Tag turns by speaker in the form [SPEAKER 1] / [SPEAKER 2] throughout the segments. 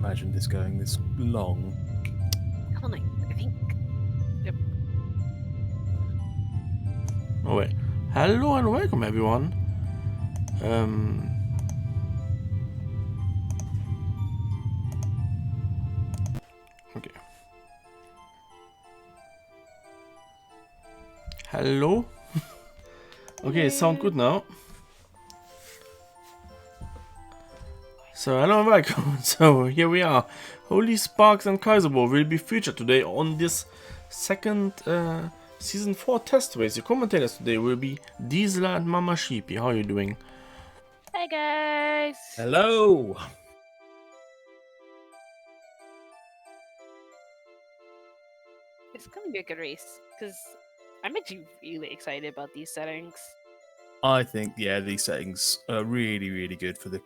[SPEAKER 1] imagined this going this long.
[SPEAKER 2] Helen, I think. Yep.
[SPEAKER 3] Oh wait. Hello and welcome everyone. Okay. Hello. Okay, sound good now. So hello and welcome. So here we are. Holy Sparks and Kaiserbo will be featured today on this second season 4 test race. The commentators today will be Diesler and Mama Sheepy. How are you doing?
[SPEAKER 2] Hey guys.
[SPEAKER 1] Hello!
[SPEAKER 2] It's gonna be a good race because I'm actually really excited about these settings.
[SPEAKER 1] I think, yeah, these settings are really, really good for the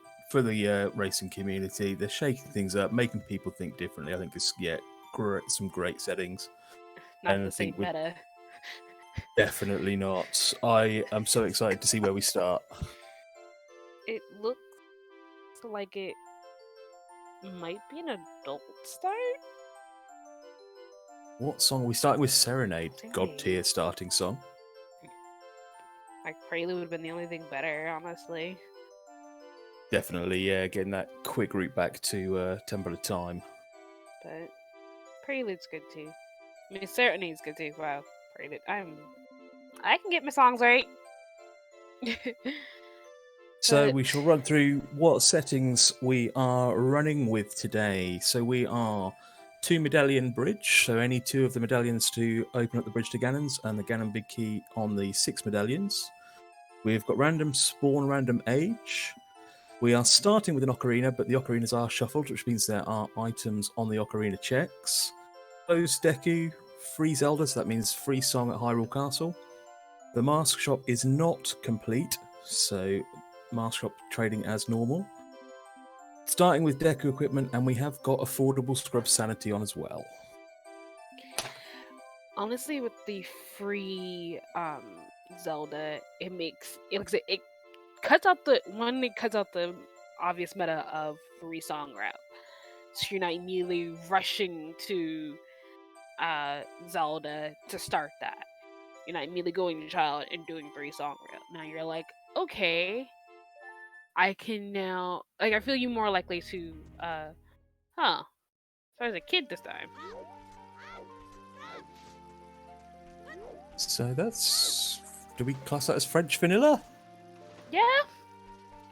[SPEAKER 1] racing community. They're shaking things up, making people think differently. I think it's, some great settings.
[SPEAKER 2] Not
[SPEAKER 1] And I
[SPEAKER 2] the same
[SPEAKER 1] think we're
[SPEAKER 2] meta.
[SPEAKER 1] Definitely not. I am so excited to see where we start.
[SPEAKER 2] It looks like it might be an adult start.
[SPEAKER 1] What song are we starting with? Serenade. God
[SPEAKER 2] Serenade.
[SPEAKER 1] tier starting song.
[SPEAKER 2] Like Prelude would have been the only thing better, honestly.
[SPEAKER 1] Definitely, yeah, getting that quick route back to Temple of Time.
[SPEAKER 2] But Prelude's good too. I mean, Serenade's good too. Wow, Prelude. I can get my songs right.
[SPEAKER 1] So
[SPEAKER 2] But-
[SPEAKER 1] we shall run through what settings we are running with today. So we are 2 medallion bridge, so any 2 of the medallions to open up the bridge to Ganons, and the Ganon big key on the 6 medallions. We've got random spawn, random age. We are starting with an ocarina, but the ocarinas are shuffled, which means there are items on the ocarina checks. Closed Deku, free Zelda, so that means free song at Hyrule Castle. The mask shop is not complete, so mask shop trading as normal. Starting with Deku equipment, and we have got affordable Scrubsanity on as well.
[SPEAKER 2] Honestly, with the free Zelda, it cuts out the obvious meta of free song route, so you're not immediately rushing to Zelda to start that. You're not immediately going to child and doing free song route. Now you're like, okay, I can now, like, I feel you more likely to so I was a kid this time.
[SPEAKER 1] So that's... do we class that as French vanilla?
[SPEAKER 2] Yeah,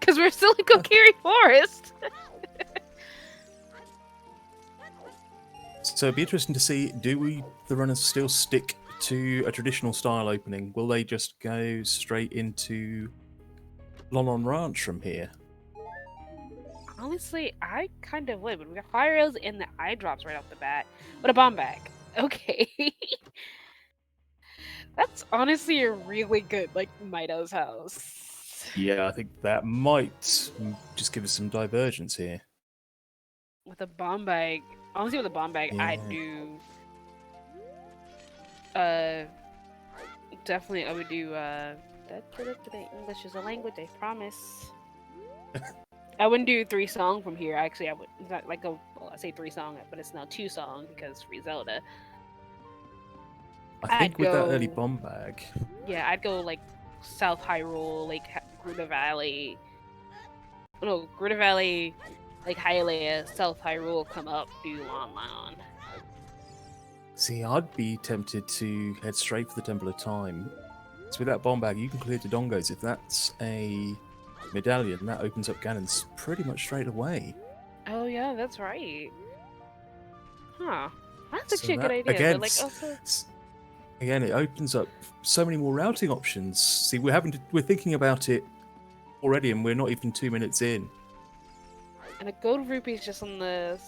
[SPEAKER 2] because we're still in Kokiri Forest.
[SPEAKER 1] So it'd be interesting to see, do the runners still stick to a traditional style opening? Will they just go straight into Lon Ranch from here?
[SPEAKER 2] Honestly, I kind of would, but we got fire rails and the eye drops right off the bat. What a bomb bag. Okay. That's honestly a really good, like, Mido's house.
[SPEAKER 1] Yeah, I think that might just give us some divergence here.
[SPEAKER 2] With a bomb bag. Honestly, with a bomb bag,
[SPEAKER 1] Yeah.
[SPEAKER 2] I'd do... definitely, I would do, English is a language, I promise. I wouldn't do 3 song from here. Actually, I would not like go. Well, I say 3 song, but it's now 2 song because free Zelda.
[SPEAKER 1] I think with that early
[SPEAKER 2] go-
[SPEAKER 1] bomb bag,
[SPEAKER 2] Yeah, I'd go like South Hyrule, like Gruta Valley. No, Gruta Valley, like Hylia, South Hyrule, come up, do Lon Lon.
[SPEAKER 1] see, I'd be tempted to head straight for the Temple of Time. So with that bomb bag, you can clear Dodongos. If that's a medallion, that opens up Ganon's pretty much straight away.
[SPEAKER 2] Oh yeah, that's right. Huh. That's
[SPEAKER 1] So
[SPEAKER 2] actually a good
[SPEAKER 1] that-
[SPEAKER 2] idea.
[SPEAKER 1] Again,
[SPEAKER 2] but like also,
[SPEAKER 1] again, it opens up so many more routing options. See, we're thinking about it already, and we're not even 2 minutes in.
[SPEAKER 2] and a gold rupee is just on the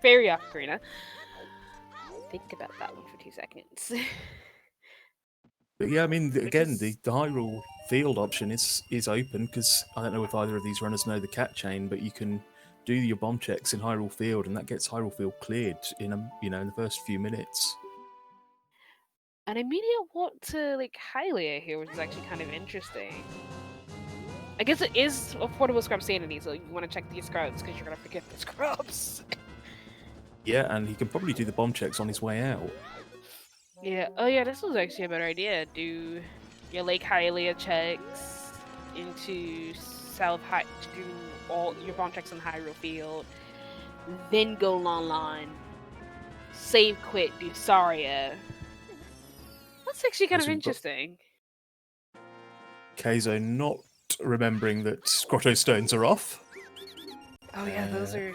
[SPEAKER 2] fairy ocarina. Think about that one for 2 seconds.
[SPEAKER 1] But yeah, I mean, again,
[SPEAKER 2] is-
[SPEAKER 1] the Hyrule Field option is open, because I don't know if either of these runners know the cat chain, but you can do your bomb checks in Hyrule Field, and that gets Hyrule Field cleared in in the first few minutes.
[SPEAKER 2] An immediate walk to like Hylia here, which is actually kind of interesting. I guess it is affordable Scrubsanity, so you want to check these scrubs because you're gonna forget the scrubs.
[SPEAKER 1] Yeah, and he can probably do the bomb checks on his way out.
[SPEAKER 2] Yeah. Oh yeah, this was actually a better idea. Do your Lake Hylia checks into South High. Do all your bomb checks on Hyrule Field, then go Lon. Save, quit, do Saria. That's actually kind of interesting.
[SPEAKER 1] Keizo not remembering that Grotto Stones are off.
[SPEAKER 2] Oh yeah, those are.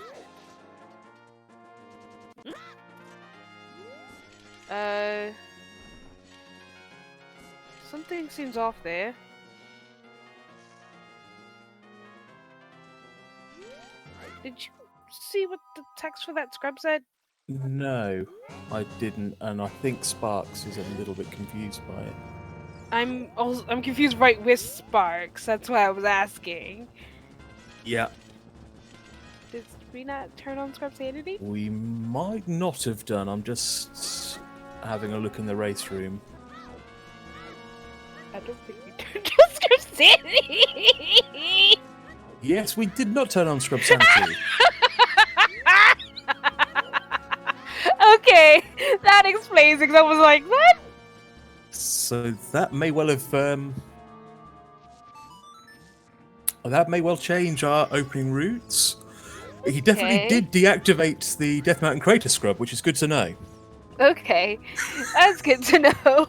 [SPEAKER 2] Something seems off there. Did you see what the text for that scrub said?
[SPEAKER 1] No, I didn't, and I think Sparks is a little bit confused by it.
[SPEAKER 2] I'm confused right with Sparks. That's why I was asking.
[SPEAKER 1] Yeah.
[SPEAKER 2] Did we not turn on Scrubsanity?
[SPEAKER 1] We might not have done. I'm just having a look in the race room.
[SPEAKER 2] I don't think we turned on Scrubsanity.
[SPEAKER 1] Yes, we did not turn on Scrubsanity.
[SPEAKER 2] Okay, that explains it. 'Cause I was like, what?
[SPEAKER 1] So that may well have that may well change our opening routes. He definitely did deactivate the Death Mountain Crater Scrub, which is good to know.
[SPEAKER 2] Okay, that's good to know.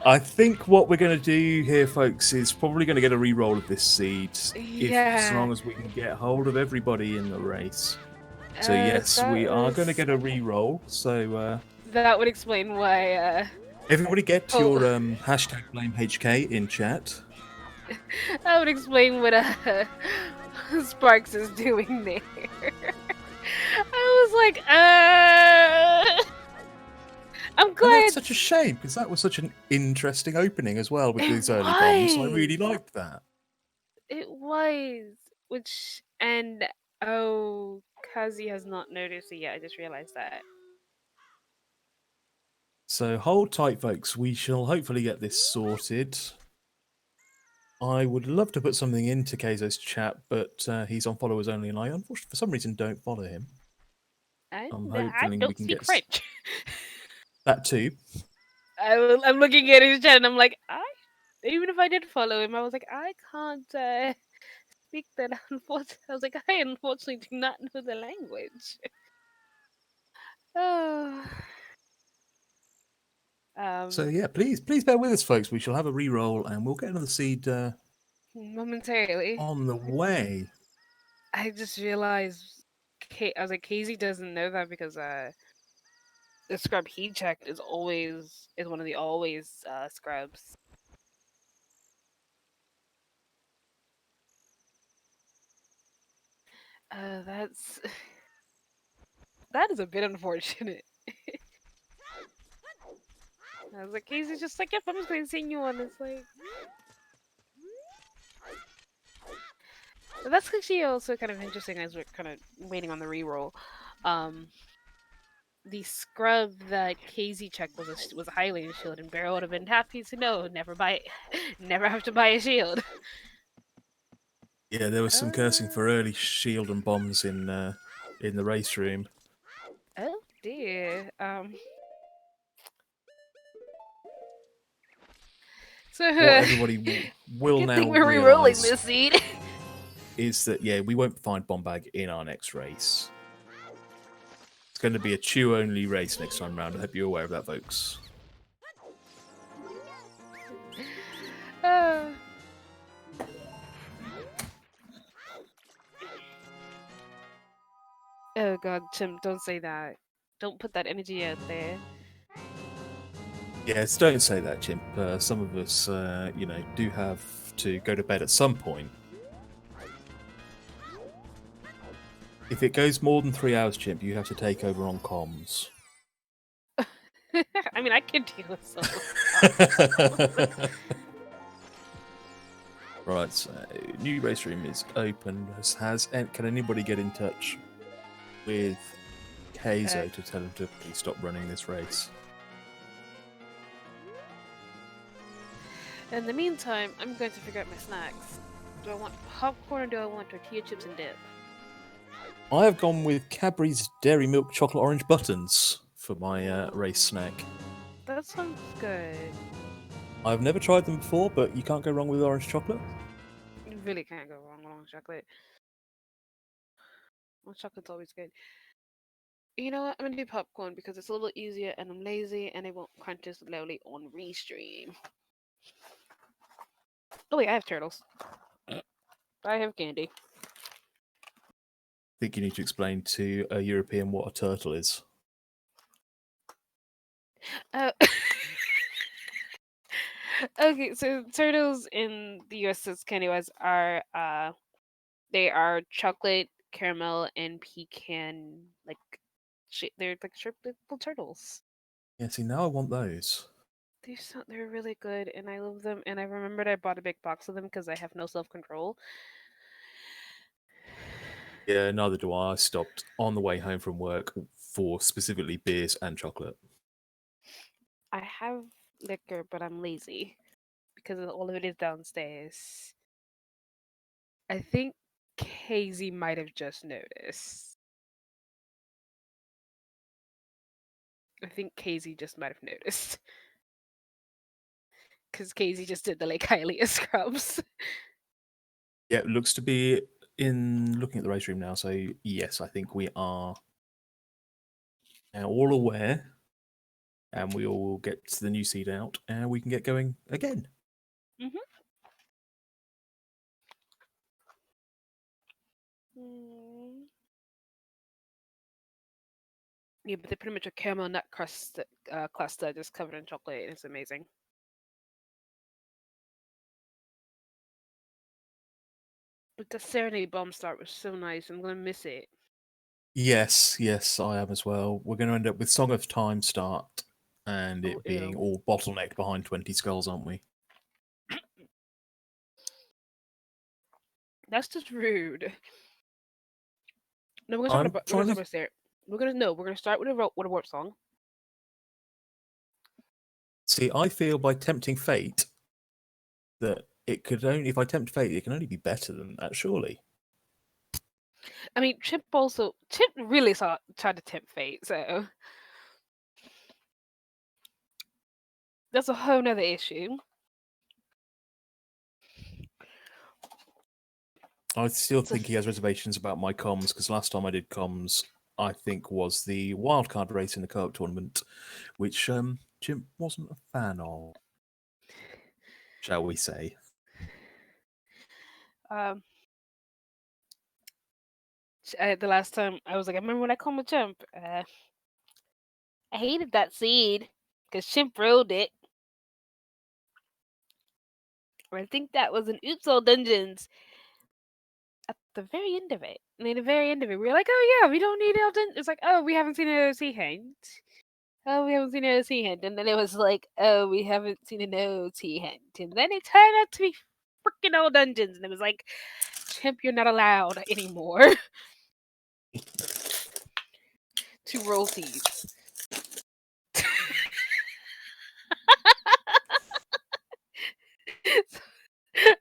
[SPEAKER 1] I think what we're going to do here, folks, is probably going to get a re-roll of this seed, as long as we can get hold of everybody in the race. So yes, we are going to get a re-roll. So
[SPEAKER 2] that would explain why.
[SPEAKER 1] Everybody get your hashtag BlameHK in chat.
[SPEAKER 2] That would explain what Sparks is doing there. I was like, I'm glad.
[SPEAKER 1] And that's such a shame, because that was such an interesting opening as well with these early bombs. I really liked that.
[SPEAKER 2] It was. Kazi has not noticed it yet. I just realized that.
[SPEAKER 1] So hold tight, folks. We shall hopefully get this sorted. I would love to put something into Keizo's chat, but he's on followers only, and I unfortunately, for some reason, don't follow him.
[SPEAKER 2] I
[SPEAKER 1] hoping
[SPEAKER 2] don't
[SPEAKER 1] we can
[SPEAKER 2] speak
[SPEAKER 1] get
[SPEAKER 2] French.
[SPEAKER 1] That too.
[SPEAKER 2] I'm looking at his chat, and I'm like, even if I did follow him, I was like, I can't speak that. Unfortunately, I was like, I unfortunately do not know the language.
[SPEAKER 1] So yeah, please bear with us, folks. We shall have a re-roll, and we'll get another seed
[SPEAKER 2] momentarily
[SPEAKER 1] on the way.
[SPEAKER 2] I just realized, I was like, Casey doesn't know that because the scrub he checked is one of the always scrubs. That is a bit unfortunate. I was like, Casey's just like, yep, I'm just going to sing you one. It's like, but that's actually also kind of interesting as we're kind of waiting on the reroll. The scrub that Casey checked was a Hylian shield, and Barrow would have been happy to know never have to buy a shield.
[SPEAKER 1] Yeah, there was some cursing for early shield and bombs in the race room.
[SPEAKER 2] Oh dear. So
[SPEAKER 1] what everybody will now
[SPEAKER 2] re-rolling this seed
[SPEAKER 1] is that we won't find bomb bag in our next race. It's going to be a chew only race next time round. I hope you're aware of that, folks.
[SPEAKER 2] Oh god, Tim, don't say that. Don't put that energy out there.
[SPEAKER 1] Yes, don't say that, Chimp. Some of us, do have to go to bed at some point. If it goes more than 3 hours, Chimp, you have to take over on comms.
[SPEAKER 2] I mean, I can deal with some.
[SPEAKER 1] Right, so new race room is open. Can anybody get in touch with Keizo to tell him to please stop running this race?
[SPEAKER 2] In the meantime, I'm going to figure out my snacks. Do I want popcorn or do I want tortilla chips and dip?
[SPEAKER 1] I have gone with Cadbury's Dairy Milk Chocolate Orange Buttons for my race snack.
[SPEAKER 2] That sounds good.
[SPEAKER 1] I've never tried them before, but you can't go wrong with orange chocolate.
[SPEAKER 2] You really can't go wrong with orange chocolate. Orange chocolate's always good. You know what? I'm gonna do popcorn because it's a little easier and I'm lazy and it won't crunch as slowly on restream. Oh wait, I have turtles. I have candy.
[SPEAKER 1] I think you need to explain to a European what a turtle is.
[SPEAKER 2] Okay, so turtles in the US as candy wise are they are chocolate, caramel, and pecan they're like shaped like little turtles.
[SPEAKER 1] Yeah, see, now I want those.
[SPEAKER 2] They're really good and I love them and I remembered I bought a big box of them because I have no self-control.
[SPEAKER 1] Yeah, neither do I. I stopped on the way home from work for specifically beers and chocolate.
[SPEAKER 2] I have liquor, but I'm lazy because all of it is downstairs. I think Casey might have just noticed. I think Casey just might have noticed. Because Casey just did the Lake Hylia scrubs.
[SPEAKER 1] Yeah, it looks to be in looking at the race room now. So, yes, I think we are now all aware and we all get the new seed out and we can get going again.
[SPEAKER 2] Mm-hmm. Yeah, but they're pretty much a caramel nut crust cluster just covered in chocolate. And it's amazing. But the Serenade Bomb Start was so nice. I'm gonna miss it.
[SPEAKER 1] Yes, I am as well. We're going to end up with Song of Time start and it being
[SPEAKER 2] Ew.
[SPEAKER 1] all bottlenecked behind 20 skulls, aren't we?
[SPEAKER 2] That's just rude. No, we're gonna start with a We're gonna start with a warp song.
[SPEAKER 1] See, I feel by tempting fate that it could only, if I tempt fate, it can only be better than that, surely.
[SPEAKER 2] I mean, Chip really tried to tempt fate, so that's a whole nother issue.
[SPEAKER 1] I still think he has reservations about my comms because last time I did comms, I think was the wildcard race in the co-op tournament, which Jim wasn't a fan of, shall we say.
[SPEAKER 2] The last time I was like, I remember when I called my Chimp. I hated that seed because Chimp rolled it. I think that was an Oops All Dungeons at the very end of it. And at the very end of it, we were like, oh yeah, we don't need Elden. It's like, oh, we haven't seen an OC hint. Oh, we haven't seen an OC hint. And then it was like, oh, we haven't seen an OT hint. And then it turned out to be freaking All Dungeons. And it was like, Chimp, you're not allowed anymore to roll seeds.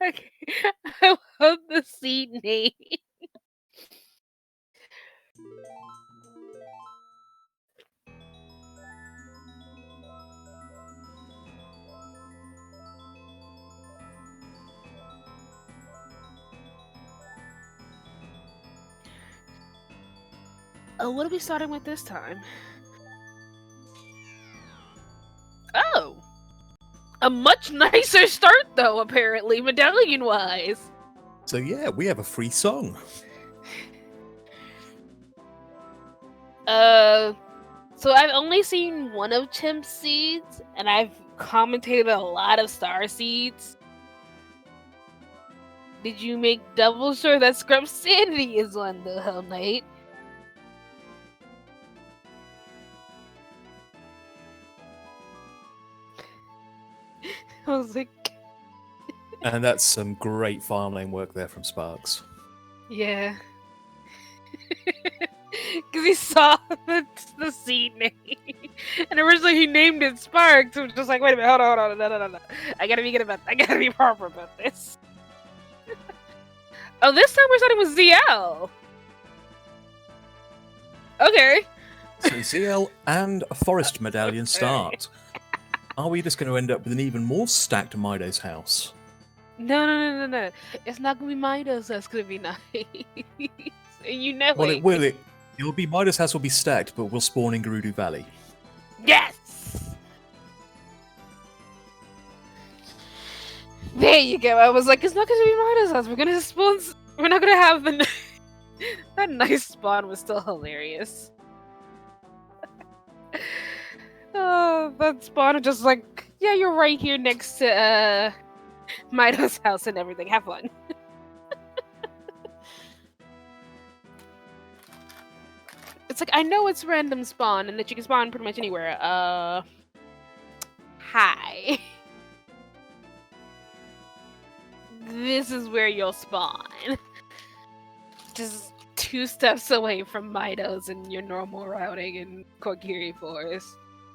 [SPEAKER 2] Okay, I love the seed name. Oh, what are we starting with this time? Oh! A much nicer start, though, apparently, medallion-wise.
[SPEAKER 1] So yeah, we have a free song.
[SPEAKER 2] So I've only seen one of Chimp's seeds, and I've commentated a lot of Star seeds. Did you make double sure that Scrubsanity is one, though, Hell Knight? I was like...
[SPEAKER 1] And that's some great file name work there from Sparks.
[SPEAKER 2] Yeah. Because he saw the seed name. And originally he named it Sparks. It was just like, wait a minute, hold on. No. I gotta be proper about this. Oh, this time we're starting with ZL. Okay.
[SPEAKER 1] So ZL and a Forest Medallion start. Are we just going to end up with an even more stacked Mido's house?
[SPEAKER 2] No. It's not gonna be Midos that's gonna be nice. You know
[SPEAKER 1] Well,
[SPEAKER 2] it.
[SPEAKER 1] it will. It'll be Mido's house will be stacked, but we'll spawn in Gerudo Valley.
[SPEAKER 2] Yes! There you go. I was like, it's not gonna be Midos house. We're gonna spawn. We're not gonna have the. That nice spawn was still hilarious. Oh, that spawn just like, yeah, you're right here next to Mido's house and everything. Have fun. It's like, I know it's random spawn and that you can spawn pretty much anywhere. Hi. This is where you'll spawn. Just 2 steps away from Mido's and your normal routing in Kokiri Forest.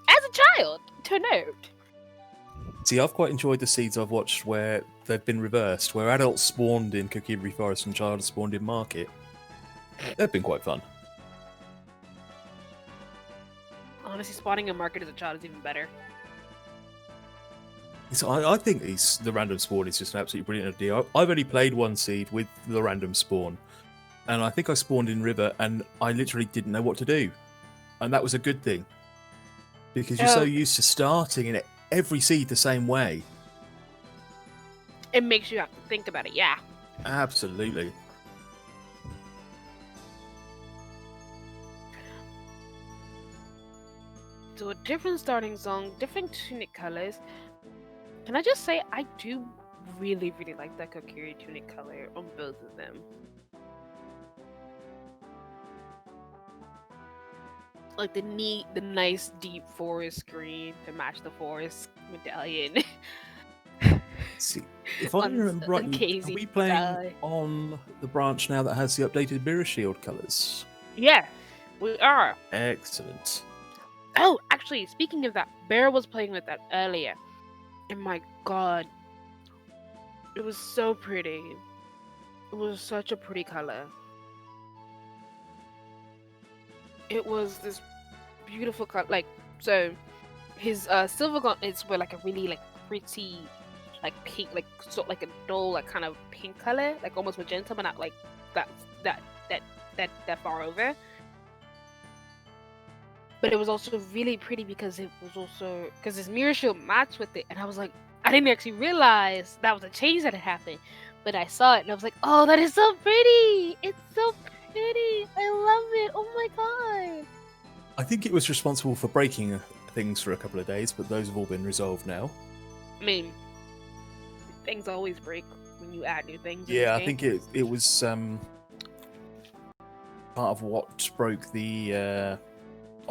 [SPEAKER 2] As a child, to note.
[SPEAKER 1] See, I've quite enjoyed the seeds I've watched where they've been reversed, where adults spawned in Kokiri Forest and child spawned in Market. They've been quite fun.
[SPEAKER 2] Honestly, spawning a market as a child is even better.
[SPEAKER 1] So I think the random spawn is just an absolutely brilliant idea. I've only played one seed with the random spawn, and I think I spawned in River, and I literally didn't know what to do, and that was a good thing because you're so used to starting in every seed the same way.
[SPEAKER 2] It makes you have to think about it, yeah.
[SPEAKER 1] Absolutely.
[SPEAKER 2] So a different starting zone, different tunic colors. Can I just say, I do really, really like that Kokiri tunic color on both of them. Like the nice deep forest green to match the forest medallion.
[SPEAKER 1] See, if I remember right, are we playing on the branch now that has the updated mirror shield colours?
[SPEAKER 2] Yeah, we are.
[SPEAKER 1] Excellent.
[SPEAKER 2] Oh, actually, speaking of that, Bear was playing with that earlier. And my god, it was so pretty. It was such a pretty color. It was this beautiful color. Like, so his Silver Gauntlets were like a really like pretty, like pink, like sort of like a dull, like kind of pink color, like almost magenta, but not like that far over. But it was also really pretty because it was also because his mirror shield matched with it, and I was like, I didn't actually realize that was a change that had happened, but I saw it and I was like, oh, that is so pretty! It's so pretty! I love it! Oh my god!
[SPEAKER 1] I think it was responsible for breaking things for a couple of days, but those have all been resolved now.
[SPEAKER 2] I mean, things always break when you add new things.
[SPEAKER 1] Yeah, I think it was part of what broke the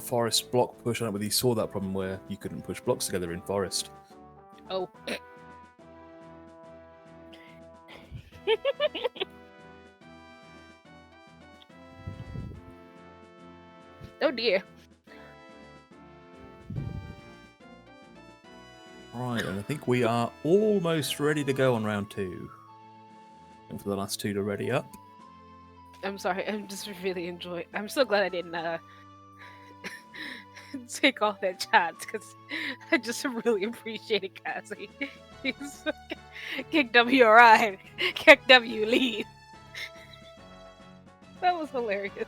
[SPEAKER 1] forest block push. I don't know whether you saw that problem where you couldn't push blocks together in forest.
[SPEAKER 2] Oh. Oh dear.
[SPEAKER 1] Right, and I think we are almost ready to go on round 2. And for the last 2 to ready up.
[SPEAKER 2] I'm sorry, I'm just really enjoying. I'm so glad I didn't take off that chat because I just really appreciated Cassie. He's kick W ride, kick W leave. That was hilarious.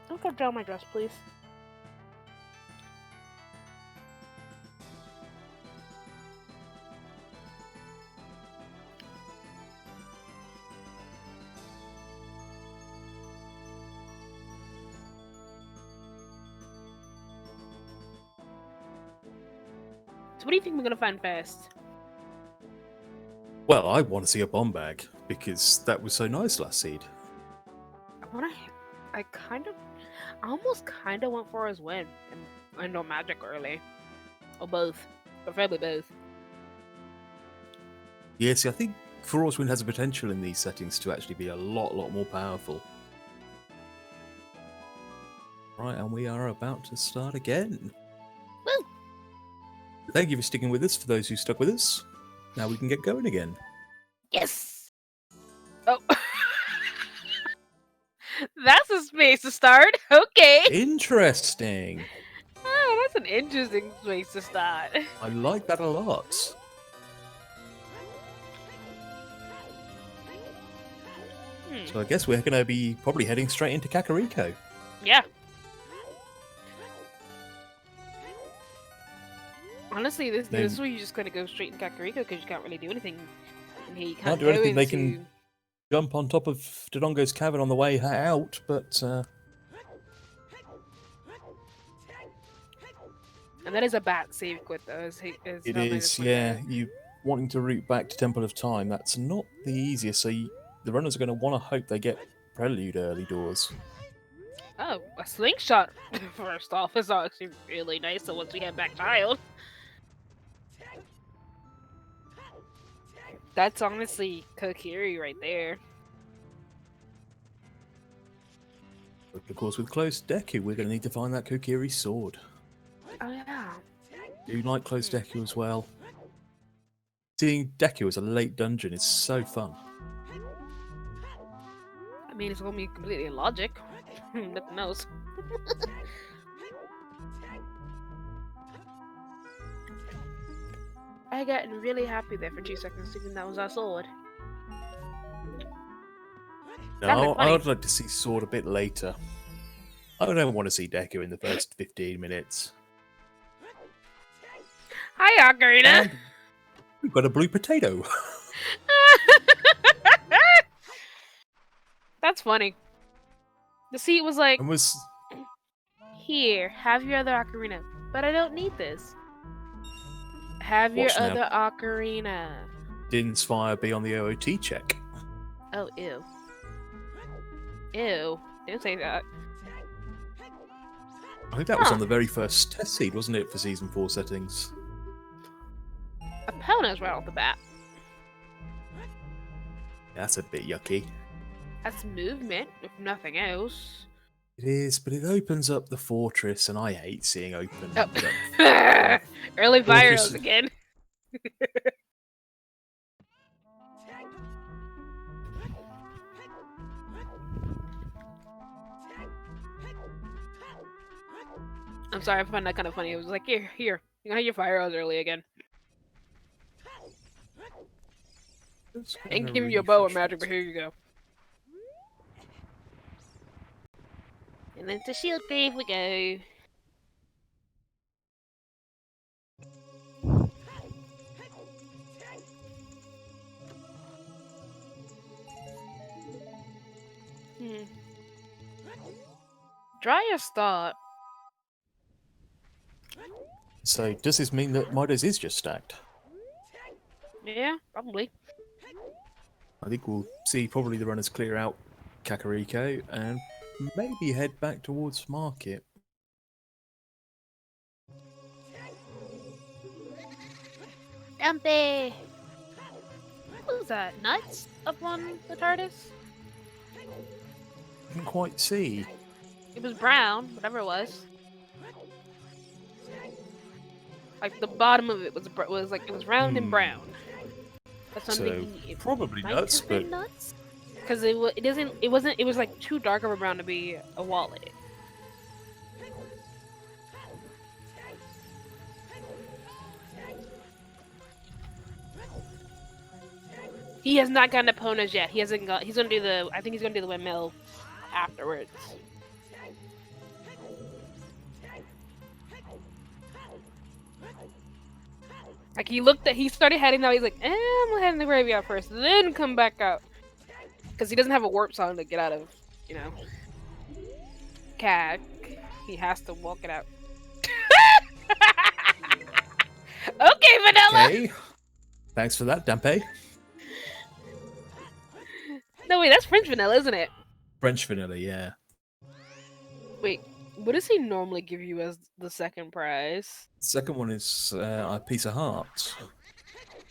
[SPEAKER 2] I'll cut down my dress, please. So what do you think we're gonna find first?
[SPEAKER 1] Well, I want to see a bomb bag because that was so nice last seed.
[SPEAKER 2] I almost kind of went for his win and no magic early, or both, preferably both.
[SPEAKER 1] Yeah, see, I think Force Wind has a potential in these settings to actually be a lot more powerful. Right, and we are about to start again.
[SPEAKER 2] Woo!
[SPEAKER 1] Thank you for sticking with us, for those who stuck with us. Now we can get going again.
[SPEAKER 2] Yes. Oh. That's a space to start. Okay.
[SPEAKER 1] Interesting.
[SPEAKER 2] Oh, that's an interesting place to start.
[SPEAKER 1] I like that a lot. So I guess we're going to be probably heading straight into Kakariko.
[SPEAKER 2] Yeah. Honestly, this is where you're just gonna go straight in Kakariko because you can't really do anything in here. You can't
[SPEAKER 1] do anything. They can jump on top of Dodongo's cavern on the way out, but
[SPEAKER 2] and that is a bat save quit though.
[SPEAKER 1] It is, yeah. You wanting to route back to Temple of Time, that's not the easiest. So the runners are going to want to hope they get Prelude early doors.
[SPEAKER 2] Oh, a slingshot first off is actually really nice. So once we head back to Child, that's honestly Kokiri right there.
[SPEAKER 1] But of course, with Close Deku, we're going to need to find that Kokiri sword.
[SPEAKER 2] Oh yeah.
[SPEAKER 1] Do you like Close Deku as well? Seeing Deku as a late dungeon is so fun.
[SPEAKER 2] I mean, it's gonna be completely illogic. Nothing else. I got really happy there for 2 seconds thinking that was our sword.
[SPEAKER 1] No, I would like to see sword a bit later. I don't want to see Deku in the first 15 minutes.
[SPEAKER 2] Hi, Ocarina!
[SPEAKER 1] And we've got a blue potato.
[SPEAKER 2] That's funny. The seat was like,
[SPEAKER 1] And was
[SPEAKER 2] here, have your other ocarina. But I don't need this. Have your
[SPEAKER 1] Watch now.
[SPEAKER 2] other ocarina.
[SPEAKER 1] Din's fire be on the OOT check?
[SPEAKER 2] Oh, ew. Ew. Didn't say that.
[SPEAKER 1] I think that was on the very first test seed, wasn't it, for Season 4 settings?
[SPEAKER 2] Epona's right off the bat.
[SPEAKER 1] That's a bit yucky.
[SPEAKER 2] That's movement, if nothing else.
[SPEAKER 1] It is, but it opens up the fortress, and I hate seeing open.
[SPEAKER 2] Oh. Early virus again. I'm sorry, I find that kind of funny. It was like, here, you can have your fire arrows early again. And give you a bow of magic, but here you go. And then to shield grave we go. Dry or start?
[SPEAKER 1] So, does this mean that Midas is just stacked?
[SPEAKER 2] Yeah, probably.
[SPEAKER 1] I think we'll see probably the runners clear out Kakariko and maybe head back towards Market.
[SPEAKER 2] Dumpy! What was that? Nuts up on the TARDIS?
[SPEAKER 1] Couldn't quite see.
[SPEAKER 2] It was brown, whatever it was. Like the bottom of it was like it was round and brown. That's something.
[SPEAKER 1] So probably nuts, but
[SPEAKER 2] nuts. Because it was like too dark of a brown to be a wallet. He has not gotten Epona's yet. He hasn't got. He's gonna do the. I think he's gonna do the windmill afterwards. Like he started heading out. He's like, I'm gonna head in the graveyard first, then come back out, because he doesn't have a warp zone to get out of, CAG. He has to walk it out. Okay, Vanilla.
[SPEAKER 1] Okay. Thanks for that, Dampe.
[SPEAKER 2] No, wait, that's French vanilla, isn't it?
[SPEAKER 1] French vanilla, yeah.
[SPEAKER 2] Wait, what does he normally give you as the second prize?
[SPEAKER 1] Second one is a piece of heart.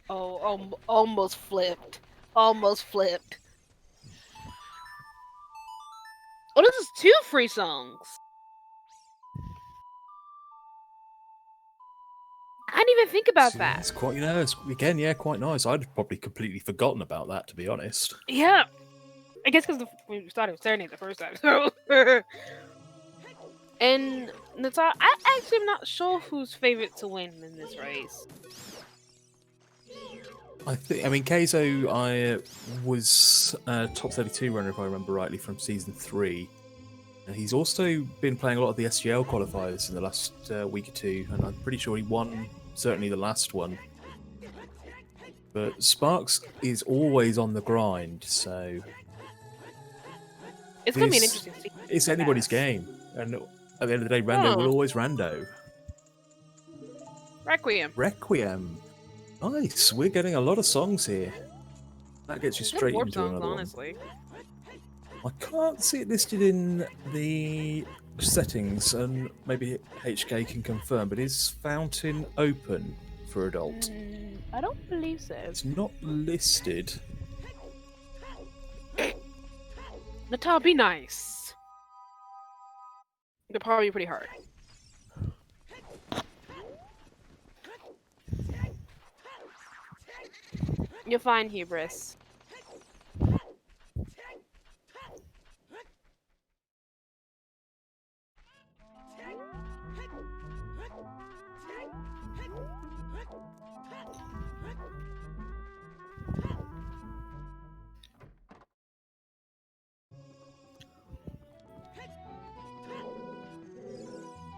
[SPEAKER 2] Oh, almost flipped. almost flipped. Oh, this is 2 free songs. I didn't even think about that.
[SPEAKER 1] It's quite, it's, again, yeah, quite nice. I'd probably completely forgotten about that, to be honest.
[SPEAKER 2] Yeah. I guess because we started with Serenade the first time. So. And Natal, I actually am not sure who's favorite to win in this race.
[SPEAKER 1] I mean, Keizo, I was top 32 runner, if I remember rightly, from season 3. And he's also been playing a lot of the SGL qualifiers in the last week or two, and I'm pretty sure he won certainly the last one. But Sparks is always on the grind, so
[SPEAKER 2] it's gonna be an interesting season.
[SPEAKER 1] It's anybody's game, and at the end of the day, Rando will always Rando.
[SPEAKER 2] Requiem.
[SPEAKER 1] Nice. We're getting a lot of songs here. That gets you straight into
[SPEAKER 2] songs,
[SPEAKER 1] another
[SPEAKER 2] honestly.
[SPEAKER 1] one. I can't see it listed in the settings, and maybe HK can confirm, but is Fountain open for adult?
[SPEAKER 2] I don't believe so.
[SPEAKER 1] It's not listed.
[SPEAKER 2] Natal, be nice. They're probably pretty hard. You're fine, Hubris.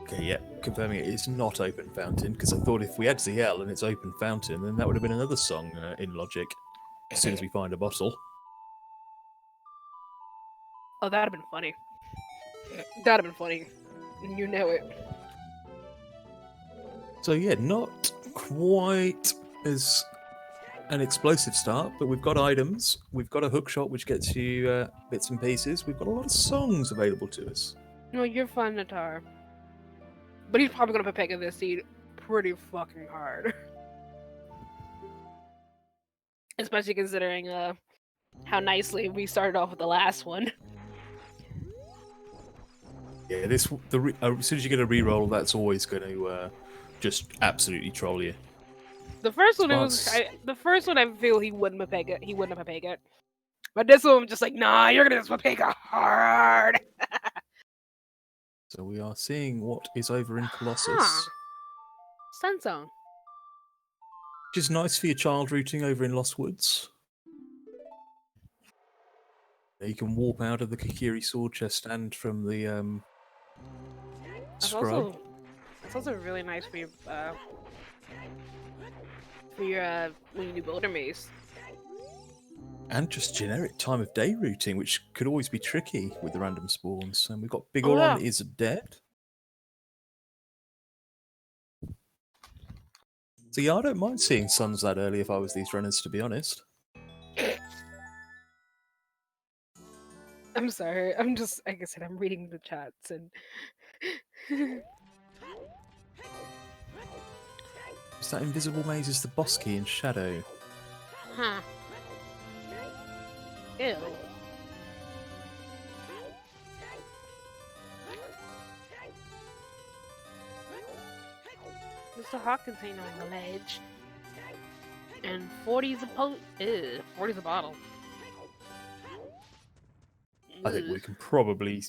[SPEAKER 1] Okay, yeah, confirming it is not open fountain, because I thought if we had ZL and it's open fountain, then that would have been another song in Logic as soon as we find a bottle.
[SPEAKER 2] Oh, that'd have been funny. That'd have been funny. You know it.
[SPEAKER 1] So yeah, not quite as an explosive start, but we've got items, we've got a hookshot which gets you bits and pieces, we've got a lot of songs available to us.
[SPEAKER 2] No, you're fine, Natar. But he's probably gonna Pepega this seed pretty fucking hard. Especially considering how nicely we started off with the last one.
[SPEAKER 1] Yeah, as soon as you get a reroll, that's always going to just absolutely troll you.
[SPEAKER 2] The first one, I feel he wouldn't have Pepega. But this one, I'm just like, nah, you're gonna just Pepega hard.
[SPEAKER 1] So we are seeing what is over in Colossus.
[SPEAKER 2] Sun Song.
[SPEAKER 1] Which is nice for your child routing over in Lost Woods. You can warp out of the Kikiri sword chest and from the scrub.
[SPEAKER 2] It's also really nice for your when you do Boulder Maze.
[SPEAKER 1] And just generic time of day routing, which could always be tricky with the random spawns. And we've got Big Oron is dead. So yeah, I don't mind seeing suns that early if I was these runners, to be honest.
[SPEAKER 2] I'm sorry. I'm just, like I said, I'm reading the chats and.
[SPEAKER 1] Is that invisible maze is the boss key in Shadow?
[SPEAKER 2] Huh. Ew. There's a hot container on the ledge. And 40's a 40's a bottle.
[SPEAKER 1] I think we can probably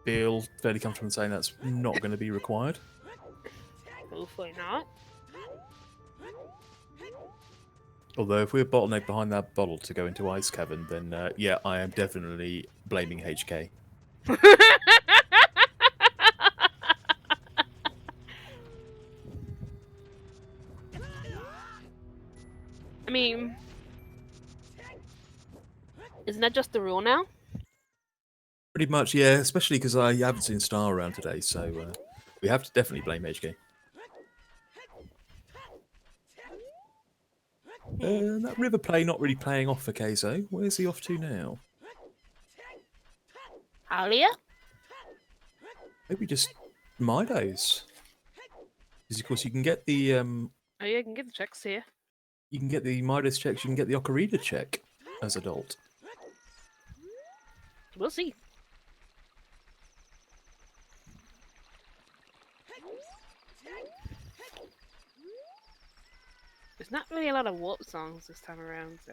[SPEAKER 1] feel fairly comfortable in saying that's not going to be required.
[SPEAKER 2] Hopefully not.
[SPEAKER 1] Although if we're bottlenecked behind that bottle to go into Ice Cavern, then yeah, I am definitely blaming HK.
[SPEAKER 2] I mean, isn't that just the rule now?
[SPEAKER 1] Pretty much, yeah, especially because I haven't seen Star around today, so we have to definitely blame HK. That river play not really playing off for Keizo. Where's he off to now?
[SPEAKER 2] Alia?
[SPEAKER 1] Maybe just Midos. Because of course you can get the
[SPEAKER 2] Oh yeah, you can get the checks here.
[SPEAKER 1] you can get the Midas checks, you can get the Ocarina check. as adult.
[SPEAKER 2] We'll see. There's not really a lot of warp songs this time around, so...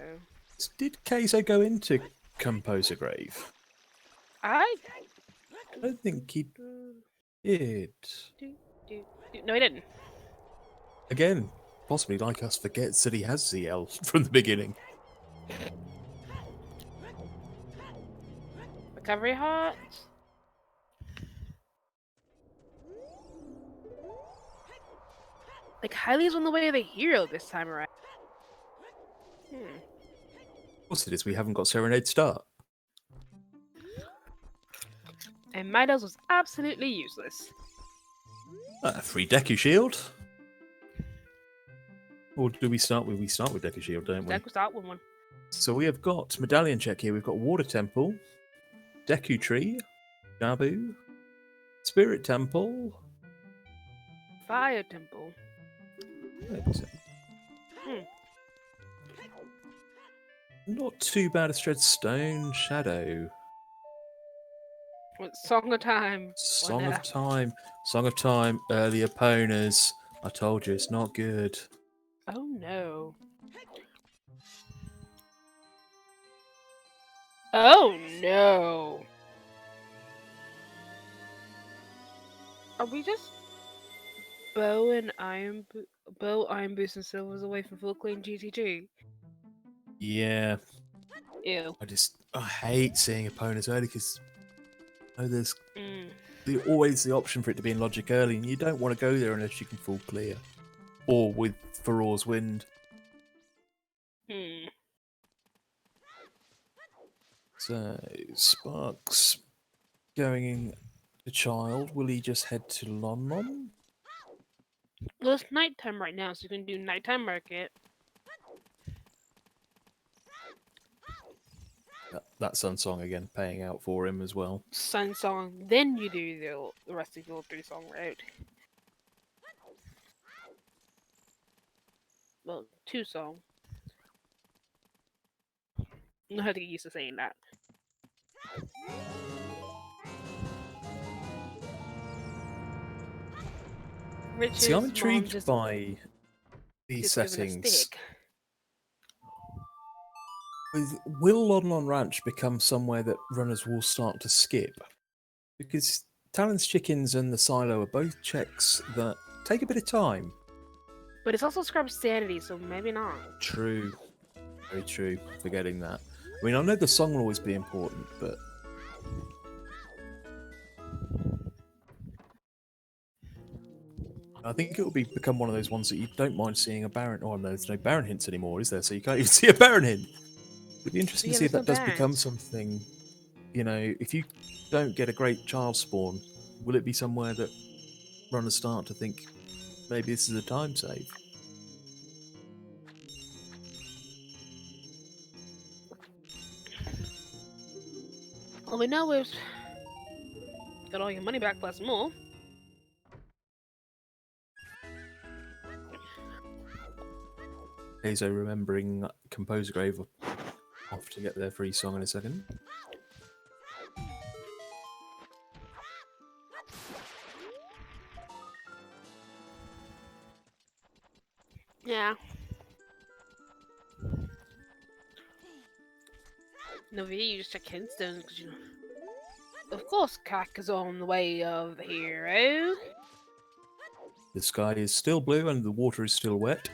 [SPEAKER 1] Did Keizo go into Composer Grave?
[SPEAKER 2] I
[SPEAKER 1] don't think he did.
[SPEAKER 2] No, he didn't.
[SPEAKER 1] Again, possibly like us, forgets that he has ZL from the beginning.
[SPEAKER 2] Recovery Heart. Like, Hylia's on the way of the hero this time around.
[SPEAKER 1] Of course it is, we haven't got Serenade start.
[SPEAKER 2] And Midas was absolutely useless.
[SPEAKER 1] Free Deku Shield. Or do we start with Deku Shield, don't we?
[SPEAKER 2] Deku start with one.
[SPEAKER 1] So we have got Medallion check here. We've got Water Temple, Deku Tree, Gabu, Spirit Temple,
[SPEAKER 2] Fire Temple.
[SPEAKER 1] Not too bad a stretch. Stone Shadow.
[SPEAKER 2] What Song of Time?
[SPEAKER 1] Song of Time. Song of Time. Early opponents. I told you it's not good.
[SPEAKER 2] Oh no. Oh no. Are we just Iron Boost and Silver's away from full clean GTG?
[SPEAKER 1] Yeah.
[SPEAKER 2] Ew.
[SPEAKER 1] I hate seeing opponents early because there's always the option for it to be in Logic early, and you don't want to go there unless you can full clear. Or with Farore's Wind. So, Sparks going in the child. Will he just head to Lon Lon?
[SPEAKER 2] Well, it's nighttime right now, so you can do nighttime market.
[SPEAKER 1] That Sun Song again, paying out for him as well.
[SPEAKER 2] Sun Song, then you do the rest of your 3-song route. Well, 2-song. I have to get used to saying that.
[SPEAKER 1] See, I'm intrigued by these settings. Will Lon Lon Ranch become somewhere that runners will start to skip? Because Talon's Chickens and the Silo are both checks that take a bit of time.
[SPEAKER 2] But it's also Scrubsanity, so maybe not.
[SPEAKER 1] True. Very true. Forgetting that. I mean, I know the song will always be important, but... I think it will become one of those ones that you don't mind seeing a Baron... Oh, no, there's no Baron hints anymore, is there? So you can't even see a Baron hint. It'd be interesting to see if that does become something... You know, if you don't get a great child spawn, will it be somewhere that runners start to think, maybe this is a time save?
[SPEAKER 2] Well, we know we've got all your money back plus more.
[SPEAKER 1] Keizo remembering Composer Grave off to get their free song in a second.
[SPEAKER 2] Yeah. No, you just check Hinstone because you know. Of course, Kak is on the way of the hero.
[SPEAKER 1] The sky is still blue and the water is still wet.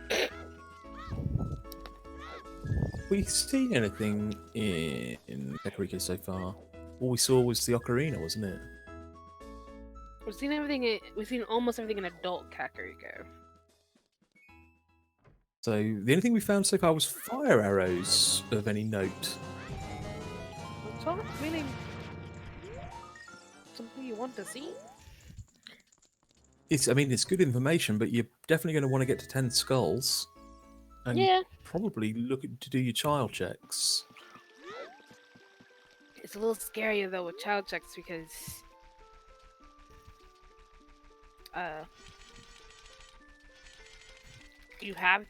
[SPEAKER 1] Have we seen anything in Ocarina so far? All we saw was the Ocarina, wasn't it?
[SPEAKER 2] We've seen everything. We've seen almost everything in adult Kakariko.
[SPEAKER 1] So the only thing we found so far was fire arrows of any note.
[SPEAKER 2] It's not really something you want to see.
[SPEAKER 1] I mean, it's good information, but you're definitely going to want to get to 10 skulls. And probably look to do your child checks.
[SPEAKER 2] It's a little scarier though with child checks because you have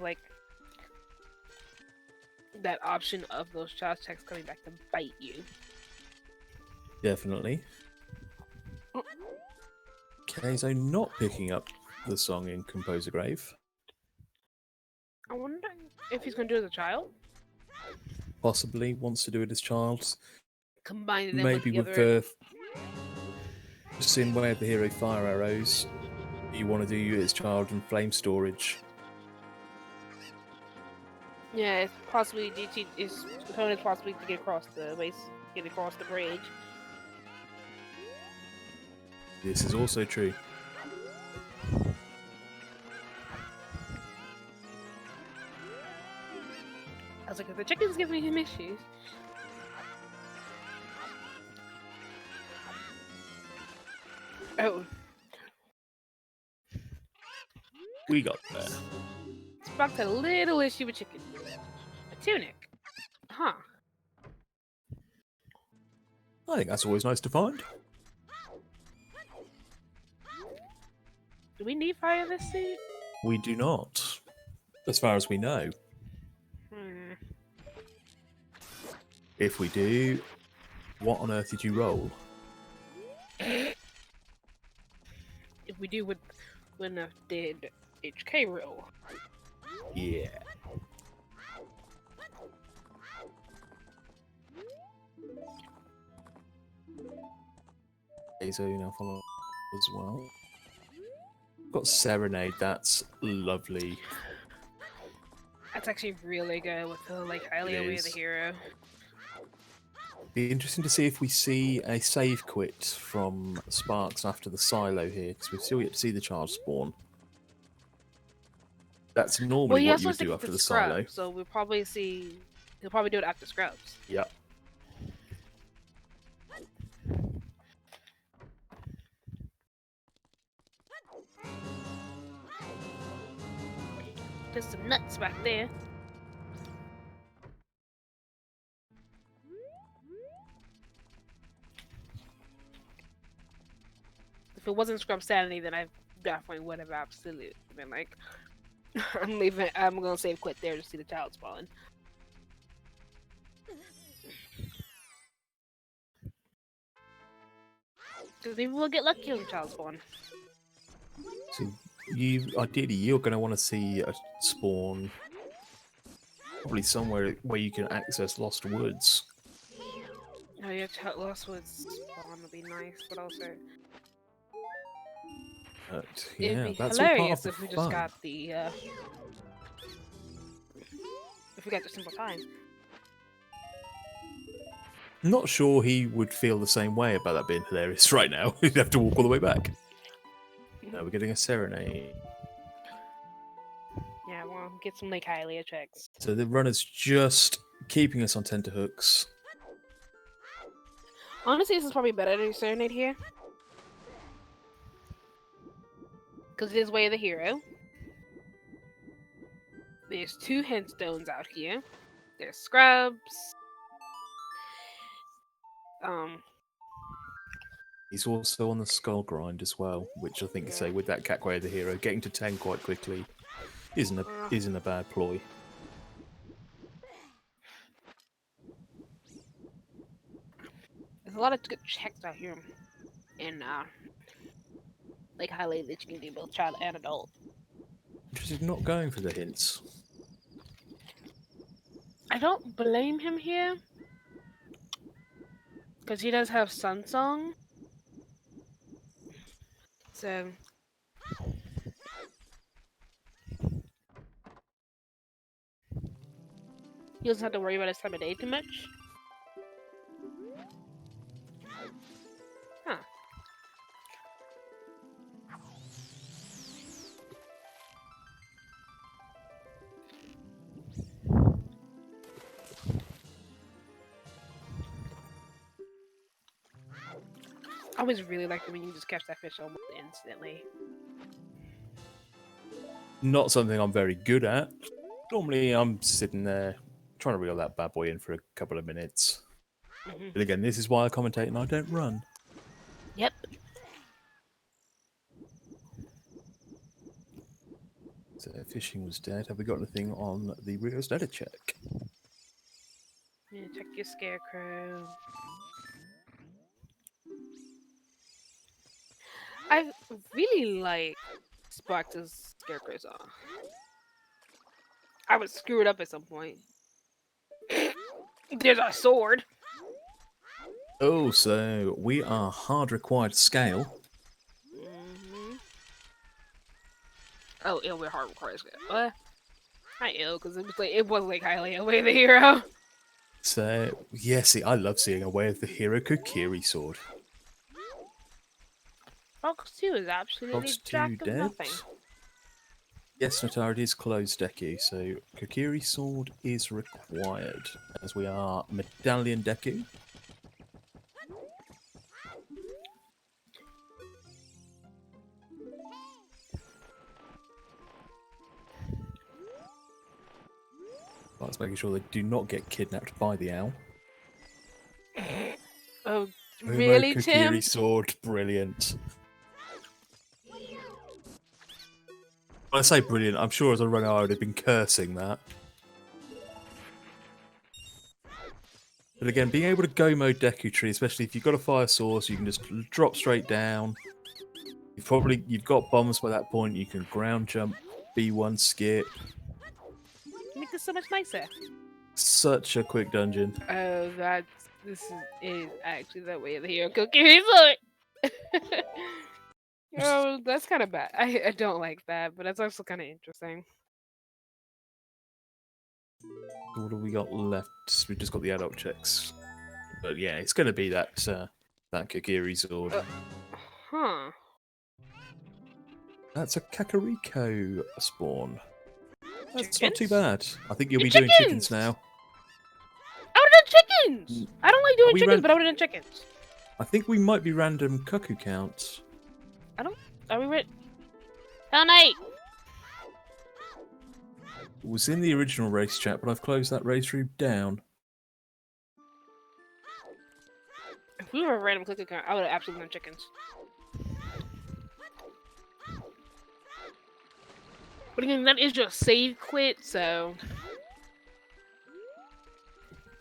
[SPEAKER 2] like that option of those child checks coming back to bite you.
[SPEAKER 1] Definitely. Keizo not picking up the song in Composer Grave.
[SPEAKER 2] I wonder if he's going to do it as a child.
[SPEAKER 1] Possibly wants to do it as child.
[SPEAKER 2] Combine them
[SPEAKER 1] Maybe
[SPEAKER 2] with
[SPEAKER 1] with
[SPEAKER 2] the other...
[SPEAKER 1] just in Way of the Hero Fire Arrows, you want to do you as child and flame storage.
[SPEAKER 2] Yeah, it's possibly DT is opponent possibly to get across the bridge.
[SPEAKER 1] This is also true.
[SPEAKER 2] I was like, if the chicken's giving him issues. Oh,
[SPEAKER 1] We got there.
[SPEAKER 2] Spock had a little issue with chicken. A tunic. Huh.
[SPEAKER 1] I think that's always nice to find.
[SPEAKER 2] Do we need fire this suit?
[SPEAKER 1] We do not, as far as we know. If we do, what on earth did you roll?
[SPEAKER 2] If we do, when I did HK roll.
[SPEAKER 1] Yeah. Keizo now follow as well. Got Serenade, that's lovely.
[SPEAKER 2] That's actually really good with the highly aware the hero.
[SPEAKER 1] Be interesting to see if we see a save quit from Sparks after the silo here, because we've still yet to see the child spawn. That's normally what you would do after the silo.
[SPEAKER 2] So we'll probably see. He'll probably do it after Scrubs.
[SPEAKER 1] Yep.
[SPEAKER 2] Just some nuts back there. If it wasn't Scrubsanity, then I definitely would have absolutely been like, I'm leaving. I'm gonna save quit there to see the child spawn. Because maybe we'll get lucky on the child spawn.
[SPEAKER 1] So ideally you're going to want to see a spawn probably somewhere where you can access Lost Woods.
[SPEAKER 2] Oh yeah, Lost Woods spawn would be nice, but also
[SPEAKER 1] Yeah,
[SPEAKER 2] it'd be
[SPEAKER 1] that's all part of
[SPEAKER 2] hilarious
[SPEAKER 1] the
[SPEAKER 2] if we
[SPEAKER 1] fun.
[SPEAKER 2] just got the if we got the simple time.
[SPEAKER 1] Not sure he would feel the same way about that being hilarious right now. He'd have to walk all the way back. No, we're getting a Serenade.
[SPEAKER 2] Yeah, we'll get some Hylia checks.
[SPEAKER 1] So the runner's just keeping us on tenterhooks.
[SPEAKER 2] Honestly, this is probably better than Serenade here. Because it is Way of the Hero. There's 2 hint stones out here. There's Scrubs.
[SPEAKER 1] He's also on the skull grind as well, which I think, say, with that Catway of the Hero, getting to 10 quite quickly isn't a bad ploy.
[SPEAKER 2] There's a lot of good checks out here in Hylia that you can do both child and adult.
[SPEAKER 1] Interested in not going for the hints.
[SPEAKER 2] I don't blame him here. Because he does have Sun Song. So he doesn't have to worry about his time of day too much. Huh. I always really like it when you just catch that fish almost instantly.
[SPEAKER 1] Not something I'm very good at. Normally I'm sitting there trying to reel that bad boy in for a couple of minutes. But again, this is why I commentate and I don't run.
[SPEAKER 2] Yep.
[SPEAKER 1] So fishing was dead. Have we got anything on the Rio Standard check?
[SPEAKER 2] your scarecrow. I really like Sparks' scarecrow song. I would screw it up at some point. There's our sword.
[SPEAKER 1] Oh, so we are hard required scale.
[SPEAKER 2] Oh, it'll be hard required scale. What? Not ill, because it was like highly away the hero.
[SPEAKER 1] So, yeah, see, I love seeing a Way of the Hero Kokiri sword.
[SPEAKER 2] Fox 2 is absolutely
[SPEAKER 1] Fox 2
[SPEAKER 2] jack of
[SPEAKER 1] dead.
[SPEAKER 2] nothing.
[SPEAKER 1] Yes, Natara, it is closed Deku, so Kokiri sword is required, as we are Medallion Deku. That's making sure they do not get kidnapped by the owl.
[SPEAKER 2] Oh, really,
[SPEAKER 1] Kokiri
[SPEAKER 2] Tim?
[SPEAKER 1] sword, brilliant. When I say brilliant, I'm sure as a runner I would have been cursing that. But again, being able to go mode Deku Tree, especially if you've got a fire source, you can just drop straight down. You've got bombs by that point. You can ground jump, B1 skip.
[SPEAKER 2] Make this so much nicer.
[SPEAKER 1] Such a quick dungeon.
[SPEAKER 2] Oh, this is actually the way of the hero cookie sword. Oh, that's kind of bad. I don't like that, but that's also kind of interesting.
[SPEAKER 1] What have we got left? We've just got the adult checks. But yeah, it's going to be that Kokiri sword.
[SPEAKER 2] Huh.
[SPEAKER 1] That's a Kakariko spawn. That's not too
[SPEAKER 2] Chickens?
[SPEAKER 1] bad. I think you'll be
[SPEAKER 2] Chickens!
[SPEAKER 1] doing chickens now.
[SPEAKER 2] I would have done chickens! I don't like doing
[SPEAKER 1] we
[SPEAKER 2] chickens, but I would have done chickens.
[SPEAKER 1] I think we might be random cuckoo counts.
[SPEAKER 2] Are we ready? Hell night!
[SPEAKER 1] It was in the original race chat, but I've closed that race room down.
[SPEAKER 2] If we were a random click account, I would have absolutely done chickens. But again, that is just save quit, so...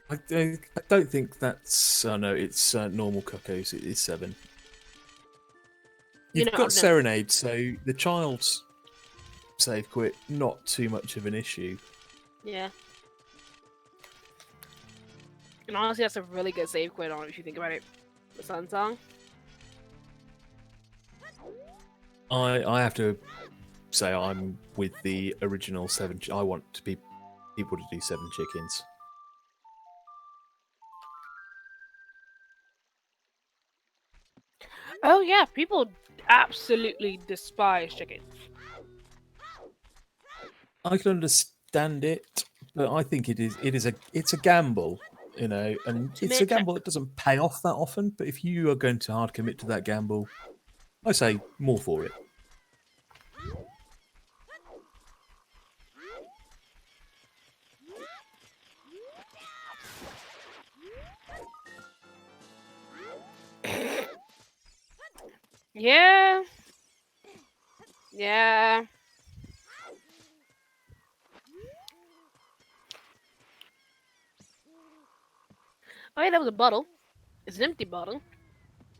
[SPEAKER 1] I don't think that's... Oh no, it's normal cuckoos. It is 7. You've got Serenade, so the child's save quit, not too much of an issue.
[SPEAKER 2] Yeah. And honestly, that's a really good save quit on it, if you think about it. The Sun Song.
[SPEAKER 1] I have to say I'm with the original 7. I want to be people to do 7 chickens.
[SPEAKER 2] Oh yeah, people absolutely despise chickens.
[SPEAKER 1] I can understand it, but I think it's a gamble, you know, and it's a gamble that doesn't pay off that often. But if you are going to hard commit to that gamble, I say more for it.
[SPEAKER 2] Yeah. Yeah. Oh yeah, that was a bottle. It's an empty bottle,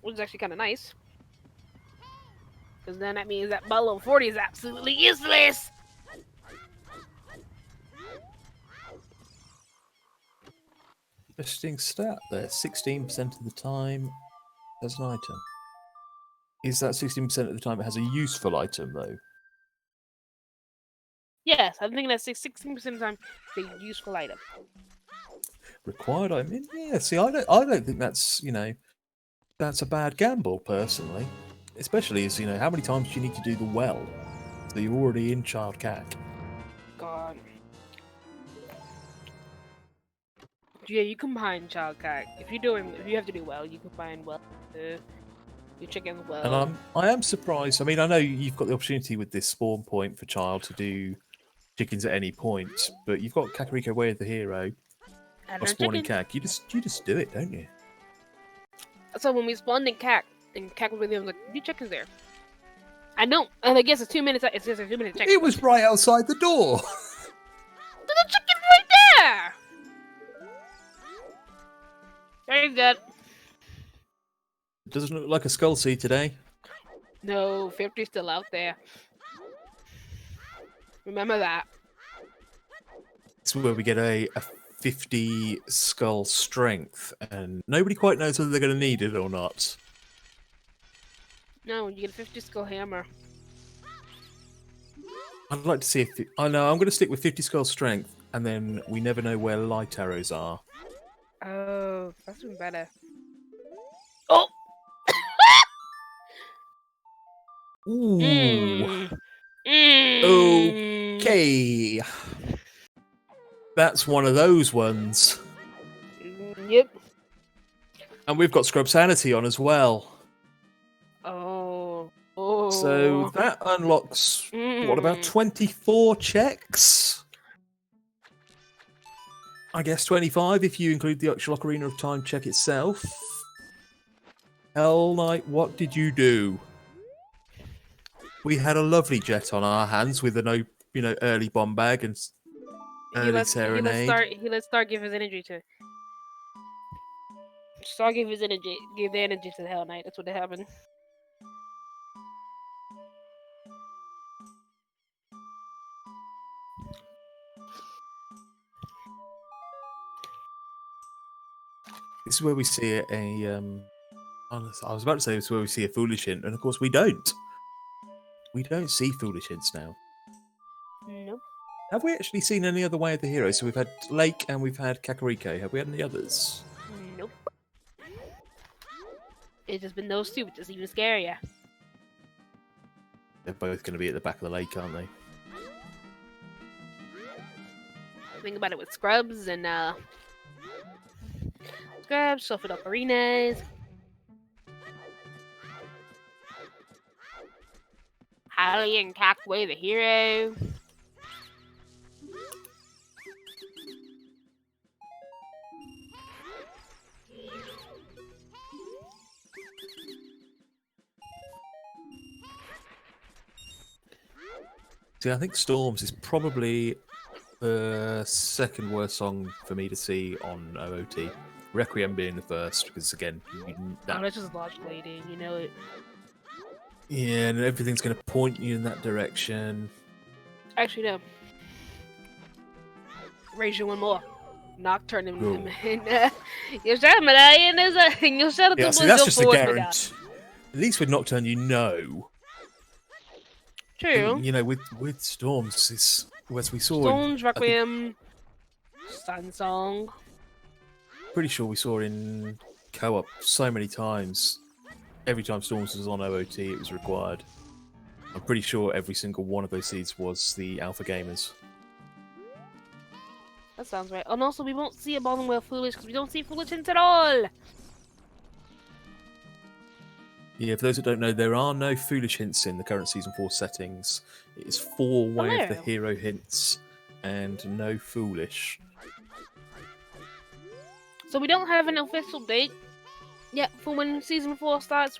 [SPEAKER 2] which is actually kind of nice. Because then that means that bottle of 40 is absolutely useless!
[SPEAKER 1] Interesting stat there. 16% of the time as an item. Is that 16% of the time it has a useful item, though?
[SPEAKER 2] Yes, I'm thinking that 16% of the time it's a useful item.
[SPEAKER 1] Required item? Yeah, see, I don't think that's, you know, that's a bad gamble, personally. Especially as, you know, how many times do you need to do the well? So you're already in child cack.
[SPEAKER 2] God. Yeah, you combine child cack. If you have to do well, you combine well your chicken well.
[SPEAKER 1] And I am surprised. I mean, I know you've got the opportunity with this spawn point for child to do chickens at any point, but you've got Kakariko Way of the Hero or spawning cack. You just do it, don't you?
[SPEAKER 2] So when we spawned in cack was with him, like, do chickens there. I don't, and I guess it's 2 minutes. It's just a 2-minute check.
[SPEAKER 1] It was right outside the door.
[SPEAKER 2] There's a chicken right there. that.
[SPEAKER 1] It doesn't look like a Skull Seed today.
[SPEAKER 2] No, 50's still out there. Remember that.
[SPEAKER 1] This is where we get a 50 Skull Strength, and nobody quite knows whether they're going to need it or not.
[SPEAKER 2] No, you get a 50 skull hammer.
[SPEAKER 1] I'd like to see if... I know, I'm going to stick with 50 Skull Strength, and then we never know where light arrows are.
[SPEAKER 2] Oh, that's even better. Oh!
[SPEAKER 1] Ooh.
[SPEAKER 2] Mm. Mm.
[SPEAKER 1] Okay. That's one of those ones.
[SPEAKER 2] Yep.
[SPEAKER 1] And we've got Scrubsanity on as well.
[SPEAKER 2] Oh. Oh.
[SPEAKER 1] So that unlocks, what, about 24 checks? I guess 25 if you include the actual Ocarina of Time check itself. Hell Knight, what did you do? We had a lovely jet on our hands with an, early bomb bag and early serenade.
[SPEAKER 2] He let Star give his energy to. Star gave the energy to the Hell Knight. That's what happened.
[SPEAKER 1] This is where we see I was about to say this is where we see a foolish hint, and of course we don't. We don't see foolish hints now.
[SPEAKER 2] Nope.
[SPEAKER 1] Have we actually seen any other Way of the Hero? So we've had Lake and we've had Kakariko. Have we had any others?
[SPEAKER 2] Nope. It's just been those two, which is even scarier.
[SPEAKER 1] They're both going to be at the back of the lake, aren't they?
[SPEAKER 2] Think about it with Scrubs and Shuffled Ocarinas. Highly intact Way of the Hero.
[SPEAKER 1] See, I think Storms is probably the second worst song for me to see on OOT. Requiem being the first, because again,
[SPEAKER 2] that's just logic lady, you know it.
[SPEAKER 1] Yeah, and everything's going to point you in that direction.
[SPEAKER 2] Actually, no. Raise you one more. Nocturne and your shadow medallion is a your shadow.
[SPEAKER 1] Yeah, see, that's just a guarantee. At least with Nocturne, you know.
[SPEAKER 2] True.
[SPEAKER 1] And, with Storms, it's as we saw.
[SPEAKER 2] Storms, Requiem, Sun Song.
[SPEAKER 1] Pretty sure we saw in co-op so many times. Every time Storms was on OOT, it was required. I'm pretty sure every single one of those seeds was the Alpha Gamers.
[SPEAKER 2] That sounds right. And also, we won't see a Ball and Whale Foolish because we don't see Foolish hints at all.
[SPEAKER 1] Yeah, for those that don't know, there are no Foolish hints in the current Season 4 settings. It is 4 Way of the Hero hints and no Foolish.
[SPEAKER 2] So we don't have an official date yet for when Season 4 starts.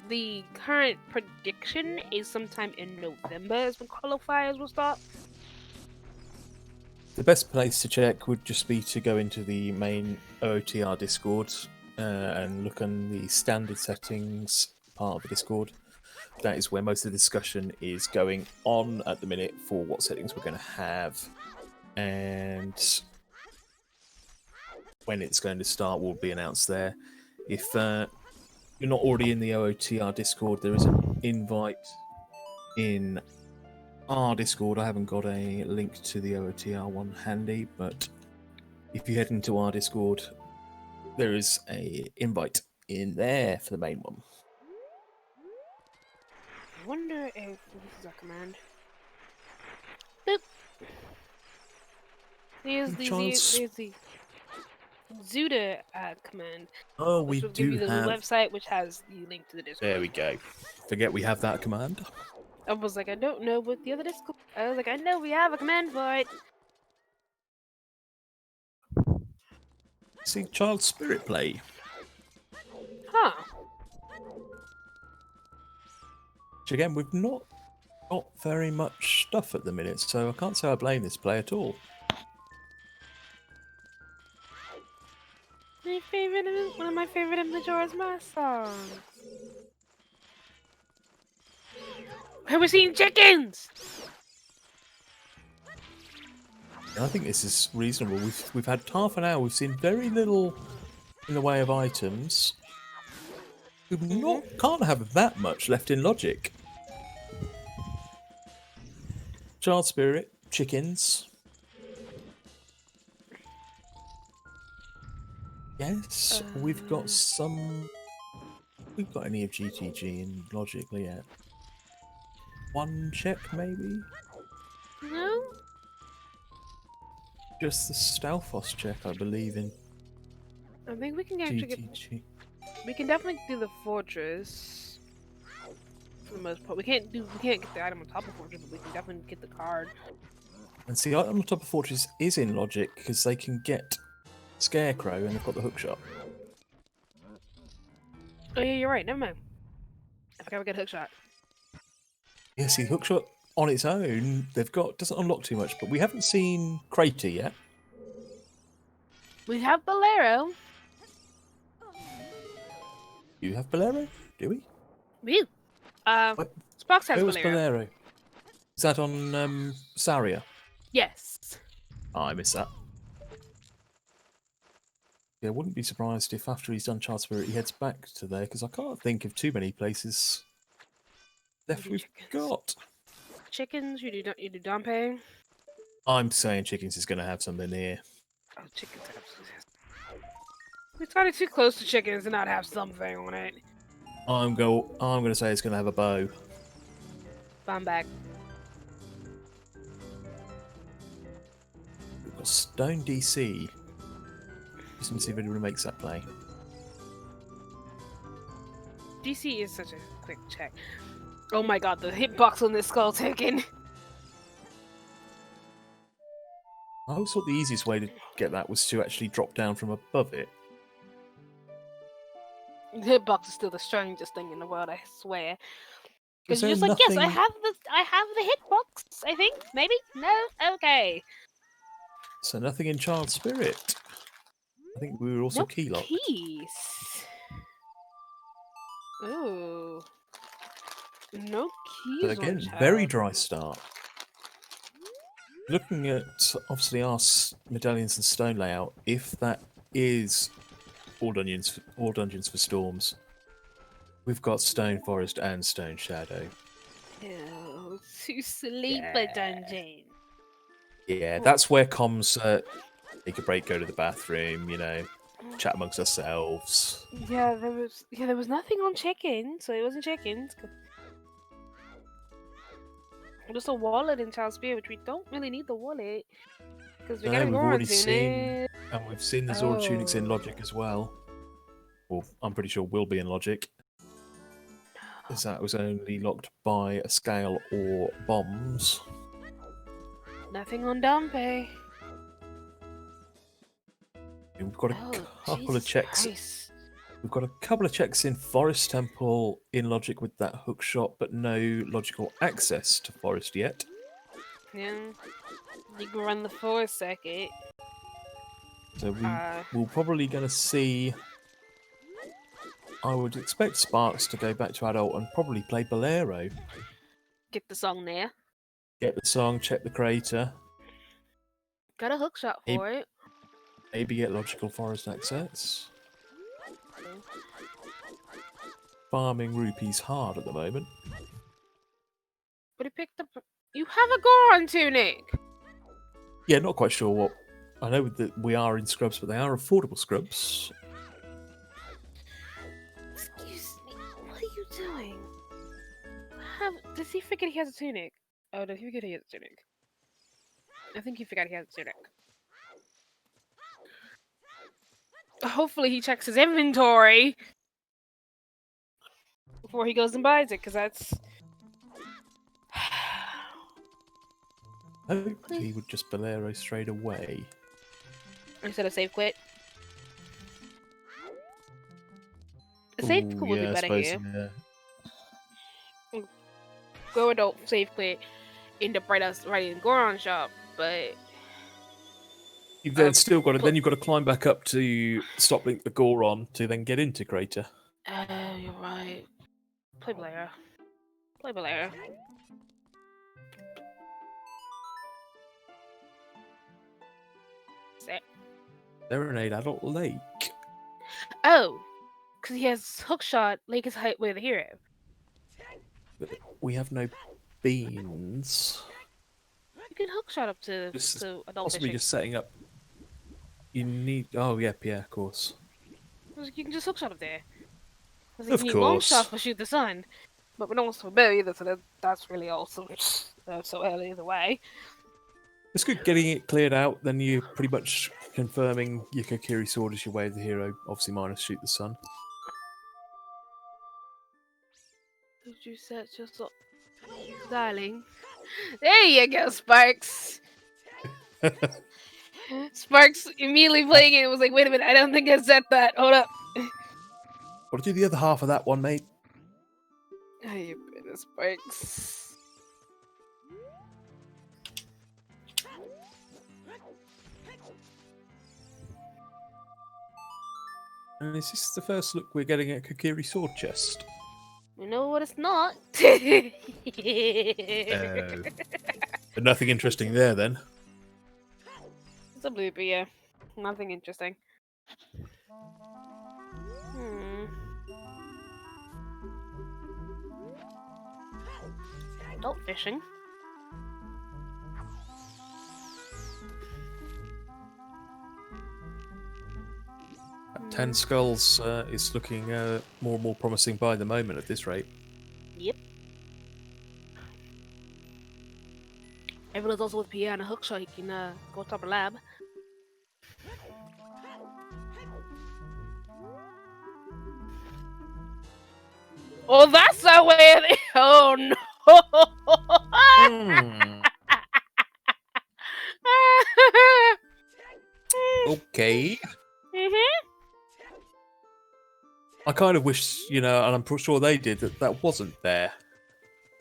[SPEAKER 2] The current prediction is sometime in November is when qualifiers will start.
[SPEAKER 1] The best place to check would just be to go into the main OOTR Discord and look on the standard settings part of the Discord. That is where most of the discussion is going on at the minute for what settings we're going to have. And when it's going to start will be announced there. If you're not already in the OOTR Discord, there is an invite in our Discord. I haven't got a link to the OOTR one handy, but if you head into our Discord, there is a invite in there for the main one.
[SPEAKER 2] I wonder if this is a command. Boop. There's the Zuda command.
[SPEAKER 1] Oh, we
[SPEAKER 2] will
[SPEAKER 1] do
[SPEAKER 2] give you the
[SPEAKER 1] have
[SPEAKER 2] website, which has the link to the Discord.
[SPEAKER 1] There we go. Forget we have that command.
[SPEAKER 2] I was like, I don't know what the other Discord. I was like, I know we have a command for it.
[SPEAKER 1] See, Child Spirit Play.
[SPEAKER 2] Huh.
[SPEAKER 1] Which again, we've not got very much stuff at the minute, so I can't say I blame this play at all.
[SPEAKER 2] My favorite one of my favorite Majora's Mask songs. Have we seen chickens?
[SPEAKER 1] I think this is reasonable. We've had half an hour. We've seen very little in the way of items. We can't have that much left in logic. Child spirit, chickens. Yes, we've got some. We've got any of GTG in logic yet? One check maybe.
[SPEAKER 2] No.
[SPEAKER 1] Just the Stalfos check, I believe, in
[SPEAKER 2] I think we can actually get.
[SPEAKER 1] GTG.
[SPEAKER 2] We can definitely do the fortress. For the most part, we can't get the item on top of fortress, but we can definitely get the card.
[SPEAKER 1] And see, item on top of fortress is in logic because they can get Scarecrow and they've got the hookshot.
[SPEAKER 2] Oh yeah, you're right. Never mind. I forgot we got hookshot.
[SPEAKER 1] Yeah, see, hookshot on its own, doesn't unlock too much, but we haven't seen Crater yet.
[SPEAKER 2] We have Bolero.
[SPEAKER 1] You have Bolero? Do we?
[SPEAKER 2] We.
[SPEAKER 1] What?
[SPEAKER 2] Spox has
[SPEAKER 1] Where was
[SPEAKER 2] Bolero.
[SPEAKER 1] Bolero? Is that on Saria?
[SPEAKER 2] Yes.
[SPEAKER 1] Oh, I missed that. Yeah, I wouldn't be surprised if after he's done Child Spirit he heads back to there, because I can't think of too many places left we've got.
[SPEAKER 2] Chickens, you do Dompe.
[SPEAKER 1] I'm saying Chickens is going to have something here.
[SPEAKER 2] Oh, chickens have something. We started too close to chickens to not have something on it.
[SPEAKER 1] I'm going to say it's going to have a bow.
[SPEAKER 2] I'm back.
[SPEAKER 1] We've got Stone DC. Just to see if anyone makes that play.
[SPEAKER 2] DC is such a quick check. Oh my god, the hitbox on this skull taken.
[SPEAKER 1] I always thought the easiest way to get that was to actually drop down from above it.
[SPEAKER 2] The hitbox is still the strangest thing in the world, I swear. Because you're
[SPEAKER 1] Is
[SPEAKER 2] just
[SPEAKER 1] there
[SPEAKER 2] like, yes, I
[SPEAKER 1] nothing-
[SPEAKER 2] have the hitbox, I think. Maybe? No? Okay.
[SPEAKER 1] So nothing in Child Spirit. I think we were also
[SPEAKER 2] No
[SPEAKER 1] key locked.
[SPEAKER 2] keys. Ooh. No keys.
[SPEAKER 1] But again, very dry start. Looking at obviously our medallions and stone layout, if that is all dungeons for storms, we've got Stone Forest and Stone Shadow.
[SPEAKER 2] Oh, to sleeper dungeon.
[SPEAKER 1] Yeah, that's where comms take a break, go to the bathroom, chat amongst ourselves.
[SPEAKER 2] Yeah, there was nothing on chicken, so it wasn't chickens. Just a wallet in Child Spirit, which we don't really need the wallet because we
[SPEAKER 1] No,
[SPEAKER 2] got
[SPEAKER 1] we've
[SPEAKER 2] to go
[SPEAKER 1] already
[SPEAKER 2] on
[SPEAKER 1] seen, and we've seen the Zora tunics in
[SPEAKER 2] Oh.
[SPEAKER 1] Logic as well. Well, I'm pretty sure will be in Logic. As that was only locked by a scale or bombs.
[SPEAKER 2] Nothing on Dompe.
[SPEAKER 1] We've got a couple
[SPEAKER 2] Jesus
[SPEAKER 1] of checks.
[SPEAKER 2] Christ.
[SPEAKER 1] We've got a couple of checks in Forest Temple in Logic with that hook shot, but no logical access to Forest yet.
[SPEAKER 2] Yeah. You can run the forest circuit.
[SPEAKER 1] So we're probably going to see. I would expect Sparks to go back to adult and probably play Bolero.
[SPEAKER 2] Get the song there.
[SPEAKER 1] Get the song, check the crater,
[SPEAKER 2] Got a hook shot for it.
[SPEAKER 1] maybe get logical forest access. Farming rupees hard at the moment.
[SPEAKER 2] But he picked up. You have a Goron tunic.
[SPEAKER 1] Yeah, not quite sure what. I know that we are in scrubs, but they are affordable scrubs.
[SPEAKER 2] Excuse me. What are you doing? Does he forget he has a tunic? Oh, does he forget he has a tunic? I think he forgot he has a tunic. Hopefully he checks his inventory before he goes and buys it, because that's...
[SPEAKER 1] Hopefully he would just Bolero straight away.
[SPEAKER 2] Instead of save quit. A save
[SPEAKER 1] Ooh,
[SPEAKER 2] quit would
[SPEAKER 1] yeah,
[SPEAKER 2] be
[SPEAKER 1] I
[SPEAKER 2] better
[SPEAKER 1] suppose,
[SPEAKER 2] here.
[SPEAKER 1] yeah.
[SPEAKER 2] Go adult, save quit, end up right in Goron shop, but...
[SPEAKER 1] You've then still got to. Then you've got to climb back up to stop link the Goron to then get into Crater.
[SPEAKER 2] Oh, you're right. Play Blair. Play Blair.
[SPEAKER 1] Serenade Adult Lake.
[SPEAKER 2] Oh, because he has hookshot. Lake is height with a hero.
[SPEAKER 1] But we have no beans.
[SPEAKER 2] You can hookshot up to adult
[SPEAKER 1] Possibly
[SPEAKER 2] fishing.
[SPEAKER 1] just setting up. You need. Oh yeah, of course.
[SPEAKER 2] You can just hookshot up there.
[SPEAKER 1] Of
[SPEAKER 2] you need long shot for shoot the sun, but we don't want to bow either, so that's really awesome. So early either way.
[SPEAKER 1] It's good getting it cleared out. Then you're pretty much confirming your Kokiri sword is your way of the hero. Obviously, minus shoot the sun.
[SPEAKER 2] Did you set yourself, darling? There you go, Sparks. Sparks immediately playing it was like, wait a minute, I don't think I set that. Hold up.
[SPEAKER 1] What do the other half of that one, mate?
[SPEAKER 2] Oh, you better, Sparks.
[SPEAKER 1] And is this the first look we're getting at Kokiri sword chest?
[SPEAKER 2] You know what? It's not.
[SPEAKER 1] But nothing interesting there then.
[SPEAKER 2] It's a blooper, yeah. Nothing interesting. Adult fishing.
[SPEAKER 1] Ten Skulls is looking more and more promising by the moment at this rate.
[SPEAKER 2] Yep. Everyone's also with Pierre and a hookshot. You can go top of lab. Oh, that's the way. Oh no.
[SPEAKER 1] Okay.
[SPEAKER 2] Mhm.
[SPEAKER 1] I kind of wish, and I'm pretty sure they did, that wasn't there.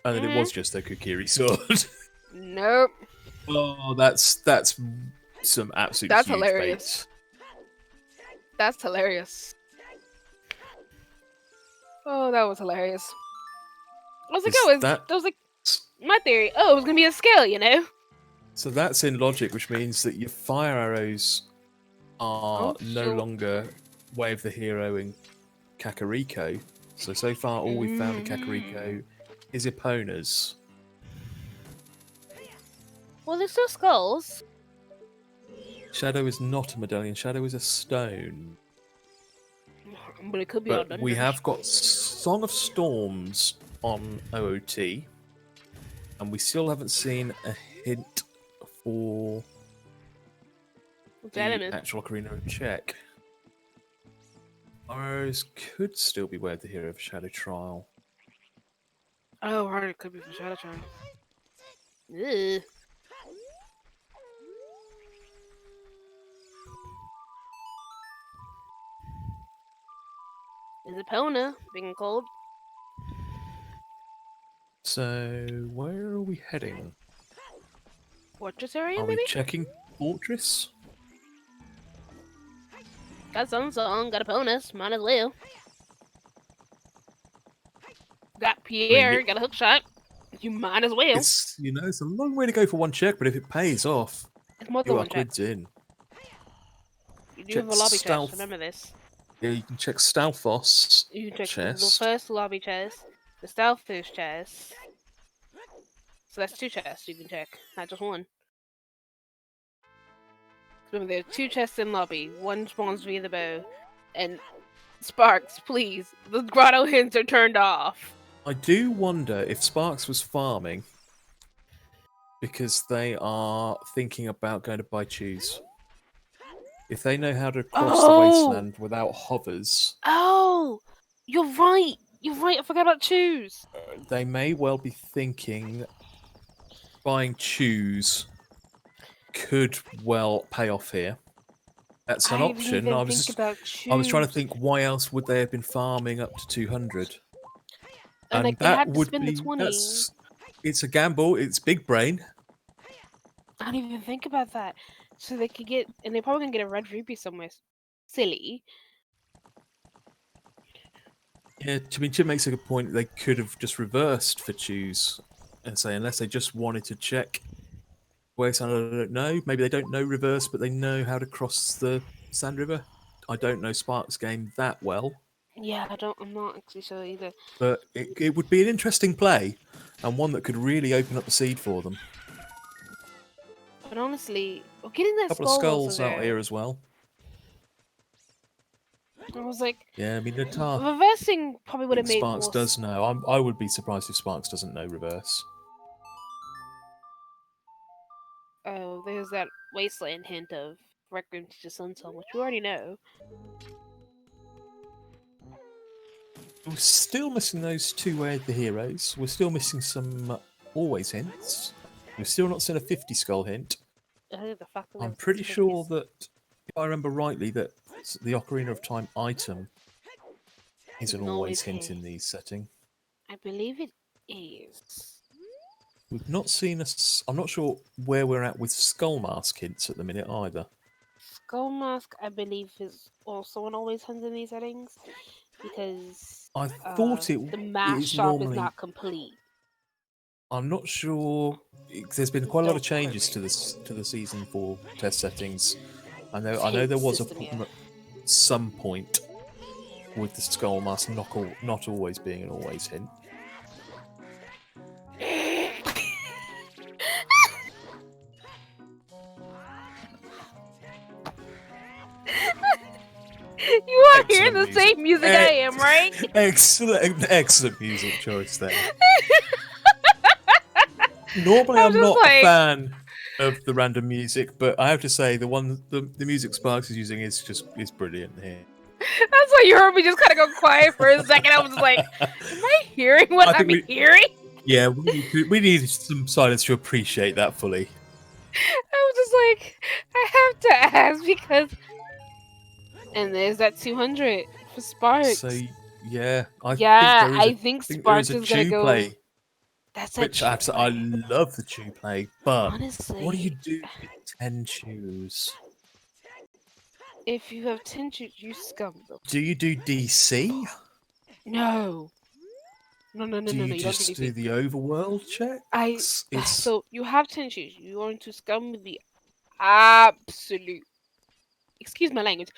[SPEAKER 1] And that it was just a Kokiri sword.
[SPEAKER 2] Nope.
[SPEAKER 1] Oh, that's some absolute
[SPEAKER 2] That's
[SPEAKER 1] huge
[SPEAKER 2] hilarious.
[SPEAKER 1] bait.
[SPEAKER 2] That's hilarious. Oh, that was hilarious. I was like, that was like my theory. Oh, it was gonna be a scale,
[SPEAKER 1] So that's in logic, which means that your fire arrows are no longer way of the hero in Kakariko. So far, all we've found in Kakariko is Epona's.
[SPEAKER 2] Well, there's still skulls.
[SPEAKER 1] Shadow is not a medallion. Shadow is a stone.
[SPEAKER 2] But it could be.
[SPEAKER 1] But we have got Song of Storms on OOT, and we still haven't seen a hint for the actual Ocarina of Czech. Arrows could still be where the hero of Shadow Trial.
[SPEAKER 2] Oh, right, it could be for Shadow Trial. Ugh. Is it Epona being cold?
[SPEAKER 1] So, where are we heading?
[SPEAKER 2] Fortress area,
[SPEAKER 1] Are
[SPEAKER 2] maybe?
[SPEAKER 1] we checking Fortress?
[SPEAKER 2] Got song, got Epona's, might as well. Got Pierre, got a hook shot. You might as well.
[SPEAKER 1] It's it's a long way to go for one check, but if it pays off,
[SPEAKER 2] it's more than one check.
[SPEAKER 1] Quid's in.
[SPEAKER 2] You do have a lobby chest, remember this.
[SPEAKER 1] Yeah, you can check Stalfos.
[SPEAKER 2] You can check
[SPEAKER 1] chest.
[SPEAKER 2] the first lobby chest, the Stalfos chest. So that's 2 chests you can check, not just one. Remember, there are 2 chests in lobby. One spawns via the bow. And Sparks, please, the grotto hints are turned off.
[SPEAKER 1] I do wonder if Sparks was farming because they are thinking about going to buy cheese. If they know how to cross the wasteland without hovers...
[SPEAKER 2] Oh! You're right! You're right, I forgot about chews!
[SPEAKER 1] They may well be thinking buying chews could well pay off here. That's an option. I was trying to think why else would they have been farming up to 200.
[SPEAKER 2] And like, that would be
[SPEAKER 1] it's a gamble. It's big brain.
[SPEAKER 2] I didn't even think about that. so they could get, and they're probably gonna get a red rupee somewhere silly.
[SPEAKER 1] Yeah, I mean, Chip makes a good point. They could have just reversed for choose and say, unless they just wanted to check where Sand River, I don't know. Maybe they don't know reverse, but they know how to cross the Sand River. I don't know Spark's game that well,
[SPEAKER 2] Yeah, I'm not actually sure either.
[SPEAKER 1] but it would be an interesting play and one that could really open up the seed for them.
[SPEAKER 2] But honestly, we're getting that
[SPEAKER 1] A couple of
[SPEAKER 2] skull also
[SPEAKER 1] skulls out
[SPEAKER 2] there.
[SPEAKER 1] here as well.
[SPEAKER 2] I was like,
[SPEAKER 1] Yeah, I mean, Natar.
[SPEAKER 2] reversing probably would have made
[SPEAKER 1] Sparks
[SPEAKER 2] more
[SPEAKER 1] does know. I would be surprised if Sparks doesn't know reverse.
[SPEAKER 2] Oh, there's that wasteland hint of Requiem to Sunset, which we already know.
[SPEAKER 1] We're still missing those two Where the Heroes. We're still missing some always hints. We've still not seen a 50 skull hint.
[SPEAKER 2] I think the fact that
[SPEAKER 1] I'm
[SPEAKER 2] there's
[SPEAKER 1] pretty
[SPEAKER 2] 50
[SPEAKER 1] sure that, if I remember rightly, that the Ocarina of Time item is an always hint in these settings.
[SPEAKER 2] I believe it is.
[SPEAKER 1] We've not seen us. I'm not sure where we're at with Skull Mask hints at the minute either.
[SPEAKER 2] Skull Mask, I believe, is also an always hint in these settings because
[SPEAKER 1] I thought
[SPEAKER 2] the mask
[SPEAKER 1] is
[SPEAKER 2] shop
[SPEAKER 1] normally.
[SPEAKER 2] is not complete.
[SPEAKER 1] I'm not sure. There's been quite a lot of
[SPEAKER 2] Don't quote
[SPEAKER 1] changes
[SPEAKER 2] me.
[SPEAKER 1] to the season 4 test settings. I know
[SPEAKER 2] Hint
[SPEAKER 1] there was
[SPEAKER 2] system, yeah.
[SPEAKER 1] some point with the Skull Mask not always being an always hint.
[SPEAKER 2] You are
[SPEAKER 1] Excellent
[SPEAKER 2] hearing the
[SPEAKER 1] music.
[SPEAKER 2] same music I am, right?
[SPEAKER 1] Excellent music choice there. Normally,
[SPEAKER 2] I'm
[SPEAKER 1] I'm
[SPEAKER 2] just
[SPEAKER 1] not
[SPEAKER 2] like-
[SPEAKER 1] a fan of the random music, but I have to say the music Sparks is using is brilliant here.
[SPEAKER 2] That's why you heard me just kind of go quiet for a second. I was just like, am I hearing what I'm hearing?
[SPEAKER 1] Yeah, we need some silence to appreciate that fully.
[SPEAKER 2] I was just like, I have to ask because. And there's that 200 for Sparks.
[SPEAKER 1] So yeah, I
[SPEAKER 2] think
[SPEAKER 1] there
[SPEAKER 2] Sparks
[SPEAKER 1] is a
[SPEAKER 2] is gonna
[SPEAKER 1] chew
[SPEAKER 2] go.
[SPEAKER 1] play,
[SPEAKER 2] That's
[SPEAKER 1] which
[SPEAKER 2] a
[SPEAKER 1] I love the chew play, but
[SPEAKER 2] Honestly,
[SPEAKER 1] what do you do with 10 chews?
[SPEAKER 2] If you have 10 chews, you scum them.
[SPEAKER 1] Do you do DC?
[SPEAKER 2] No. No.
[SPEAKER 1] Do
[SPEAKER 2] You
[SPEAKER 1] you
[SPEAKER 2] don't do
[SPEAKER 1] just do
[SPEAKER 2] DC.
[SPEAKER 1] the overworld checks?
[SPEAKER 2] So you have 10 chews. You want to scum the absolute. Excuse my language.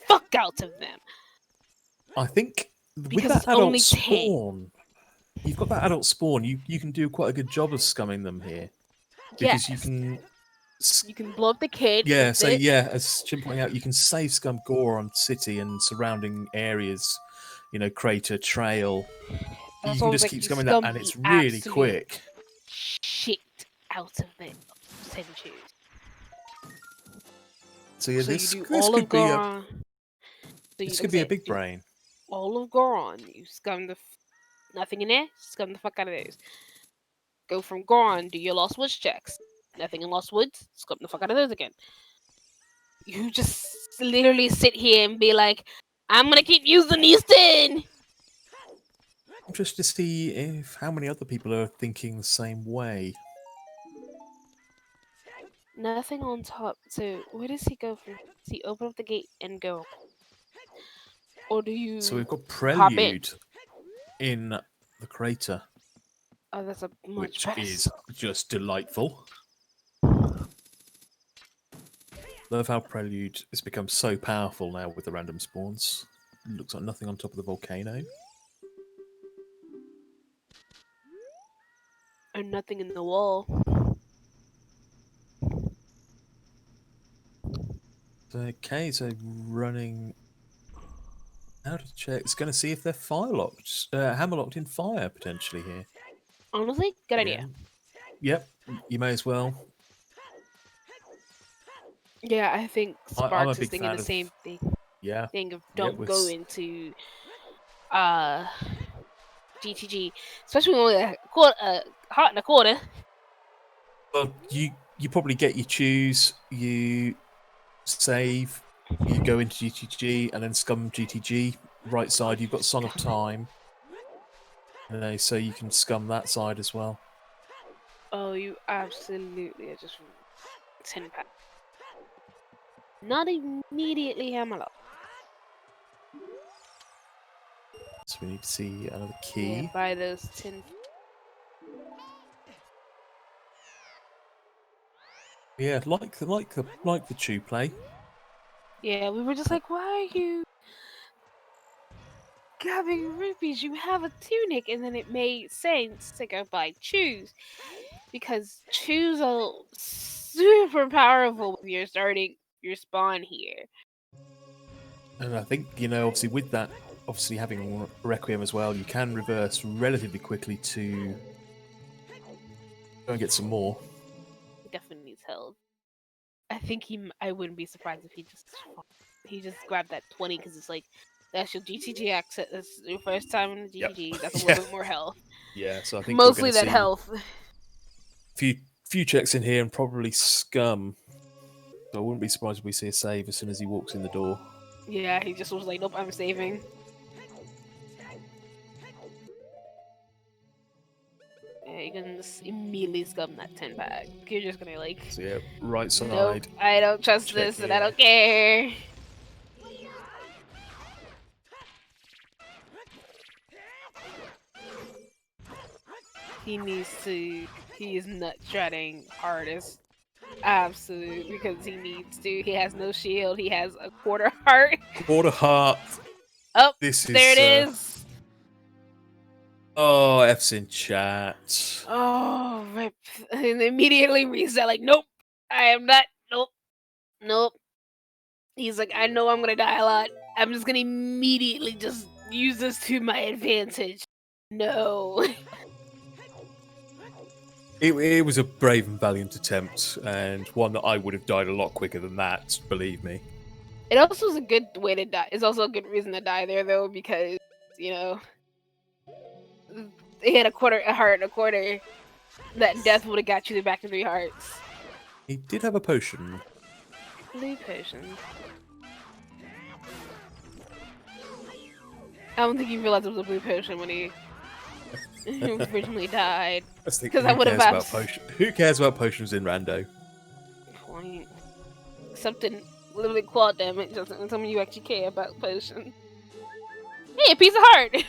[SPEAKER 2] Fuck out of them.
[SPEAKER 1] I think with
[SPEAKER 2] Because
[SPEAKER 1] that
[SPEAKER 2] it's
[SPEAKER 1] adult
[SPEAKER 2] only 10.
[SPEAKER 1] spawn, you've got that adult spawn. You can do quite a good job of scumming them here because
[SPEAKER 2] Yes.
[SPEAKER 1] you can
[SPEAKER 2] blow up the kid.
[SPEAKER 1] Yeah,
[SPEAKER 2] with
[SPEAKER 1] so
[SPEAKER 2] it.
[SPEAKER 1] yeah, as Jim pointed out, you can save scum Goron City and surrounding areas, Crater, Trail.
[SPEAKER 2] That's
[SPEAKER 1] You can
[SPEAKER 2] all,
[SPEAKER 1] just
[SPEAKER 2] like,
[SPEAKER 1] keep
[SPEAKER 2] you
[SPEAKER 1] scumming that,
[SPEAKER 2] scum
[SPEAKER 1] and
[SPEAKER 2] the
[SPEAKER 1] it's really
[SPEAKER 2] absolute
[SPEAKER 1] quick.
[SPEAKER 2] Shit out of it. 10 chews.
[SPEAKER 1] So yeah,
[SPEAKER 2] So
[SPEAKER 1] this
[SPEAKER 2] you do
[SPEAKER 1] this
[SPEAKER 2] all
[SPEAKER 1] could
[SPEAKER 2] of
[SPEAKER 1] be a
[SPEAKER 2] Goron.
[SPEAKER 1] this could be a big brain.
[SPEAKER 2] All of Goron. You scum nothing in there. Scum the fuck out of those. Go from Goron. Do your Lost Woods checks. Nothing in Lost Woods. Scum the fuck out of those again. You just literally sit here and be like, I'm gonna keep using these 10.
[SPEAKER 1] Just to see if how many other people are thinking the same way.
[SPEAKER 2] Nothing on top. So where does he go from? Does he open up the gate and go? Or do you
[SPEAKER 1] So we've got
[SPEAKER 2] hop in?
[SPEAKER 1] Prelude in the crater,
[SPEAKER 2] Oh, that's a much
[SPEAKER 1] which
[SPEAKER 2] better
[SPEAKER 1] is just delightful. Love how Prelude has become so powerful now with the random spawns. Looks like nothing on top of the volcano.
[SPEAKER 2] And nothing in the wall.
[SPEAKER 1] Okay, so running out of check. It's going to see if they're fire locked, hammer locked in fire potentially here.
[SPEAKER 2] Honestly, good idea.
[SPEAKER 1] Yep, you may as well.
[SPEAKER 2] Yeah, I think
[SPEAKER 1] I'm a
[SPEAKER 2] Sparks is
[SPEAKER 1] big
[SPEAKER 2] thinking
[SPEAKER 1] fan
[SPEAKER 2] the
[SPEAKER 1] of-
[SPEAKER 2] same thing.
[SPEAKER 1] Yeah,
[SPEAKER 2] Thing of
[SPEAKER 1] Yeah,
[SPEAKER 2] don't
[SPEAKER 1] with
[SPEAKER 2] go
[SPEAKER 1] s-
[SPEAKER 2] into GTG, especially when we're hot in a quarter.
[SPEAKER 1] well, you probably get your choose, you save, you go into GTG, and then scum GTG. Right side, you've got Song of Time. So you can scum that side as well.
[SPEAKER 2] Oh, you absolutely are just 10 pack. Not immediately Hammerlock.
[SPEAKER 1] So we need to see another
[SPEAKER 2] Yeah,
[SPEAKER 1] key.
[SPEAKER 2] buy those 10.
[SPEAKER 1] Yeah, like the chew play.
[SPEAKER 2] Yeah, we were just like, why are you grabbing rupees? You have a tunic, and then it made sense to go buy chews because chews are super powerful when you're starting your spawn here.
[SPEAKER 1] And I think, obviously with that, obviously having Requiem as well, you can reverse relatively quickly to go and get some more.
[SPEAKER 2] He definitely needs help. I think I wouldn't be surprised if he just grabbed that 20 because it's like that's your GTG access. That's your first time in the GTG.
[SPEAKER 1] Yep.
[SPEAKER 2] That's a little bit more health.
[SPEAKER 1] Yeah, so I think
[SPEAKER 2] Mostly
[SPEAKER 1] we're
[SPEAKER 2] that
[SPEAKER 1] going to see
[SPEAKER 2] health.
[SPEAKER 1] few checks in here and probably scum. So I wouldn't be surprised if we see a save as soon as he walks in the door.
[SPEAKER 2] Yeah, he just was like, nope, I'm saving. Yeah, you can just immediately scum that 10 bag. You're just gonna like,
[SPEAKER 1] So yeah, right side.
[SPEAKER 2] nope, I don't trust
[SPEAKER 1] check
[SPEAKER 2] this and
[SPEAKER 1] here.
[SPEAKER 2] I don't care. He is nut shredding hardest. Absolute, because he needs to. He has no shield. He has a quarter heart.
[SPEAKER 1] Quarter heart.
[SPEAKER 2] Oh,
[SPEAKER 1] This is
[SPEAKER 2] there it is.
[SPEAKER 1] Oh, F's in chat.
[SPEAKER 2] Oh, rip. And immediately reset, like, nope, I am not. Nope. Nope. He's like, I know I'm gonna die a lot. I'm just gonna immediately just use this to my advantage. No.
[SPEAKER 1] It was a brave and valiant attempt, and one that I would have died a lot quicker than that, believe me.
[SPEAKER 2] It also was a good way to die. It's also a good reason to die there, though, because, he had a heart and a quarter. That death would have got you back to 3 hearts.
[SPEAKER 1] He did have a potion.
[SPEAKER 2] Blue potion. I don't think he realized it was a blue potion when he originally died.
[SPEAKER 1] Because I would have Who cares about potions in Rando?
[SPEAKER 2] Point. Except in literally quad damage, doesn't tell me you actually care about potion. Hey, a piece of heart!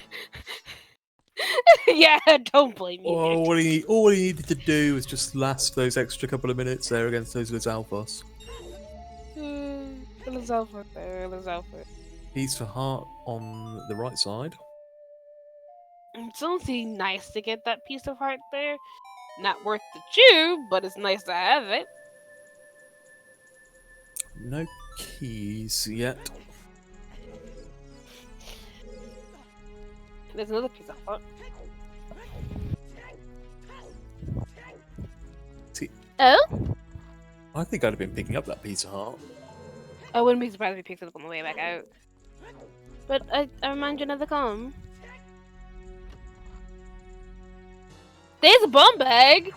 [SPEAKER 2] Yeah, don't blame me.
[SPEAKER 1] All he needed to do was just last those extra couple of minutes there against those Lizalfos.
[SPEAKER 2] Lizalfos there, Lizalfos.
[SPEAKER 1] Piece for heart on the right side.
[SPEAKER 2] It's honestly nice to get that piece of heart there. Not worth the chew, but it's nice to have it.
[SPEAKER 1] No keys yet.
[SPEAKER 2] There's another piece of heart.
[SPEAKER 1] See,
[SPEAKER 2] Oh?
[SPEAKER 1] I think I'd have been picking up that piece of heart.
[SPEAKER 2] I wouldn't be surprised if he picks it up on the way back out. But I remind you another come. There's a bomb bag!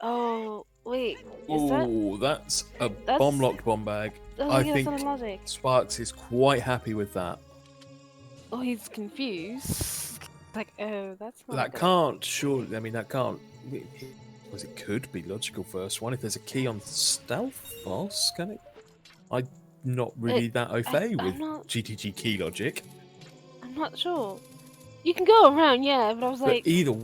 [SPEAKER 2] Oh, wait.
[SPEAKER 1] Oh, that's a bomb-locked bomb bag. I think Sparks is quite happy with that.
[SPEAKER 2] Oh, he's confused. Like, oh, that's not
[SPEAKER 1] That
[SPEAKER 2] good.
[SPEAKER 1] can't, surely, I mean, that can't... Well, it could be logical first one. If there's a key on stealth boss, can it? I'm not really that au fait with GTG key logic.
[SPEAKER 2] I'm not sure. You can go around, yeah, but I was like...
[SPEAKER 1] either...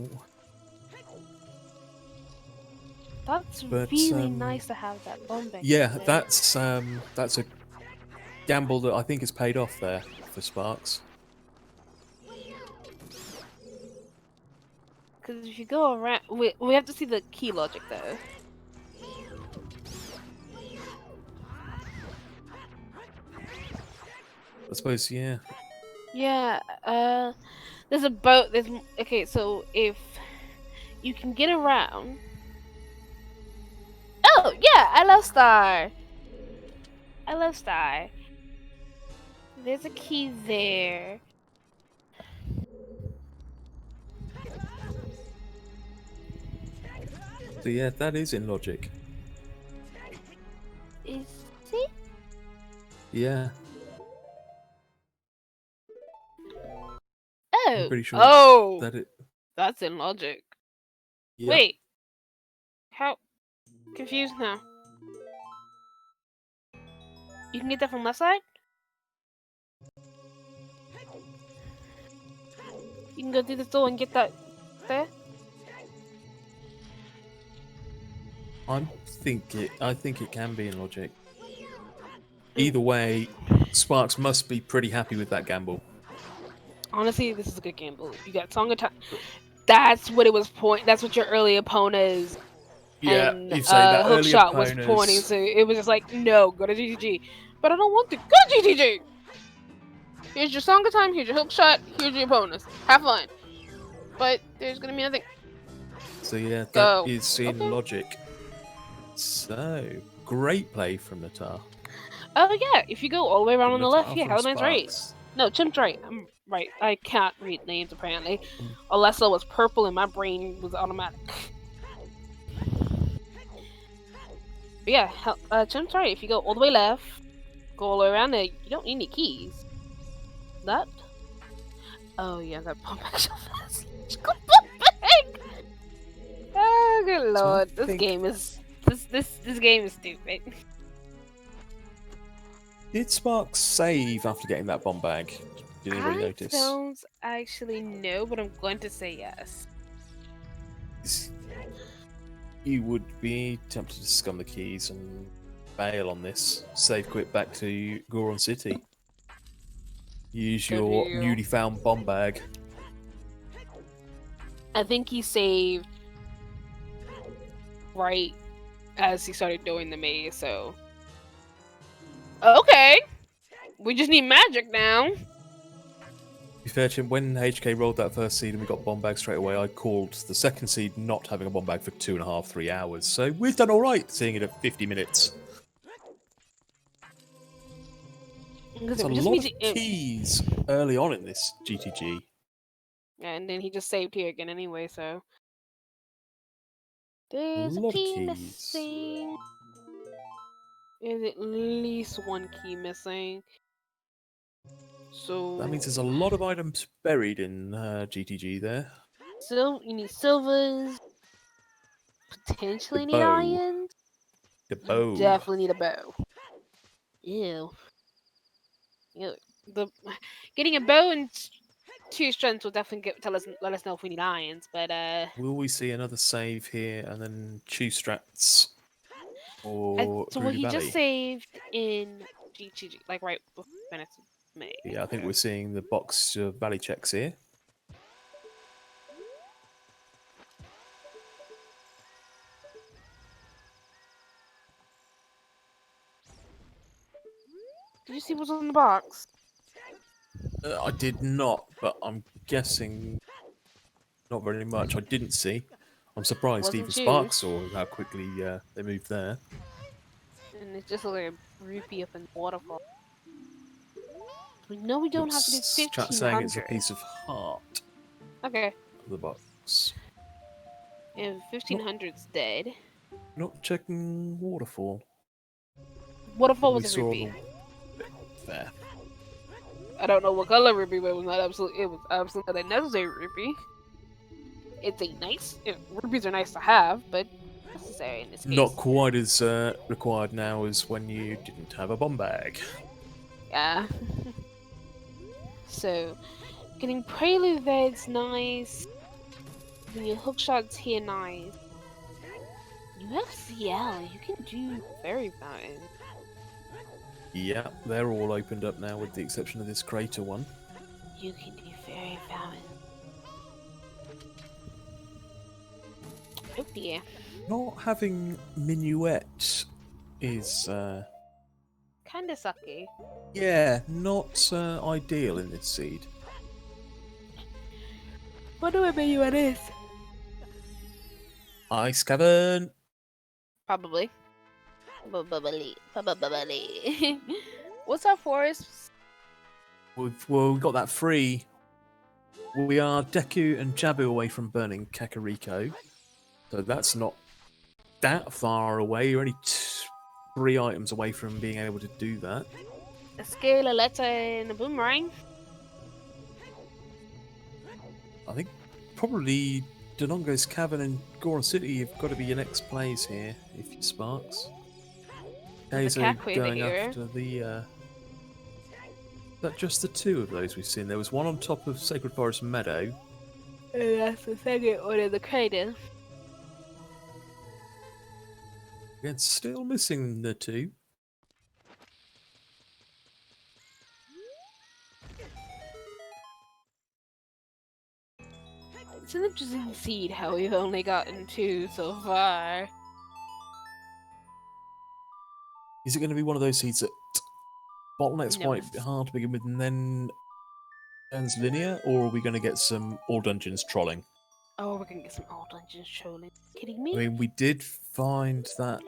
[SPEAKER 2] That's really nice to have that bomb bag.
[SPEAKER 1] Yeah, that's a gamble that I think has paid off there for Sparks.
[SPEAKER 2] Because if you go around... We have to see the key logic, though.
[SPEAKER 1] I suppose, yeah.
[SPEAKER 2] Yeah, there's a boat, okay, so if you can get around... Oh, yeah, I love Star! I love Star. There's a key there.
[SPEAKER 1] So yeah, that is in logic.
[SPEAKER 2] Is it?
[SPEAKER 1] Yeah.
[SPEAKER 2] Oh.
[SPEAKER 1] I'm pretty sure
[SPEAKER 2] That's in logic.
[SPEAKER 1] Yep.
[SPEAKER 2] Wait. How? Confused now. You can get that from left side? You can go through the door and get that there?
[SPEAKER 1] I think it can be in logic. Either way, Sparks must be pretty happy with that gamble.
[SPEAKER 2] Honestly, this is a good gamble. You got Song of Time. That's what it was That's what your early opponents and
[SPEAKER 1] you say that early
[SPEAKER 2] Hookshot was
[SPEAKER 1] opponents.
[SPEAKER 2] pointing to. It was just like, no, go to GTG. But I don't want to go to GTG. Here's your Song of Time. Here's your Hookshot. Here's your opponents. Have fun. But there's gonna be nothing.
[SPEAKER 1] So yeah, that
[SPEAKER 2] Go.
[SPEAKER 1] is in logic. So great play from Natar.
[SPEAKER 2] Oh yeah, if you go all the way around on the left,
[SPEAKER 1] Natar
[SPEAKER 2] yeah,
[SPEAKER 1] from
[SPEAKER 2] Hellman's right.
[SPEAKER 1] Sparks.
[SPEAKER 2] No, Chimp's right. I'm right. I can't read names apparently. Alessa was purple and my brain was automatic. But yeah, Chimp's right. If you go all the way left, go all the way around there, you don't need any keys. That? Oh yeah, that pump back so fast. Go pump back! Oh good lord, this game is this game is stupid.
[SPEAKER 1] Did Sparks save after getting that bomb bag? Did anybody notice?
[SPEAKER 2] I don't actually know, but I'm going to say yes.
[SPEAKER 1] You would be tempted to scum the keys and bail on this. Save quit back to Goron City. Use your newly found bomb bag.
[SPEAKER 2] I think he saved right as he started doing the maze, so... Okay! We just need magic now!
[SPEAKER 1] To be fair, Chim, when HK rolled that first seed and we got bomb bag straight away, I called the second seed not having a bomb bag for 2.5, 3 hours. So we've done alright, seeing it at 50 minutes. There's a lot of keys early on in this GTG.
[SPEAKER 2] Yeah, and then he just saved here again anyway, so... There's a
[SPEAKER 1] lot of
[SPEAKER 2] key
[SPEAKER 1] keys.
[SPEAKER 2] missing. There's at least one key missing. So...
[SPEAKER 1] That means there's a lot of items buried in GTG there.
[SPEAKER 2] So, you need silvers. Potentially need irons.
[SPEAKER 1] The bow.
[SPEAKER 2] You definitely need a bow. Ew. Ew. Getting a bow and 2 strengths will definitely let us know if we need irons, but
[SPEAKER 1] Will we see another save here and then 2 strats? Or
[SPEAKER 2] so what he just saved in GTG, like right before minutes of May.
[SPEAKER 1] Yeah, I think we're seeing the box valley checks here.
[SPEAKER 2] Did you see what's on the box?
[SPEAKER 1] I did not, but I'm guessing not very much. I didn't see. I'm surprised even Sparks saw how quickly they moved there.
[SPEAKER 2] And it's just like a rupee up in the waterfall. We know we don't have to do 1500.
[SPEAKER 1] Chat saying it's a piece of heart.
[SPEAKER 2] Okay.
[SPEAKER 1] The box.
[SPEAKER 2] And 1500's dead.
[SPEAKER 1] Not checking waterfall.
[SPEAKER 2] Waterfall was a rupee.
[SPEAKER 1] There.
[SPEAKER 2] I don't know what color rupee, but it was absolutely necessary rupee. It's a nice rupees are nice to have, but necessary in this case.
[SPEAKER 1] Not quite as required now as when you didn't have a bomb bag.
[SPEAKER 2] Yeah. So, getting Prelude there's nice. Getting your hookshots here nice. You have CL, you can do Fairy Fountain.
[SPEAKER 1] Yeah, they're all opened up now with the exception of this crater one.
[SPEAKER 2] You can do Fairy Fountain. Oh dear.
[SPEAKER 1] Not having Minuet is
[SPEAKER 2] Kinda sucky.
[SPEAKER 1] yeah, not ideal in this seed.
[SPEAKER 2] Wonder what Minuet is.
[SPEAKER 1] Ice Cavern.
[SPEAKER 2] Probably. What's our forest?
[SPEAKER 1] We got that free. We are Deku and Jabu away from burning Kakariko. So that's not that far away. You're only 3 items away from being able to do that.
[SPEAKER 2] A scale, a letter, and a boomerang.
[SPEAKER 1] I think probably Donongo's Cavern and Goron City have got to be your next plays here, if you Sparks.
[SPEAKER 2] There's a
[SPEAKER 1] Kaizo
[SPEAKER 2] Kakwe
[SPEAKER 1] going
[SPEAKER 2] here.
[SPEAKER 1] after the. Is that just the two of those we've seen? There was one on top of Sacred Forest Meadow.
[SPEAKER 2] That's the second one of the crater.
[SPEAKER 1] Again, still missing the two.
[SPEAKER 2] It's an interesting seed how we've only gotten 2 so far.
[SPEAKER 1] Is it going to be one of those seeds that bottlenecks
[SPEAKER 2] No,
[SPEAKER 1] quite hard to begin with and then turns linear, or are we going to get some all dungeons trolling?
[SPEAKER 2] Oh, we're gonna get some all dungeons trolling. Kidding me?
[SPEAKER 1] I mean, we did find that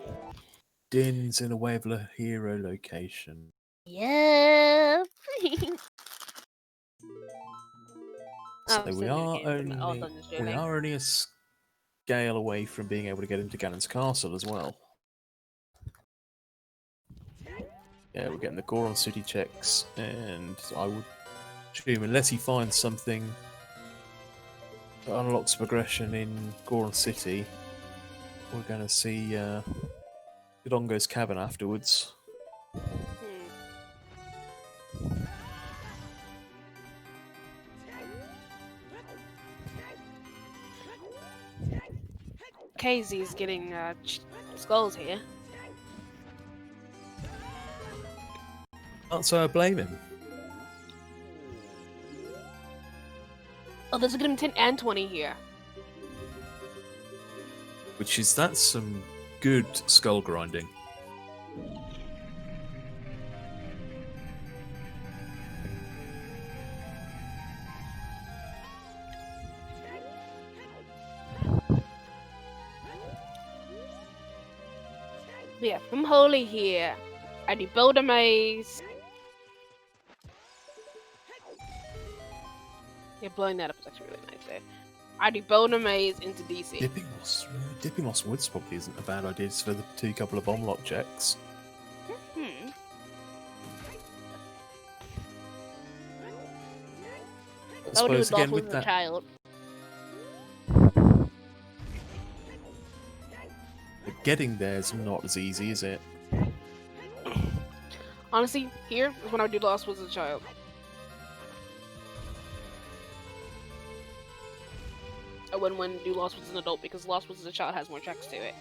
[SPEAKER 1] Din's in a way of a hero location.
[SPEAKER 2] Yeah.
[SPEAKER 1] So we are only a scale away from being able to get into Ganon's castle as well. Yeah, we're getting the Goron City checks, and I would assume, unless he finds something that unlocks progression in Goron City, we're going to see Dodongo's cabin afterwards.
[SPEAKER 2] KZ's getting skulls here.
[SPEAKER 1] Can't say I blame him.
[SPEAKER 2] Oh, there's a good 10 and 20 here.
[SPEAKER 1] That's some good skull grinding.
[SPEAKER 2] Yeah, from Holy here. I do build a maze. Yeah, blowing that up is actually really nice there. I do build a maze into DC.
[SPEAKER 1] Dipping Moss Woods probably isn't a bad idea just for the couple of bomb lock checks. I suppose again with that.
[SPEAKER 2] Child.
[SPEAKER 1] Getting there is not as easy, is it?
[SPEAKER 2] Honestly, here is when I would do Lost was a child. I wouldn't want to do Lost was an adult because Lost was a child has more checks to it.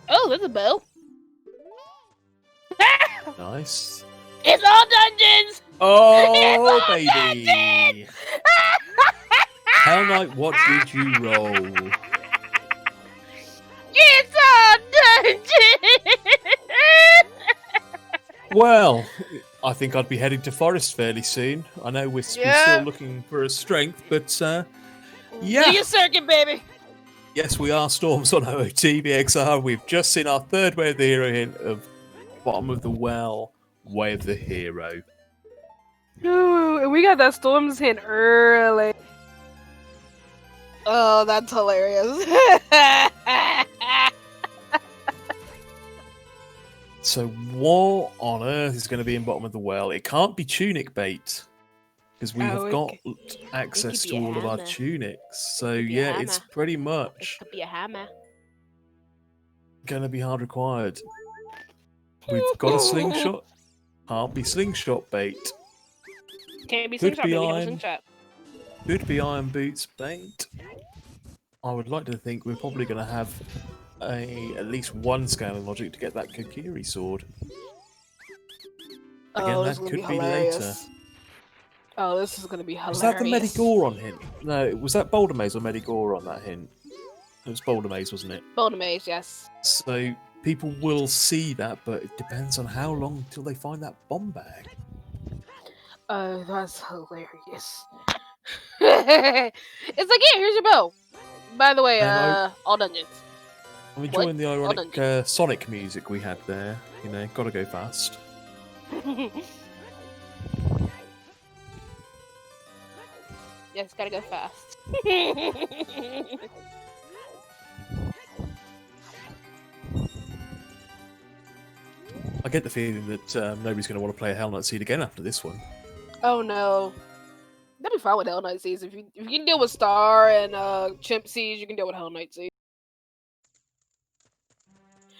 [SPEAKER 2] Oh, there's a bell.
[SPEAKER 1] Nice.
[SPEAKER 2] It's all dungeons!
[SPEAKER 1] Oh, baby! Hell Knight, what did you roll?
[SPEAKER 2] It's all dungeons!
[SPEAKER 1] Well, I think I'd be heading to Forest fairly soon. I know we're still looking for a strength, but yeah.
[SPEAKER 2] Do your circuit, baby!
[SPEAKER 1] Yes, we are Storms on OOTBXR. We've just seen our third Way of the Hero hint of Bottom of the Well, Way of the Hero.
[SPEAKER 2] Ooh, and we got that Storms hint early. Oh, that's hilarious.
[SPEAKER 1] So what on earth is going to be in Bottom of the Well? It can't be tunic bait, because we have got access to all of our tunics. So yeah, it's pretty much
[SPEAKER 2] It could be a hammer.
[SPEAKER 1] going to be hard required. We've got a slingshot. Can't be slingshot bait.
[SPEAKER 2] Can't be
[SPEAKER 1] Could
[SPEAKER 2] slingshot,
[SPEAKER 1] be
[SPEAKER 2] but we have a
[SPEAKER 1] iron.
[SPEAKER 2] slingshot.
[SPEAKER 1] Could be iron boots bait. I would like to think we're probably going to have at least one scaling logic to get that Kokiri sword. Again, that could be later.
[SPEAKER 2] Oh, this is going to be hilarious.
[SPEAKER 1] Was that the Medaillon hint? No, was that Boulder Maze or Medaillon that hint? It was Boulder Maze, wasn't it?
[SPEAKER 2] Boulder Maze, yes.
[SPEAKER 1] So people will see that, but it depends on how long until they find that bomb bag.
[SPEAKER 2] Oh, that's hilarious. It's like, yeah, here's your bow. By the way, all dungeons.
[SPEAKER 1] I'm enjoying the ironic Sonic music we had there. You know, gotta go fast.
[SPEAKER 2] Yes, gotta go fast.
[SPEAKER 1] I get the feeling that nobody's going to want to play a Hell Knight Seed again after this one.
[SPEAKER 2] Oh no. be fine with Hell Knight seeds. If you can deal with Star and Chimp seeds, you can deal with Hell Knight seeds.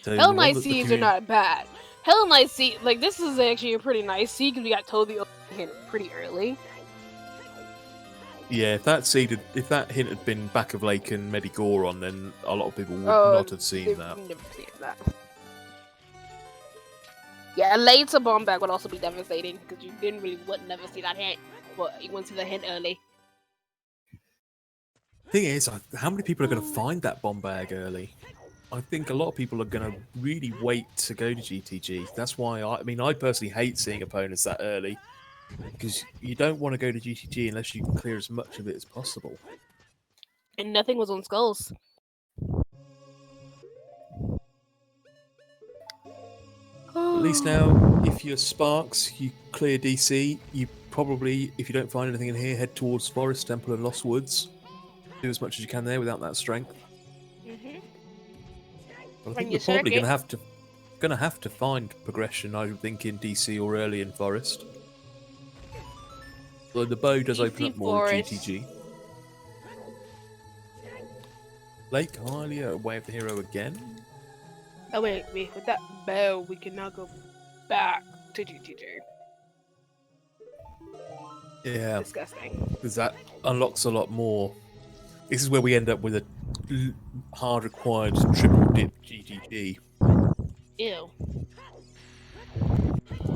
[SPEAKER 1] So
[SPEAKER 2] Hell
[SPEAKER 1] the one
[SPEAKER 2] Knight
[SPEAKER 1] that the
[SPEAKER 2] seeds are
[SPEAKER 1] commu-
[SPEAKER 2] not bad. Hell Knight seed, like this is actually a pretty nice seed because we got Toby hint pretty early.
[SPEAKER 1] Yeah, if that hint had been back of Lake and Medaillon, then a lot of people would not have seen
[SPEAKER 2] they've
[SPEAKER 1] that.
[SPEAKER 2] Never seen that. Yeah, a later bomb bag would also be devastating because you would never see that hint, but you went to the hint early.
[SPEAKER 1] Thing is, how many people are going to find that bomb bag early? I think a lot of people are going to really wait to go to GTG. That's why I personally hate seeing opponents that early because you don't want to go to GTG unless you can clear as much of it as possible.
[SPEAKER 2] And nothing was on skulls.
[SPEAKER 1] At least now, if you're Sparks, you clear DC, you probably, if you don't find anything in here, head towards Forest, Temple, and Lost Woods. Do as much as you can there without that strength. But I think we're probably going to have to find progression, I would think, in DC or early in Forest. Though the bow does open up more at GTG. Lake Hylia, Way of the Hero again.
[SPEAKER 2] Oh wait, with that bow, we can now go back to GTG.
[SPEAKER 1] Yeah.
[SPEAKER 2] Disgusting.
[SPEAKER 1] Because that unlocks a lot more. This is where we end up with a hard required triple dip GTG.
[SPEAKER 2] Ew.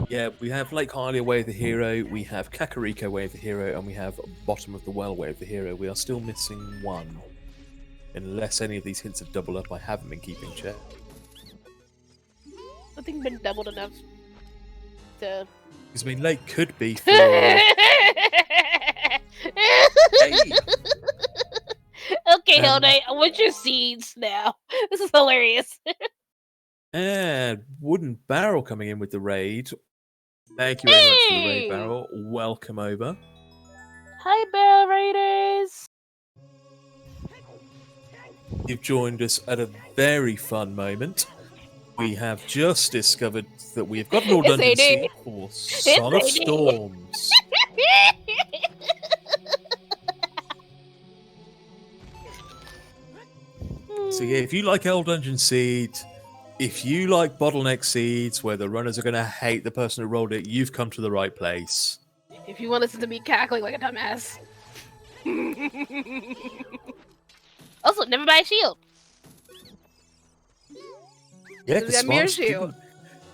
[SPEAKER 1] Yeah, we have Lake Hylia, Way of the Hero, we have Kakariko, Way of the Hero, and we have Bottom of the Well, Way of the Hero. We are still missing one. Unless any of these hints have doubled up, I haven't been keeping check.
[SPEAKER 2] Nothing been doubled enough to...
[SPEAKER 1] Because, Lake could be for... Hey!
[SPEAKER 2] Okay, Hell Knight, what's your seeds now? This is hilarious.
[SPEAKER 1] And Wooden Barrel coming in with the raid. Thank you very much for the raid, Barrel. Welcome over.
[SPEAKER 2] Hi, Barrel Raiders!
[SPEAKER 1] You've joined us at a very fun moment. We have just discovered that we have got an all dungeon seed for Song of Storms. So yeah, if you like Old Dungeon Seed, if you like Bottleneck Seeds, where the runners are going to hate the person who rolled it, you've come to the right place.
[SPEAKER 2] If you want to listen to me cackling like a dumbass. Also, never buy a shield.
[SPEAKER 1] Yeah, because
[SPEAKER 2] mirror shield.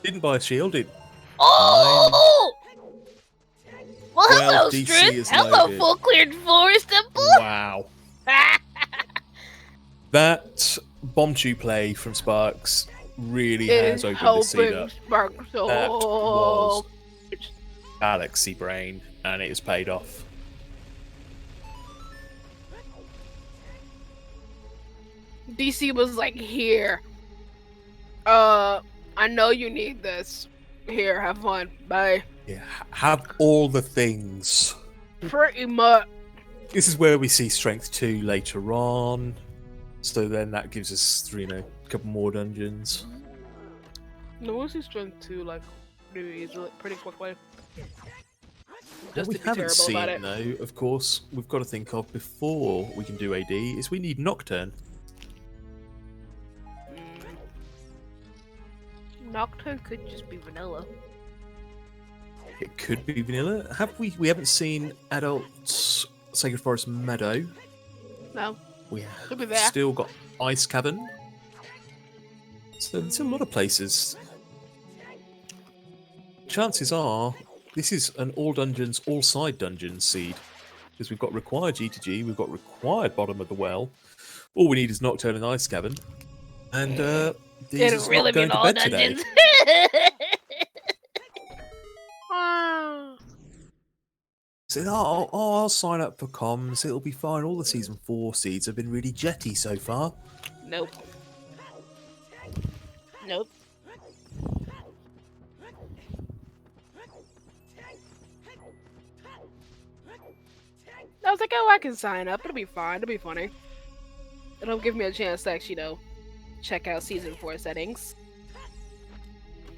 [SPEAKER 1] Didn't buy a shield.
[SPEAKER 2] Oh! Well, hello,
[SPEAKER 1] DC
[SPEAKER 2] Struth.
[SPEAKER 1] is
[SPEAKER 2] Hello,
[SPEAKER 1] loaded.
[SPEAKER 2] full cleared forest temple.
[SPEAKER 1] Wow. That bomb chew play from Sparks really has opened the seed up. That was Galaxy Brain, and it has paid off.
[SPEAKER 2] DC was like, here. I know you need this. Here, have fun. Bye.
[SPEAKER 1] Yeah, have all the things.
[SPEAKER 2] Pretty much.
[SPEAKER 1] This is where we see Strength 2 later on. So then that gives us, a couple more dungeons.
[SPEAKER 2] No, we'll see Strength 2 like pretty quickly.
[SPEAKER 1] What we haven't seen, though, of course, we've got to think of before we can do AD, is we need Nocturne.
[SPEAKER 2] Nocturne could just be vanilla.
[SPEAKER 1] It could be vanilla. We haven't seen Adult Sacred Forest Meadow.
[SPEAKER 2] No.
[SPEAKER 1] We have still got Ice Cavern. So there's a lot of places. Chances are this is an all dungeons, all side dungeons seed. Because we've got required G2G, we've got required Bottom of the Well. All we need is Nocturne and Ice Cavern. And these is really not going to bed today. So, I'll sign up for comms, it'll be fine. All the Season 4 seeds have been really jetty so far.
[SPEAKER 2] Nope. Nope. I was like, oh, I can sign up. It'll be fine. It'll be funny. It'll give me a chance to actually, check out Season 4 settings.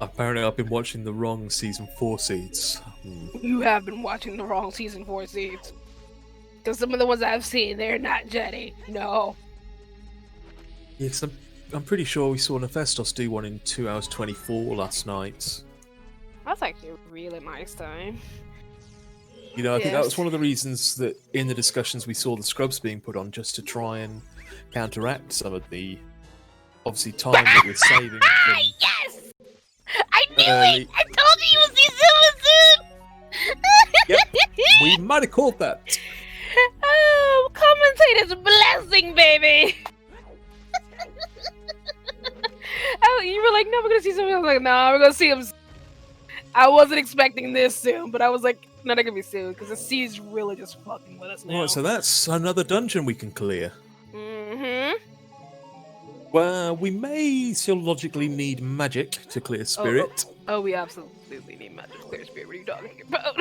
[SPEAKER 1] Apparently, I've been watching the wrong Season 4 seeds.
[SPEAKER 2] You have been watching the wrong Season 4 seeds. Because some of the ones I've seen, they're not jetty. No.
[SPEAKER 1] Yes, I'm pretty sure we saw Nefestos do one in 2 hours 24 last night.
[SPEAKER 2] That's actually a really nice time.
[SPEAKER 1] You know, I think that was
[SPEAKER 2] Yes.
[SPEAKER 1] one of the reasons that in the discussions we saw the scrubs being put on, just to try and counteract some of the, obviously, time that we're saving. From
[SPEAKER 2] Yes! I knew
[SPEAKER 1] early-
[SPEAKER 2] it! I told you you would see Silver soon!
[SPEAKER 1] Yep, we might have called that.
[SPEAKER 2] Oh, commentator's blessing, baby! Oh, you were like, no, we're gonna see something. I was like, nah, we're gonna see him. I wasn't expecting this soon, but I was like, no, they're gonna be soon, because the sea's really just fucking with us now.
[SPEAKER 1] Right, so that's another dungeon we can clear.
[SPEAKER 2] Mm-hmm.
[SPEAKER 1] Well, we may still logically need magic to clear spirit.
[SPEAKER 2] Oh, we absolutely need magic to clear spirit. What are you talking about?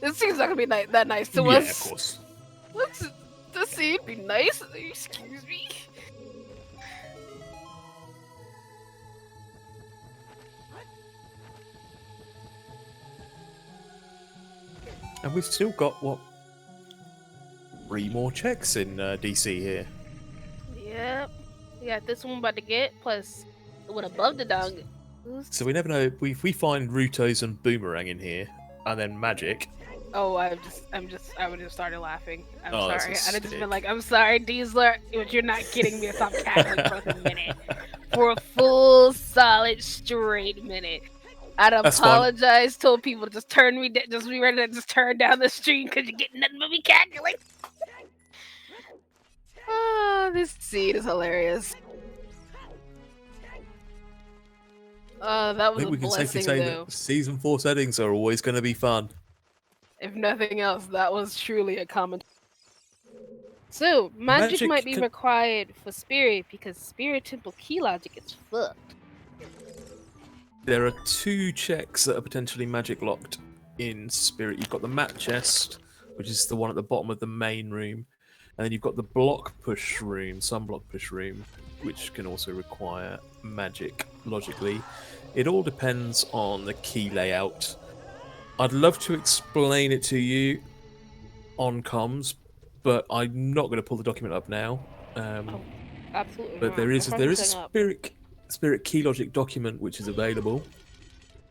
[SPEAKER 2] This seems not gonna be that nice to
[SPEAKER 1] Yeah,
[SPEAKER 2] us.
[SPEAKER 1] of course.
[SPEAKER 2] The sea be nice? Excuse me?
[SPEAKER 1] And we've still got, what, 3 more checks in DC here.
[SPEAKER 2] Yep. We got this one about to get, plus the one above the dog.
[SPEAKER 1] So we never know if we find Rutos and Boomerang in here, and then magic.
[SPEAKER 2] Oh, I would just started laughing. I'm
[SPEAKER 1] Oh, that's
[SPEAKER 2] sorry.
[SPEAKER 1] a
[SPEAKER 2] I'd have just
[SPEAKER 1] stick.
[SPEAKER 2] been like, I'm sorry, Diesler, but you're not kidding me. Stop cackling for a minute. For a full, solid, straight minute. I'd
[SPEAKER 1] That's fine.
[SPEAKER 2] apologize, told people to just turn me down, just be ready to just turn down the stream because you're getting nothing but me cackling. Oh, this scene is hilarious. That
[SPEAKER 1] I
[SPEAKER 2] was
[SPEAKER 1] think
[SPEAKER 2] a
[SPEAKER 1] we can safely
[SPEAKER 2] blessing,
[SPEAKER 1] say
[SPEAKER 2] though.
[SPEAKER 1] that Season 4 settings are always going to be fun.
[SPEAKER 2] If nothing else, that was truly a comment. So, magic
[SPEAKER 1] Magic
[SPEAKER 2] might be
[SPEAKER 1] can-
[SPEAKER 2] required for spirit because spirit temple key logic is fucked.
[SPEAKER 1] There are 2 checks that are potentially magic locked in spirit. You've got the mat chest, which is the one at the bottom of the main room, and then you've got the block push room, sunblock push room, which can also require magic logically. It all depends on the key layout. I'd love to explain it to you on comms, but I'm not going to pull the document up now.
[SPEAKER 2] Absolutely.
[SPEAKER 1] But
[SPEAKER 2] not.
[SPEAKER 1] there is
[SPEAKER 2] I'm
[SPEAKER 1] a
[SPEAKER 2] focusing up.
[SPEAKER 1] spirit key logic document which is available.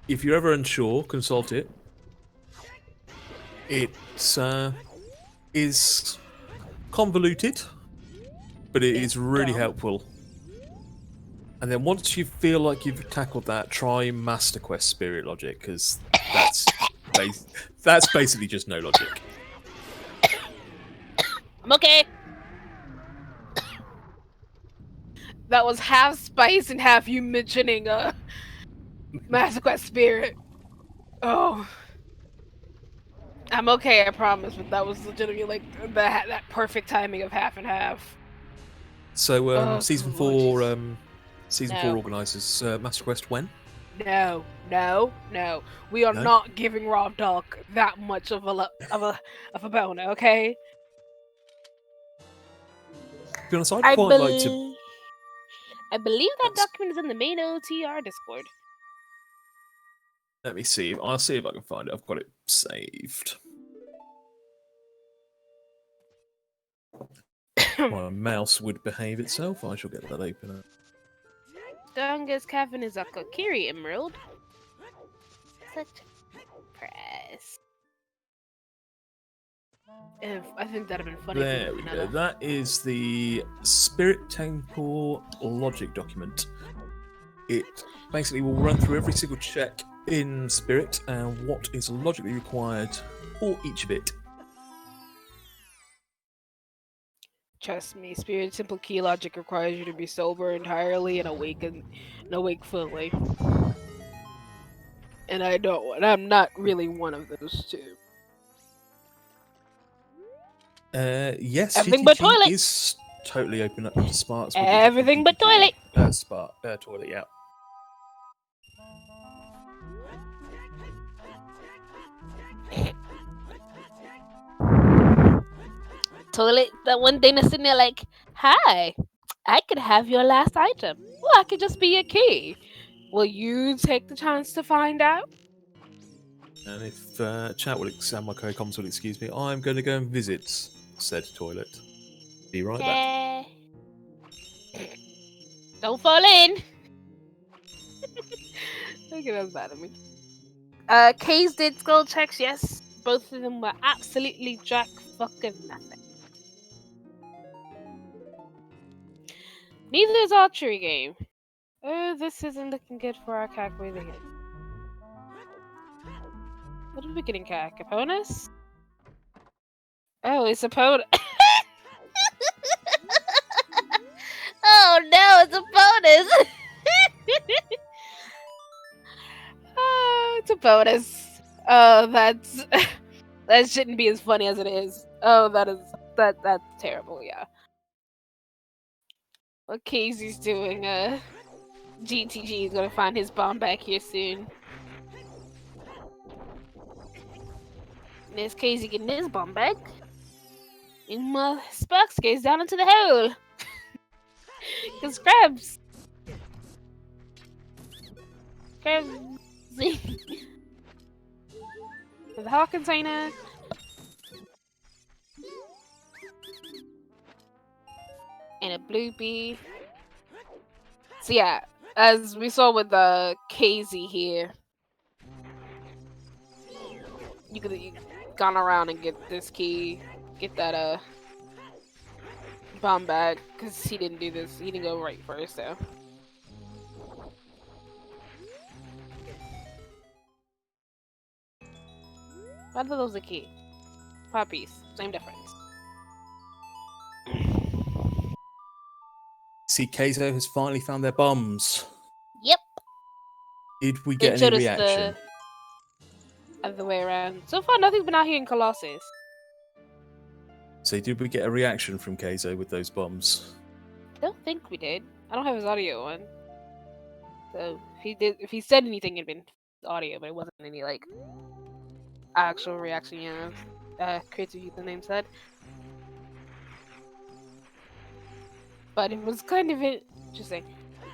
[SPEAKER 1] If you're ever unsure, consult it. It is convoluted, but it is really
[SPEAKER 2] dumb.
[SPEAKER 1] helpful. And then once you feel like you've tackled that, try Master Quest Spirit Logic, because that's basically just no logic.
[SPEAKER 2] I'm okay. That was half spice and half you mentioning Master Quest Spirit. Oh. I'm okay, I promise, but that was legitimately like that perfect timing of half and half.
[SPEAKER 1] So
[SPEAKER 2] Oh,
[SPEAKER 1] season
[SPEAKER 2] good
[SPEAKER 1] 4
[SPEAKER 2] lord,
[SPEAKER 1] season
[SPEAKER 2] No.
[SPEAKER 1] 4 organizers Master Quest when?
[SPEAKER 2] No. We are
[SPEAKER 1] No?
[SPEAKER 2] not giving Raw Dog that much of a boner, okay?
[SPEAKER 1] To be honest, I'd quite like to.
[SPEAKER 2] I believe that
[SPEAKER 1] Let's-
[SPEAKER 2] document is in the main OTR Discord.
[SPEAKER 1] Let me see. I'll see if I can find it. I've got it saved. My mouse would behave itself. I shall get that open.
[SPEAKER 2] Strongest Kevin is a Kokiri Emerald. Such press. I think that'd have been funny.
[SPEAKER 1] There we go. That is the Spirit Temple Logic document. It basically will run through every single check in Spirit and what is logically required for each of it.
[SPEAKER 2] Trust me, Spirit Simple Key Logic requires you to be sober entirely and awake fully. And I'm not really one of those two.
[SPEAKER 1] Yes,
[SPEAKER 2] Everything but
[SPEAKER 1] GTG
[SPEAKER 2] toilet.
[SPEAKER 1] is totally open up to Sparks. with
[SPEAKER 2] Everything but toilet.
[SPEAKER 1] Toilet, yeah.
[SPEAKER 2] Toilet, that one thing that's sitting there like, hi, I could have your last item. Well, I could just be a key. Will you take the chance to find out?
[SPEAKER 1] And if chat will and my co-coms will excuse me, I'm going to go and visit said toilet. Be right back.
[SPEAKER 2] Don't fall in. Look at that's bad of me. K's did skill checks, yes. Both of them were absolutely jack fucking nothing. Neither is archery game. Oh, this isn't looking good for our cack with it. What are we getting, cack? A bonus? Oh, it's a bonus. Oh no, it's a bonus. Oh, it's a bonus. Oh, that's that shouldn't be as funny as it is. Oh, that's terrible. Yeah. What Casey's doing? GTG is gonna find his bomb back here soon. There's Casey getting his bomb back. And Sparks goes down into the hole. Cause Scrubs. The heart container. And a blue bee. So yeah, as we saw with the KZ here, you could have gone around and get this key, get that bomb bag, because he didn't do this. He didn't go right first, so. I thought that was a key. Puppies, same difference.
[SPEAKER 1] See, Keizo has finally found their bombs.
[SPEAKER 2] Yep.
[SPEAKER 1] Did we get any reaction?
[SPEAKER 2] The other way around. So far, nothing's been out here in Colossus.
[SPEAKER 1] So did we get a reaction from Keizo with those bombs?
[SPEAKER 2] I don't think we did. I don't have his audio on. So if he said anything, it'd been audio, but it wasn't any like actual reaction. You know, creative username said. But it was kind of interesting.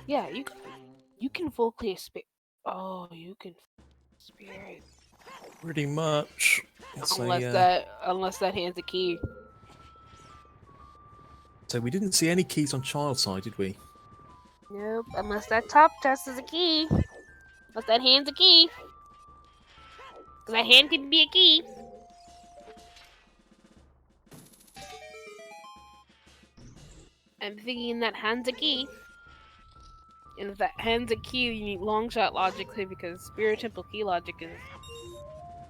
[SPEAKER 2] Yeah, you can full clear spirit. Oh, you can spirit.
[SPEAKER 1] Pretty much.
[SPEAKER 2] Unless that hands the key.
[SPEAKER 1] So we didn't see any keys on child side, did we?
[SPEAKER 2] Nope. Unless that top chest is a key. Unless that hand's a key. Because that hand can be a key. I'm thinking that hand's a key. And if that hand's a key, you need long shot logic too, because Spirit Temple key logic is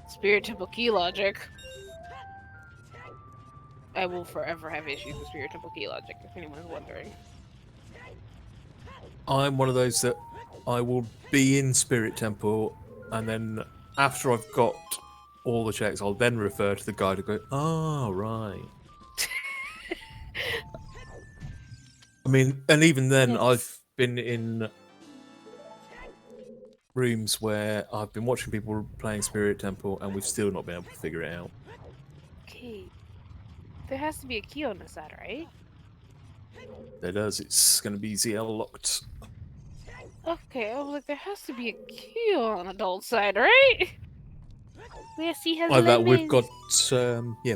[SPEAKER 2] Spirit Temple key logic. I will forever have issues with Spirit Temple key logic, if anyone's wondering.
[SPEAKER 1] I'm one of those that I will be in Spirit Temple, and then after I've got all the checks, I'll then refer to the guy to go, oh, right. I mean, and even then, yes. I've been in rooms where I've been watching people playing Spirit Temple, and we've still not been able to figure it out.
[SPEAKER 2] Okay. There has to be a key on the side, right?
[SPEAKER 1] There does. It's going to be ZL locked.
[SPEAKER 2] Okay, I was like, there has to be a key on the adult side, right? Yes, he has.
[SPEAKER 1] Like that, we've got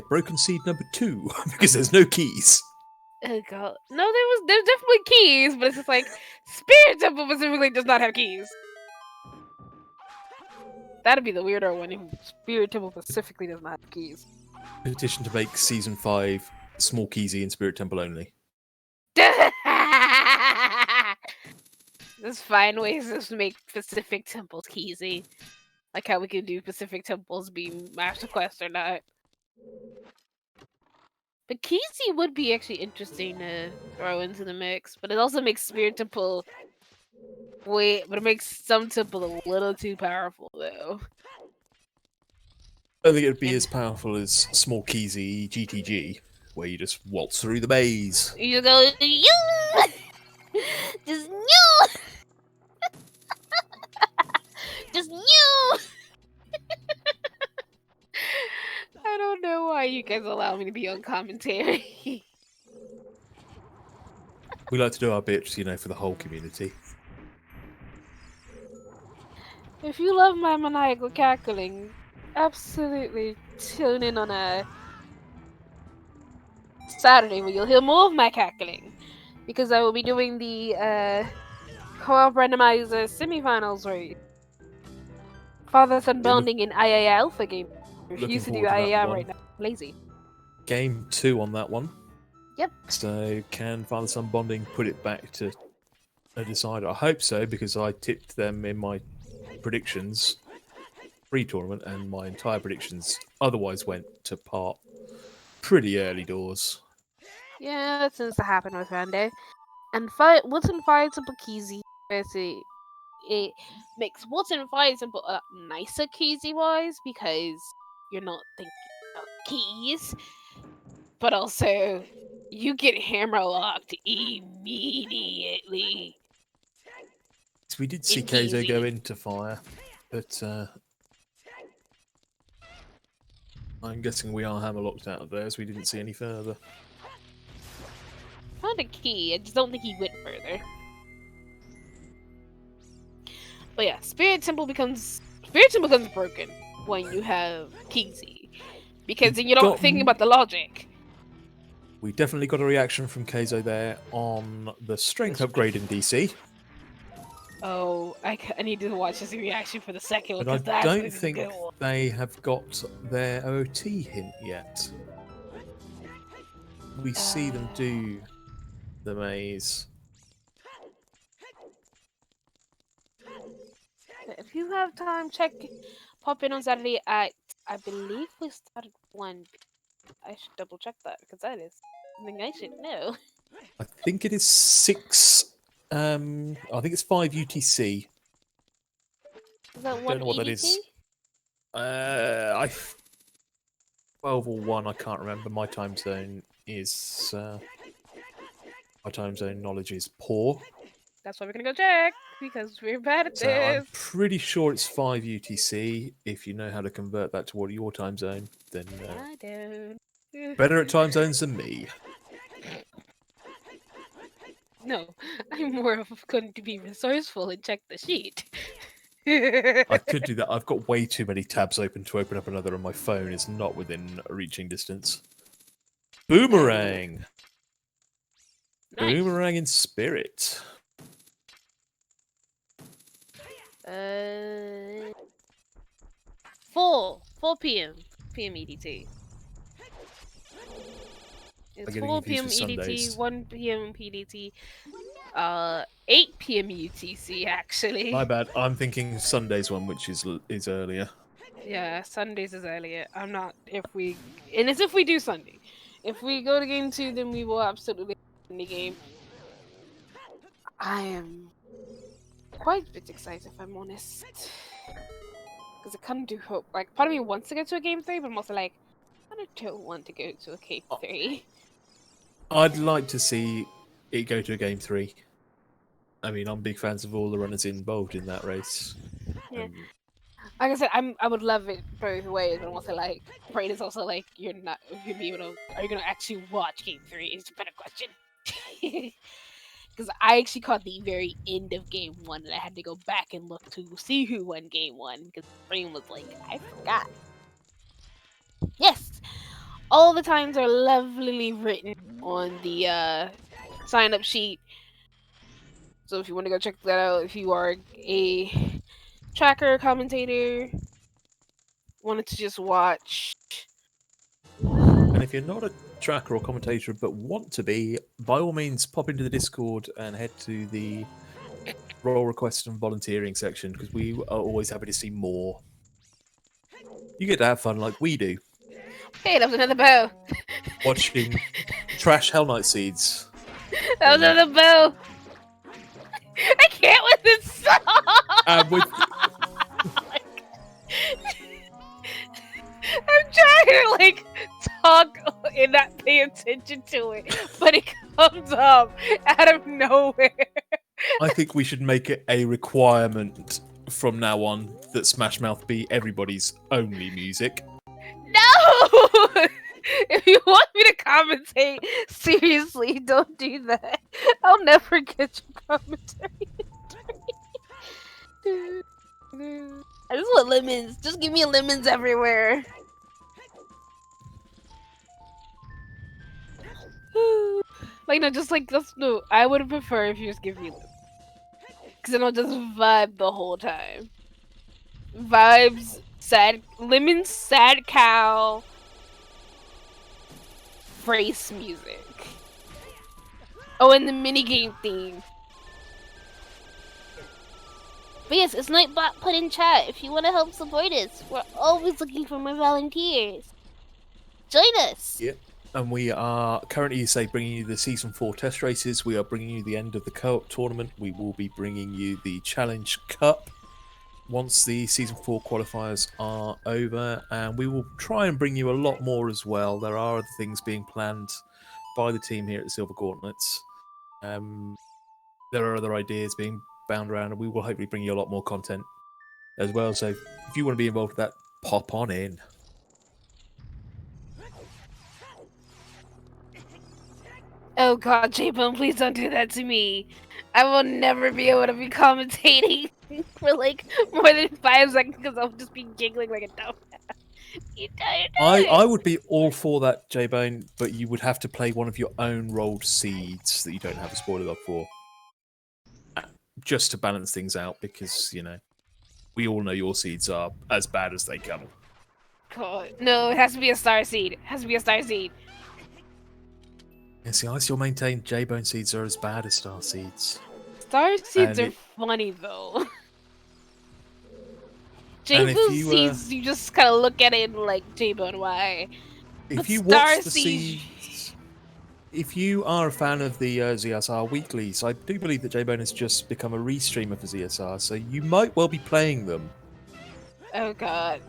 [SPEAKER 1] broken seed number 2 because there's no keys.
[SPEAKER 2] Oh god, no, there's definitely keys, but it's just like Spirit Temple specifically does not have keys. That'd be the weirder one if Spirit Temple specifically does not have keys.
[SPEAKER 1] Petition to make season 5 small keysy in Spirit Temple only.
[SPEAKER 2] There's fine ways to make Pacific Temples keysy. Like how we can do Pacific Temples be Master Quest or not. But keysy would be actually interesting to throw into the mix, but it also makes Spirit Temple but it makes some temple a little too powerful though.
[SPEAKER 1] I don't think it'd be as powerful as small keysy GTG, where you just waltz through the maze.
[SPEAKER 2] You go, just you, just you. I don't know why you guys allow me to be on commentary.
[SPEAKER 1] We like to do our bits, you know, for the whole community.
[SPEAKER 2] If you love my maniacal cackling, absolutely tune in on Saturday, where you'll hear more of my cackling, because I will be doing the co-op randomizer semifinals race. Father-son bonding in IA Alpha game. Refuse to do
[SPEAKER 1] forward to that
[SPEAKER 2] IA
[SPEAKER 1] one.
[SPEAKER 2] right now. Lazy.
[SPEAKER 1] Game 2 on that one.
[SPEAKER 2] Yep.
[SPEAKER 1] So can father-son bonding put it back to a decider? I hope so, because I tipped them in my predictions pre-tournament, and my entire predictions otherwise went to pot pretty early doors.
[SPEAKER 2] Yeah, that tends to happen with Rando. And Woodson fights up a Keezy. It makes Woodson fights a lot nicer Keezy wise, because you're not thinking about keys, but also you get hammerlocked immediately.
[SPEAKER 1] So we did see Keizo go into fire, but I'm guessing we are hammerlocked out of there, as we didn't see any further.
[SPEAKER 2] Found a key, I just don't think he went further. But yeah, Spirit Temple becomes broken when you have Keezy, because then you're not thinking about the logic.
[SPEAKER 1] We definitely got a reaction from Keizo there on the strength upgrade in DC.
[SPEAKER 2] Oh, I need to watch his reaction for the second one,
[SPEAKER 1] But
[SPEAKER 2] because
[SPEAKER 1] I
[SPEAKER 2] that's
[SPEAKER 1] don't think
[SPEAKER 2] a good one.
[SPEAKER 1] they have got their OT hint yet. We see them do the maze.
[SPEAKER 2] If you have time, pop in on Saturday at, I believe we started 1. I should double check that, because that is something I should know.
[SPEAKER 1] I think it is 6. I think it's 5 UTC.
[SPEAKER 2] Is that
[SPEAKER 1] I don't know what that
[SPEAKER 2] EDT?
[SPEAKER 1] is. 12 or 1, I can't remember. My time zone is my time zone knowledge is poor.
[SPEAKER 2] That's why we're gonna go check, because we're bad at
[SPEAKER 1] So I'm
[SPEAKER 2] this.
[SPEAKER 1] pretty sure it's 5 UTC. If you know how to convert that to your time zone, then
[SPEAKER 2] I don't.
[SPEAKER 1] better at time zones than me.
[SPEAKER 2] No, I'm more of going to be resourceful and check the sheet.
[SPEAKER 1] I could do that. I've got way too many tabs open to open up another, and my phone is not within reaching distance. Boomerang!
[SPEAKER 2] Nice.
[SPEAKER 1] Boomerang in spirit.
[SPEAKER 2] 4 p.m. EDT. It's 4 p.m. EDT, 1 p.m. PDT, 8 p.m. UTC actually.
[SPEAKER 1] My bad. I'm thinking Sunday's one, which is earlier.
[SPEAKER 2] Yeah, Sundays is earlier. I'm not. If we do Sunday. If we go to game 2, then we will absolutely win the game. I am quite a bit excited, if I'm honest, because I kind of do hope. Like, part of me wants to go to a game 3, but I'm also like, I don't want to go to a game 3.
[SPEAKER 1] I'd like to see it go to a game 3. I mean, I'm big fans of all the runners involved in that race.
[SPEAKER 2] Yeah. Like I said, I would love it both ways, but I'm also like, Brain is also like, you're not gonna be able to. Are you gonna actually watch Game 3? Is a better question. Because I actually caught the very end of Game 1, and I had to go back and look to see who won Game 1, because Brain was like, I forgot. Yes, all the times are lovely written on the sign-up sheet. So if you want to go check that out, if you are a tracker, commentator, wanted to just watch.
[SPEAKER 1] And if you're not a tracker or commentator but want to be, by all means pop into the Discord and head to the role request and volunteering section, because we are always happy to see more. You get to have fun like we do.
[SPEAKER 2] Hey, that was another bow.
[SPEAKER 1] Watching trash Hell Knight Seeds.
[SPEAKER 2] That was another bow. I can't with this song.
[SPEAKER 1] With
[SPEAKER 2] I'm trying to like talk and not pay attention to it, but it comes up out of nowhere.
[SPEAKER 1] I think we should make it a requirement from now on that Smash Mouth be everybody's only music.
[SPEAKER 2] No! If you want me to commentate, seriously, don't do that. I'll never get your commentary. I just want lemons. Just give me lemons everywhere. Like, no, just like, no, I would prefer if you just give me Lemon. Because then I'll just vibe the whole time. Vibes, Lemon, sad cow, phrase music. Oh, and the minigame theme. But yes, it's Nightbot put in chat. If you want to help support us, we're always looking for more volunteers. Join us.
[SPEAKER 1] Yep. And we are currently, bringing you the Season 4 test races. We are bringing you the end of the co-op tournament. We will be bringing you the Challenge Cup once the Season 4 qualifiers are over. And we will try and bring you a lot more as well. There are other things being planned by the team here at the Silver Gauntlets. There are other ideas being bound around, and we will hopefully bring you a lot more content as well. So if you want to be involved with that, pop on in.
[SPEAKER 2] Oh god, J-Bone, please don't do that to me. I will never be able to be commentating for like more than 5 seconds because I'll just be giggling like a dumbass.
[SPEAKER 1] I would be all for that, J-Bone, but you would have to play one of your own rolled seeds that you don't have a spoiler log for. Just to balance things out, because, you know, we all know your seeds are as bad as they come.
[SPEAKER 2] God. No, it has to be a star seed. It has to be a star seed.
[SPEAKER 1] Yeah, see, I still maintain J-Bone seeds are as bad as star seeds.
[SPEAKER 2] Star seeds are funny, though. J-Bone seeds, you just kind of look at it and like, J-Bone, why?
[SPEAKER 1] If you watch the seeds, if you are a fan of the ZSR weeklies, I do believe that J-Bone has just become a restreamer for ZSR, so you might well be playing them.
[SPEAKER 2] Oh god.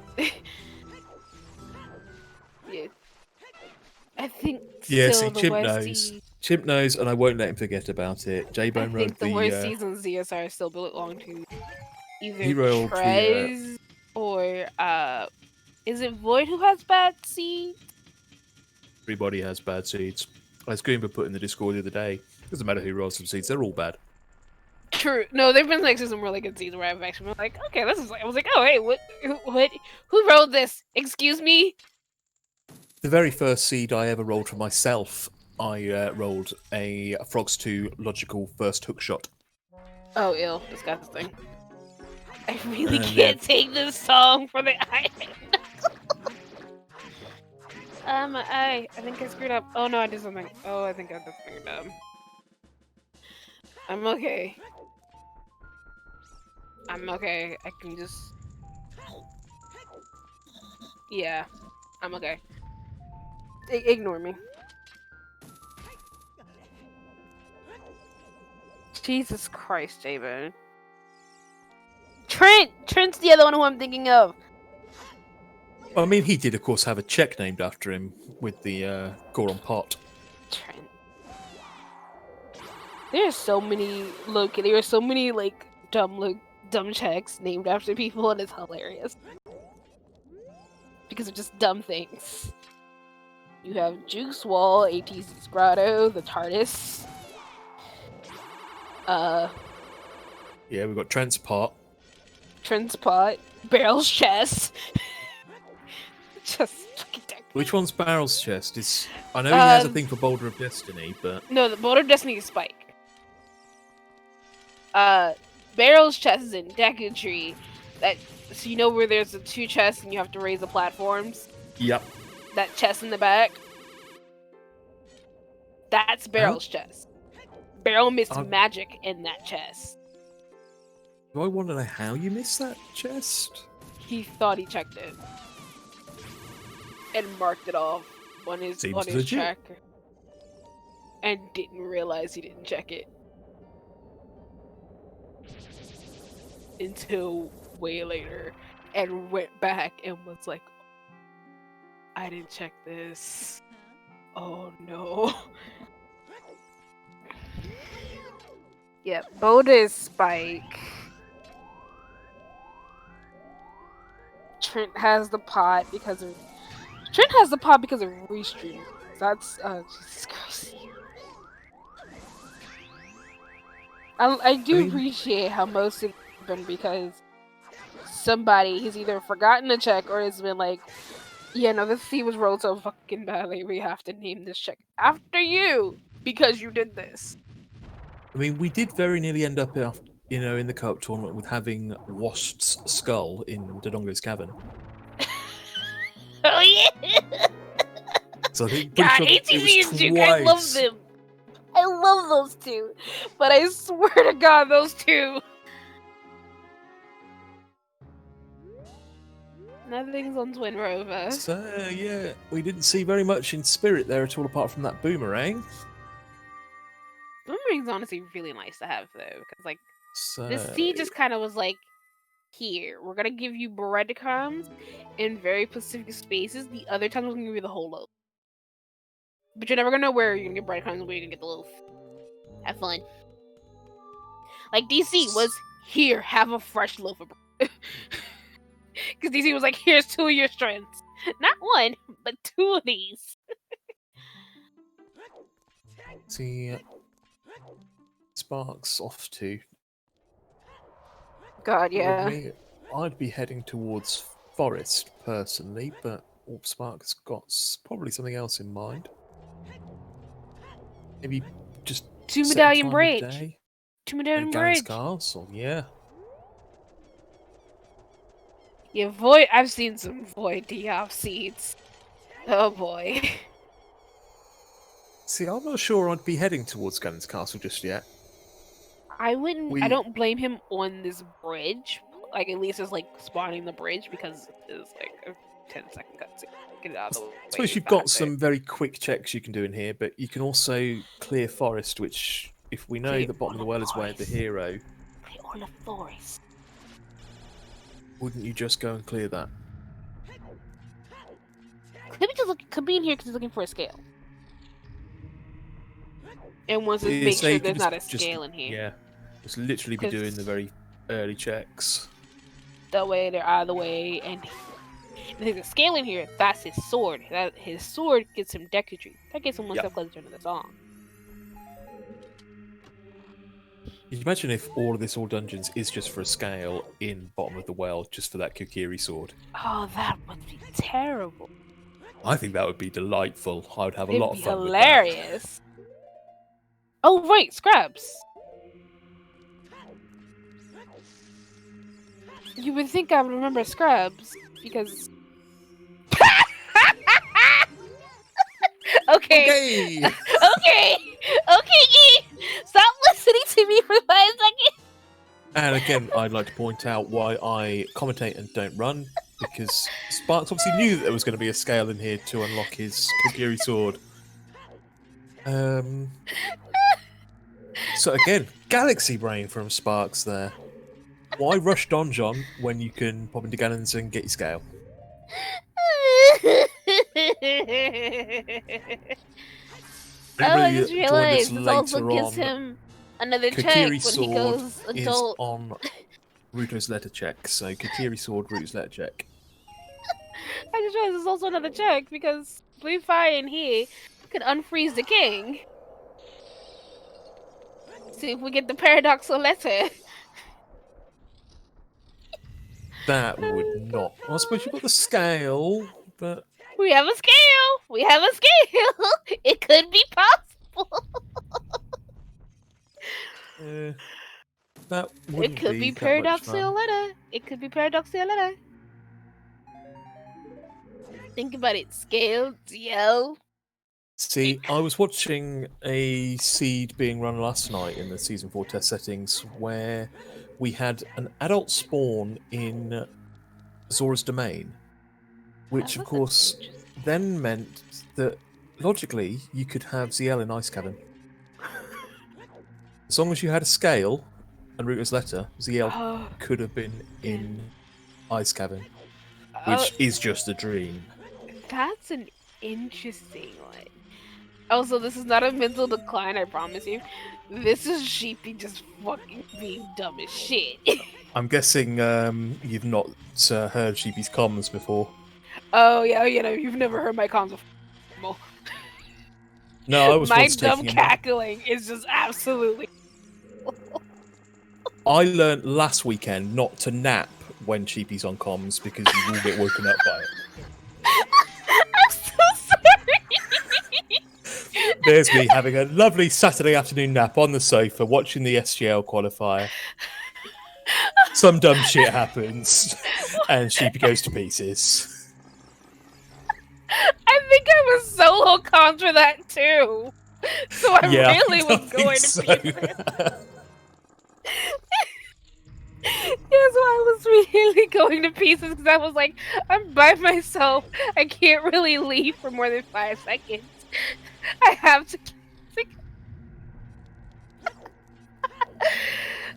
[SPEAKER 2] Yeah. I think
[SPEAKER 1] Chimp knows, and I won't let him forget about it. J-Bone wrote
[SPEAKER 2] the worst season ZSR still belong to either Trez or is it Void who has bad seeds?
[SPEAKER 1] Everybody has bad seeds. As Goomba put in the Discord the other day, doesn't matter who rolls some seeds, they're all bad.
[SPEAKER 2] True. No, there've been like some really good seeds where I've actually been like, okay, this is like, I was like, oh hey, who wrote this? Excuse me?
[SPEAKER 1] The very first seed I ever rolled for myself, I rolled a Frogs 2 logical first hook shot.
[SPEAKER 2] Oh, ill. Disgusting. I really can't take this song for the island. I think I screwed up. Oh no, I did something. Oh, I think I did something dumb. I'm okay. I'm okay. I can just... Yeah. I'm okay. Ignore me. Jesus Christ, J-Bone. Trent's the other one who I'm thinking of.
[SPEAKER 1] Well, I mean, he did, of course, have a check named after him with the Goron pot.
[SPEAKER 2] Trent. There are so many like dumb checks named after people, and it's hilarious because of just dumb things. You have Juice Wall, ATC's Grotto, the TARDIS.
[SPEAKER 1] Yeah, we've got Trent's pot.
[SPEAKER 2] Barrel's chest. Just fucking Deku.
[SPEAKER 1] Which one's Barrel's chest? I know he has a thing for Boulder of Destiny, but...
[SPEAKER 2] No, the Boulder of Destiny is Spike. Barrel's chest is in Deku Tree. So you know where there's the 2 chests and you have to raise the platforms?
[SPEAKER 1] Yep.
[SPEAKER 2] That chest in the back? That's Barrel's chest. Barrel missed magic in that chest.
[SPEAKER 1] Do I want to know how you missed that chest?
[SPEAKER 2] He thought he checked it. And marked it off on his tracker. And didn't realize he didn't check it. Until way later. And went back and was like, I didn't check this. Oh no. Yeah, Boda is Spike. Trent has the pot because of Restream. That's Jesus Christ. I do appreciate how most of it has been because somebody has either forgotten to check or has been like, yeah, no, this seed was rolled so fucking badly, we have to name this check after you! because you did this.
[SPEAKER 1] I mean, we did very nearly end up, in the co-op tournament with having Wast's skull in Dodongo's cavern.
[SPEAKER 2] Oh yeah.
[SPEAKER 1] So I think
[SPEAKER 2] God,
[SPEAKER 1] pretty sure
[SPEAKER 2] ATV
[SPEAKER 1] it
[SPEAKER 2] and
[SPEAKER 1] was
[SPEAKER 2] Duke, I love
[SPEAKER 1] twice.
[SPEAKER 2] them. I love those two. But I swear to God, those two. Nothing's on Twin Rover.
[SPEAKER 1] So yeah, we didn't see very much in spirit there at all, apart from that boomerang.
[SPEAKER 2] Boomerang's honestly really nice to have though, because like
[SPEAKER 1] So
[SPEAKER 2] this seed just kind of was like, here, we're gonna give you breadcrumbs in very specific spaces. The other times we're gonna give you the whole loaf. But you're never gonna know where you're gonna get breadcrumbs and where you're gonna get the loaf. Have fun. Like DC was, here, have a fresh loaf of bread. Because DC was like, here's 2 of your strengths. Not 1, but 2 of these.
[SPEAKER 1] see, Sparks off to.
[SPEAKER 2] God, yeah.
[SPEAKER 1] Me, I'd be heading towards Forest personally, but Sparks got probably something else in mind. Maybe just
[SPEAKER 2] 2
[SPEAKER 1] set
[SPEAKER 2] Medaillon
[SPEAKER 1] time of
[SPEAKER 2] Bridge.
[SPEAKER 1] day
[SPEAKER 2] 2 Medaillon
[SPEAKER 1] in Garen's
[SPEAKER 2] Bridge.
[SPEAKER 1] Castle, yeah.
[SPEAKER 2] Yeah, Void. I've seen some Void Diop seeds. Oh boy.
[SPEAKER 1] See, I'm not sure I'd be heading towards Garen's Castle just yet.
[SPEAKER 2] I wouldn't.
[SPEAKER 1] We-
[SPEAKER 2] I don't blame him on this bridge. Like at least it's like spawning the bridge because it's like a 10-second cutscene. Get it out of the way.
[SPEAKER 1] I suppose you've got some very quick checks you can do in here, but you can also clear Forest, which, if we know
[SPEAKER 2] Clear
[SPEAKER 1] the bottom of the well is where the
[SPEAKER 2] Forest.
[SPEAKER 1] hero,
[SPEAKER 2] on the forest.
[SPEAKER 1] wouldn't you just go and clear that?
[SPEAKER 2] Could be in here because he's looking for a scale. And wants to
[SPEAKER 1] Yeah,
[SPEAKER 2] make
[SPEAKER 1] so
[SPEAKER 2] sure
[SPEAKER 1] you can
[SPEAKER 2] there's not a
[SPEAKER 1] just-
[SPEAKER 2] scale in here.
[SPEAKER 1] Yeah, just literally be
[SPEAKER 2] 'Cause-
[SPEAKER 1] doing the very early checks.
[SPEAKER 2] That way they're out of the way, and there's a scale in here. That's his sword. That his sword gets him Deku tree. That gets him one
[SPEAKER 1] Yep.
[SPEAKER 2] step closer to the song.
[SPEAKER 1] Can you imagine if all of this all dungeons is just for a scale in bottom of the well, just for that Kokiri sword?
[SPEAKER 2] Oh, that would be terrible.
[SPEAKER 1] I think that would be delightful. I would have a
[SPEAKER 2] It'd
[SPEAKER 1] lot
[SPEAKER 2] be
[SPEAKER 1] of fun
[SPEAKER 2] hilarious. Oh right, Scrubs. You would think I would remember Scrubs because. Okay.
[SPEAKER 1] with that.
[SPEAKER 2] Okay. Okay. Stop listening to me for 5 seconds.
[SPEAKER 1] And again, I'd like to point out why I commentate and don't run, because Sparks obviously knew that there was going to be a scale in here to unlock his Kokiri sword. So again, galaxy brain from Sparks there. Why rush Donjon when you can pop into Ganon's and get your scale?
[SPEAKER 2] I
[SPEAKER 1] Anybody
[SPEAKER 2] just
[SPEAKER 1] that joined us
[SPEAKER 2] realized this also
[SPEAKER 1] later
[SPEAKER 2] gives
[SPEAKER 1] on,
[SPEAKER 2] him another check
[SPEAKER 1] Kokiri
[SPEAKER 2] when he
[SPEAKER 1] sword
[SPEAKER 2] goes
[SPEAKER 1] is
[SPEAKER 2] adult.
[SPEAKER 1] on Ruto's letter check. So Kokiri sword, Ruto's letter check.
[SPEAKER 2] I just realized there's also another check because Blue Fire in here could unfreeze the king. See if we get the paradoxal letter.
[SPEAKER 1] That would not. I suppose you've got the scale, but
[SPEAKER 2] We have a scale. We have a scale. It could be possible.
[SPEAKER 1] that
[SPEAKER 2] It
[SPEAKER 1] wouldn't
[SPEAKER 2] could be
[SPEAKER 1] that much
[SPEAKER 2] paradoxal
[SPEAKER 1] fun.
[SPEAKER 2] letter. It could be paradoxal letter. Think about it. Scale, DL.
[SPEAKER 1] See, I was watching a seed being run last night in the Season 4 test settings where we had an adult spawn in Zora's domain, which of course then meant that logically you could have ZL in Ice Cavern. As long as you had a scale and Ruto's letter, ZL
[SPEAKER 2] Oh,
[SPEAKER 1] could have been in Ice Cavern,
[SPEAKER 2] oh,
[SPEAKER 1] which is just a dream.
[SPEAKER 2] that's an interesting one. Also, this is not a mental decline, I promise you. This is Sheepy just fucking being dumb as shit.
[SPEAKER 1] I'm guessing you've not heard Sheepy's comms before.
[SPEAKER 2] Oh, yeah, you know, you've never heard my comms before.
[SPEAKER 1] No, I was
[SPEAKER 2] My
[SPEAKER 1] once
[SPEAKER 2] dumb
[SPEAKER 1] taking him.
[SPEAKER 2] cackling is just absolutely.
[SPEAKER 1] I learnt last weekend not to nap when Sheepy's on comms because you will get woken up by it.
[SPEAKER 2] I'm so sorry.
[SPEAKER 1] There's me having a lovely Saturday afternoon nap on the sofa, watching the SGL qualifier. Some dumb shit happens, and Sheepy goes to pieces.
[SPEAKER 2] I think I was solo comms for that too. So I really
[SPEAKER 1] I
[SPEAKER 2] was
[SPEAKER 1] think
[SPEAKER 2] going
[SPEAKER 1] so.
[SPEAKER 2] to pieces. Yeah, so I was really going to pieces because I was like, I'm by myself. I can't really leave for more than 5 seconds. I have to.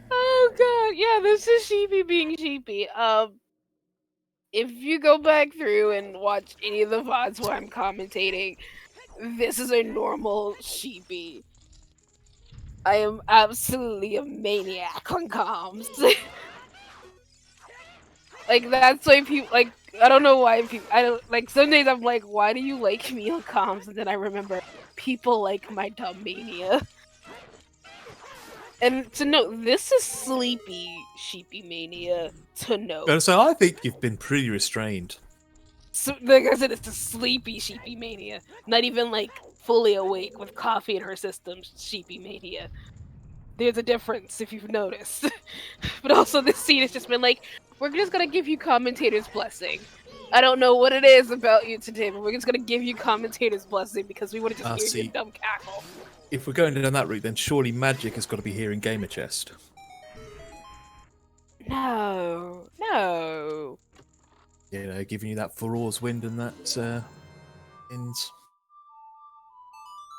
[SPEAKER 2] Oh god, yeah, this is Sheepy being Sheepy. If you go back through and watch any of the VODs where I'm commentating, this is a normal Sheepy. I am absolutely a maniac on comms. Like, that's why people, like, I don't know why people, I don't, like, some days I'm like, why do you like me on comms? And then I remember, people like my dumb mania. And to note, this is sleepy Sheepy mania, to note.
[SPEAKER 1] And so I think you've been pretty restrained.
[SPEAKER 2] So, like I said, it's a sleepy Sheepy mania. Not even, like, fully awake with coffee in her system Sheepy mania. There's a difference, if you've noticed. But also, this scene has just been like, we're just gonna give you commentator's blessing. I don't know what it is about you today, but we're just gonna give you commentator's blessing because we want to just hear your dumb cackle.
[SPEAKER 1] If we're going down that route, then surely Magic has got to be here in Gamer Chest.
[SPEAKER 2] No.
[SPEAKER 1] You know, giving you that Furor's Wind and that ins.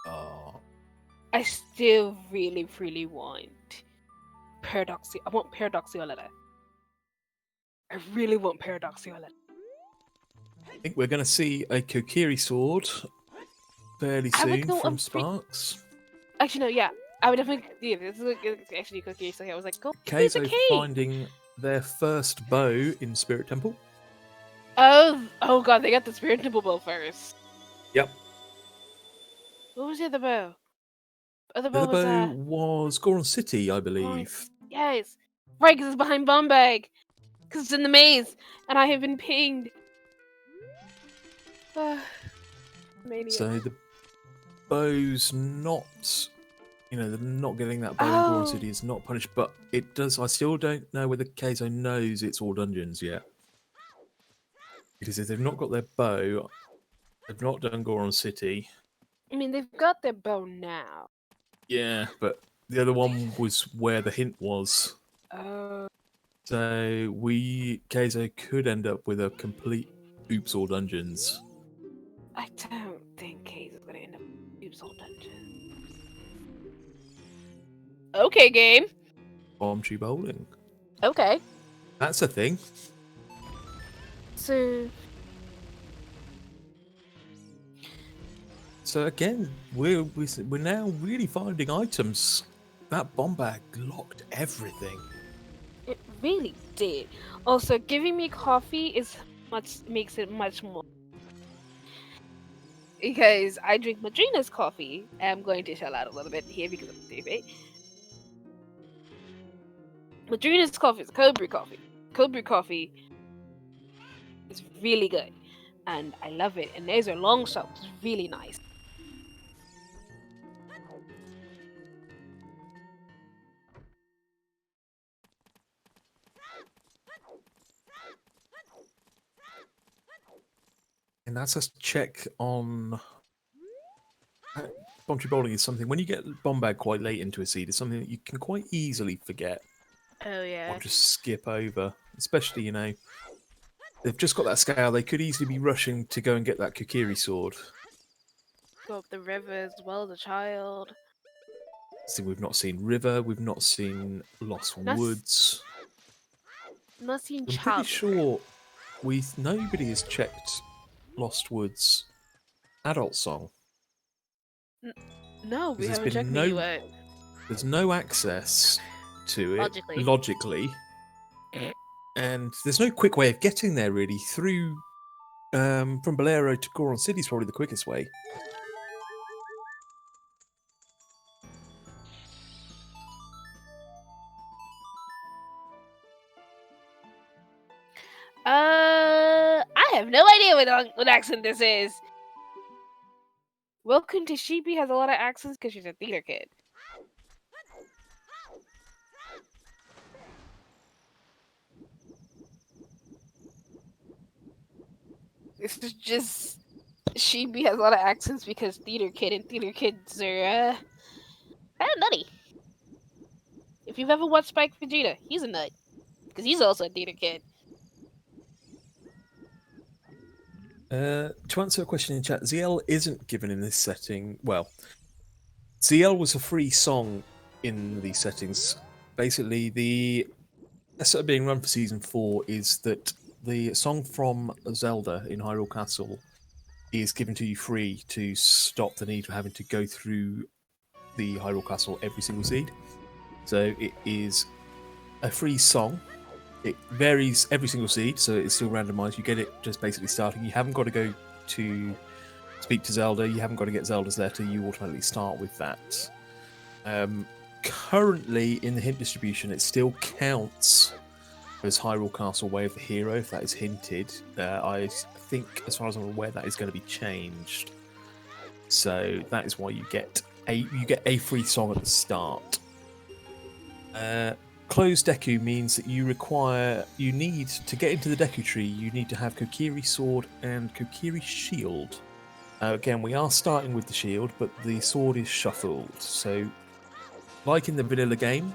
[SPEAKER 1] Oh.
[SPEAKER 2] I still really, really want Paradoxy. I want Paradoxioletta. I really want Paradoxioletta.
[SPEAKER 1] I think we're going to see a Kokiri sword fairly soon from Sparks.
[SPEAKER 2] Actually, no, yeah. I would definitely. Yeah, this is actually Kokiri, so yeah, I was like, go.
[SPEAKER 1] Keizo finding their first bow in Spirit Temple.
[SPEAKER 2] Oh god, they got the Spirit Temple bow first.
[SPEAKER 1] Yep.
[SPEAKER 2] What was the other bow?
[SPEAKER 1] The other bow was Goron City, I believe.
[SPEAKER 2] Yes. Right, because it's behind Bombag. Because it's in the maze. And I have been pinged. Mania.
[SPEAKER 1] So the bow's not... You know, they're not getting that bow in Goron City is not punished, but it does... I still don't know whether Keizo knows it's all dungeons yet. Because if they've not got their bow, they've not done Goron City.
[SPEAKER 2] I mean, they've got their bow now.
[SPEAKER 1] Yeah, but the other one was where the hint was. So Keizo could end up with a complete Oops All Dungeons.
[SPEAKER 2] I don't think Keizo's gonna end up with Oops All Dungeons. Okay, game.
[SPEAKER 1] Bomb Tree Bowling.
[SPEAKER 2] Okay.
[SPEAKER 1] That's a thing. So again, we're now really finding items. That bomb bag locked everything.
[SPEAKER 2] It really did. Also, giving me coffee makes it much more. Because I drink Madrina's coffee. I'm going to shell out a little bit here because of the favorite. Madrina's coffee is cold brew coffee. Cold brew coffee is really good. And I love it. And there's a long shot. It's really nice.
[SPEAKER 1] And that's a check on... Bomb Tree Bowling is something, when you get bomb bag quite late into a seed, it's something that you can quite easily forget.
[SPEAKER 2] Oh, yeah.
[SPEAKER 1] Or just skip over. Especially, you know, they've just got that scale, they could easily be rushing to go and get that Kokiri sword.
[SPEAKER 2] Go up the river as well as a child.
[SPEAKER 1] See, we've not seen River, we've not seen Lost Woods.
[SPEAKER 2] Not seen
[SPEAKER 1] I'm
[SPEAKER 2] child.
[SPEAKER 1] pretty sure nobody has checked Lost Woods adult song.
[SPEAKER 2] No, we haven't checked it yet.
[SPEAKER 1] There's no access to it logically. And there's no quick way of getting there really. Through from Bolero to Goron City is probably the quickest way.
[SPEAKER 2] I have no idea what accent this is. Welcome to Sheepy has a lot of accents because she's a theater kid. This is just Sheepy has a lot of accents because theater kid and theater kids are kind of nutty. If you've ever watched Spike Vegeta, he's a nut because he's also a theater kid.
[SPEAKER 1] To answer a question in chat, ZL isn't given in this setting. Well, ZL was a free song in these settings. Basically, the sort of being run for season 4 is that the song from Zelda in Hyrule Castle is given to you free to stop the need for having to go through the Hyrule Castle every single seed. So it is a free song. It varies every single seed, so it's still randomized. You get it just basically starting. You haven't got to go to speak to Zelda. You haven't got to get Zelda's letter. You automatically start with that. Currently, in the hint distribution, it still counts as Hyrule Castle Way of the Hero, if that is hinted. I think, as far as I'm aware, that is going to be changed. So that is why you get a free song at the start. Closed Deku means that you need to get into the Deku tree, you need to have Kokiri Sword and Kokiri Shield. Again, we are starting with the shield, but the sword is shuffled. So, like in the vanilla game,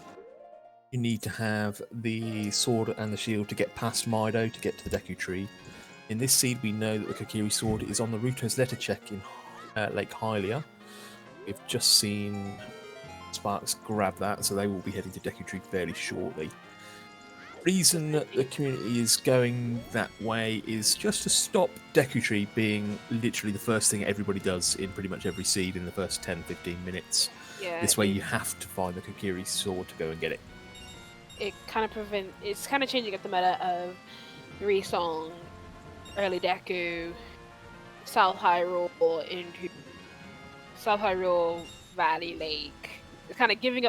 [SPEAKER 1] you need to have the sword and the shield to get past Mido to get to the Deku tree. In this seed, we know that the Kokiri Sword is on the Ruto's letter check in Lake Hylia. We've just seen Sparks grab that, so they will be heading to Deku Tree fairly shortly. Reason that the community is going that way is just to stop Deku Tree being literally the first thing everybody does in pretty much every seed in the first 10-15 minutes.
[SPEAKER 2] Yeah,
[SPEAKER 1] This way you have to find the Kokiri Sword to go and get it.
[SPEAKER 2] It's kind of changing up the meta of Resong, early Deku, South Hyrule into South Hyrule Valley Lake. It's kind of changing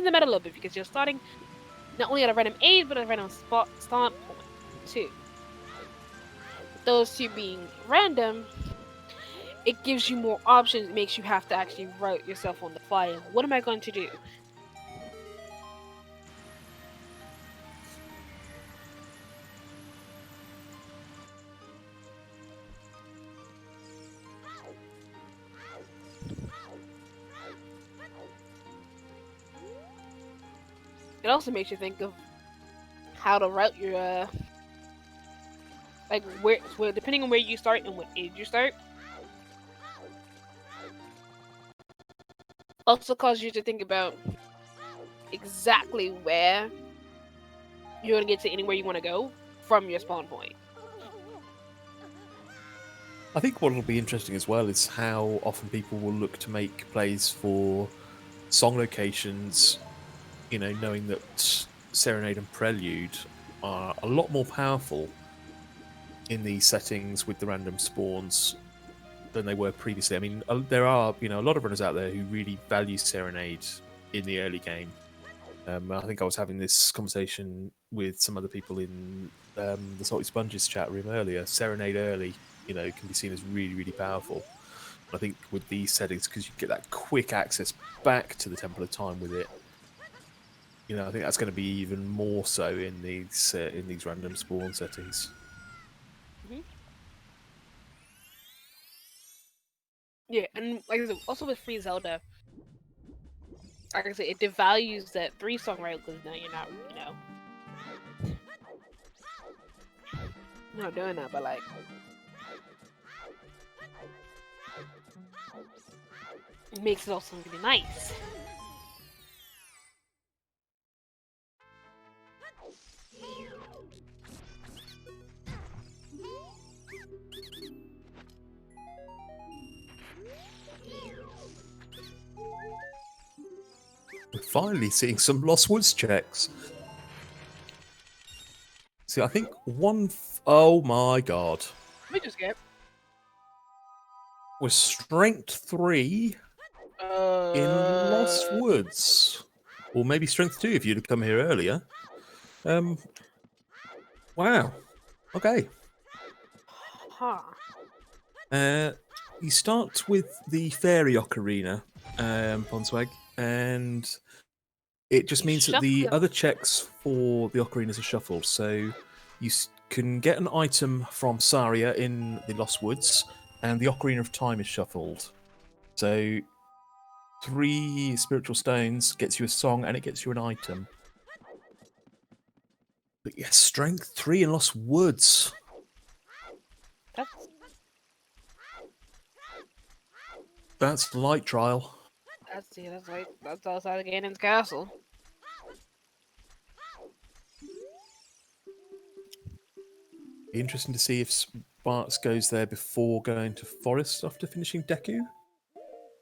[SPEAKER 2] the meta a little bit because you're starting not only at a random age but at a random start point too. With those two being random, it gives you more options. It makes you have to actually write yourself on the fly. And what am I going to do? It also makes you think of how to route your where depending on where you start and what age you start. Also causes you to think about exactly where you're gonna get to anywhere you want to go from your spawn point.
[SPEAKER 1] I think what will be interesting as well is how often people will look to make plays for song locations, knowing that Serenade and Prelude are a lot more powerful in these settings with the random spawns than they were previously. I mean, there are a lot of runners out there who really value Serenade in the early game. I think I was having this conversation with some other people in the Salty Sponges chat room earlier. Serenade early, can be seen as really, really powerful. I think with these settings, because you get that quick access back to the Temple of Time with it, I think that's going to be even more so in these random spawn settings.
[SPEAKER 2] Mm-hmm. Yeah, and like I said, also with Free Zelda, like I said, it devalues that 3-song route because now you're not doing that, but like it makes it also really nice.
[SPEAKER 1] We're finally seeing some Lost Woods checks. See, I think oh my god.
[SPEAKER 2] We just get
[SPEAKER 1] We're strength 3 in Lost Woods. Or maybe strength 2 if you'd have come here earlier. Wow. Okay.
[SPEAKER 2] Huh.
[SPEAKER 1] you start with the fairy ocarina, Ponswag, and it just
[SPEAKER 2] You
[SPEAKER 1] means that the
[SPEAKER 2] shuffle.
[SPEAKER 1] other checks for the ocarinas are shuffled. So you can get an item from Saria in the Lost Woods, and the Ocarina of Time is shuffled. So 3 spiritual stones gets you a song, and it gets you an item. But yes, Strength 3 in Lost Woods. That's light trial.
[SPEAKER 2] That's outside of Ganon's castle.
[SPEAKER 1] Be interesting to see if Sparks goes there before going to Forest after finishing Deku.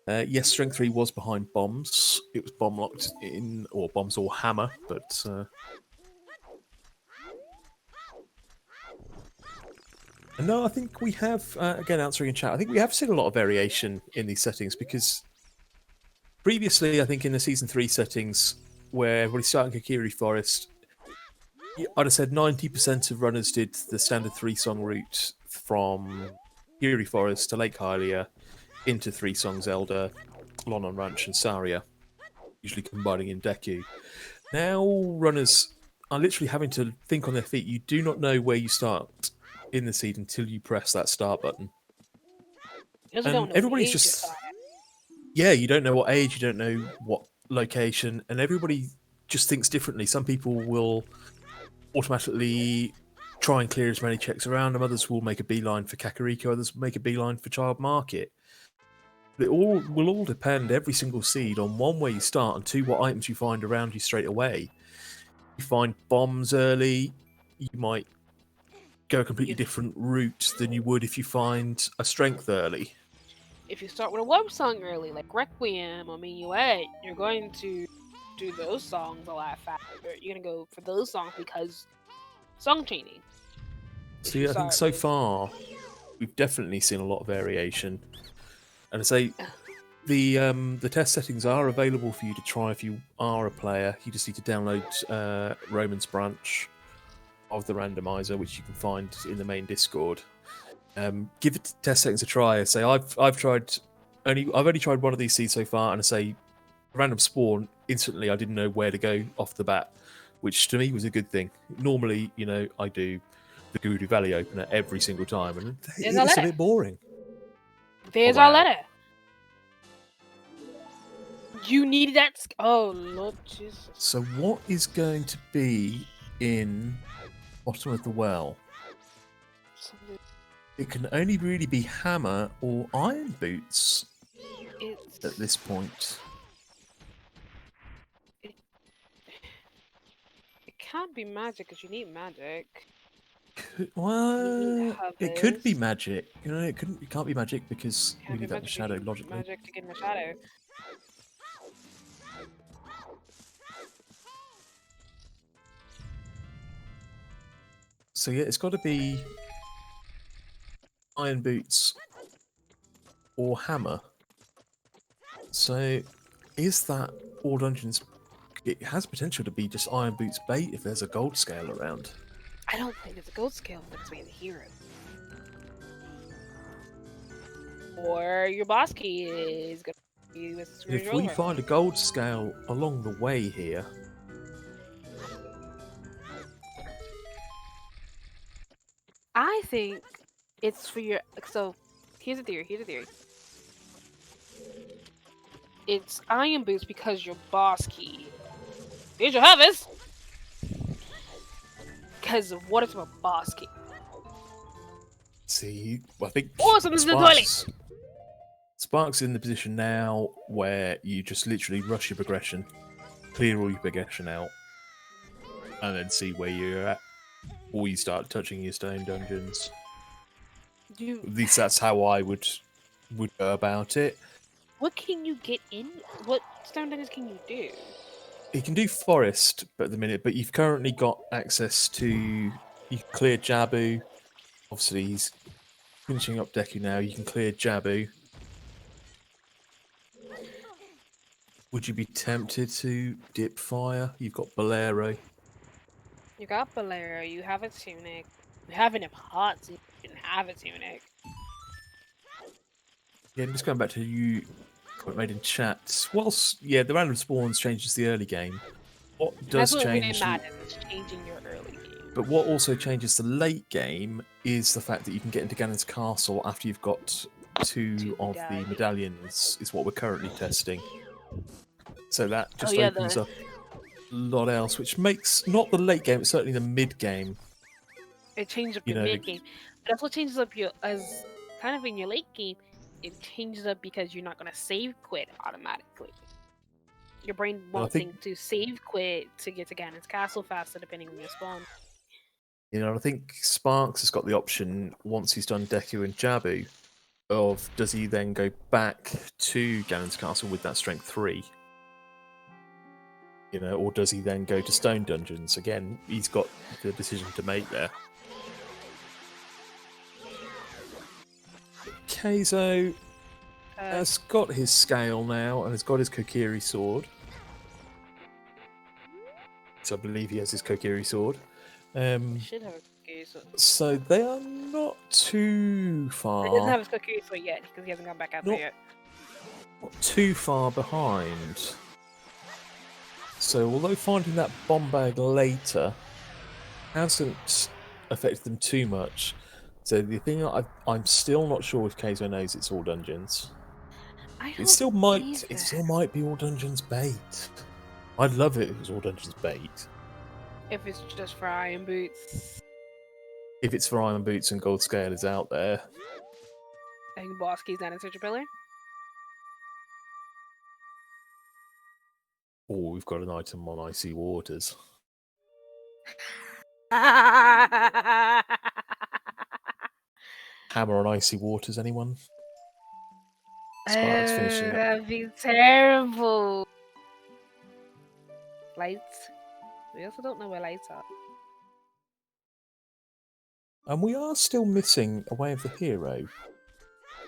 [SPEAKER 1] Yes, Strength 3 was behind bombs. It was bomb locked in, or bombs or hammer, but no, I think we have, again, answering in chat, I think we have seen a lot of variation in these settings, because previously, I think in the Season 3 settings, where everybody's starting Kokiri Forest, I'd have said 90% of runners did the standard 3-song route from Kokiri Forest to Lake Hylia into 3-song Zelda, Lon Ranch, and Saria, usually combining in Deku. Now, runners are literally having to think on their feet. You do not know where you start in the seed until you press that start button. And everybody's just, yeah, you don't know what age, you don't know what location, and everybody just thinks differently. Some people will automatically try and clear as many checks around them. Others will make a beeline for Kakariko. Others make a beeline for Child Market. It will all depend, every single seed, on 1, where you start, and 2, what items you find around you straight away. You find bombs early, you might go a completely different route than you would if you find a strength early.
[SPEAKER 2] If you start with a love song early, like Requiem or Minuet, you're going to do those songs a lot faster. You're going to go for those songs because song chaining.
[SPEAKER 1] See, I think so far we've definitely seen a lot of variation. And I say the test settings are available for you to try if you are a player. You just need to download Roman's branch of the randomizer, which you can find in the main Discord. Give the test settings a try. I say I've only tried one of these seeds so far, and I say random spawn instantly. I didn't know where to go off the bat, which to me was a good thing. Normally, I do the Guru Valley opener every single time, and it's a bit boring.
[SPEAKER 2] There's our letter. You need that. Oh Lord Jesus!
[SPEAKER 1] So what is going to be in bottom of the well? It can only really be hammer or iron boots at this point.
[SPEAKER 2] It can't be magic because you need magic.
[SPEAKER 1] Well, it could be magic. It can't be magic because we need that in the shadow, logically.
[SPEAKER 2] Magic to get in the shadow.
[SPEAKER 1] So yeah, it's got to be iron boots or hammer. So is that all dungeons? It has potential to be just iron boots bait if there's a gold scale around.
[SPEAKER 2] I don't think it's a gold scale that's being the hero. Or your boss key is going to be with
[SPEAKER 1] If we find a gold scale along the way here,
[SPEAKER 2] I think it's for your. So here's a theory. It's iron boots because your boss key. Here's your harvest. Because what if a boss key?
[SPEAKER 1] See, I think
[SPEAKER 2] something's in the toilet.
[SPEAKER 1] Spark's in the position now where you just literally rush your progression, clear all your progression out, and then see where you're at, or you start touching your stone dungeons. At least that's how I would go about it.
[SPEAKER 2] What can you get in? What stone dungeons can you do?
[SPEAKER 1] You can do forest at the minute, but you've currently got access to. You can clear Jabu. Obviously, he's finishing up Deku now. You can clear Jabu. Would you be tempted to dip fire? You've got Bolero.
[SPEAKER 2] You got Bolero. You have a tunic. You have enough hearts. You can have a tunic.
[SPEAKER 1] Yeah, just going back to you comment made in chat. Whilst the random spawns changes the early game. What
[SPEAKER 2] That's
[SPEAKER 1] does
[SPEAKER 2] what really
[SPEAKER 1] change?
[SPEAKER 2] matters. It's changing your early game.
[SPEAKER 1] But what also changes the late game is the fact that you can get into Ganon's castle after you've got two of the medallions. Is what we're currently testing. So that just opens up a lot else, which makes not the late game, but certainly the mid game.
[SPEAKER 2] It changes up your mid game. But also changes up your as kind of in your late game. It changes up because you're not gonna save quit automatically. Your brain won't think to save quit to get to Ganon's castle faster, depending on your spawn.
[SPEAKER 1] You know, I think Sparks has got the option once he's done Deku and Jabu of does he then go back to Ganon's castle with that strength 3? You know, or does he then go to Stone Dungeons? Again, he's got the decision to make there. Keizo has got his scale now and has got his Kokiri sword. So I believe he has his Kokiri sword.
[SPEAKER 2] Should have a Kokiri sword.
[SPEAKER 1] So they are not too far.
[SPEAKER 2] He doesn't have his Kokiri sword yet because he hasn't gone back out there yet.
[SPEAKER 1] Not too far behind. So although finding that bomb bag later hasn't affected them too much. So the thing I'm still not sure if Keizo knows it's all dungeons. It still might be all dungeons bait. I'd love it if it was all dungeons bait.
[SPEAKER 2] If it's just for Iron Boots.
[SPEAKER 1] If it's for Iron Boots and Gold Scale is out there.
[SPEAKER 2] And boss keys down in Search a Pillar.
[SPEAKER 1] Oh, we've got an item on Icy Waters. Hammer on Icy Waters, anyone? Sparks finishing up.
[SPEAKER 2] That'd be terrible. Lights. We also don't know where lights are.
[SPEAKER 1] And we are still missing a Way of the Hero.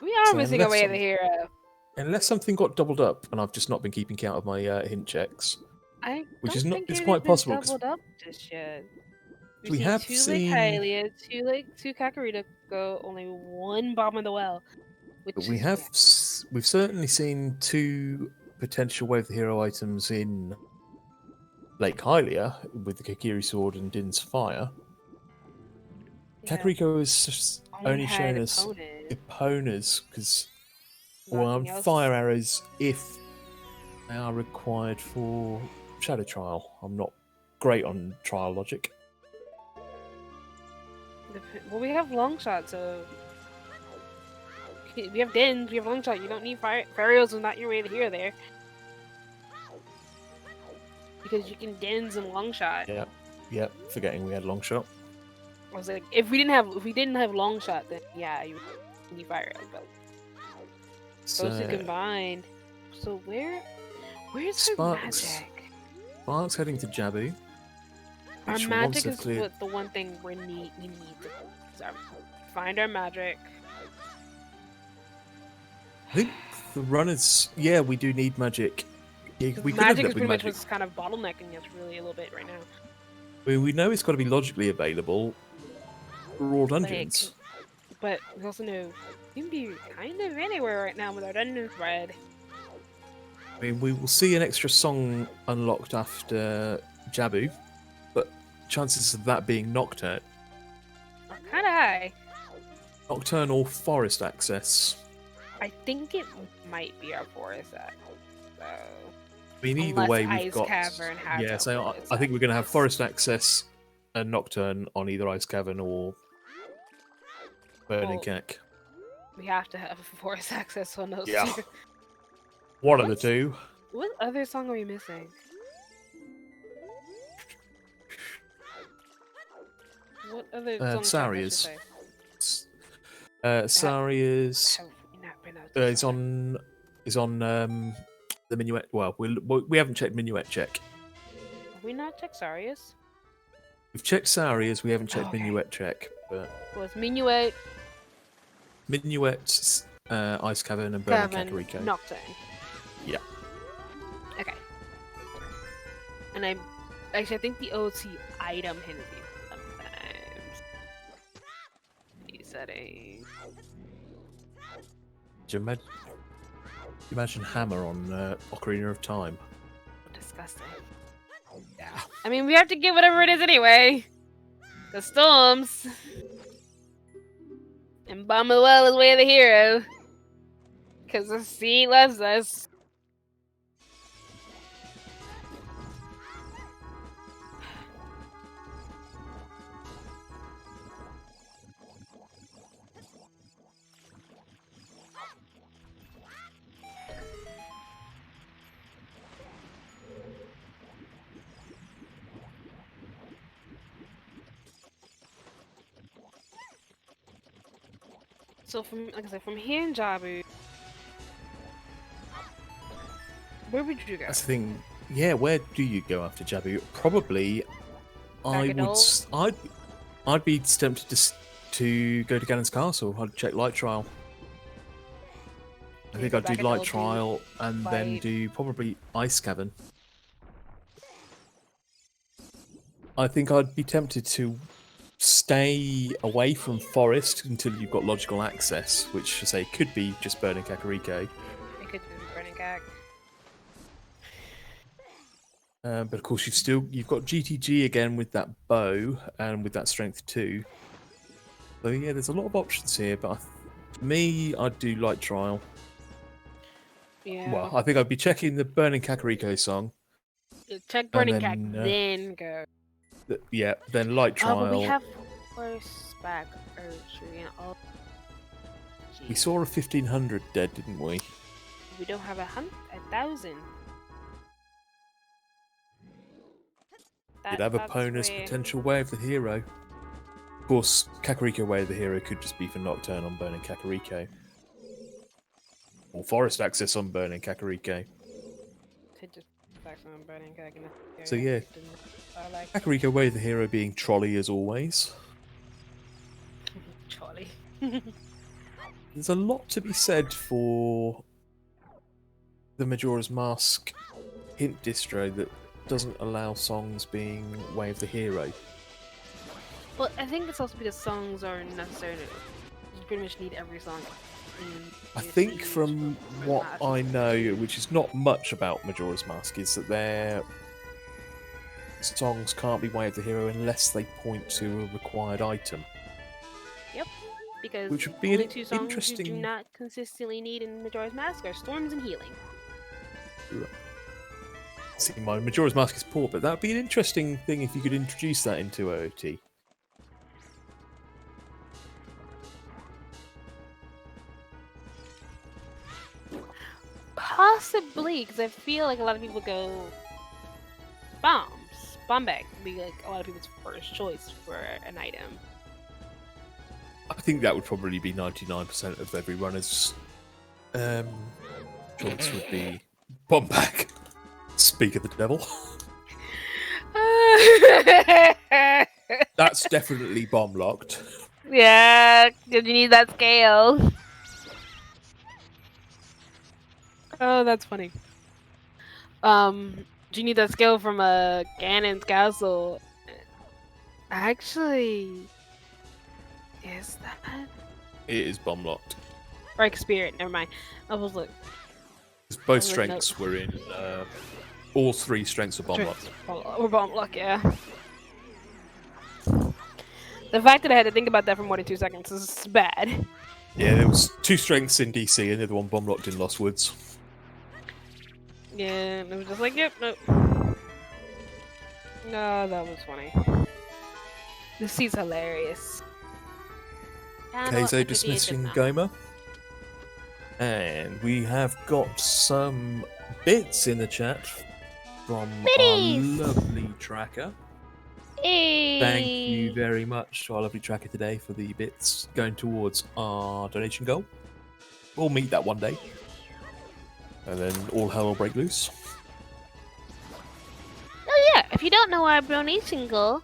[SPEAKER 2] We are missing a Way of the Hero.
[SPEAKER 1] Unless something got doubled up, and I've just not been keeping count of my hint checks.
[SPEAKER 2] It's
[SPEAKER 1] quite possible.
[SPEAKER 2] Doubled up just yet.
[SPEAKER 1] We have seen
[SPEAKER 2] Hylia, two Kakarita go, only one Bomb in the Well.
[SPEAKER 1] We've certainly seen 2 potential Way of the Hero items in Lake Hylia with the Kokiri sword and Din's fire. Yeah. Kakariko is only shown as Eponas because fire arrows if they are required for Shadow Trial. I'm not great on trial logic.
[SPEAKER 2] Well, we have long shot, so we have Dins, we have long shot. You don't need fire arrows is not your way to hear there. Because you can Dins and long shot.
[SPEAKER 1] Yeah, forgetting we had long shot.
[SPEAKER 2] I was like, if we didn't have long shot, then yeah, you need fire arrows. But those two combined. So where's our magic?
[SPEAKER 1] Sparks heading to Jabu.
[SPEAKER 2] Our magic is the one thing we need to find our magic.
[SPEAKER 1] I think the runners, we do need magic. Yeah, we
[SPEAKER 2] magic is pretty much what's kind of bottlenecking us really a little bit right now.
[SPEAKER 1] We know it's got to be logically available for all dungeons.
[SPEAKER 2] But we also know you can be kind of anywhere right now with our dungeon spread.
[SPEAKER 1] I mean, we will see an extra song unlocked after Jabu, but chances of that being Nocturne
[SPEAKER 2] are kind of high.
[SPEAKER 1] Nocturne or forest access.
[SPEAKER 2] I think it might be our forest access, though.
[SPEAKER 1] I mean, either way, we've got.
[SPEAKER 2] Cavern has
[SPEAKER 1] so I think we're going to have forest access and Nocturne on either Ice Cavern or Burning Keck.
[SPEAKER 2] We have to have forest access on those two.
[SPEAKER 1] One of the two.
[SPEAKER 2] What other song are we missing? What other song?
[SPEAKER 1] Saria's. Saria's is on the Minuet. Well, we haven't checked Minuet check.
[SPEAKER 2] Have we not checked Saria's?
[SPEAKER 1] We've checked Saria's. We haven't checked Minuet check. But
[SPEAKER 2] it's Minuet,
[SPEAKER 1] Ice Cavern, and Burning Kakariko.
[SPEAKER 2] Nocturne.
[SPEAKER 1] Yeah.
[SPEAKER 2] Okay. And I think the OT item hits you sometimes. Settings.
[SPEAKER 1] Do you imagine Hammer on Ocarina of Time?
[SPEAKER 2] Disgusting.
[SPEAKER 1] Yeah.
[SPEAKER 2] I mean, we have to get whatever it is anyway. The storms. And Bomb-a-Well is way of the hero. Because the sea loves us. So from, like I said, from here in Jabu, where would you go?
[SPEAKER 1] That's the thing. Yeah, where do you go after Jabu? Probably, I'd be tempted to go to Ganon's Castle. I'd check Light Trial. I think I'd do Light Trial and then do probably Ice Cavern. I think I'd be tempted to stay away from Forest until you've got logical access, which I say could be just Burning Kakariko.
[SPEAKER 2] It could be Burning Kak.
[SPEAKER 1] But of course, you've got GTG again with that bow and with that strength too. So yeah, there's a lot of options here. But for me, I'd do Light Trial.
[SPEAKER 2] Yeah.
[SPEAKER 1] Well, I think I'd be checking the Burning Kakariko song.
[SPEAKER 2] Check Burning Kak,
[SPEAKER 1] then,
[SPEAKER 2] then go.
[SPEAKER 1] Yeah, then Light Trial.
[SPEAKER 2] Oh, but we have horseback archery and all.
[SPEAKER 1] We saw a 1500 dead, didn't we?
[SPEAKER 2] We don't have 1,000.
[SPEAKER 1] You'd have a Ponus potential Way of the Hero. Of course, Kakariko Way of the Hero could just be for Nocturne on Burning Kakariko. Or Forest Access on Burning Kakariko.
[SPEAKER 2] Could just on Burning Kak.
[SPEAKER 1] So yeah, Kakariko Way of the Hero being Trolley as always.
[SPEAKER 2] Trolley.
[SPEAKER 1] There's a lot to be said for the Majora's Mask hint distro that doesn't allow songs being Way of the Hero.
[SPEAKER 2] Well, I think it's also because songs are necessary. You pretty much need every song.
[SPEAKER 1] I think from what I know, which is not much about Majora's Mask, is that their songs can't be Way of the Hero unless they point to a required item.
[SPEAKER 2] Yep, because
[SPEAKER 1] which would be
[SPEAKER 2] only
[SPEAKER 1] an
[SPEAKER 2] two songs
[SPEAKER 1] interesting...
[SPEAKER 2] you do not consistently need in Majora's Mask are Storms and Healing.
[SPEAKER 1] See, my Majora's Mask is poor, but that would be an interesting thing if you could introduce that into OOT.
[SPEAKER 2] Possibly, because I feel like a lot of people go bombs. Bomb bag would be like a lot of people's first choice for an item.
[SPEAKER 1] I think that would probably be 99% of every runner's choice would be bomb bag. Speak of the devil. That's definitely bomb locked.
[SPEAKER 2] Yeah, did you need that scale? Oh, that's funny. Do you need that scale from Ganon's castle? Actually, is that?
[SPEAKER 1] It is bomb locked.
[SPEAKER 2] Break Spirit. Never mind. I was like,
[SPEAKER 1] both strengths were in. All three strengths are bomb locked.
[SPEAKER 2] We're bomb locked, yeah. The fact that I had to think about that for more than 2 seconds is bad.
[SPEAKER 1] Yeah, there was 2 strengths in DC and the other one bomb locked in Lost Woods.
[SPEAKER 2] Yeah, and it was just like, yep, nope. No, that was funny. This is hilarious.
[SPEAKER 1] Keizo dismissing Goma. And we have got some bits in the chat from our lovely tracker.
[SPEAKER 2] Hey.
[SPEAKER 1] Thank you very much to our lovely tracker today for the bits going towards our donation goal. We'll meet that one day. And then all hell will break loose.
[SPEAKER 2] Oh yeah, if you don't know our donation goal,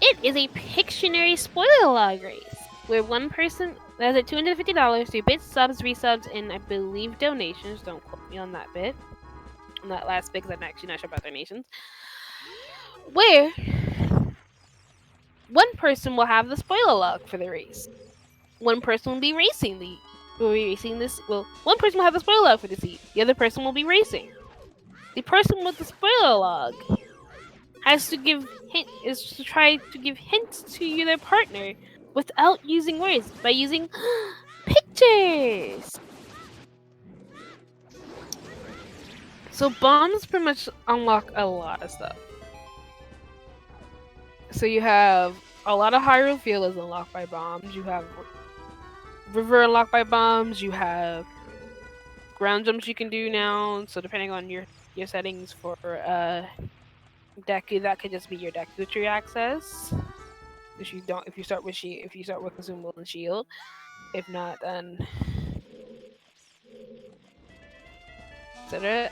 [SPEAKER 2] it is a Pictionary spoiler log race, where one person has at $250 through bits, subs, resubs, and I believe donations. Don't quote me on that bit. On that last bit, because I'm actually not sure about donations. Where one person will have the spoiler log for the race. One person will be racing the will be racing this. Well, one person will have the spoiler log for the seat. The other person will be racing. The person with the spoiler log has to try to give hints to their partner without using words, by using pictures. So bombs pretty much unlock a lot of stuff. So you have a lot of Hyrule Field is unlocked by bombs. You have River unlocked by bombs. You have ground jumps you can do now. So depending on your settings for Deku, that could just be your Deku tree access. If you start with consumable and shield. If not, then consider it.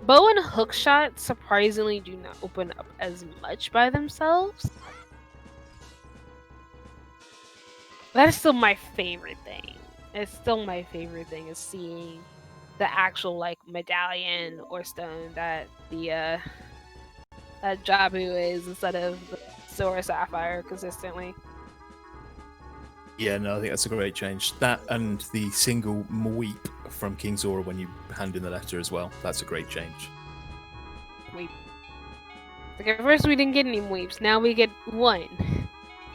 [SPEAKER 2] Bow and hook shot surprisingly do not open up as much by themselves. That is still my favorite thing. It's still my favorite thing is seeing the actual like medallion or stone that the that Jabu is instead of the Silver Sapphire consistently.
[SPEAKER 1] Yeah, no, I think that's a great change. That and the single mweep from King Zora when you hand in the letter as well. That's a great change.
[SPEAKER 2] Weep. Like at first we didn't get any weeps. Now we get one.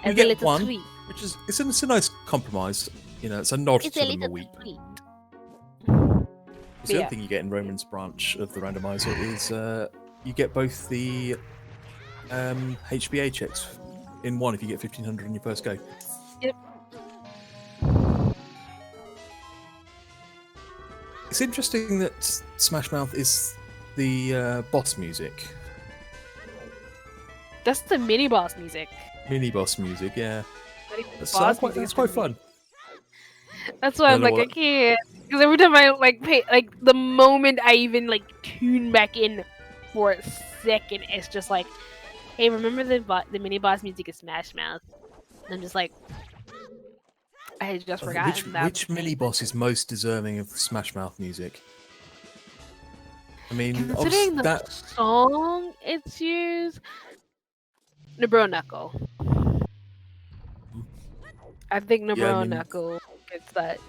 [SPEAKER 1] We get one, tweet. Which is it's a nice compromise. You know, it's a nod to the mweep. The other thing you get in Roman's branch of the randomizer is you get both the HBA checks in one if you get 1500 on your first go.
[SPEAKER 2] Yep.
[SPEAKER 1] It's interesting that Smash Mouth is the boss music.
[SPEAKER 2] That's the mini boss music.
[SPEAKER 1] Mini boss music, yeah. It's quite fun.
[SPEAKER 2] That's why I'm like, I can't. Because every time I the moment I even tune back in for a second, it's just like, hey, remember the mini boss music of Smash Mouth? And I'm just like, I had just forgotten that.
[SPEAKER 1] Which mini boss is most deserving of Smash Mouth music? I mean,
[SPEAKER 2] considering the song it's used, Nabro Knuckle. I think Nabro Knuckle gets that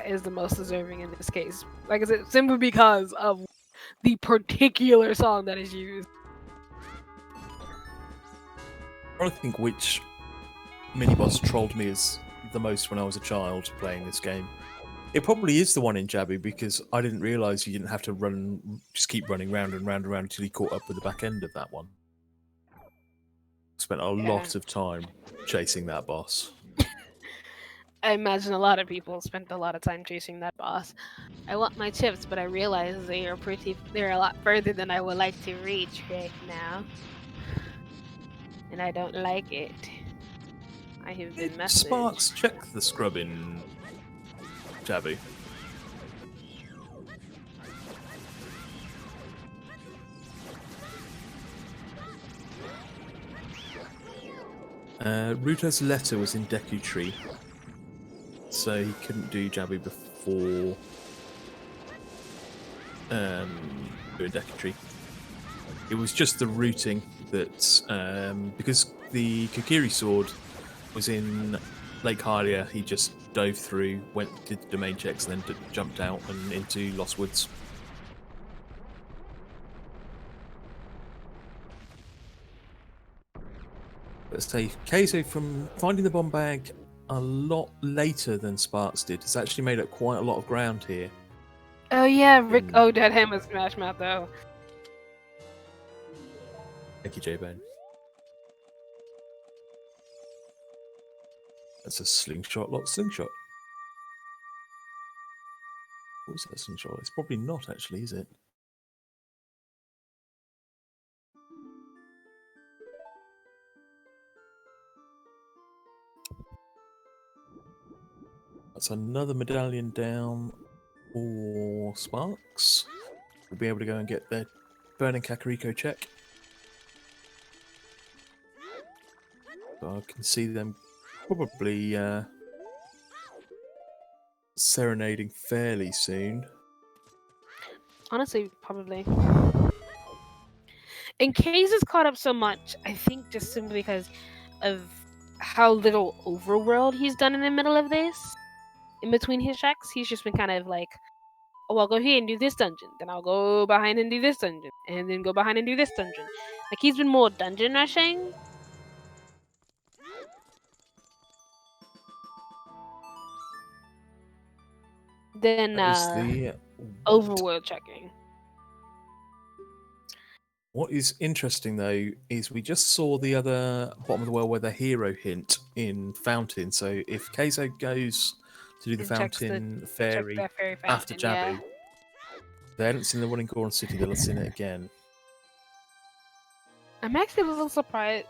[SPEAKER 2] is the most deserving in this case. Like I said, simply because of the particular song that is used.
[SPEAKER 1] I'm trying to think which mini boss trolled me as the most when I was a child playing this game. It probably is the one in Jabu because I didn't realise you didn't have to just keep running round and round and round until you caught up with the back end of that one. Spent a lot of time chasing that boss.
[SPEAKER 2] I imagine a lot of people spent a lot of time chasing that boss. I want my chips, but I realize they're a lot further than I would like to reach right now. And I don't like it. I have been messaged.
[SPEAKER 1] Sparks, check the scrub in Jabu. Ruto's letter was in Deku Tree, so he couldn't do Jabu before doing Deku Tree. It was just the routing that, because the Kokiri sword was in Lake Hylia, he just dove through, did the domain checks, and then jumped out and into Lost Woods. Let's say Keizo, from finding the bomb bag a lot later than Sparks did, has actually made up quite a lot of ground here.
[SPEAKER 2] Oh yeah, Rick Dead Him with Smash Mouth though.
[SPEAKER 1] Thank you, J-Bone. That's a slingshot, slingshot. What was that slingshot? It's probably not actually, is it? That's another medallion down for Sparks. We'll be able to go and get their Burning Kakariko check. So I can see them probably serenading fairly soon.
[SPEAKER 2] Honestly, probably. And Kei's is caught up so much, I think just simply because of how little overworld he's done in the middle of this. in between his checks. He's just been kind of like, oh, I'll go here and do this dungeon, then I'll go behind and do this dungeon, and then go behind and do this dungeon. Like, he's been more dungeon rushing. Than
[SPEAKER 1] the
[SPEAKER 2] overworld checking.
[SPEAKER 1] What is interesting though is we just saw the other bottom of the world where the hero hint in Fountain. So if Keizo goes to do the
[SPEAKER 2] And checks
[SPEAKER 1] Fountain
[SPEAKER 2] Check
[SPEAKER 1] Fairy
[SPEAKER 2] that fairy
[SPEAKER 1] after
[SPEAKER 2] fountain,
[SPEAKER 1] Jabu, they hadn't seen the one in Goron City, they'll have seen it again.
[SPEAKER 2] I'm actually a little surprised.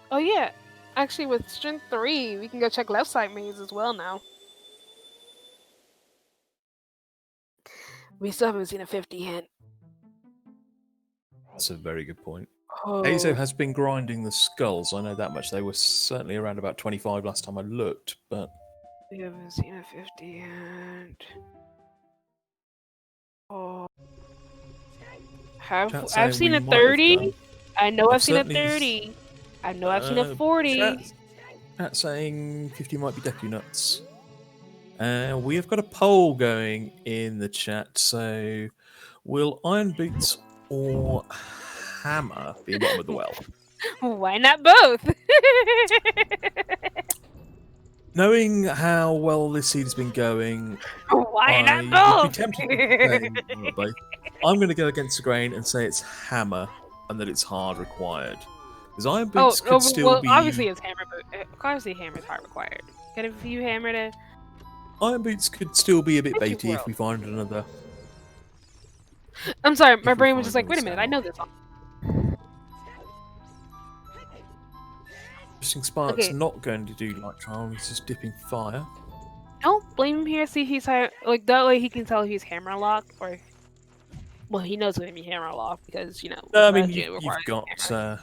[SPEAKER 2] Oh yeah, actually with Strength 3, we can go check left side maze as well now. We still haven't seen a 50 hint.
[SPEAKER 1] That's a very good point.
[SPEAKER 2] Oh.
[SPEAKER 1] Keizo has been grinding the skulls, I know that much. They were certainly around about 25 last time I looked, but...
[SPEAKER 2] We haven't seen a 50 hint. Oh. I've seen a 30. I know I've seen a 30. I know I've seen a 40.
[SPEAKER 1] Chat saying 50 might be Deku nuts. We have got a poll going in the chat. So, will Iron Boots or Hammer be bottom of the well?
[SPEAKER 2] Why not both?
[SPEAKER 1] Knowing how well this seed has been going,
[SPEAKER 2] why not
[SPEAKER 1] would
[SPEAKER 2] both?
[SPEAKER 1] be tempted to say both. I'm going to go against the grain and say it's Hammer and that it's hard required. Because Iron Boots could still be...
[SPEAKER 2] obviously it's Hammer, but obviously Hammer's hard required. Get a few Hammer to...
[SPEAKER 1] Iron Boots could still be a bit
[SPEAKER 2] Thank you,
[SPEAKER 1] baity if we find another...
[SPEAKER 2] I'm sorry, my
[SPEAKER 1] If we
[SPEAKER 2] brain was just
[SPEAKER 1] find
[SPEAKER 2] like, wait a minute, I
[SPEAKER 1] another
[SPEAKER 2] know this song.
[SPEAKER 1] Interesting Spark's
[SPEAKER 2] Okay.
[SPEAKER 1] not going to do light trial, he's just dipping fire.
[SPEAKER 2] Don't blame him here, see he's like, that way he can tell he's Hammer locked, or... Well, he knows when he's Hammer locked, because, you know...
[SPEAKER 1] No, I mean,
[SPEAKER 2] Reggie
[SPEAKER 1] you've
[SPEAKER 2] requires Hammer.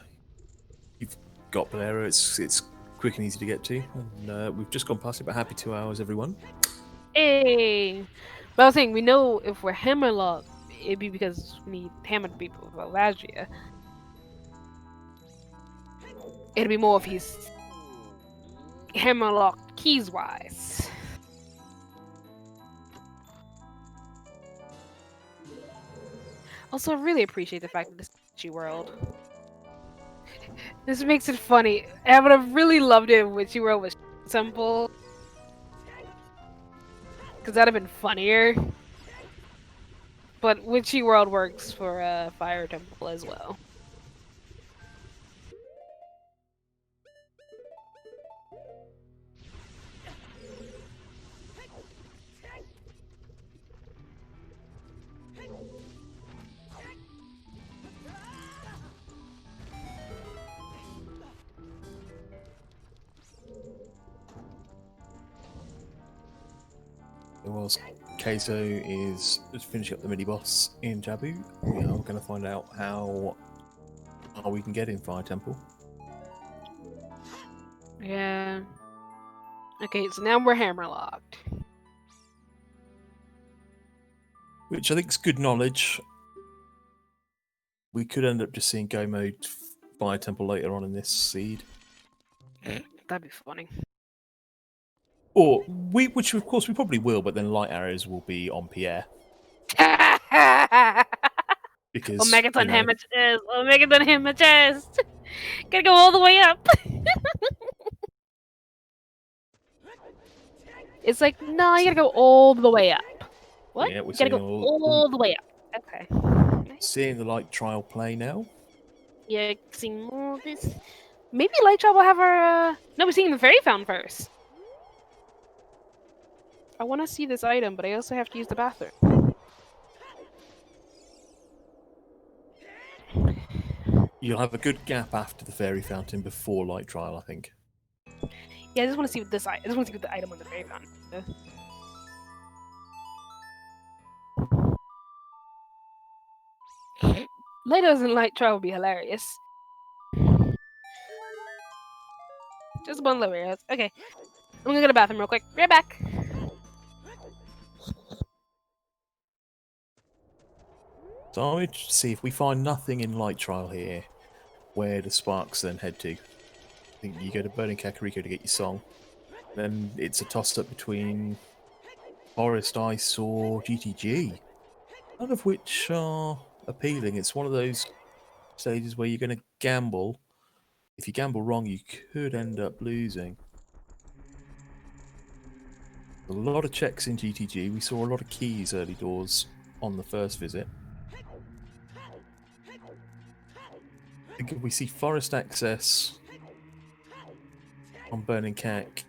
[SPEAKER 1] got Bolero, it's quick and easy to get to. And, we've just gone past it, but happy 2 hours, everyone.
[SPEAKER 2] Hey! But I was saying, we know if we're Hammer locked, it'd be because we need hammered people with Valdria. It'd be more if he's Hammer locked keys wise. Also, I really appreciate the fact that this is World. This makes it funny. I would have really loved it if Witchy World was simple. Because that'd have been funnier. But Witchy World works for Fire Temple as well.
[SPEAKER 1] Whilst Keizo is finishing up the mini-boss in Jabu, we are going to find out how far we can get in Fire Temple.
[SPEAKER 2] Yeah. Okay, so now we're hammer locked.
[SPEAKER 1] Which I think is good knowledge. We could end up just seeing Go Mode Fire Temple later on in this seed.
[SPEAKER 2] That'd be funny.
[SPEAKER 1] Or, which of course we probably will, but then light arrows will be on Pierre. Because
[SPEAKER 2] Omegaton hammer chest! Omegaton hammer chest! Gotta go all the way up! It's like, no, you gotta go all the way up. What?
[SPEAKER 1] Yeah, we're
[SPEAKER 2] you gotta go all the way up. Okay.
[SPEAKER 1] Seeing the light trial play now.
[SPEAKER 2] Yeah, seeing more of this. Maybe Light Trial will have our, No, we're seeing the Fairy Fountain first. I want to see this item, but I also have to use the bathroom.
[SPEAKER 1] You'll have a good gap after the Fairy Fountain before light trial, I think.
[SPEAKER 2] Yeah, I just want to see what this. I just want to see what the item on the Fairy Fountain is. Lados and Light Trial would be hilarious. Just one lower areas. Okay. I'm gonna go to the bathroom real quick. Be right back.
[SPEAKER 1] So I would see if we find nothing in light trial here, where the sparks then head to. I think you go to Burning Kakariko to get your song. Then it's a toss-up between Forest Ice or GTG, none of which are appealing. It's one of those stages where you're going to gamble. If you gamble wrong, you could end up losing. A lot of checks in GTG. We saw a lot of keys early doors on the first visit. I think if we see forest access on Burning Cack,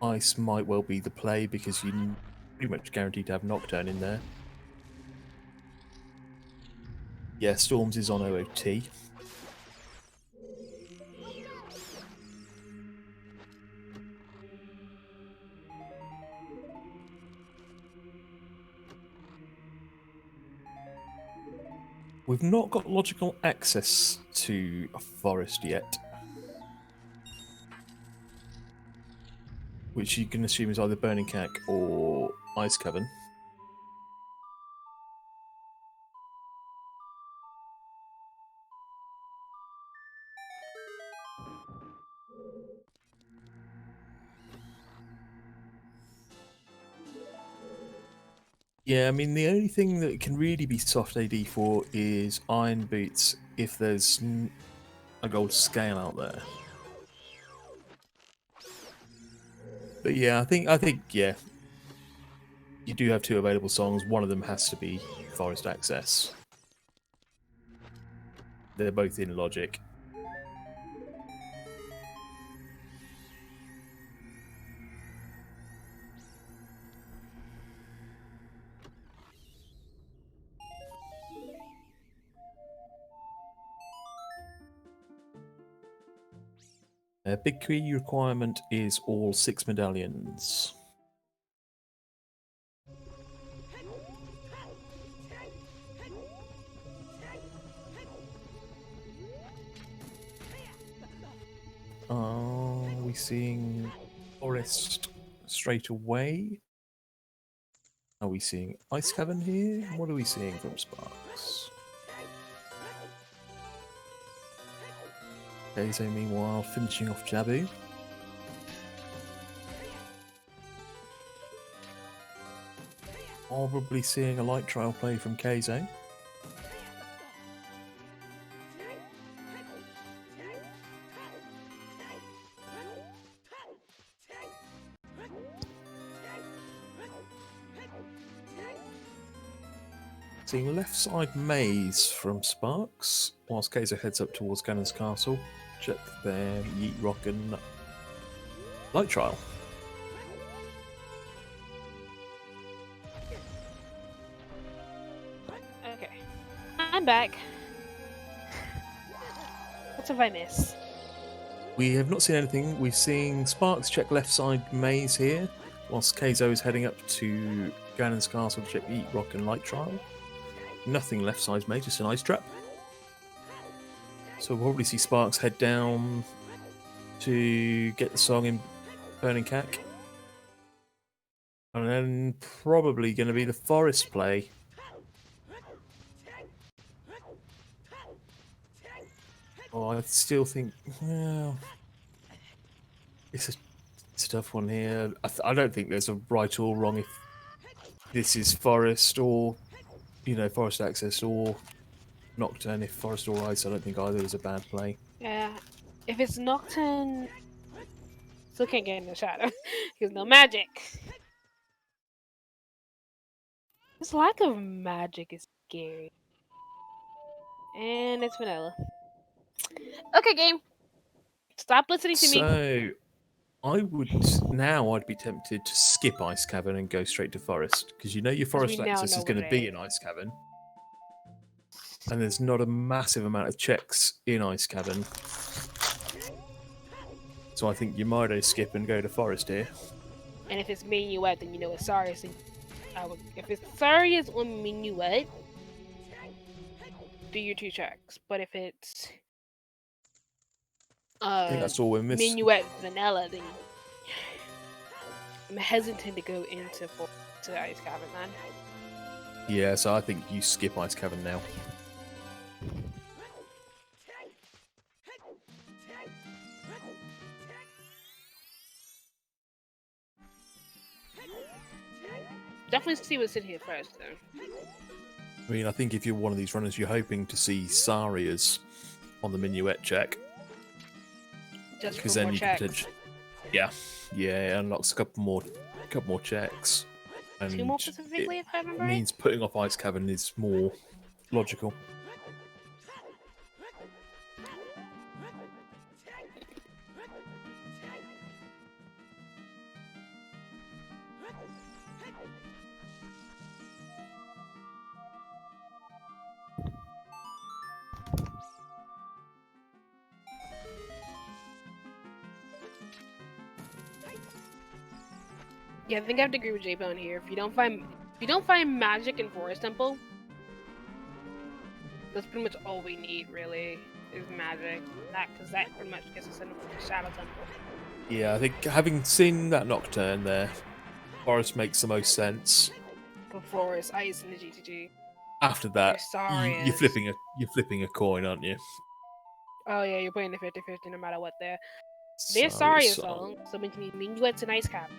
[SPEAKER 1] Ice might well be the play because you're pretty much guaranteed to have Nocturne in there. Yeah, Storms is on OOT. We've not got logical access to a forest yet, which you can assume is either Burning Cack or Ice Cavern. Yeah, I mean, the only thing that can really be soft AD for is Iron Boots if there's a gold scale out there. But yeah, I think yeah, you do have two available songs. One of them has to be Forest Access. They're both in Logic. Big key requirement is all 6 medallions. Are we seeing Forest straight away? Are we seeing Ice Cavern here? What are we seeing from Sparks? Keizo, meanwhile, finishing off Jabu. Probably seeing a light trail play from Keizo. Seeing left side maze from Sparks, whilst Keizo heads up towards Ganon's Castle. Check their Yeet Rock and Light Trial.
[SPEAKER 2] Okay. I'm back. What have I missed?
[SPEAKER 1] We have not seen anything. We've seen Sparks check left side maze here, whilst Keizo is heading up to Ganon's Castle to check Yeet Rock and Light Trial. Nothing left side maze, just an ice trap. So we'll probably see Sparks head down to get the song in Burning Cack. And then probably going to be the forest play. Oh, I still think, well, it's a tough one here. I don't think there's a right or wrong if this is forest or, forest access or Nocturne. If forest or ice, I don't think either is a bad play.
[SPEAKER 2] Yeah. If it's Nocturne, still can't get in the shadow. There's no magic. This lack of magic is scary. And it's vanilla. Okay, game. Stop listening to me.
[SPEAKER 1] So, I'd be tempted to skip Ice Cavern and go straight to Forest, because your Forest access is going to be in Ice Cavern. And there's not a massive amount of checks in Ice Cavern. So I think you might skip and go to Forest here.
[SPEAKER 2] And if it's Minuet, then it's Sarius. If it's Sarius or Minuet, do your 2 checks. But if it's
[SPEAKER 1] I think that's all we're missing.
[SPEAKER 2] Minuet vanilla, then I'm hesitant to go into Ice Cavern then.
[SPEAKER 1] Yeah, so I think you skip Ice Cavern now.
[SPEAKER 2] definitely see what's in here first, though.
[SPEAKER 1] I mean, I think if you're one of these runners, you're hoping to see Saria's on the minuet check.
[SPEAKER 2] Just
[SPEAKER 1] Because
[SPEAKER 2] for
[SPEAKER 1] then
[SPEAKER 2] more
[SPEAKER 1] you
[SPEAKER 2] checks.
[SPEAKER 1] can potentially. Yeah, it unlocks a couple more checks. And
[SPEAKER 2] 2 more specifically, if I remember
[SPEAKER 1] it
[SPEAKER 2] right?
[SPEAKER 1] means putting off Ice Cavern is more logical.
[SPEAKER 2] Yeah, I think I have to agree with J-Bone here. If you don't find magic in Forest Temple, that's pretty much all we need, really, is magic. Because that pretty much gets us into the Shadow Temple.
[SPEAKER 1] Yeah, I think having seen that Nocturne there, Forest makes the most sense.
[SPEAKER 2] For Forest, Ice, and the GTG.
[SPEAKER 1] After that,
[SPEAKER 2] There's
[SPEAKER 1] you're
[SPEAKER 2] Sarias.
[SPEAKER 1] flipping a coin, aren't you?
[SPEAKER 2] Oh yeah, you're putting the 50-50 no matter what there.
[SPEAKER 1] Saria's
[SPEAKER 2] There's Saria's
[SPEAKER 1] song.
[SPEAKER 2] song, so we can minuets and Ice Cap.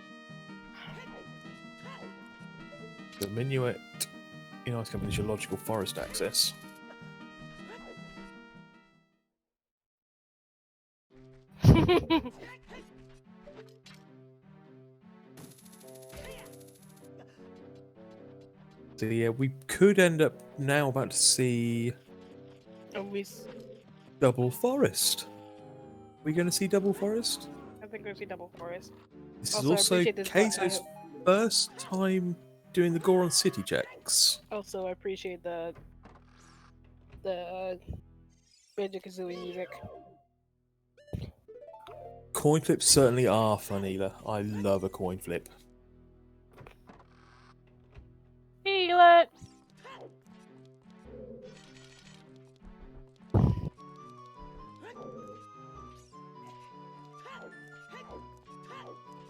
[SPEAKER 1] The minuet in Ice Cavern is your logical forest access. So yeah, we could end up now about to see double forest. Are we going to see double forest?
[SPEAKER 2] I think we'll see double Forest.
[SPEAKER 1] This
[SPEAKER 2] Also,
[SPEAKER 1] is
[SPEAKER 2] I
[SPEAKER 1] also
[SPEAKER 2] appreciate this, but I
[SPEAKER 1] Keizo's first time doing the Goron City checks.
[SPEAKER 2] Also, I appreciate the Banjo-Kazooie music.
[SPEAKER 1] Coin flips certainly are fun, Ela. I love a coin flip.
[SPEAKER 2] Heal it!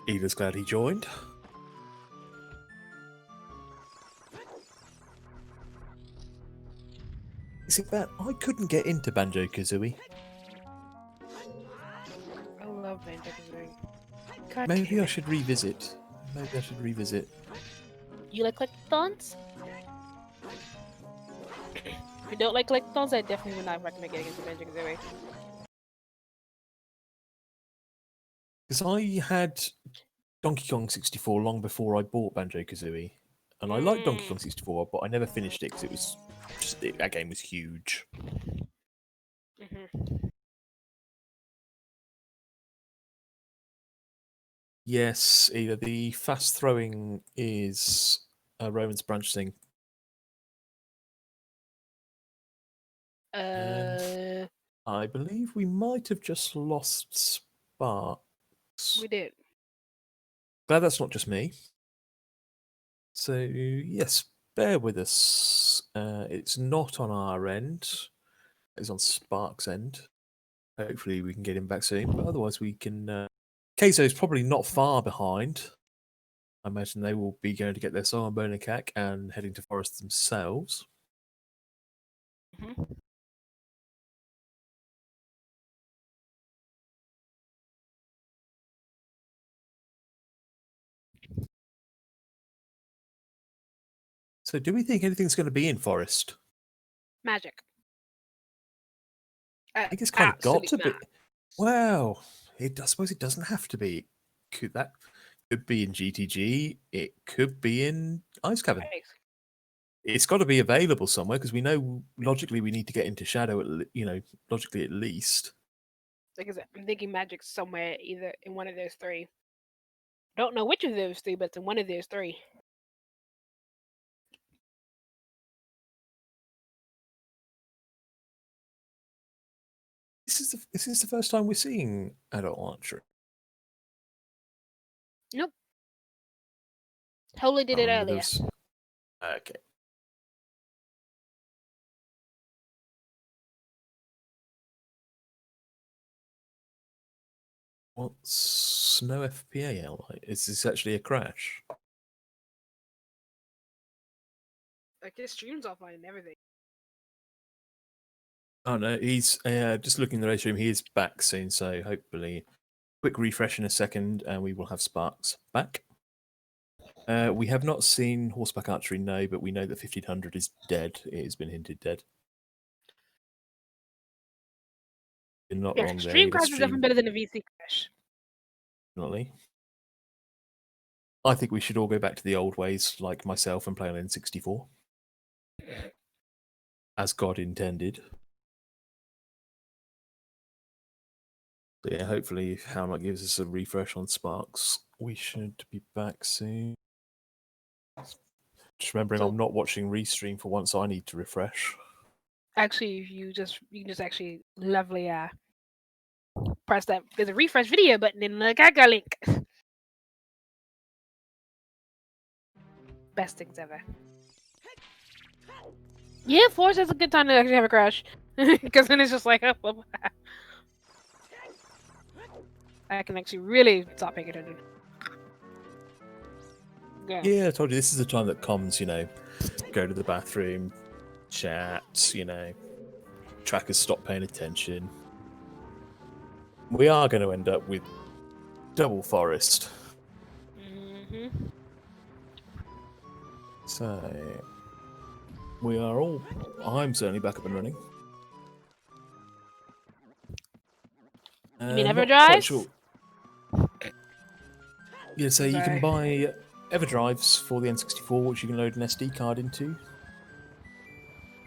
[SPEAKER 1] Ela's glad he joined. Is it that I couldn't get into Banjo-Kazooie?
[SPEAKER 2] I love Banjo-Kazooie.
[SPEAKER 1] Maybe I should revisit.
[SPEAKER 2] You like collectathons? If you don't like collectathons, I definitely would not recommend getting into Banjo-Kazooie.
[SPEAKER 1] Because I had Donkey Kong 64 long before I bought Banjo-Kazooie. And I liked Donkey Kong 64, but I never finished it because it was just that game was huge. Yes, either the fast throwing is a Roman's branch thing. And I believe we might have just lost Sparks.
[SPEAKER 2] We did.
[SPEAKER 1] Glad that's not just me. So, yes, bear with us. It's not on our end. It's on Spark's end. Hopefully we can get him back soon, but otherwise we can... Keizo's probably not far behind. I imagine they will be going to get their Soul and Bonacak and heading to Forest themselves. So do we think anything's going to be in Forest?
[SPEAKER 2] Magic.
[SPEAKER 1] I think it's kind of got to be.
[SPEAKER 2] Not.
[SPEAKER 1] Well, I suppose it doesn't have to be. Could be in GTG. It could be in Ice Cavern. It's got to be available somewhere because we know logically we need to get into Shadow. Logically at least.
[SPEAKER 2] Like I said, I'm thinking magic's somewhere either in one of those three. Don't know which of those three, but it's in one of those three.
[SPEAKER 1] This is the first time we're seeing adult archery.
[SPEAKER 2] Nope. Totally did it earlier.
[SPEAKER 1] Okay. What's no FPA like? Is this actually a crash?
[SPEAKER 2] Like his stream's offline and everything.
[SPEAKER 1] Oh no, he's just looking in the race room. He is back soon, so hopefully, quick refresh in a second, and we will have Sparks back. We have not seen horseback archery, no, but we know that 1500 is dead. It has been hinted dead. You're not wrong there.
[SPEAKER 2] Extreme Crash is definitely better than a VC Crash.
[SPEAKER 1] Definitely. I think we should all go back to the old ways, like myself, and play on N64. As God intended. So yeah, hopefully if Hamlet gives us a refresh on Sparks, we should be back soon. Just remembering I'm not watching Restream for once, I need to refresh.
[SPEAKER 2] Actually, you can just actually lovely press that. There's a refresh video button in the Gaga link. Best things ever. Yeah, Force is a good time to actually have a crash. Because then it's just like, I can actually really stop paying attention.
[SPEAKER 1] Yeah, I told you, this is the time that comms, go to the bathroom, chat, trackers stop paying attention. We are going to end up with double forest.
[SPEAKER 2] Mm-hmm.
[SPEAKER 1] So, we are all... I'm certainly back up and running.
[SPEAKER 2] You mean EverDrive?
[SPEAKER 1] Sure. Yeah, so you can buy EverDrives for the N64, which you can load an SD card into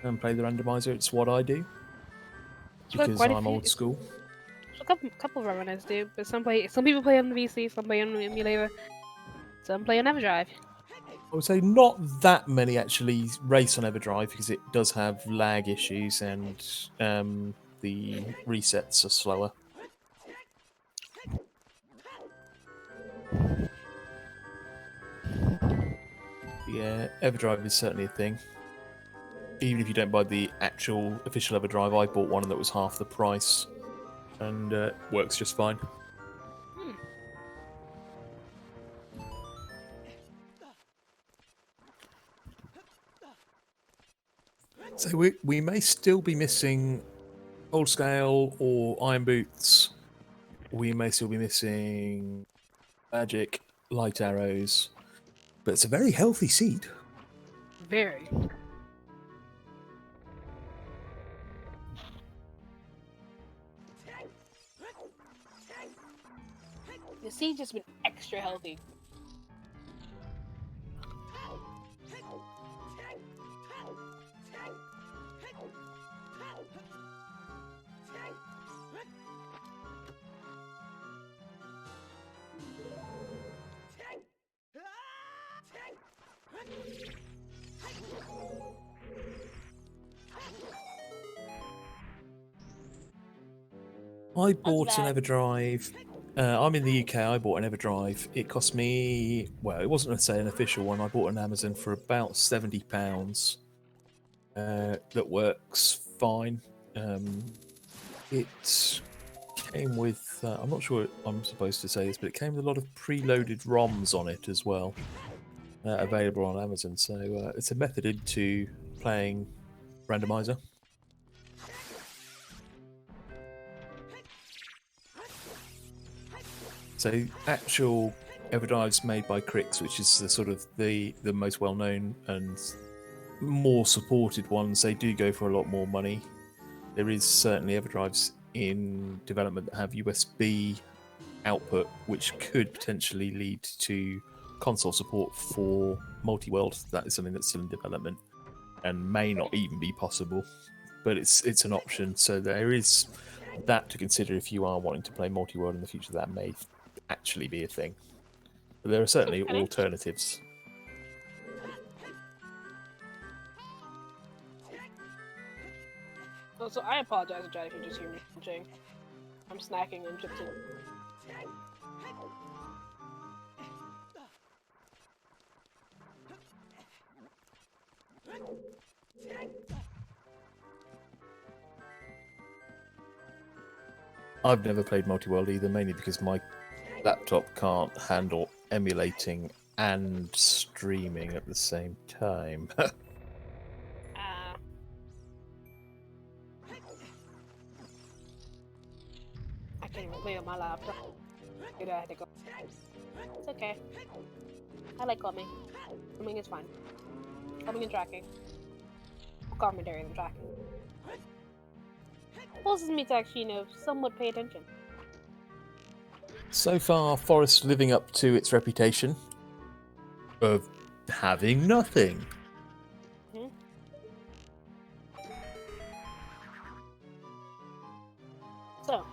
[SPEAKER 1] and play the randomizer. It's what I do because I'm old school.
[SPEAKER 2] A couple of runners do, but some people play on the VC, some play on the emulator, some play on EverDrive.
[SPEAKER 1] I would say not that many actually race on EverDrive because it does have lag issues and the resets are slower. Yeah, EverDrive is certainly a thing. Even if you don't buy the actual official EverDrive, I bought one that was half the price and works just fine. So we may still be missing Old Scale or Iron Boots. We may still be missing Magic, Light Arrows. But it's a very healthy seed.
[SPEAKER 2] Very. The seed's just been extra healthy.
[SPEAKER 1] I bought an EverDrive. I'm in the UK. I bought an EverDrive. It cost me, well, it wasn't, let's say, an official one. I bought it on Amazon for about £70. That works fine. It came with, I'm not sure I'm supposed to say this, but it came with a lot of preloaded ROMs on it as well, available on Amazon. So it's a method into playing randomizer. So actual EverDrives made by Crix, which is the sort of the most well-known and more supported ones, they do go for a lot more money. There is certainly EverDrives in development that have USB output, which could potentially lead to console support for multi-world. That is something that's still in development and may not even be possible, but it's an option. So there is that to consider if you are wanting to play multi-world in the future. That may actually be a thing. But there are certainly alternatives.
[SPEAKER 2] So I apologize, Jai, if you just hear me munching. I'm snacking on chips.
[SPEAKER 1] I've never played multi-world either, mainly because my laptop can't handle emulating and streaming at the same time.
[SPEAKER 2] I can't even play on my laptop. I had to go. It's okay. I like calming. Calming is fine. Calming and tracking. Commentary and tracking. Forces me to actually, somewhat pay attention.
[SPEAKER 1] So far, Forest living up to its reputation of having nothing.
[SPEAKER 2] Hmm? So,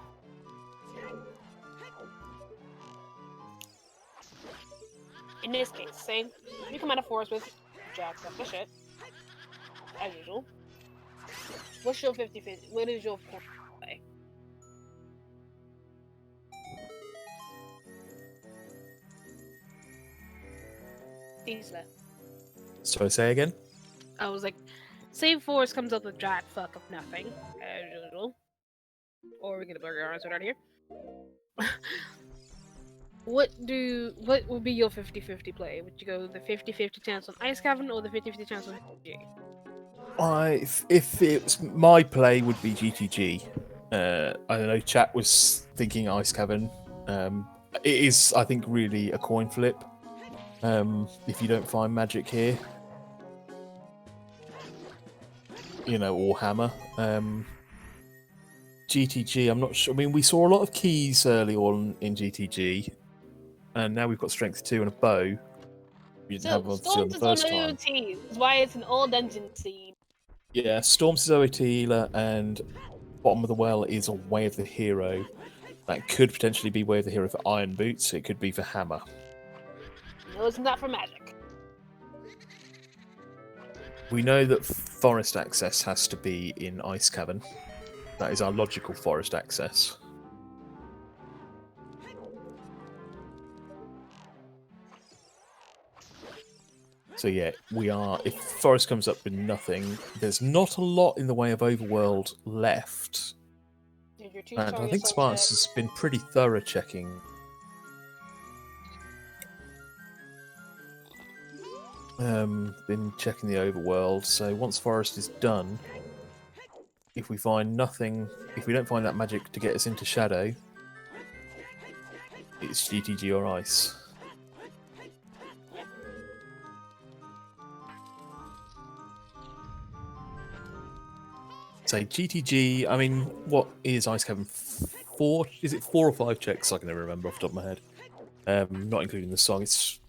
[SPEAKER 2] in this case, same. You come out of forest with jacked up the shit, as usual. What's your 50-50? What is your play? Diesler.
[SPEAKER 1] So say again?
[SPEAKER 2] I was like, save force comes up with jack fuck of nothing, as usual. Or we get a burger our answer out here. What would be your 50-50 play? Would you go the 50-50 chance on Ice Cavern or the 50-50 chance on GTG?
[SPEAKER 1] If it's my play, would be GTG. I don't know. Chat was thinking Ice Cavern. It is, I think, really a coin flip. If you don't find magic here, or hammer. GTG, I'm not sure. I mean, we saw a lot of keys early on in GTG, and now we've got strength 2 and a bow. We didn't have obviously on the first time.
[SPEAKER 2] OT. That's why it's an all dungeon seed.
[SPEAKER 1] Yeah, Storms is OT healer, and bottom of the well is a Way of the Hero. That could potentially be Way of the Hero for Iron Boots. It could be for Hammer.
[SPEAKER 2] No, it's not for magic.
[SPEAKER 1] We know that forest access has to be in Ice Cavern. That is our logical forest access. So yeah, we are. If forest comes up with nothing, there's not a lot in the way of overworld left. And I think Sparks has been pretty thorough checking. Been checking the overworld. So once forest is done, if we find nothing, if we don't find that magic to get us into shadow, it's GTG or ice. Say GTG. I mean, what is Ice Cavern? 4? Is it 4 or 5 checks? I can never remember off the top of my head. Not including the song. It's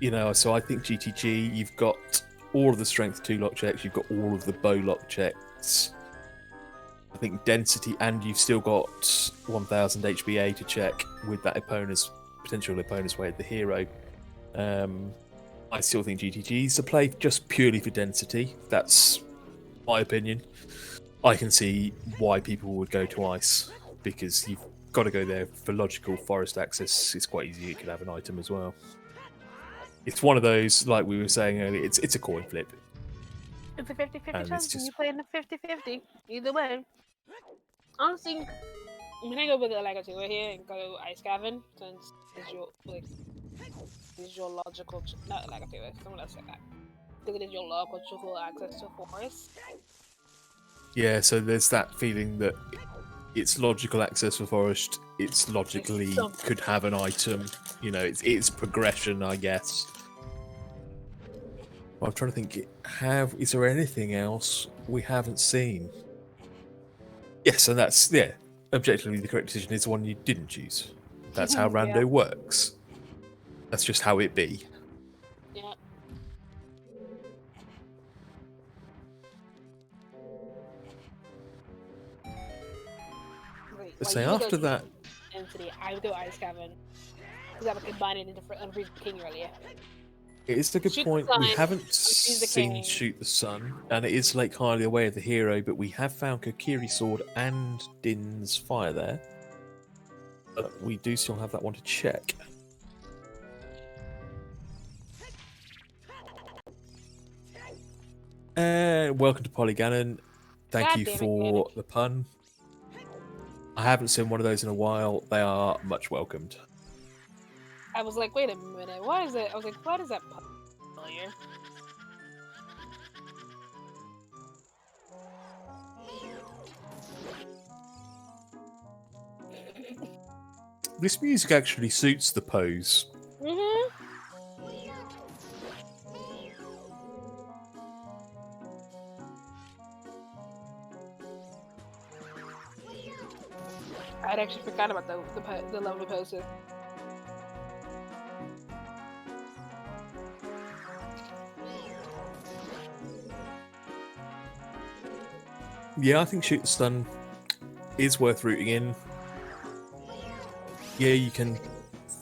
[SPEAKER 1] So I think GTG. You've got all of the strength 2 lock checks. You've got all of the bow lock checks. I think density, and you've still got 1000 HBA to check with that potential opponent's Way of the Hero. I still think GTG is a play just purely for density. That's my opinion. I can see why people would go to ice, because you've got to go there for logical forest access. It's quite easy. You could have an item as well. It's one of those, like we were saying earlier, it's a coin flip.
[SPEAKER 2] It's a 50-50 chance, and you play in a 50-50. Either way. Honestly, I'm gonna go with the legacy right here and go Ice Cavern, since it's your logical not legacy, someone else say that. Because it is your logical access to forest.
[SPEAKER 1] Yeah, so there's that feeling that it's logical access for forest. It's logically could have an item. It's progression, I guess. Well, I'm trying to think. Is there anything else we haven't seen? Yes, and that's objectively the correct decision is the one you didn't choose. That's how rando works. That's just how it be.
[SPEAKER 2] Yeah.
[SPEAKER 1] Say after that.
[SPEAKER 2] Density, I would go Ice Cavern. Because I would combine it into Unfreeze the King earlier.
[SPEAKER 1] It is a good point. We haven't seen Shoot the Sun, and it is Lake Hylia Way of the Hero, but we have found Kokiri's Sword and Din's Fire there. But we do still have that one to check. And welcome to Polyganon. Thank you for the pun. I haven't seen one of those in a while. They are much welcomed.
[SPEAKER 2] I was like, wait a minute, why is it? I was like, why does that pun familiar?
[SPEAKER 1] This music actually suits the pose.
[SPEAKER 2] I'd actually forgot about the lovely poster.
[SPEAKER 1] Yeah, I think Shoot the Stun is worth rooting in. Yeah, you can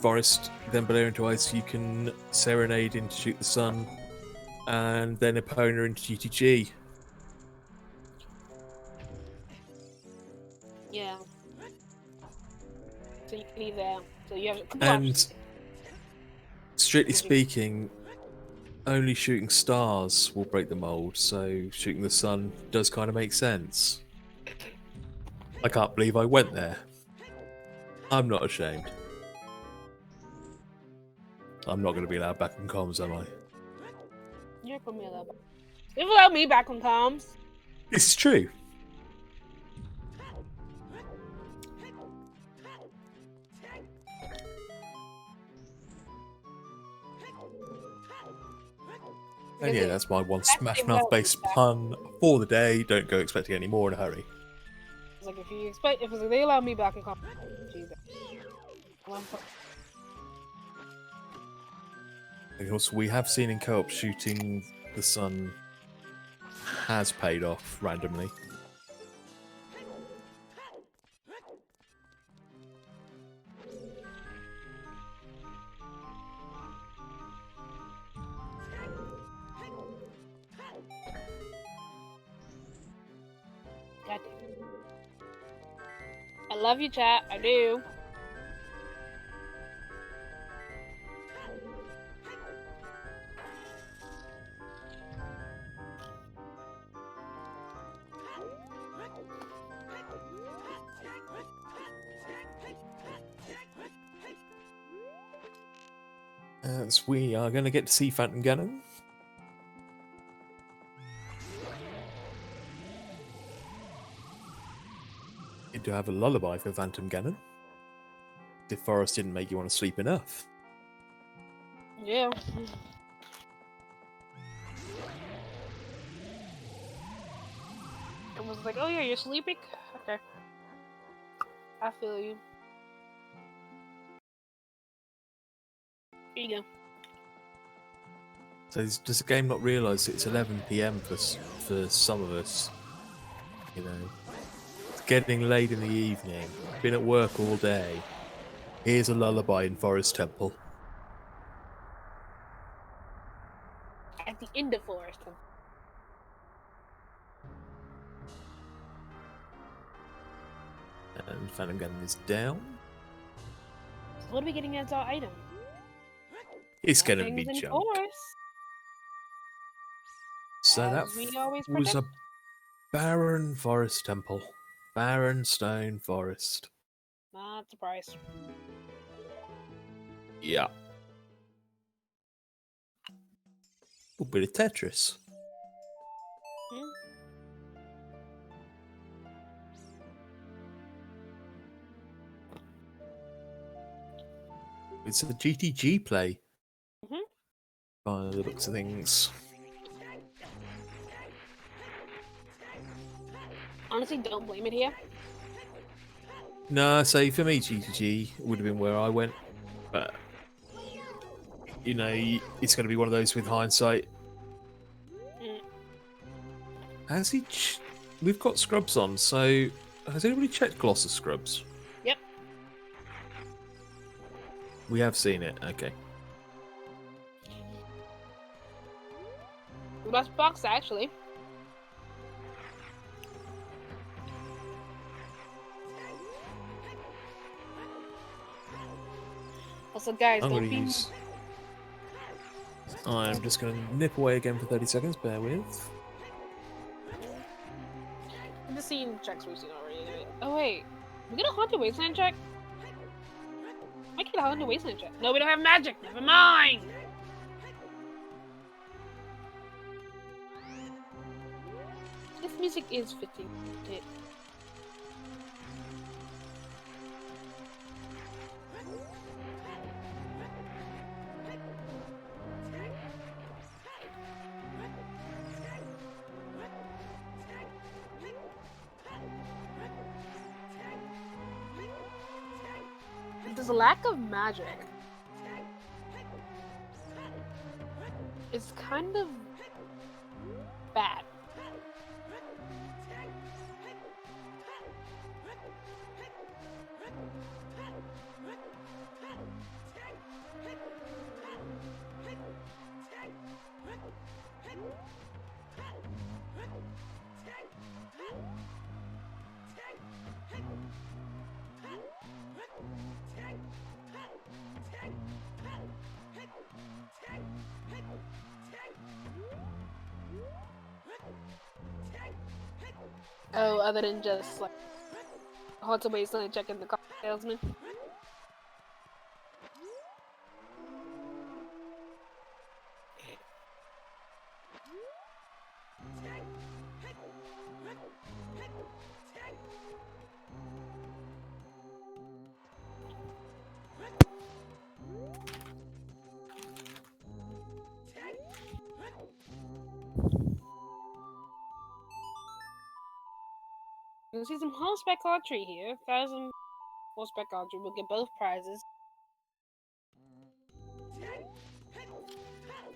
[SPEAKER 1] Forest, then Below into Ice, you can Serenade into Shoot the Sun, and then Epona into GTG.
[SPEAKER 2] Yeah. So you can either... So you have a couple
[SPEAKER 1] And
[SPEAKER 2] options.
[SPEAKER 1] strictly speaking, only shooting stars will break the mold, so shooting the sun does kind of make sense. I can't believe I went there. I'm not ashamed. I'm not going to be allowed back in comms, am I?
[SPEAKER 2] You're putting me a little. You've allowed me back on comms.
[SPEAKER 1] It's true. And yeah, that's my one Smash Mouth based pun for the day. Don't go expecting any more in a hurry.
[SPEAKER 2] It's like if they allow me back in comms. Jesus.
[SPEAKER 1] And also, we have seen in co-op shooting the sun has paid off randomly.
[SPEAKER 2] I love you, chat. I do.
[SPEAKER 1] As we are going to get to see Phantom Ganon. You do have a lullaby for Phantom Ganon. If Forest didn't make you want to sleep enough.
[SPEAKER 2] Yeah. It was like, oh yeah, you're sleeping? Okay. I feel you. Here you go.
[SPEAKER 1] So does the game not realise that it's 11 PM for some of us? You know, it's getting late in the evening. Been at work all day. Here's a lullaby in Forest Temple.
[SPEAKER 2] At the end of Forest.
[SPEAKER 1] And Phantom Ganon is down.
[SPEAKER 2] So what are we getting as our item?
[SPEAKER 1] It's going to be
[SPEAKER 2] Nothing's in
[SPEAKER 1] junk.
[SPEAKER 2] Forest.
[SPEAKER 1] So
[SPEAKER 2] As
[SPEAKER 1] that
[SPEAKER 2] we always
[SPEAKER 1] was a
[SPEAKER 2] predict.
[SPEAKER 1] barren forest temple. Barren stone forest.
[SPEAKER 2] Not surprised.
[SPEAKER 1] Yeah. A bit of Tetris.
[SPEAKER 2] Hmm?
[SPEAKER 1] It's a GTG play.
[SPEAKER 2] Mhm.
[SPEAKER 1] By the looks of things.
[SPEAKER 2] Honestly, don't blame it here.
[SPEAKER 1] No, say for me, GTG would have been where I went. But, you know, it's going to be one of those with hindsight.
[SPEAKER 2] Mm.
[SPEAKER 1] Has he... We've got scrubs on, so has anybody checked Colossus scrubs?
[SPEAKER 2] Yep.
[SPEAKER 1] We have seen it, okay.
[SPEAKER 2] The best box, actually. Also, guys,
[SPEAKER 1] I'm
[SPEAKER 2] don't
[SPEAKER 1] going to
[SPEAKER 2] be...
[SPEAKER 1] use... I'm just going to nip away again for 30 seconds, bear with.
[SPEAKER 2] I've just seen checks we've seen already. Oh, wait. We get a Haunted Wasteland check? I get a Haunted Wasteland check. No, we don't have magic. Never mind. This music is fitting. This lack of magic is kind of bad. Oh, other than just like hard to wasteland checking the car salesman. You'll see some horseback archery here. 1,000 horseback archery. We'll get both prizes.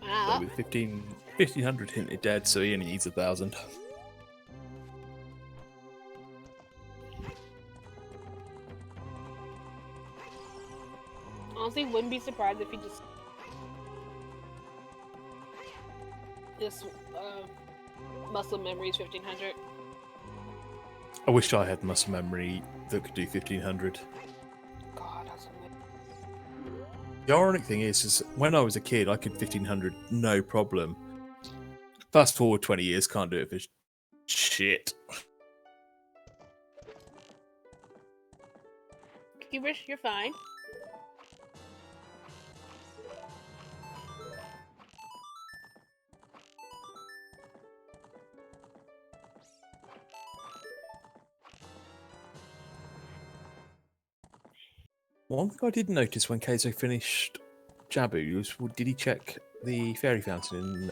[SPEAKER 1] So with 1,500 hinted dead, so he only needs 1,000.
[SPEAKER 2] Honestly, wouldn't be surprised if he just muscle memory is 1,500.
[SPEAKER 1] I wish I had muscle memory that could do 1,500.
[SPEAKER 2] God, that's amazing.
[SPEAKER 1] The ironic thing is when I was a kid, I could 1,500 no problem. Fast forward 20 years, can't do it for shit.
[SPEAKER 2] Keybridge, you're fine.
[SPEAKER 1] One thing I did notice when Keizo finished Jabu was, did he check the fairy fountain in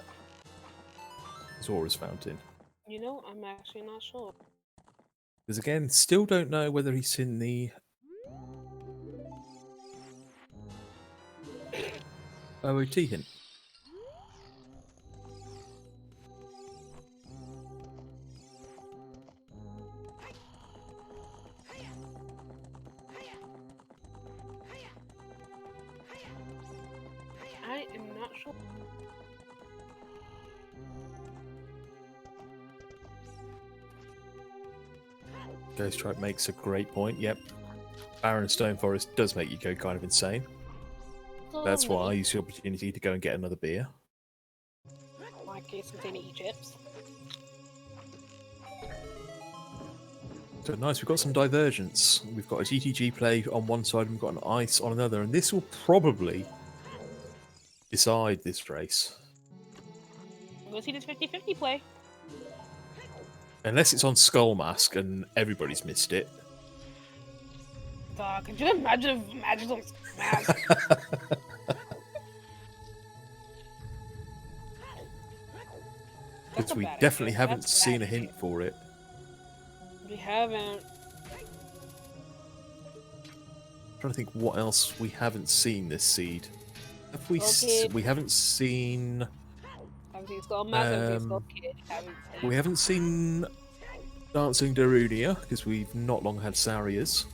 [SPEAKER 1] Zora's fountain?
[SPEAKER 2] You know, I'm actually not sure.
[SPEAKER 1] Because again, still don't know whether he's seen the OOT hint.
[SPEAKER 2] I am not sure.
[SPEAKER 1] Ghost Tribe makes a great point. Yep. Barren Stone Forest does make you go kind of insane. That's why I use the opportunity to go and get another beer.
[SPEAKER 2] In my case, containing Egypts.
[SPEAKER 1] So nice, we've got some divergence. We've got a GTG play on one side and we've got an ice on another, and this will probably decide this race.
[SPEAKER 2] I'm gonna see this 50-50 play.
[SPEAKER 1] Unless it's on Skull Mask and everybody's missed it.
[SPEAKER 2] Could you imagine if Magic's on Mask?
[SPEAKER 1] Because we definitely haven't seen a hint for it.
[SPEAKER 2] We haven't.
[SPEAKER 1] I'm trying to think what else we haven't seen this seed. Have we?
[SPEAKER 2] Okay.
[SPEAKER 1] We haven't seen.
[SPEAKER 2] Haven't seen Skull Mask, haven't seen Skull Kid,
[SPEAKER 1] We haven't seen Dancing Darunia because we've not long had Sarias.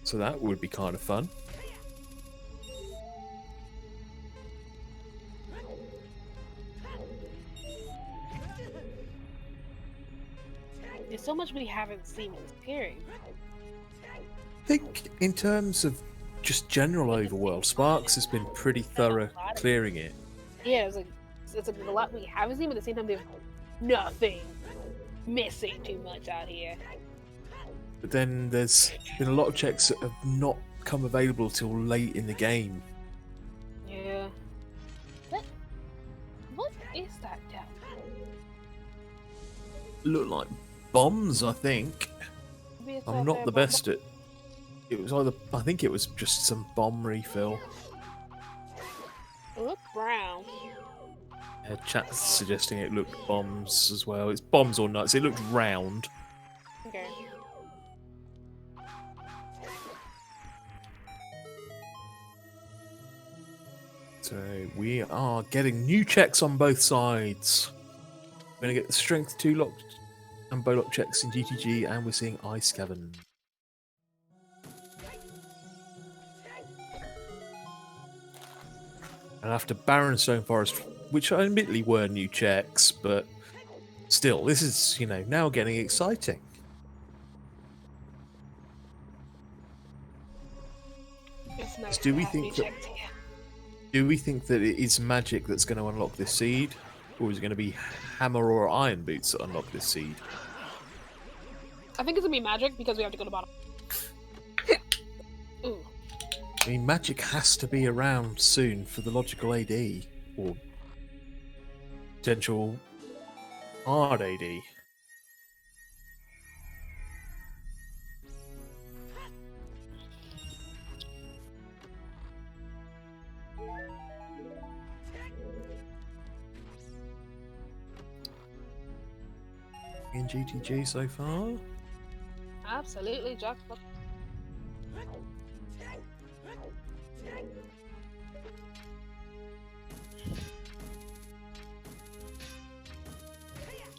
[SPEAKER 1] So that would be kind of fun.
[SPEAKER 2] There's so much we haven't seen in this period.
[SPEAKER 1] I think in terms of just general overworld, Sparks has been pretty thorough clearing it.
[SPEAKER 2] Yeah, it's a lot we haven't seen, but at the same time, there's nothing missing too much out here.
[SPEAKER 1] But then there's been a lot of checks that have not come available till late in the game.
[SPEAKER 2] Yeah. What is that down?
[SPEAKER 1] Look like bombs, I think.
[SPEAKER 2] Maybe it's
[SPEAKER 1] I'm
[SPEAKER 2] out
[SPEAKER 1] not
[SPEAKER 2] there,
[SPEAKER 1] the
[SPEAKER 2] but-
[SPEAKER 1] best at. It was either. I think it was just some bomb refill.
[SPEAKER 2] It looks brown.
[SPEAKER 1] Chat's suggesting it looked bombs as well. It's bombs or nuts. It looked round.
[SPEAKER 2] Okay.
[SPEAKER 1] So we are getting new checks on both sides. We're going to get the strength 2 locked and bow lock checks in GTG, and we're seeing Ice Cavern. And after Barren Stone Forest, which admittedly were new checks, but still, this is, now getting exciting.
[SPEAKER 2] It's nice
[SPEAKER 1] Do
[SPEAKER 2] to
[SPEAKER 1] we
[SPEAKER 2] have
[SPEAKER 1] think
[SPEAKER 2] new
[SPEAKER 1] that-
[SPEAKER 2] checks here.
[SPEAKER 1] Do we think that it is magic that's going to unlock this seed? Or is it going to be hammer or iron boots that unlock this seed?
[SPEAKER 2] I think it's gonna be magic because we have to go to bottom. Ooh.
[SPEAKER 1] I mean, magic has to be around soon for the logical AD. Or potential hard AD. In GTG so far?
[SPEAKER 2] Absolutely, Jack.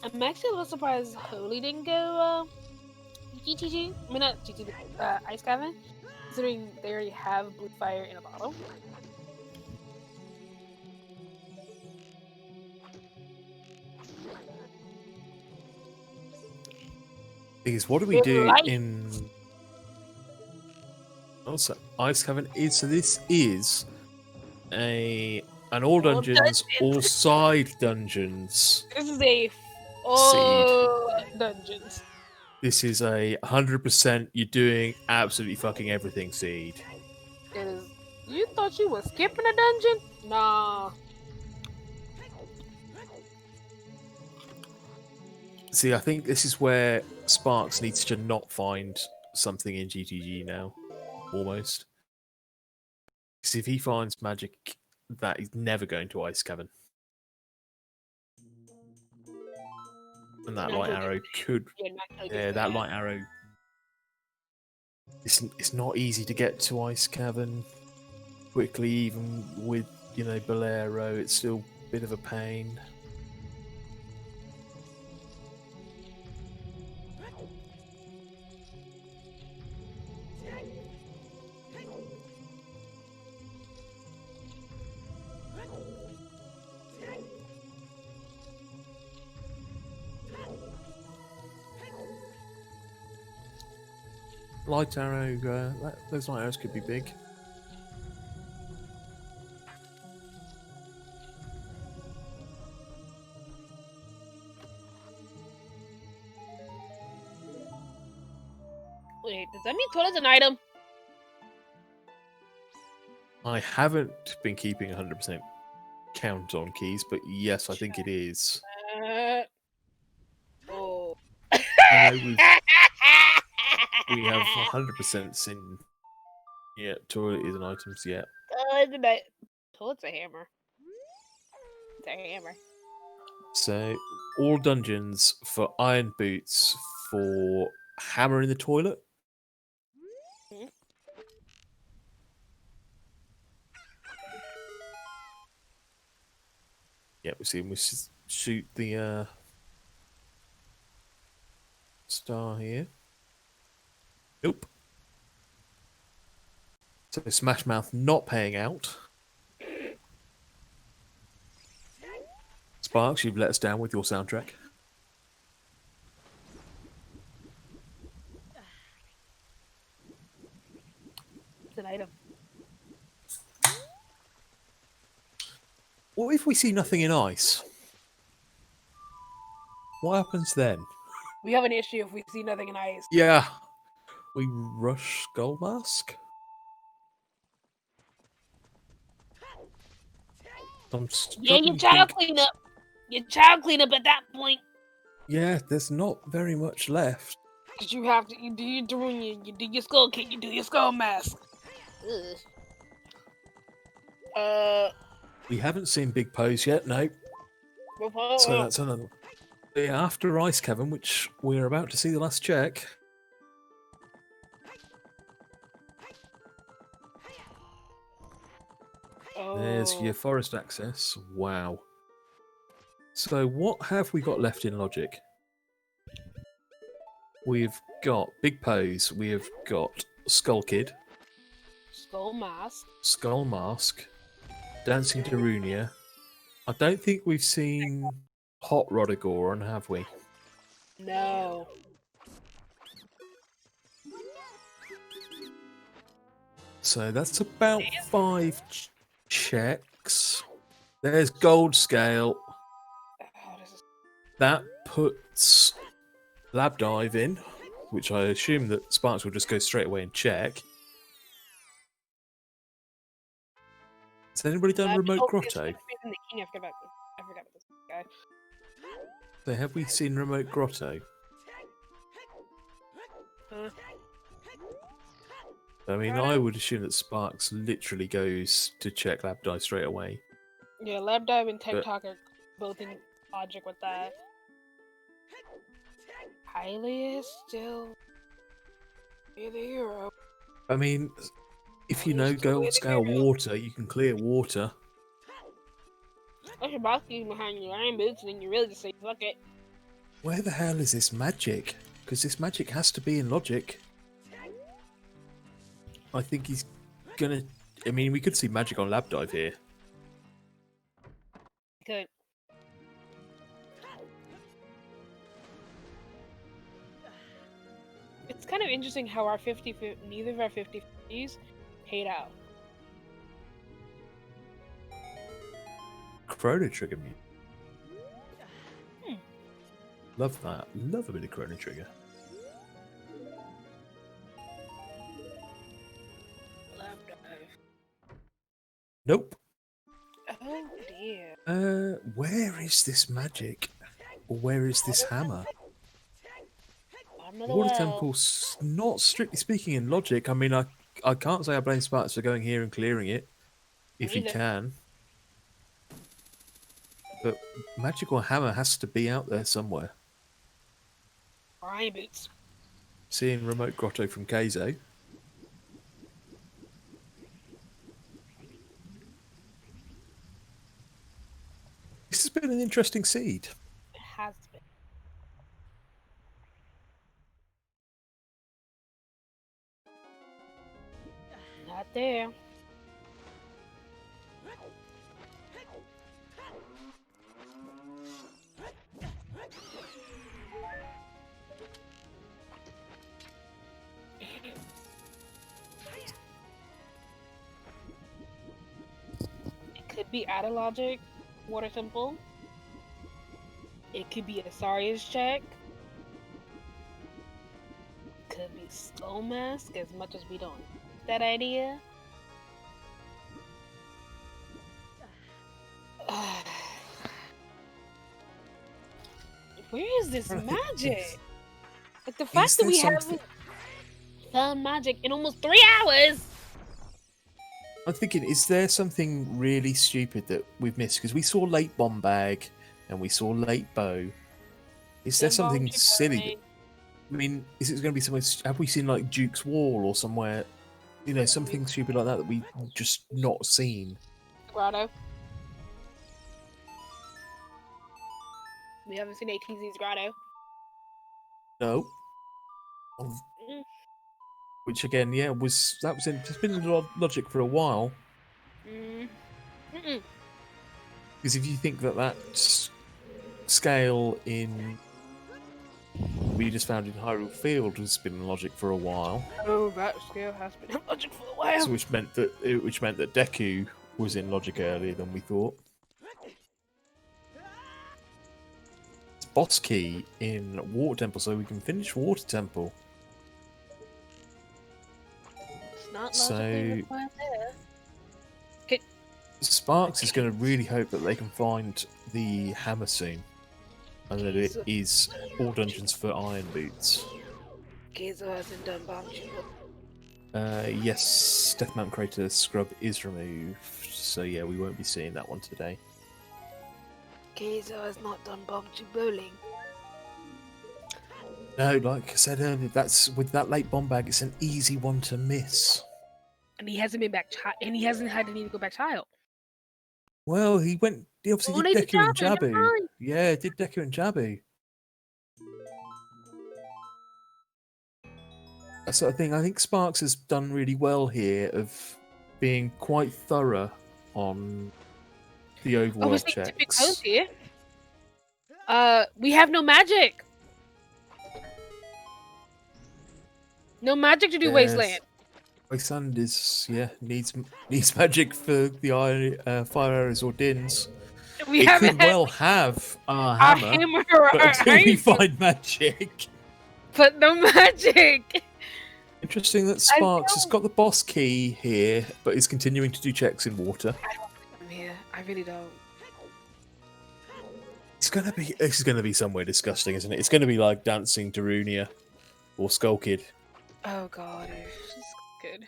[SPEAKER 2] I'm actually a little surprised Holy didn't go GTG. I mean, not GTG, Ice Cavern, considering they already have Blue Fire in a bottle.
[SPEAKER 1] Because what do we do
[SPEAKER 2] Light.
[SPEAKER 1] in... Also, Ice Cavern is... So this is an all dungeons, all side dungeons.
[SPEAKER 2] This is a all dungeons.
[SPEAKER 1] This is a 100% you're doing absolutely fucking everything seed.
[SPEAKER 2] It is. You thought you were skipping a dungeon? Nah.
[SPEAKER 1] See, I think this is where Sparks needs to not find something in GTG now. Almost. Because if he finds magic, that is never going to Ice Cavern. And that light arrow could... Yeah, that light arrow... It's not easy to get to Ice Cavern quickly, even with, Bolero. It's still a bit of a pain. Light arrow, those light arrows could be big.
[SPEAKER 2] Wait, does that mean toilet's an item?
[SPEAKER 1] I haven't been keeping 100% count on keys, but yes, I think it is.
[SPEAKER 2] Oh.
[SPEAKER 1] I know we have 100% seen. Yeah, toilet is an items yet.
[SPEAKER 2] Toilet's a hammer. It's a hammer.
[SPEAKER 1] So, all dungeons for iron boots for hammer in the toilet.
[SPEAKER 2] Mhm.
[SPEAKER 1] Yeah, we see him. We shoot the star here. Nope. So Smash Mouth not paying out. Sparks, you've let us down with your soundtrack.
[SPEAKER 2] It's an item.
[SPEAKER 1] What if we see nothing in ice? What happens then?
[SPEAKER 2] We have an issue if we see nothing in ice.
[SPEAKER 1] Yeah. We rush Skull Mask?
[SPEAKER 2] Yeah, your child cleanup. Your child cleanup at that point.
[SPEAKER 1] Yeah, there's not very much left.
[SPEAKER 2] Cause you have to, you do your skull kit, you do your skull mask.
[SPEAKER 1] We haven't seen Big Pose yet, no. So that's another. Yeah, after Ice Cavern, which we're about to see the last check. There's your forest access. Wow. So what have we got left in logic? We've got Big Pose. We've got Skull Kid.
[SPEAKER 2] Skull Mask.
[SPEAKER 1] Skull Mask. Dancing Darunia. I don't think we've seen Hot Rodigoron, have we?
[SPEAKER 2] No.
[SPEAKER 1] So that's about 5 checks. There's Gold Scale. That puts Lab Dive in, which I assume that Sparks will just go straight away and check. Has anybody done Remote Grotto?
[SPEAKER 2] I forgot about this guy.
[SPEAKER 1] So have we seen Remote Grotto? I mean, I would assume that Sparks literally goes to check Lab Dive straight away.
[SPEAKER 2] Yeah, Lab Dive and TikTok are both in logic with that. Hylia is still the hero.
[SPEAKER 1] I mean, if you know Gold Scale Water, you can clear water.
[SPEAKER 2] If your boss is behind your iron boots, then you really just say, fuck it.
[SPEAKER 1] Where the hell is this magic? Because this magic has to be in logic. I think he's gonna... I mean, we could see magic on Lab Dive here.
[SPEAKER 2] Good. It's kind of interesting how our neither of our 50/50s paid out.
[SPEAKER 1] Chrono Trigger me. Love that. Love a bit of Chrono Trigger.
[SPEAKER 2] Lab Dive.
[SPEAKER 1] Nope.
[SPEAKER 2] Oh dear.
[SPEAKER 1] Where is this magic? Or where is this hammer?
[SPEAKER 2] Bottom of the
[SPEAKER 1] Water
[SPEAKER 2] well.
[SPEAKER 1] Temple's not strictly speaking in logic. I mean, I can't say I blame Sparks for going here and clearing it. If he
[SPEAKER 2] Neither.
[SPEAKER 1] can. But magical hammer has to be out there somewhere.
[SPEAKER 2] Iron boots.
[SPEAKER 1] Seeing Remote Grotto from Keizo. This has been an interesting seed.
[SPEAKER 2] It has been. Not there. It could be out of logic, Water Temple. It could be a Saria's check. Could be Skull Mask, as much as we don't like that idea. Where is this magic? Like the fact that we haven't found magic in almost 3 hours.
[SPEAKER 1] I'm thinking, is there something really stupid that we've missed? Because we saw late bomb bag and we saw late bow. Is there something silly? I mean, is it going to be somewhere? Have we seen like Duke's Wall or somewhere? You know, something stupid like that we just not seen.
[SPEAKER 2] Grotto. We haven't seen ATZ's Grotto.
[SPEAKER 1] No. Which again, yeah, it's been in logic for a while. Because if you think that scale in we just found in Hyrule Field has been in logic for a while.
[SPEAKER 2] Oh, that scale has been in logic for a while.
[SPEAKER 1] So which meant that Deku was in logic earlier than we thought. It's boss key in Water Temple, so we can finish Water Temple.
[SPEAKER 2] It's not
[SPEAKER 1] So
[SPEAKER 2] there.
[SPEAKER 1] Sparks is going to really hope that they can find the hammer soon, and that it is all dungeons for Iron Boots.
[SPEAKER 2] Keizo hasn't done bomb shield.
[SPEAKER 1] Yes, Death Mountain Crater Scrub is removed, so yeah, we won't be seeing that one today.
[SPEAKER 2] Kaiser has not done barbecue bowling.
[SPEAKER 1] No, like I said earlier, that's with that late bomb bag. It's an easy one to miss.
[SPEAKER 2] And he hasn't been back, and he hasn't had to need to go back child.
[SPEAKER 1] Well, he went. He obviously
[SPEAKER 2] Oh,
[SPEAKER 1] did
[SPEAKER 2] they did
[SPEAKER 1] Deku and
[SPEAKER 2] Jabu, never
[SPEAKER 1] Jabu.
[SPEAKER 2] mind.
[SPEAKER 1] Yeah, did Deku and Jabu. That sort of thing. I think Sparks has done really well here of being quite thorough on the overworld
[SPEAKER 2] Obviously, typical
[SPEAKER 1] checks.
[SPEAKER 2] here. We have no magic. No magic to do Wasteland.
[SPEAKER 1] Wasteland is needs magic for the fire arrows or dins.
[SPEAKER 2] We
[SPEAKER 1] It
[SPEAKER 2] haven't
[SPEAKER 1] could
[SPEAKER 2] had
[SPEAKER 1] well have our
[SPEAKER 2] our
[SPEAKER 1] hammer,
[SPEAKER 2] hammer,
[SPEAKER 1] but
[SPEAKER 2] our
[SPEAKER 1] until we
[SPEAKER 2] iron,
[SPEAKER 1] find magic.
[SPEAKER 2] but no magic.
[SPEAKER 1] Interesting that Sparks has got the boss key here, but is continuing to do checks in water.
[SPEAKER 2] Yeah, I really don't.
[SPEAKER 1] This is gonna be somewhere disgusting, isn't it? It's gonna be like dancing Darunia or Skull Kid.
[SPEAKER 2] Oh god, this is good.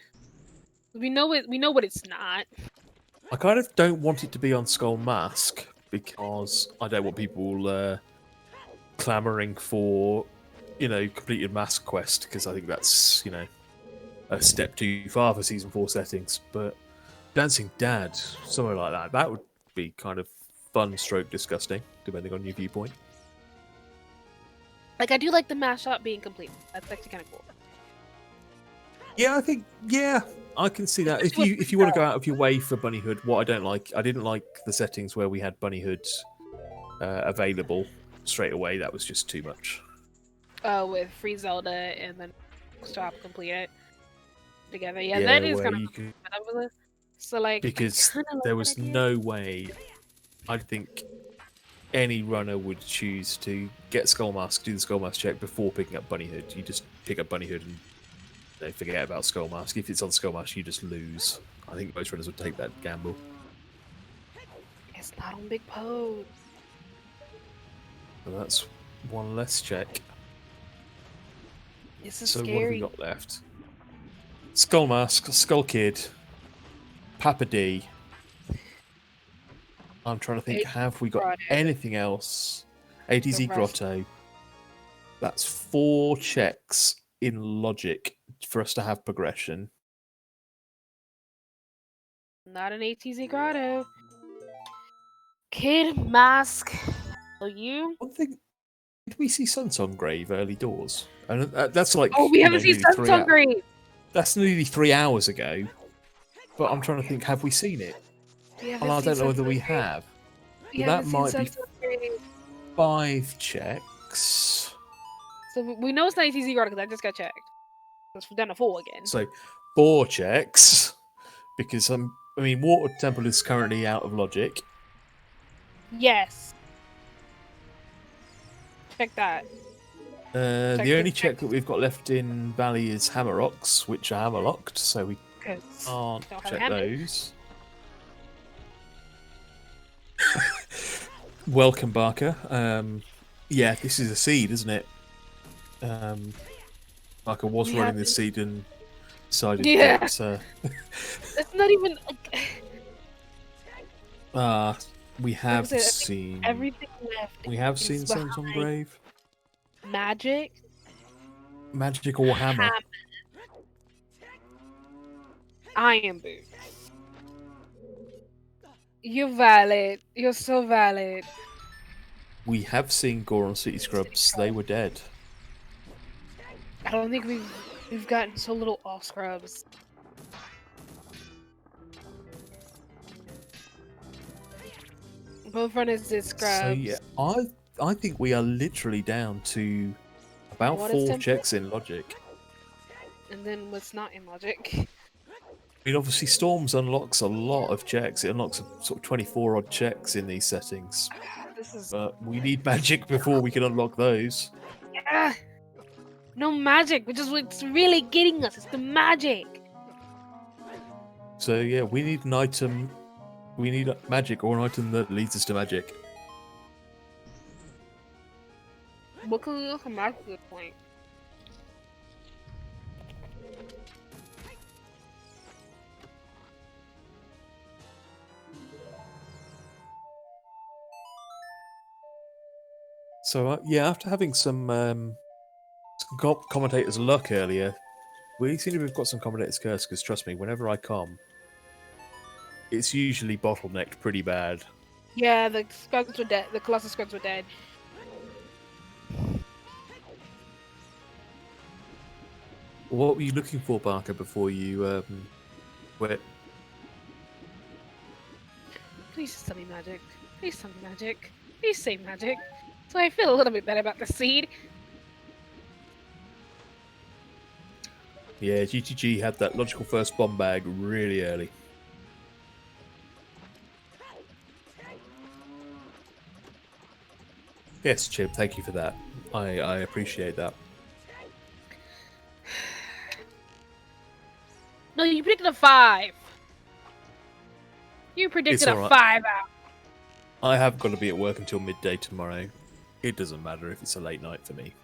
[SPEAKER 2] We know it. We know what it's not.
[SPEAKER 1] I kind of don't want it to be on Skull Mask because I don't want people clamoring for, completed Mask Quest, because I think that's, a step too far for Season 4 settings. But Dancing Dad, somewhere like that would be kind of fun stroke disgusting, depending on your viewpoint.
[SPEAKER 2] Like, I do like the mashup being complete. That's actually kind of cool.
[SPEAKER 1] Yeah, I can see that. If you want to go out of your way for Bunnyhood, what I didn't like the settings where we had Bunnyhood available straight away. That was just too much.
[SPEAKER 2] With Free Zelda and then stop complete it together. Yeah, that is kind of so like,
[SPEAKER 1] because there was no way I think any runner would choose to get Skull Mask, do the Skull Mask check before picking up Bunnyhood. You just pick up Bunnyhood and they forget about Skull Mask. If it's on Skull Mask, you just lose. I think most runners would take that gamble.
[SPEAKER 2] It's not on Big Pose.
[SPEAKER 1] So that's one less check.
[SPEAKER 2] This is
[SPEAKER 1] so
[SPEAKER 2] scary.
[SPEAKER 1] What have we got left? Skull Mask, Skull Kid, Papa D. I'm trying to think, have we got anything else? ATZ Grotto. That's 4 checks in logic for us to have progression.
[SPEAKER 2] Not an ATZ Grotto. Kid Mask. Are you?
[SPEAKER 1] One thing, did we see Sunsong Grave early doors? And that's like...
[SPEAKER 2] Oh, we haven't seen Sunsong Grave!
[SPEAKER 1] That's nearly 3 hours ago. But I'm trying to think, have we seen it? And I don't know whether we have. That might be 5 checks.
[SPEAKER 2] So we know it's not ATZ Grotto because I just got checked. It's down to 4 again.
[SPEAKER 1] So 4 checks. Because, Water Temple is currently out of logic.
[SPEAKER 2] Yes. Check that.
[SPEAKER 1] The only check that we've got left in Valley is Hammer Rocks, which are hammer locked, so we can't check those. Welcome, Barker. Yeah, this is a seed, isn't it? Barker was running the seed and decided that...
[SPEAKER 2] It's not even...
[SPEAKER 1] we have seen...
[SPEAKER 2] Everything left.
[SPEAKER 1] We have seen Sunsong Grave.
[SPEAKER 2] Magic
[SPEAKER 1] or hammer.
[SPEAKER 2] Iron Boots. You're valid. You're so valid.
[SPEAKER 1] We have seen Goron City Scrubs. They were dead.
[SPEAKER 2] I don't think we've gotten so little off Scrubs. Both runners did Scrubs.
[SPEAKER 1] So yeah, I think we are literally down to about 4 checks in logic.
[SPEAKER 2] And then what's not in logic?
[SPEAKER 1] Obviously Storms unlocks a lot of checks. It unlocks sort of 24 odd checks in these settings. But we need magic before we can unlock those.
[SPEAKER 2] Yeah. No magic, which is what's really getting us. It's the magic.
[SPEAKER 1] So yeah, we need an item. We need magic or an item that leads us to magic.
[SPEAKER 2] What can we look for magic at this point?
[SPEAKER 1] So yeah, after having some commentators' luck earlier, we seem to have got some commentators' curse. Because trust me, whenever I come, it's usually bottlenecked pretty bad.
[SPEAKER 2] Yeah, the Scrubs were dead. The Colossus Scrubs were dead.
[SPEAKER 1] What were you looking for, Barker, before you quit?
[SPEAKER 2] Please just tell me magic. Please tell me magic. Please say magic. So I feel a little bit better about the seed.
[SPEAKER 1] Yeah, GTG had that logical first bomb bag really early. Yes, Chip, thank you for that. I appreciate that.
[SPEAKER 2] No, you predicted a 5. You predicted
[SPEAKER 1] It's
[SPEAKER 2] a
[SPEAKER 1] all right.
[SPEAKER 2] 5 out.
[SPEAKER 1] I have got to be at work until midday tomorrow. It doesn't matter if it's a late night for me.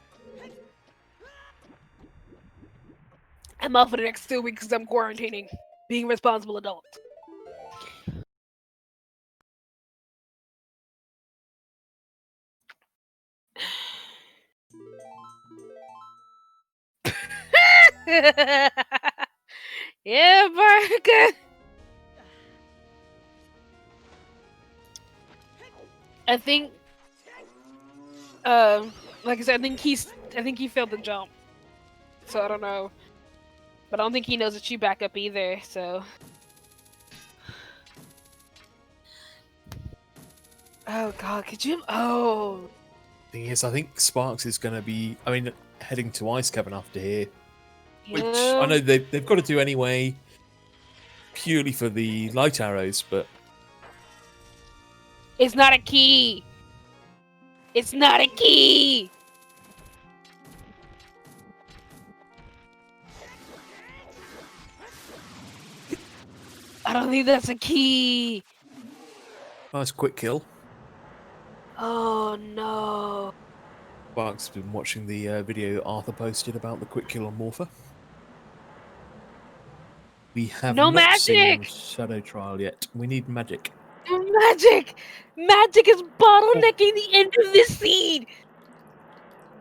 [SPEAKER 2] I'm off for the next 2 weeks because I'm quarantining. Being a responsible adult. Yeah, Barker. I think, like I said, I think he failed the jump. So I don't know, but I don't think he knows that you back up either. So. Oh God, could you? Oh.
[SPEAKER 1] Thing is, I think Sparks is going to be, heading to Ice Cavern after here.
[SPEAKER 2] Yeah.
[SPEAKER 1] Which I know they've got to do anyway, purely for the light arrows, but...
[SPEAKER 2] It's not a key! It's not a key! I don't think that's a key!
[SPEAKER 1] Nice quick kill.
[SPEAKER 2] Oh no.
[SPEAKER 1] Sparks has been watching the video Arthur posted about the quick kill on Morpher. We have
[SPEAKER 2] No
[SPEAKER 1] not seen
[SPEAKER 2] magic!
[SPEAKER 1] Shadow Trial yet. We need magic.
[SPEAKER 2] Magic! Magic is bottlenecking the end of this seed!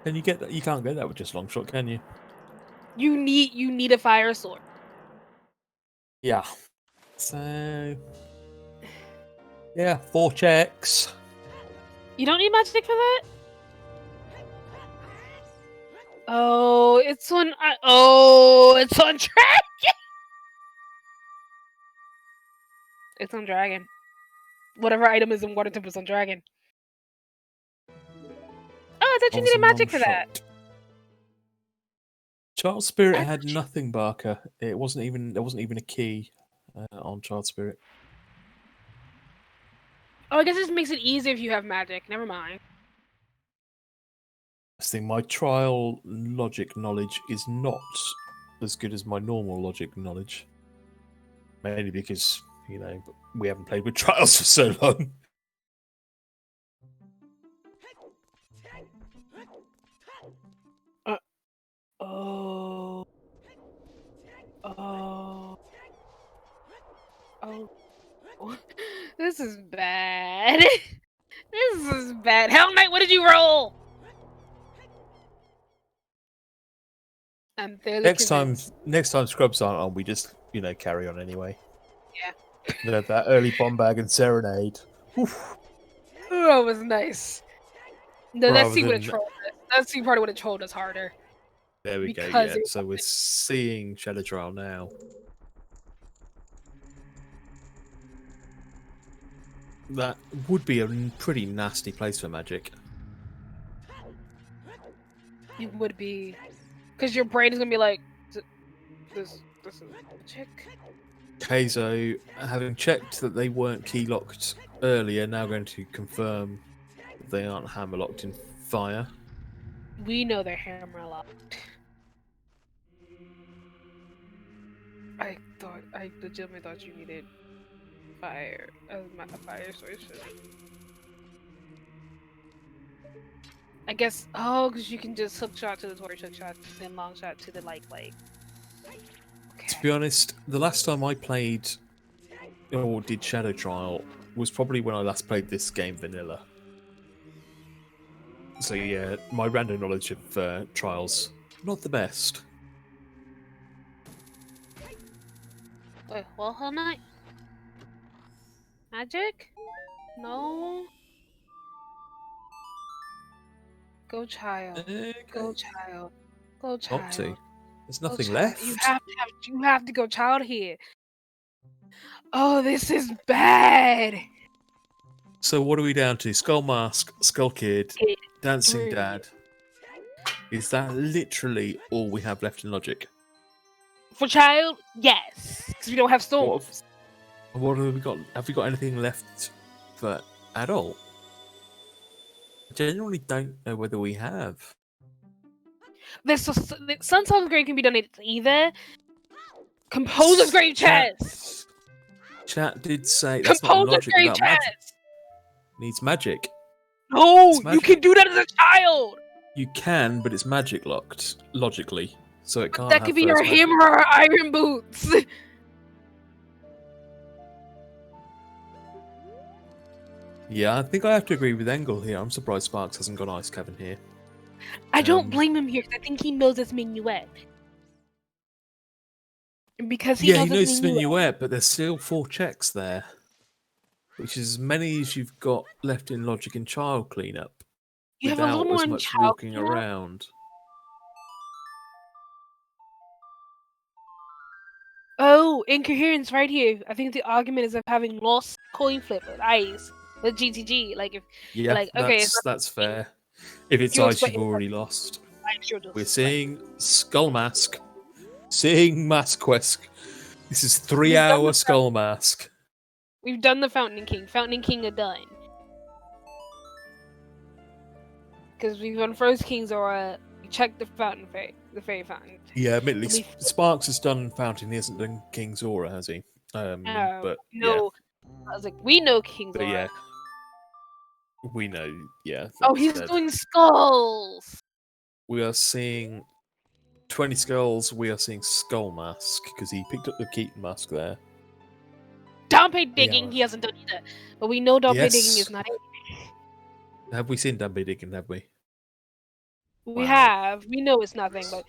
[SPEAKER 1] Can you get that? You can't get that with just long shot, can you?
[SPEAKER 2] You need a fire sword.
[SPEAKER 1] Yeah. So... yeah, 4 checks.
[SPEAKER 2] You don't need magic for that? Oh, it's on. Oh, it's on dragon. It's on dragon. Whatever item is in water temple is on dragon. Oh, I thought you needed magic for that.
[SPEAKER 1] Child Spirit had nothing, Barker. It wasn't even. There wasn't even a key on Child Spirit.
[SPEAKER 2] Oh, I guess this makes it easier if you have magic. Never mind.
[SPEAKER 1] I think my trial logic knowledge is not as good as my normal logic knowledge. Mainly because, we haven't played with trials for so long.
[SPEAKER 2] Oh. Oh. Oh. This is bad. This is bad. Hell Knight, what did you roll? I'm fairly
[SPEAKER 1] Next
[SPEAKER 2] convinced.
[SPEAKER 1] time Scrubs aren't on, we just, carry on anyway.
[SPEAKER 2] Yeah.
[SPEAKER 1] That early bomb bag and serenade. Oof.
[SPEAKER 2] Oh, that was nice. No, that
[SPEAKER 1] Rather
[SPEAKER 2] scene would have
[SPEAKER 1] than-
[SPEAKER 2] trolled us. That scene probably would have trolled us harder.
[SPEAKER 1] There we go.
[SPEAKER 2] Because
[SPEAKER 1] Yeah. So we're seeing Shadow Trial now. That would be a pretty nasty place for magic.
[SPEAKER 2] It would be. Because your brain is going to be like, this is magic.
[SPEAKER 1] Keizo, having checked that they weren't key locked earlier, now going to confirm that they aren't hammer locked in fire.
[SPEAKER 2] We know they're hammer locked. I legitimately thought you needed fire as a fire source. I guess, because you can just hook shot to the torch, hook shot, then long shot to the light blade. Okay.
[SPEAKER 1] To be honest, the last time I played or did Shadow Trial was probably when I last played this game vanilla. So yeah, my random knowledge of trials not the best.
[SPEAKER 2] Wait, what, Hell Knight? Magic? No. Go child. Go child. Go child.
[SPEAKER 1] Not to. There's
[SPEAKER 2] Go
[SPEAKER 1] nothing
[SPEAKER 2] child.
[SPEAKER 1] left.
[SPEAKER 2] You have to go child here. Oh, this is bad.
[SPEAKER 1] So what are we down to? Skull Mask, Skull Kid, Dancing Dad. Is that literally all we have left in Logic?
[SPEAKER 2] For child, yes, because we don't have storms.
[SPEAKER 1] What have we got? Have we got anything left for adult? I genuinely don't know whether we have.
[SPEAKER 2] Sun's Grade can be done. It's either Composer's Grade Chess.
[SPEAKER 1] Chat did say that's not Logic without magic. Needs magic.
[SPEAKER 2] No, you can do that as a child.
[SPEAKER 1] You can, but it's magic locked logically, so it can't.
[SPEAKER 2] That could be your hammer or iron boots.
[SPEAKER 1] Yeah, I think I have to agree with Engel here. I'm surprised Sparks hasn't got Ice Cavern here.
[SPEAKER 2] I don't blame him here because I think he knows it's Minuet. Because he knows
[SPEAKER 1] it's Minuet, but there's still 4 checks there, which is as many as you've got left in Logic and Child Cleanup.
[SPEAKER 2] You have a little more
[SPEAKER 1] as
[SPEAKER 2] in
[SPEAKER 1] much
[SPEAKER 2] Child
[SPEAKER 1] walking
[SPEAKER 2] Cleanup?
[SPEAKER 1] around.
[SPEAKER 2] Oh, incoherence right here. I think the argument is of having lost coin flip with ice with GTG. Like if okay,
[SPEAKER 1] that's fair. If it's ice, you've already lost. We're seeing Skull Mask, seeing Mask Quest. This is 3-hour Skull Mask.
[SPEAKER 2] We've done the Fountain King. Fountain King are done. Because we've done First King's Aura. We checked the Fountain Fairy, the Fairy Fountain.
[SPEAKER 1] Yeah, admittedly, Sparks has done Fountain. He hasn't done King's Aura, has he? But
[SPEAKER 2] no.
[SPEAKER 1] Yeah.
[SPEAKER 2] I was like, we know King's Aura.
[SPEAKER 1] Yeah, we know. Yeah.
[SPEAKER 2] Oh, he's doing skulls.
[SPEAKER 1] We are seeing 20 skulls. We are seeing Skull Mask because he picked up the Keaton Mask there.
[SPEAKER 2] Dampe digging, he hasn't done either. But we know Dampe digging is not it.
[SPEAKER 1] Have we seen Dampe digging, have we?
[SPEAKER 2] We have. We know it's nothing, but...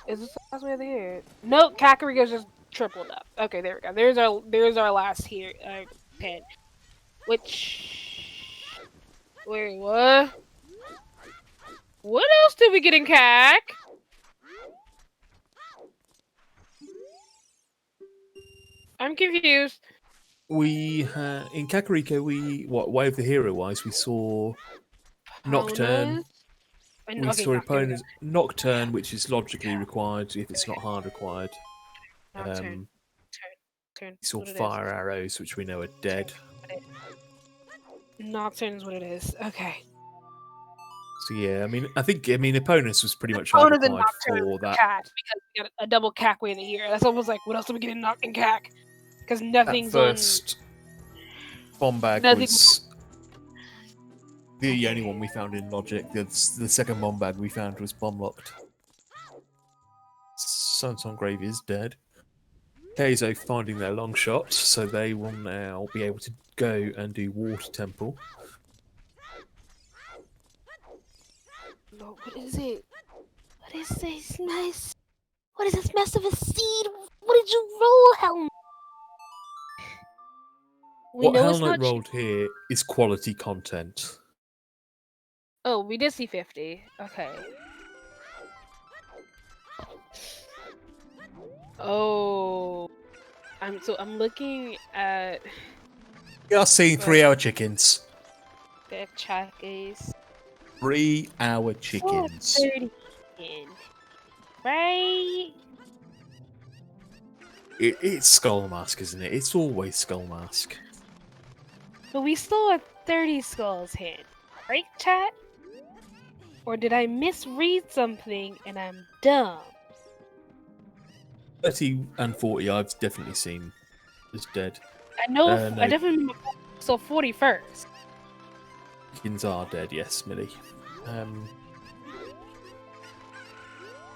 [SPEAKER 2] Is this the last way here? Nope, Kakariko's just tripled up. Okay, there we go. There's our last here, pin. Which... Wait, what? What else did we get in Kak? I'm confused.
[SPEAKER 1] We in Kakariko, Way of the Hero wise, we saw Nocturne. We saw opponents Nocturne, which is logically required if it's not hard required.
[SPEAKER 2] Turn.
[SPEAKER 1] We saw Fire Arrows, which we know are dead.
[SPEAKER 2] Nocturne is what it is. Okay.
[SPEAKER 1] So yeah, I think opponents was pretty much hard required for that.
[SPEAKER 2] Cack, because we got a double Cack way to here. That's almost like what else do we get in Cack? Because nothing's
[SPEAKER 1] that first bomb bag was the only one we found in Logic. The second bomb bag we found was bomb locked. Sun's Grave is dead. Keizo finding their long shot, so they will now be able to go and do Water Temple.
[SPEAKER 2] Lord, what is it? What is this mess? What is this mess of a seed? What did you roll, Helm?
[SPEAKER 1] What Hell Knight rolled here is quality content.
[SPEAKER 2] Oh, we did see 50. Okay. Oh. I'm looking at...
[SPEAKER 1] We are seeing 3-hour chickens.
[SPEAKER 2] The chackies.
[SPEAKER 1] 3-hour chickens.
[SPEAKER 2] Right?
[SPEAKER 1] It's Skull Mask, isn't it? It's always Skull Mask.
[SPEAKER 2] But we still have 30 skulls hit, right, chat? Or did I misread something and I'm dumb?
[SPEAKER 1] 30 and 40 I've definitely seen is dead.
[SPEAKER 2] I know, I definitely saw 40 first.
[SPEAKER 1] Chickens are dead, yes, Millie.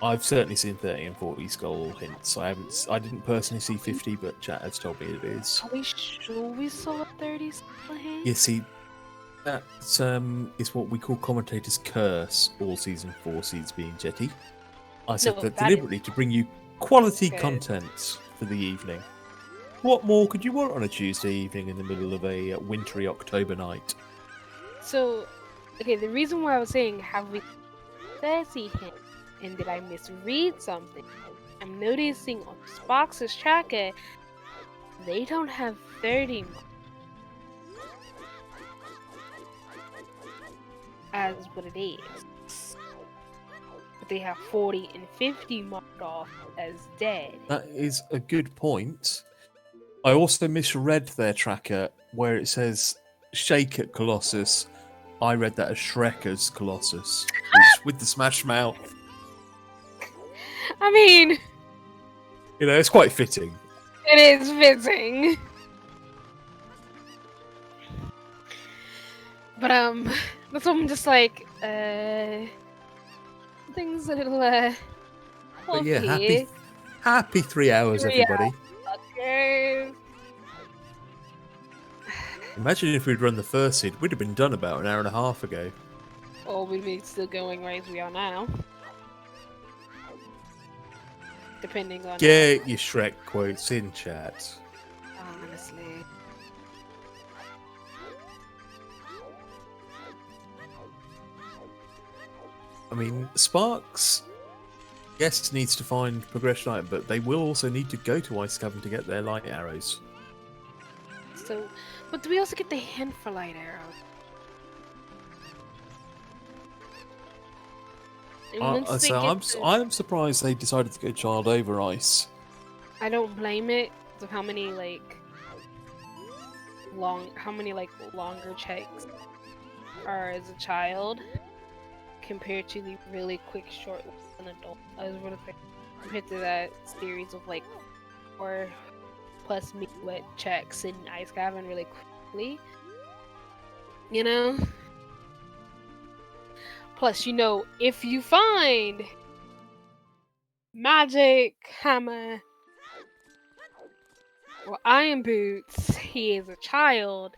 [SPEAKER 1] I've certainly seen 30 and 40 skull hints. I didn't personally see 50, but chat has told me it is.
[SPEAKER 2] Are we sure we saw 30 skull hints?
[SPEAKER 1] Yeah, see, That is what we call commentator's curse. All season 4 seeds being Jetty. I said
[SPEAKER 2] No,
[SPEAKER 1] that
[SPEAKER 2] that
[SPEAKER 1] deliberately to bring you quality
[SPEAKER 2] Good.
[SPEAKER 1] content for the evening. What more could you want on a Tuesday evening in the middle of a wintry October night?
[SPEAKER 2] So, okay, the reason why I was saying have we 30 hints and did I misread something? I'm noticing on Spox's tracker they don't have 30 as what it is. But they have 40 and 50 marked off as dead.
[SPEAKER 1] That is a good point. I also misread their tracker where it says Shake at Colossus. I read that as Shrekker's Colossus, which with the smash mouth,
[SPEAKER 2] I mean,
[SPEAKER 1] you know, it's quite fitting.
[SPEAKER 2] it is fitting. But that's what I'm just like, things a little
[SPEAKER 1] But yeah,
[SPEAKER 2] fluffy.
[SPEAKER 1] happy 3 hours,
[SPEAKER 2] 3
[SPEAKER 1] everybody.
[SPEAKER 2] Okay.
[SPEAKER 1] Imagine if we'd run the first seed, we'd have been done about an hour and a half ago.
[SPEAKER 2] Or we'd be still going right as we are now. Depending on
[SPEAKER 1] Get your Shrek quotes in chat.
[SPEAKER 2] honestly.
[SPEAKER 1] I mean, Sparks, yes, needs to find progression item, but they will also need to go to Ice Cavern to get their light arrows.
[SPEAKER 2] So, but do we also get the hint for light arrow? And once they get
[SPEAKER 1] I'm surprised they decided to go child over ice.
[SPEAKER 2] I don't blame it. Of how many longer checks are as a child compared to the really quick short ones as an adult. I was gonna say compared to that series of like 4+ wet checks in Ice Cavern really quickly. You know? Plus, you know, if you find magic hammer or iron boots, he is a child.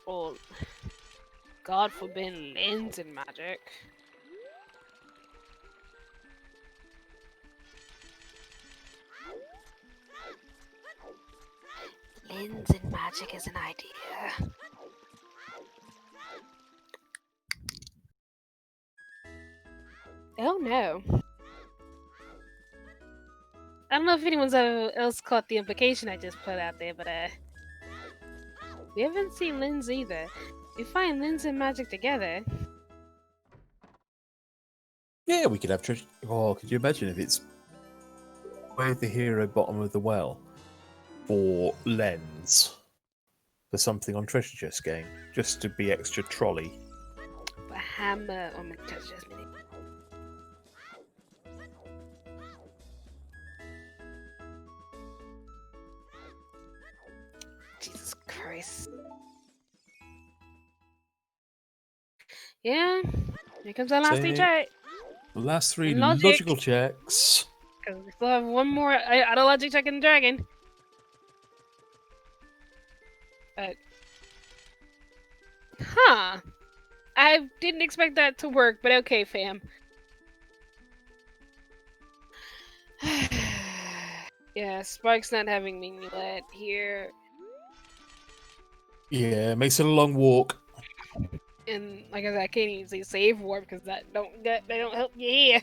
[SPEAKER 2] Or, God forbid, lens and magic. Lens and magic is an idea. Oh no. I don't know if anyone's else caught the implication I just put out there, but we haven't seen Lens either. We find Lens and magic together.
[SPEAKER 1] Yeah, we could have treasure. Oh, could you imagine if it's where the hero bottom of the well for lens for something on treasure chest game, just to be extra trolley.
[SPEAKER 2] But hammer on my treasure chest mini. Jesus Christ. Yeah, here comes our last
[SPEAKER 1] Say-
[SPEAKER 2] check.
[SPEAKER 1] The last 3
[SPEAKER 2] Logic.
[SPEAKER 1] logical checks.
[SPEAKER 2] Because we still have one more auto logic check in the dragon. Huh. I didn't expect that to work, but okay, fam. Yeah, Spark's not having Minuet here.
[SPEAKER 1] Yeah, makes it a long walk.
[SPEAKER 2] And like I said, I can't even say save warp because they don't help you here.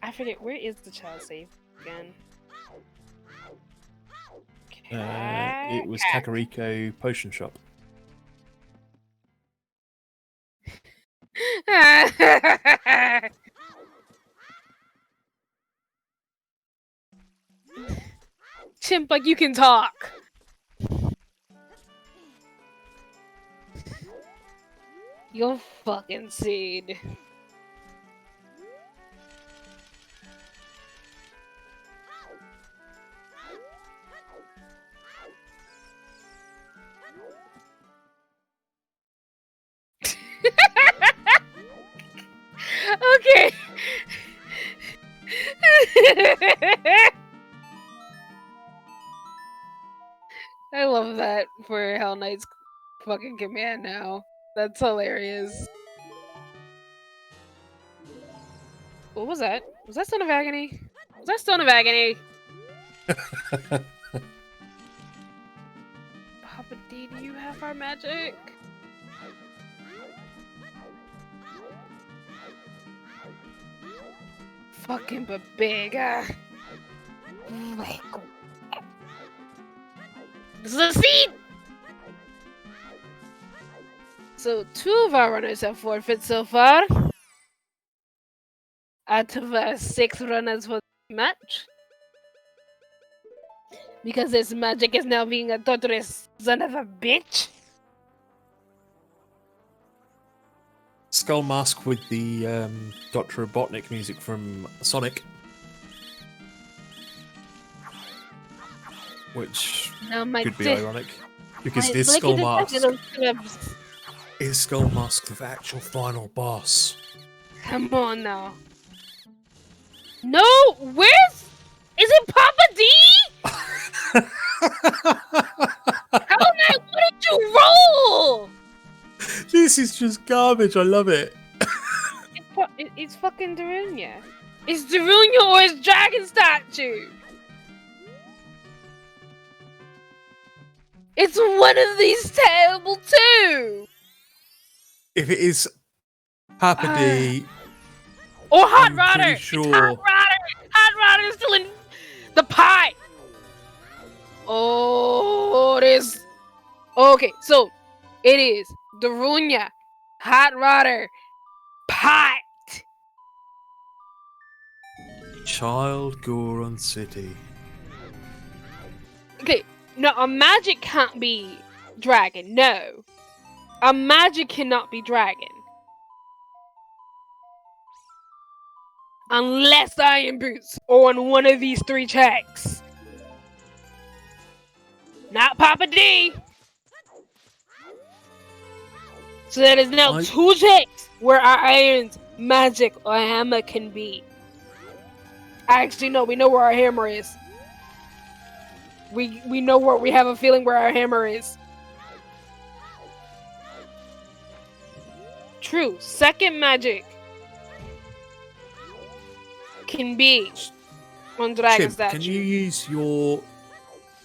[SPEAKER 2] I forget, where is the child save again?
[SPEAKER 1] It was Kakariko Potion Shop.
[SPEAKER 2] Chimp, like you can talk. You're fucking seed. Okay. I love that for Hell Knight's fucking command now. That's hilarious. What was that? Was that Stone of Agony? Was that Stone of Agony? Papa D, do you have our magic? Fucking Babega. This is a seed! So 2 of our runners have forfeit so far. Out of our 6 runners for the match. Because this magic is now being a torturous son of a bitch.
[SPEAKER 1] Skull Mask with the Dr. Robotnik music from Sonic. Which could be ironic. Because it is Skull Mask. Is Skull Mask the actual final boss?
[SPEAKER 2] Come on now. No! Where's... Is it Papa D? How did what did you roll?
[SPEAKER 1] This is just garbage. I love it.
[SPEAKER 2] It's fucking Darunia. It's Darunia or it's Dragon Statue. It's one of these terrible two.
[SPEAKER 1] If it is Papa D
[SPEAKER 2] or Hot
[SPEAKER 1] I'm
[SPEAKER 2] Rodder,
[SPEAKER 1] pretty sure.
[SPEAKER 2] It's Hot Rodder. Hot Rodder is still in the pie. Oh, it is. Okay, so it is Darunia, Hot Rodder, Pot.
[SPEAKER 1] Child Goron City.
[SPEAKER 2] Okay, no, a magic can't be dragon. No, a magic cannot be dragon unless Iron Boots or on one of these 3 checks. Not Papa D. So there is now 2 checks where our irons, magic, or hammer can be. Actually, no, we know where our hammer is. We know where we have a feeling where our hammer is. True, second magic can be on Dragon Statue.
[SPEAKER 1] Can you use your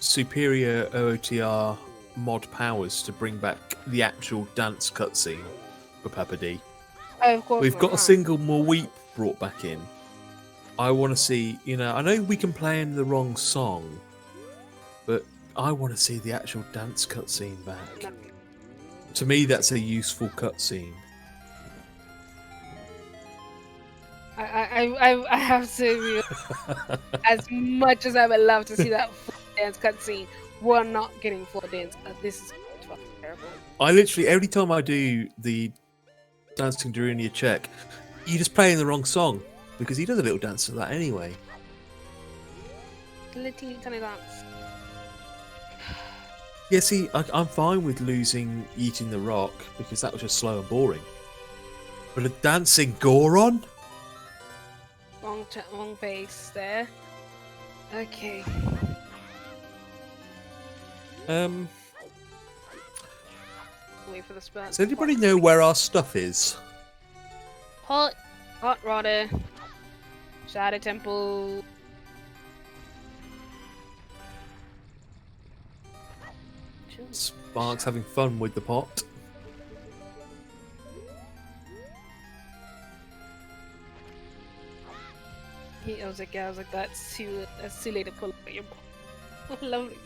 [SPEAKER 1] superior OOTR mod powers to bring back the actual dance cutscene for Papa D?
[SPEAKER 2] Of course.
[SPEAKER 1] We've got a single more weep brought back in. I want to see, I know we can play in the wrong song, but I want to see the actual dance cutscene back. To me, that's a useful cutscene.
[SPEAKER 2] I have to, as much as I would love to see that full dance cutscene, we're not getting full dance. This is fucking terrible.
[SPEAKER 1] I literally, every time I do the Dancing Darunia check, you just play in the wrong song, because he does a little dance to that anyway.
[SPEAKER 2] Little teeny tiny dance.
[SPEAKER 1] Yeah, see, I'm fine with losing Eating the Rock, because that was just slow and boring. But a dancing Goron?
[SPEAKER 2] Wrong face there. Okay. Wait for the spell.
[SPEAKER 1] Does anybody know where our stuff is?
[SPEAKER 2] Hot Rodder, Shadow Temple.
[SPEAKER 1] Sparks having fun with the pot.
[SPEAKER 2] I was like, that's too late to pull up your pot. Lovely.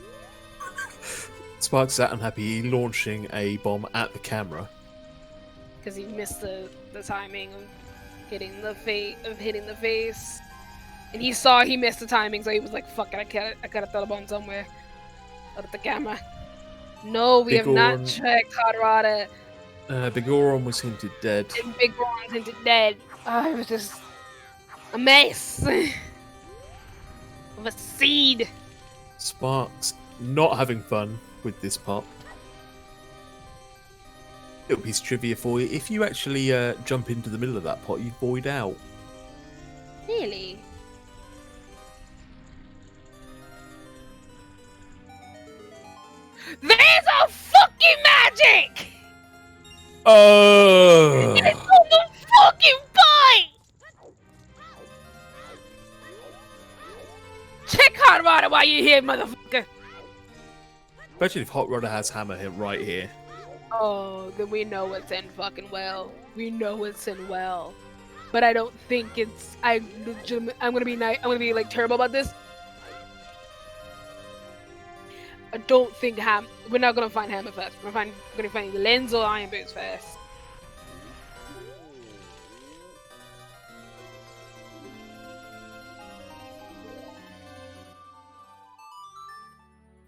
[SPEAKER 1] Sparks is that unhappy, launching a bomb at the camera.
[SPEAKER 2] Because he missed the timing of hitting the face. And he saw he missed the timing, so he was like, fuck it, I gotta throw the bomb somewhere. Out at the camera. No, we have not checked Hot Rodder.
[SPEAKER 1] Big Goron was hinted dead.
[SPEAKER 2] And Big Goron's hinted dead. It was just a mess. Of a seed.
[SPEAKER 1] Sparks not having fun with this pot. Little piece of trivia for you. If you actually jump into the middle of that pot, you void out.
[SPEAKER 2] Really? magic!
[SPEAKER 1] Oh!
[SPEAKER 2] It's on the fucking bike! Check Hot Rodder while you're here, motherfucker!
[SPEAKER 1] Especially if Hot Rodder has Hammer hit right here.
[SPEAKER 2] Oh, then we know it's in fucking well. We know it's in well. But I don't think it's. I'm gonna be I'm gonna be like terrible about this. I don't think we're not gonna find Hammer first. We're gonna find Lens or Iron Boots first.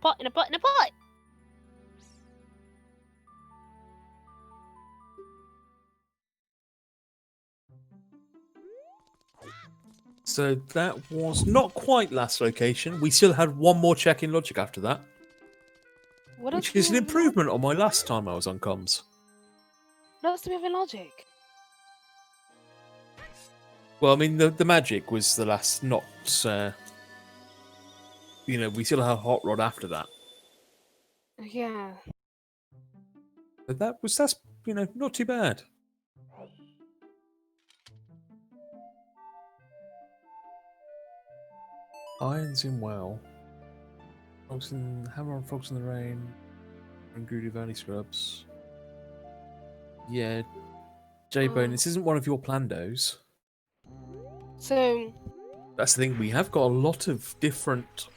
[SPEAKER 2] Pot in a pot in a pot.
[SPEAKER 1] So that was not quite last location. We still had one more check in logic after that. Which is an improvement on my last time I was on comms.
[SPEAKER 2] What else do we have in logic?
[SPEAKER 1] Well, I mean, the magic was the last, not... we still have Hot Rod after that.
[SPEAKER 2] Yeah.
[SPEAKER 1] But that's not too bad. Irons in well. Hammer on Frogs in the Rain. And Grudy Valley Scrubs. Yeah. J-Bone, this isn't one of your plandos.
[SPEAKER 2] So...
[SPEAKER 1] That's the thing, we have got a lot of different...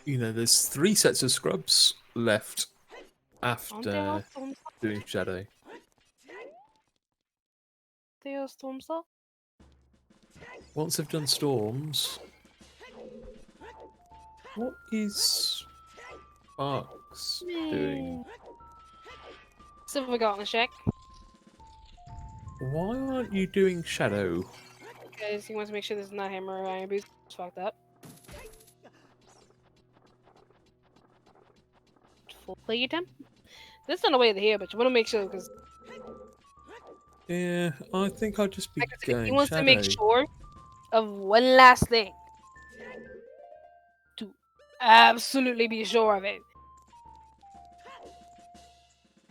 [SPEAKER 1] there's 3 sets of Scrubs left after doing Shadow.
[SPEAKER 2] They are Storms up?
[SPEAKER 1] Once they've done Storms... What is Sparks doing?
[SPEAKER 2] Silver Gauntlets check.
[SPEAKER 1] Why aren't you doing Shadow?
[SPEAKER 2] Because he wants to make sure there's not Hammer or Iron Boots. It's fucked up. Full play attempt? This is on the way to here, but you want to make sure because...
[SPEAKER 1] Yeah, I think I'll just be going
[SPEAKER 2] he wants
[SPEAKER 1] Shadow.
[SPEAKER 2] to make sure of one last thing. To absolutely be sure of it.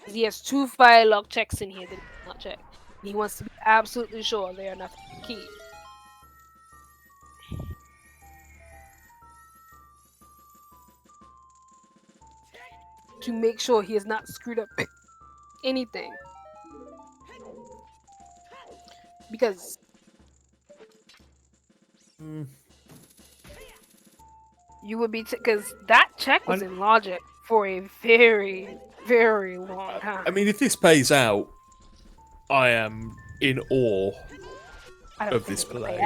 [SPEAKER 2] He has 2 fire lock checks in here that he did not check. He wants to be absolutely sure they are not key. To make sure he has not screwed up anything. Because you would be because that check was in logic for a very, very long time.
[SPEAKER 1] I mean, if this pays out, I am in awe of this play.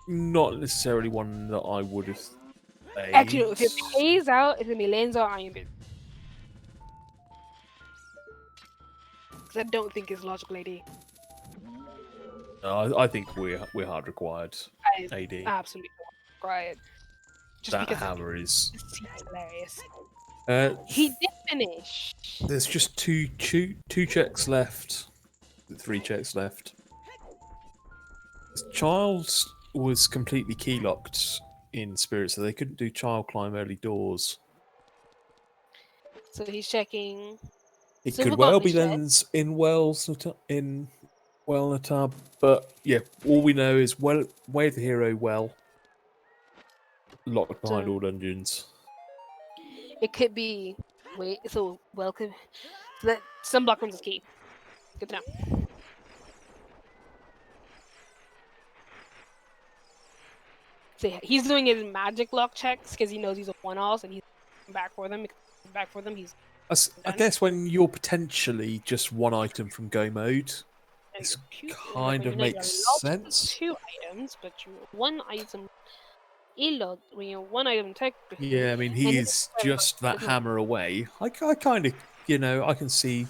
[SPEAKER 1] Not necessarily one that I would have played.
[SPEAKER 2] Actually, if it pays out, it's gonna be Lens or Iron Boots. Because I don't think it's logic lady.
[SPEAKER 1] I think we're hard required. AD.
[SPEAKER 2] Absolutely required. Just
[SPEAKER 1] that
[SPEAKER 2] because
[SPEAKER 1] hammer is
[SPEAKER 2] hilarious.
[SPEAKER 1] He
[SPEAKER 2] did finish.
[SPEAKER 1] There's just two checks left. 3 checks left. Child was completely key locked in Spirit, so they couldn't do child climb early doors.
[SPEAKER 2] So he's checking.
[SPEAKER 1] It could well be Lens in Natab, but yeah, all we know is Way of the Hero locked behind all dungeons.
[SPEAKER 2] It could be welcome. So that sunblock rooms is key. Good to know. So yeah, he's doing his magic lock checks because he knows he's a one-off and he's back for them.
[SPEAKER 1] I guess when you're potentially just 1 item from go mode, this kind of makes sense.
[SPEAKER 2] 2 items, but you're 1 item. When you're 1 item tech.
[SPEAKER 1] Yeah, I mean, he is just that hammer away. I kind of, I can see,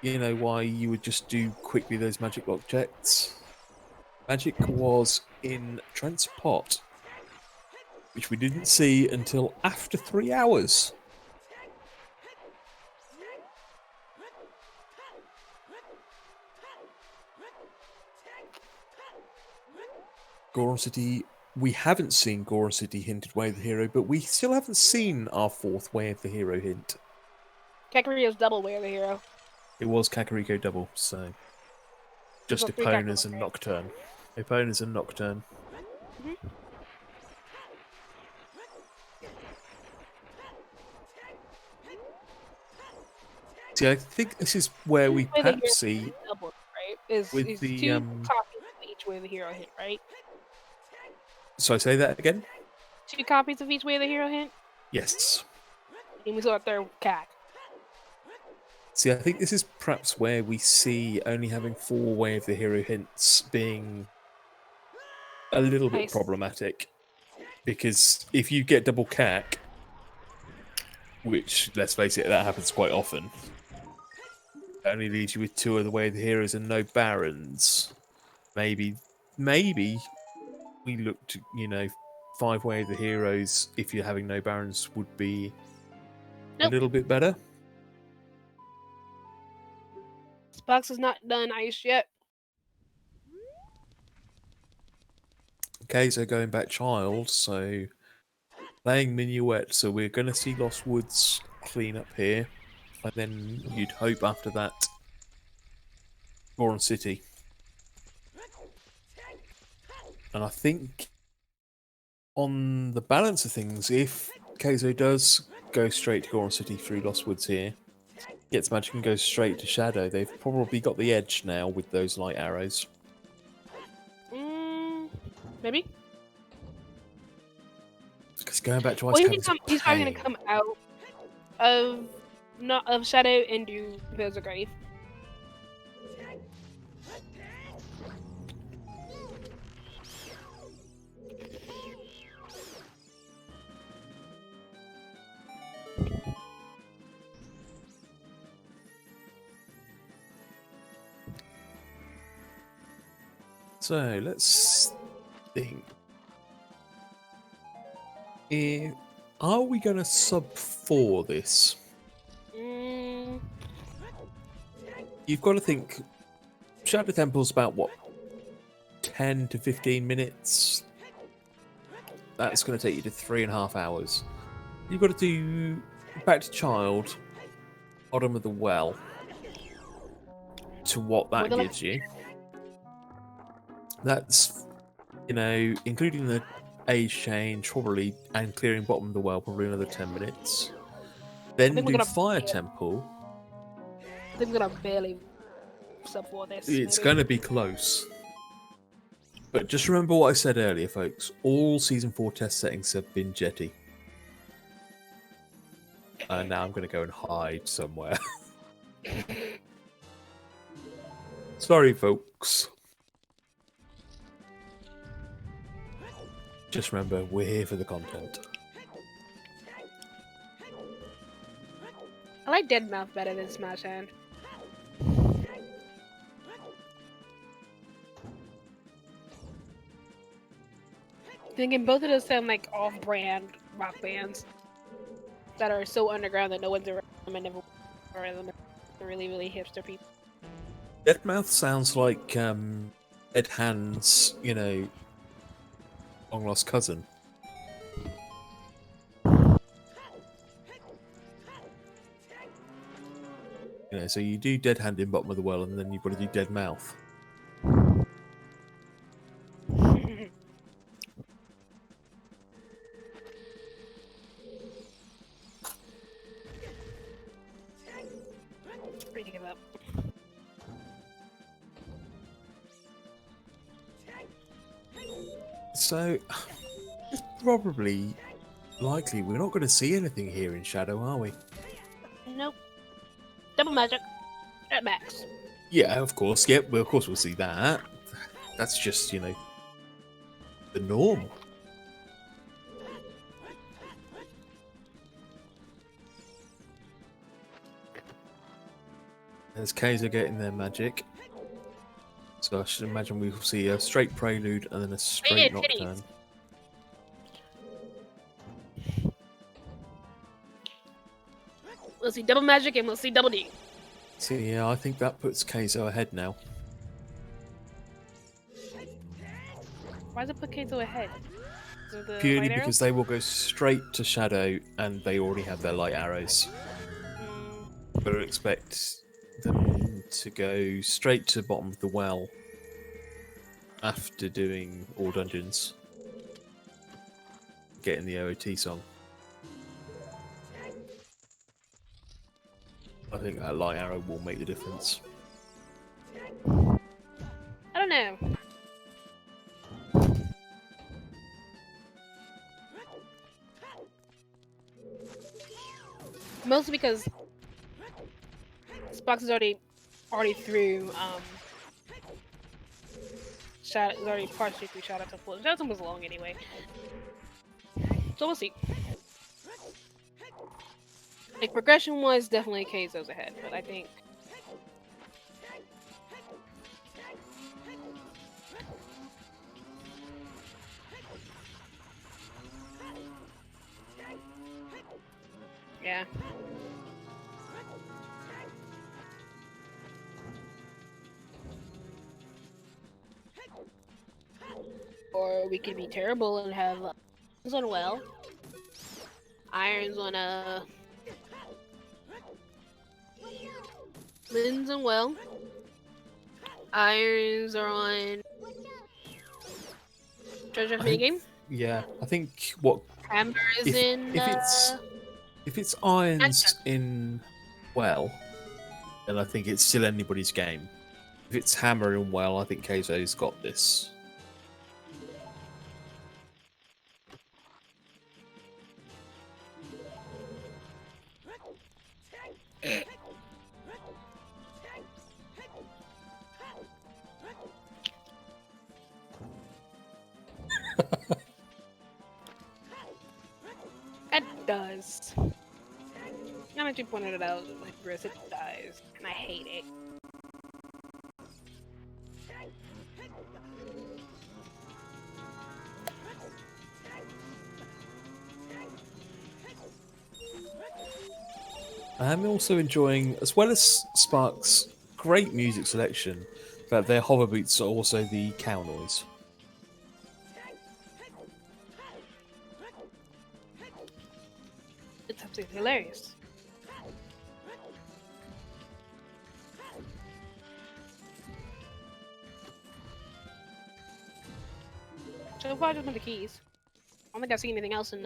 [SPEAKER 1] why you would just do quickly those magic lock checks. Magic was in Trent's pot, which we didn't see until after 3 hours. Goron City, we haven't seen Goron City hinted Way of the Hero, but we still haven't seen our 4th Way of the Hero hint.
[SPEAKER 2] Kakariko's double way of the hero.
[SPEAKER 1] It was Kakariko double, so just
[SPEAKER 2] got three
[SPEAKER 1] Eponas
[SPEAKER 2] Kakariko.
[SPEAKER 1] and Nocturne. Eponas and Nocturne.
[SPEAKER 2] Mhm.
[SPEAKER 1] See, I think this is where we
[SPEAKER 2] Each way the hero
[SPEAKER 1] perhaps see
[SPEAKER 2] hit double, right? Is
[SPEAKER 1] with
[SPEAKER 2] is
[SPEAKER 1] the
[SPEAKER 2] two copies of each way the hero hit, right?
[SPEAKER 1] So I say that again.
[SPEAKER 2] 2 copies of each way the hero hit,
[SPEAKER 1] Yes.
[SPEAKER 2] and we saw a third Kak.
[SPEAKER 1] See, I think this is perhaps where we see only having 4 way of the hero hints being a little bit
[SPEAKER 2] Nice.
[SPEAKER 1] problematic. Because if you get double cack, which, let's face it, that happens quite often, it only leaves you with 2 of the way of the heroes and no barons. Maybe we look to, 5 way of the heroes, if you're having no barons, would be a
[SPEAKER 2] Nope.
[SPEAKER 1] little bit better.
[SPEAKER 2] This box is not done ice yet.
[SPEAKER 1] Okay, so going back child, so playing Minuet, so we're going to see Lost Woods clean up here, and then you'd hope after that Goron City. And I think on the balance of things, if Keizo does go straight to Goron City through Lost Woods here, gets magic and goes straight to Shadow, they've probably got the edge now with those light arrows.
[SPEAKER 2] Maybe.
[SPEAKER 1] Because going back to Ice
[SPEAKER 2] Well,
[SPEAKER 1] Cavern's a
[SPEAKER 2] he's probably gonna
[SPEAKER 1] pain.
[SPEAKER 2] come out of Shadow and do Pillars of Grave.
[SPEAKER 1] So let's think. Are we going to sub 4 this? You've got to think. Shadow Temple's about what? 10 to 15 minutes. That's going to take you to 3.5 hours. You've got to do Back to Child, Bottom of the Well, to what that gives you. That's, including the age change, probably, and clearing Bottom of the Well, probably another 10 minutes. Then do Fire Temple.
[SPEAKER 2] I think we're gonna barely sub for this.
[SPEAKER 1] It's going to be close. But just remember what I said earlier, folks. All Season 4 test settings have been Jetty. And now I'm going to go and hide somewhere. Sorry, folks. Just remember, we're here for the content.
[SPEAKER 2] I like Deadmau5 better than Smash Hand. Thinking both of those sound like off-brand rock bands that are so underground that no one's around them and never around them. They're really, really hipster people.
[SPEAKER 1] Deadmau5 sounds like Ed Hand's, long lost cousin. So you do Dead Hand in Bottom of the Well, and then you've got to do Dead Mouth.
[SPEAKER 2] Ready to give up.
[SPEAKER 1] So, it's probably likely we're not going to see anything here in Shadow, are we?
[SPEAKER 2] Nope. Double magic at max.
[SPEAKER 1] Yeah, of course. Yep, well, of course we'll see that. That's just, the norm. There's Kaiser getting their magic. So I should imagine we will see a straight Prelude and then a straight Nocturne.
[SPEAKER 2] We'll see double magic and we'll see double D.
[SPEAKER 1] So yeah, I think that puts Keizo ahead now.
[SPEAKER 2] Why does it put Keizo ahead?
[SPEAKER 1] Purely because they will go straight to Shadow and they already have their light arrows. But I expect them to go straight to the bottom of the well after doing all dungeons, getting the OOT song. I think that light arrow will make the difference.
[SPEAKER 2] I don't know. Mostly because Spox is already through. Shot is already partially through Shadow Temple. Shadow Temple was long anyway, so we'll see. Like progression wise, definitely Keizo's ahead, but I think. Yeah. Or we could be terrible and have irons on well, irons on Lins on well, irons are on treasure minigame.
[SPEAKER 1] Yeah, I think what
[SPEAKER 2] Hammer is in.
[SPEAKER 1] if it's irons in well, then I think it's still anybody's game. If it's hammer in well, I think Keizo's got this.
[SPEAKER 2] It does. Now that you pointed it out, like Gris, it does, and I hate it.
[SPEAKER 1] I'm also enjoying, as well as Spark's great music selection, that their hover boots are also the cow noise.
[SPEAKER 2] It's absolutely hilarious. So far, just with the keys. I don't think I've seen anything else in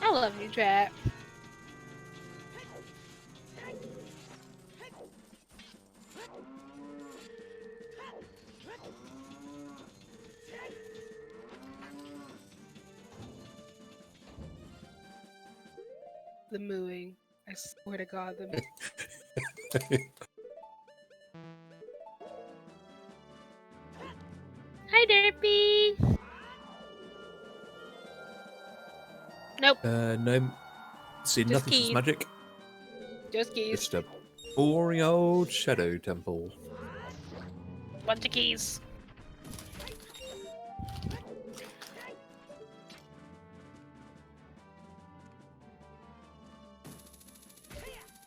[SPEAKER 2] I love you, chat. The mooing. I swear to God, the Hi, Derpy! Nope.
[SPEAKER 1] No, see,
[SPEAKER 2] Just
[SPEAKER 1] nothing's
[SPEAKER 2] keys.
[SPEAKER 1] just magic.
[SPEAKER 2] Just keys.
[SPEAKER 1] Just a boring old shadow temple.
[SPEAKER 2] Bunch of keys.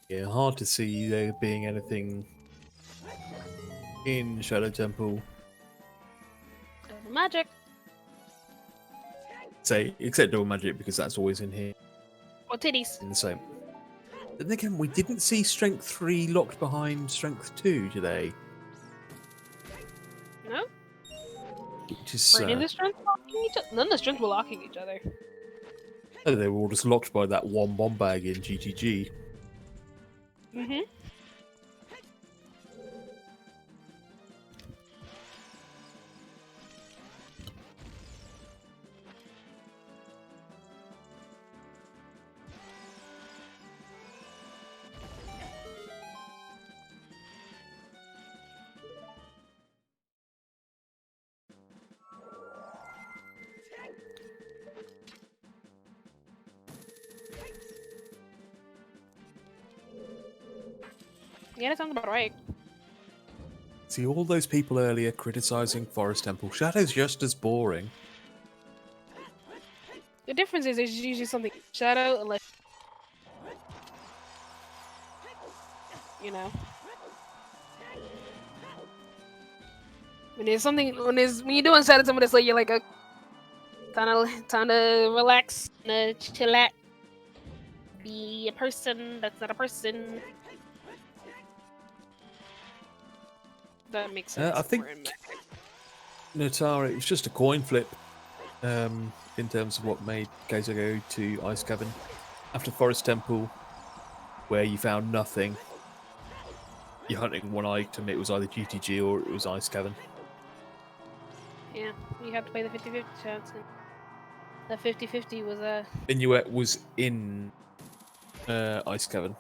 [SPEAKER 1] Yeah, hard to see there being anything in Shadow Temple.
[SPEAKER 2] Magic.
[SPEAKER 1] Say, except double magic, because that's always in here.
[SPEAKER 2] Or titties.
[SPEAKER 1] In the same. But then again, we didn't see Strength 3 locked behind Strength 2 today.
[SPEAKER 2] No?
[SPEAKER 1] Which is
[SPEAKER 2] Were any of the strengths locking each other? None of the strengths were locking each other.
[SPEAKER 1] oh, they were all just locked by that one bomb bag in GTG.
[SPEAKER 2] Mm-hmm. Yeah, that sounds about right.
[SPEAKER 1] See, all those people earlier criticizing Forest Temple. Shadow's just as boring.
[SPEAKER 2] The difference is there's usually something shadow, unless you know. When there's something, when you're doing shadow, somebody that's like you're like a time to relax, chillax, be a person that's not a person. That makes sense.
[SPEAKER 1] I think Notara, it was just a coin flip in terms of what made Kaiser go to Ice Cavern. After Forest Temple, where you found nothing, you're hunting one item, it was either GTG or it was Ice Cavern.
[SPEAKER 2] Yeah, you have to play the 50-50 chance. And the 50-50 was a.
[SPEAKER 1] Inuit was in Ice Cavern.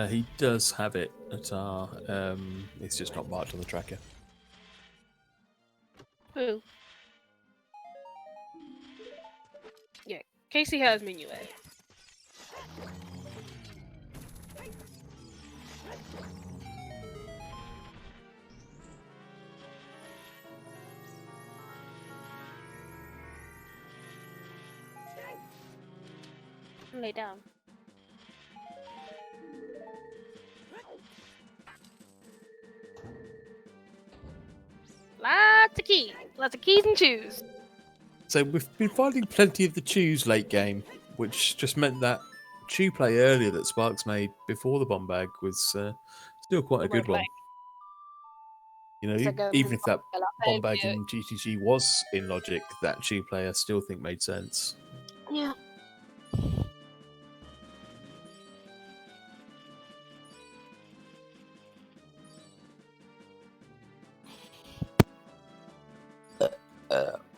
[SPEAKER 1] He does have it at our. It's just not marked on the tracker.
[SPEAKER 2] Who? Yeah, Casey has Minuet. Lay down. Lots of keys and shoes.
[SPEAKER 1] So we've been finding plenty of the chews late game, which just meant that chew play earlier that Sparks made before the bomb bag was still quite a good one. You know,
[SPEAKER 2] It's like
[SPEAKER 1] even if that bomb bag
[SPEAKER 2] yeah.
[SPEAKER 1] in GTG was in logic, that chew play I still think made sense.
[SPEAKER 2] Yeah.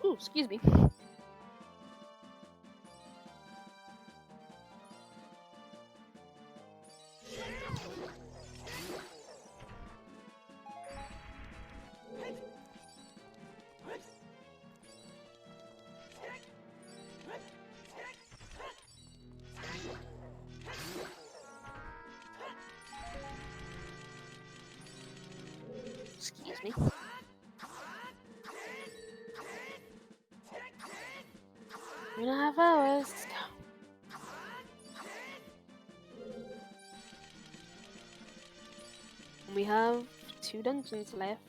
[SPEAKER 2] Ooh, excuse me. Excuse me. We don't have hours. We have 2 dungeons left.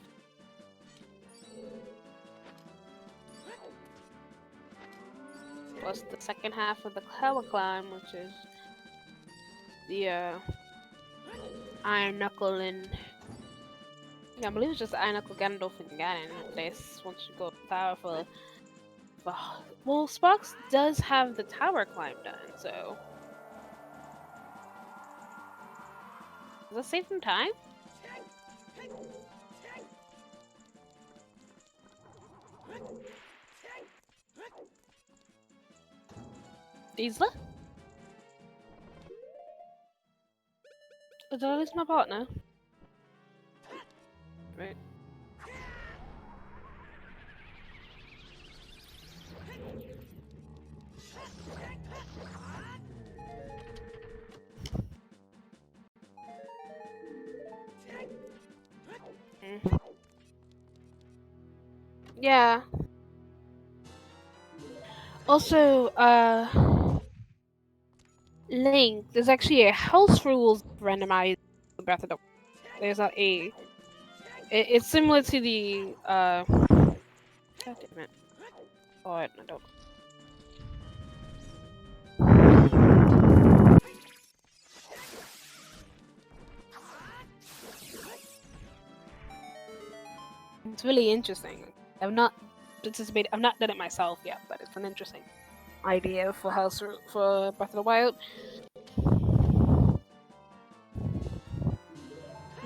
[SPEAKER 2] Plus the second half of the tower climb, which is the Iron Knuckle and yeah, I believe it's just Iron Knuckle, Ganondorf, and Ganon place once you go to the tower for. Well, Sparks does have the tower climb done, so does that save some time? Diesler? Did I lose my partner? Right. Yeah. Also, Link, there's actually a house rules randomized Breath of the. There's not a. It's similar to the God damn it. Oh, I don't. It's really interesting. I've not participated. I've not done it myself yet, but it's an interesting. idea for for Breath of the Wild.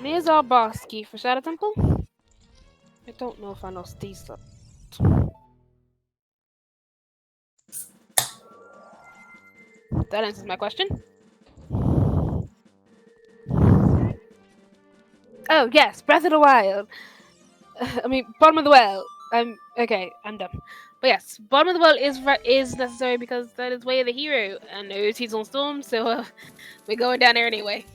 [SPEAKER 2] Here's our boss key for Shadow Temple. I don't know if I know Diesler. That answers my question. Oh yes, Breath of the Wild. I mean, bottom of the well. Okay. I'm done. But yes, bottom of the well is necessary because that is way of the hero, and he's on Storm, so we're going down there anyway.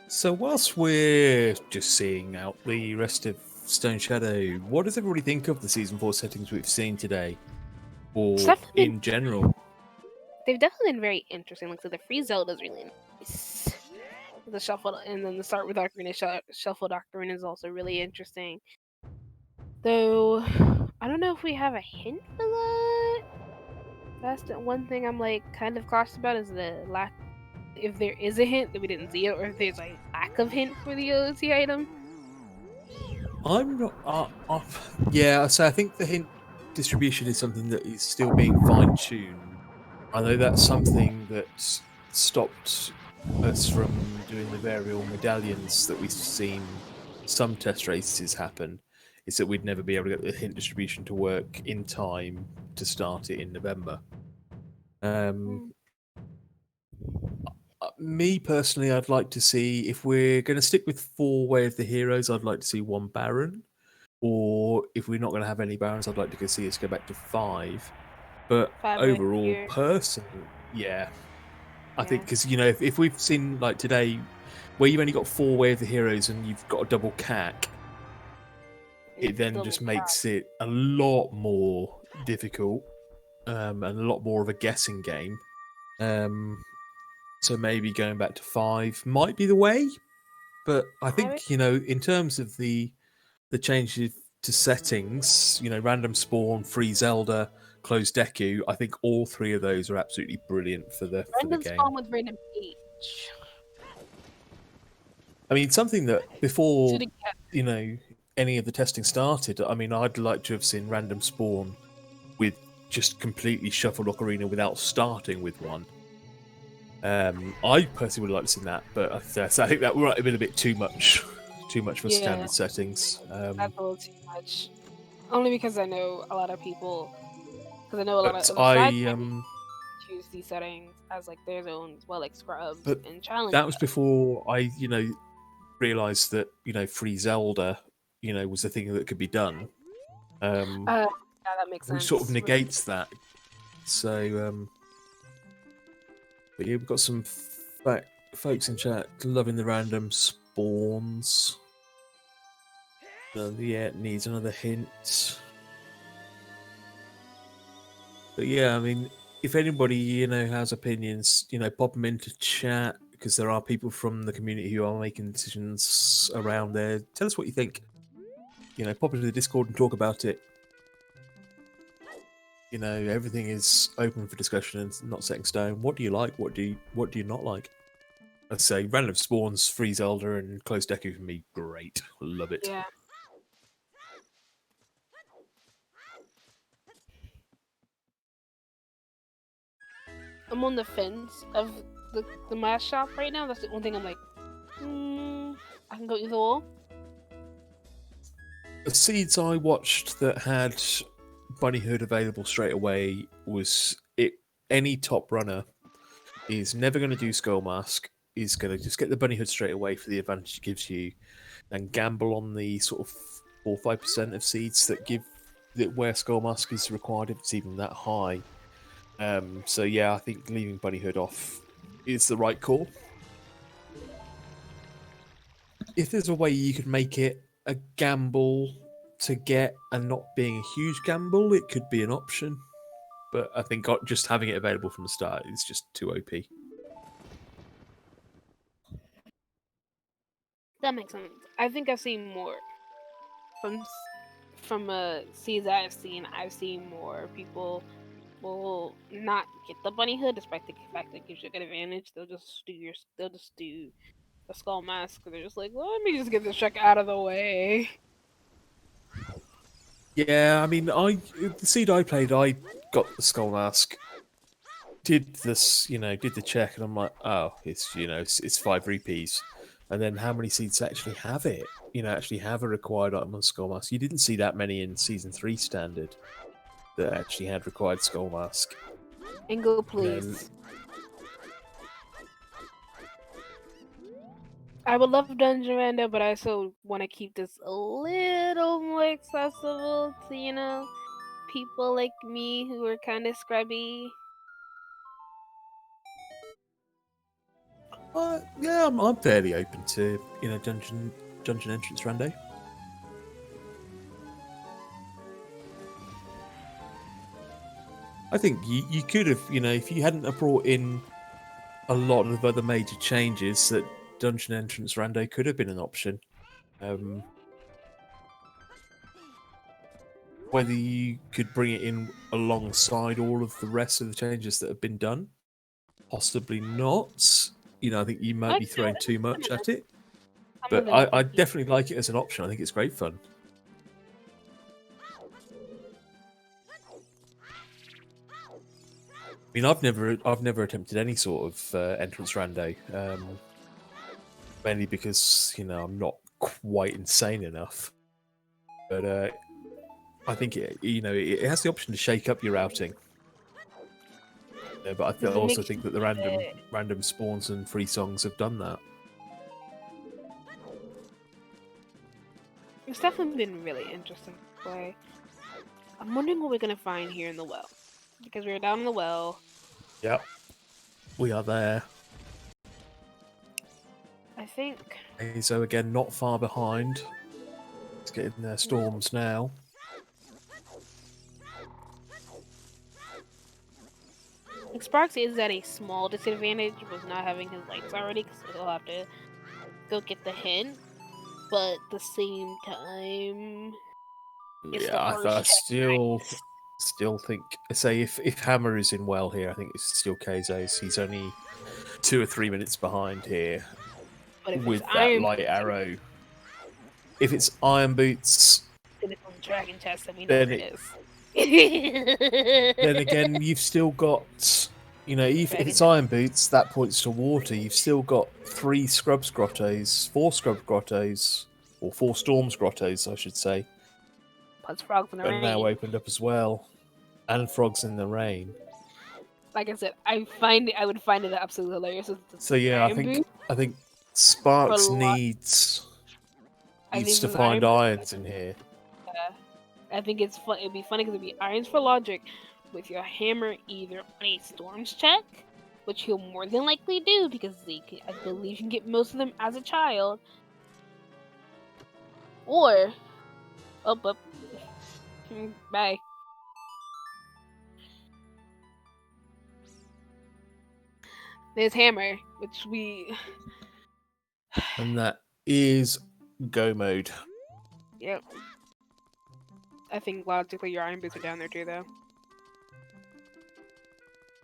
[SPEAKER 1] So whilst we're just seeing out the rest of Stone Shadow, what does everybody think of the Season 4 settings we've seen today? Or in general?
[SPEAKER 2] They've definitely been very interesting. Like, so the free Zelda's really nice. The shuffle, and then the start with Ocarina, shuffled Ocarina is also really interesting. Though, I don't know if we have a hint for that. That's the one thing I'm like kind of cautious about is the lack. If there is a hint that we didn't see it, or if there's a lack of hint for the OT item.
[SPEAKER 1] I'm not. Yeah, so I think the hint distribution is something that is still being fine-tuned. I know that's something that stopped us from doing the variable medallions that we've seen some test races happen, is that we'd never be able to get the hint distribution to work in time to start it in November. Me personally, I'd like to see, if we're going to stick with 4 Way of the Heroes, I'd like to see 1 Baron. Or if we're not going to have any Barons, I'd like to see us go back to 5. But overall, personally, yeah. I think, because, you know, if we've seen, like, today, where you've only got 4 Way of the Heroes and you've got a double CAC, it then just makes it a lot more difficult and a lot more of a guessing game. So maybe going back to 5 might be the way. But I think, you know, in terms of the changes to settings, you know, random spawn, free Zelda, closed Deku, I think all 3 of those are absolutely brilliant for the game.
[SPEAKER 2] Random spawn with random age.
[SPEAKER 1] I mean, something that before, you know, any of the testing started, I mean, I'd like to have seen random spawn with just completely shuffled Ocarina without starting with one. I personally would have liked to see that, but I think that might have been a bit too much for standard settings.
[SPEAKER 2] That's a little too much. Only because I know a lot of people. Because I know a lot of choose these settings as like their own, as well, like Scrubs and Challenge.
[SPEAKER 1] That was before I, you know, realised that, you know, free Zelda, you know, was the thing that could be done.
[SPEAKER 2] Yeah, that makes sense.
[SPEAKER 1] Which sort of negates that. So, but yeah, we've got some folks in chat loving the random spawns. Yeah, it needs another hint. But yeah, I mean, if anybody, you know, has opinions, you know, pop them into chat, because there are people from the community who are making decisions around there. Tell us what you think. You know, pop into the Discord and talk about it. You know, everything is open for discussion and not set in stone. What do you like? What do you not like? I'd say random spawns, free Zelda, and close Deku for me, great. Love it.
[SPEAKER 2] Yeah. I'm on the fence of the mask shop right now. That's the only thing I'm like, I can go either or.
[SPEAKER 1] The seeds I watched that had Bunny Hood available straight away was it. Any top runner is never going to do Skull Mask, is going to just get the Bunny Hood straight away for the advantage it gives you, and gamble on the sort of 4 or 5% of seeds that where Skull Mask is required, if it's even that high. So yeah, I think leaving Bunny Hood off is the right call. If there's a way you could make it a gamble to get and not being a huge gamble, it could be an option. But I think just having it available from the start is just too OP.
[SPEAKER 2] That makes sense. I think I've seen more from seeds I've seen more people will not get the bunny hood, despite the fact that it gives you a good advantage. They'll just do a skull mask. They're just like, let me just get this check out of the way.
[SPEAKER 1] Yeah, I mean, the seed I played, I got the skull mask, did the check, and I'm like, oh, it's 5 rupees. And then how many seeds actually have it? Actually have a required item on skull mask. You didn't see that many in season 3 standard that actually had required skull mask.
[SPEAKER 2] Ingo, please. I would love Dungeon Rando, but I also want to keep this a little more accessible to, people like me who are kind of scrubby.
[SPEAKER 1] Yeah, I'm fairly open to dungeon entrance rando. I think you could have, if you hadn't have brought in a lot of other major changes, that dungeon entrance rando could have been an option. Whether you could bring it in alongside all of the rest of the changes that have been done, possibly not. I think you might be throwing too much at it. But I definitely like it as an option. I think it's great fun. I mean, I've never attempted any sort of entrance rando, mainly because I'm not quite insane enough. But I think it has the option to shake up your routing. But I also think that the random spawns and free songs have done that.
[SPEAKER 2] It's definitely been really interesting to play. I'm wondering what we're gonna find here in the well, because we're down in the well.
[SPEAKER 1] Yep, we are there.
[SPEAKER 2] I think.
[SPEAKER 1] So again, not far behind. Let's get in their storms now.
[SPEAKER 2] Sparks is at a small disadvantage with not having his lights already, because he'll have to go get the hint. But at the same time,
[SPEAKER 1] I still think, say if Hammer is in well here, I think it's still Keizo's. He's only 2 or 3 minutes behind here with that light arrow. If it's Iron Boots,
[SPEAKER 2] then it's on the dragon chest, and we know it is.
[SPEAKER 1] Then again, you've still got, if it's Iron Boots, that points to water. You've still got 4 Scrubs Grottos, or 4 Storms Grottos, I should say.
[SPEAKER 2] Plus Frogs in the Rain.
[SPEAKER 1] Now opened up as well, and Frogs in the Rain.
[SPEAKER 2] Like I said, I would find it absolutely hilarious.
[SPEAKER 1] So yeah, I think Sparks needs to find irons in here.
[SPEAKER 2] I think it's fun. It'd be funny because it'd be irons for logic with your hammer either on a storms check, which he'll more than likely do because I believe you can get most of them as a child, or bye. There's hammer, which
[SPEAKER 1] and that is go mode.
[SPEAKER 2] Yep. I think logically your iron boots are down there too, though.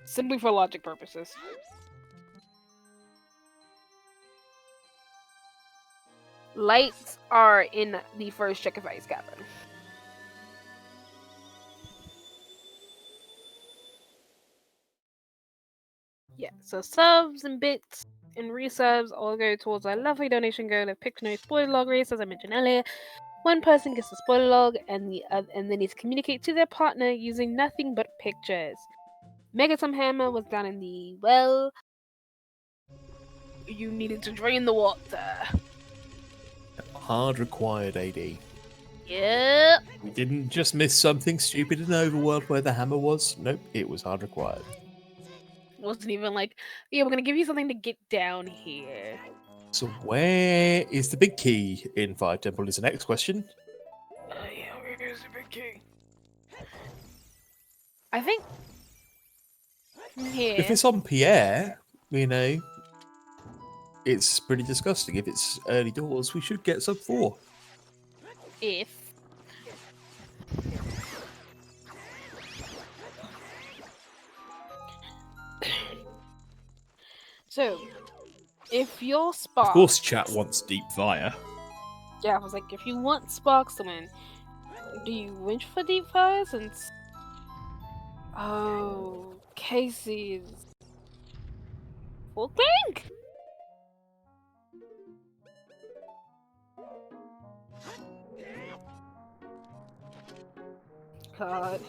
[SPEAKER 2] Simply for logic purposes. Lights are in the first check of Ice Cavern. Yeah, so subs and bits and resubs all go towards our lovely donation goal of Pick No Spoiler Log race, as I mentioned earlier. One person gets the spoiler log, and they need to communicate to their partner using nothing but pictures. Megatom Hammer was down in the well. You needed to drain the water.
[SPEAKER 1] Hard required, AD.
[SPEAKER 2] Yep.
[SPEAKER 1] We didn't just miss something stupid in Overworld where the hammer was. Nope, it was hard required.
[SPEAKER 2] It wasn't even like, yeah, we're gonna give you something to get down here.
[SPEAKER 1] So where is the big key in Fire Temple is the next question.
[SPEAKER 2] Yeah, where is the big key? I think here.
[SPEAKER 1] If it's on Pierre, it's pretty disgusting. If it's early doors, we should get sub 4.
[SPEAKER 2] If So, if your Sparks...
[SPEAKER 1] Of course, chat wants deep fire.
[SPEAKER 2] Yeah, I was like, if you want Sparks to win, do you wish for deep fire since... Oh, Casey's... Full clink? God.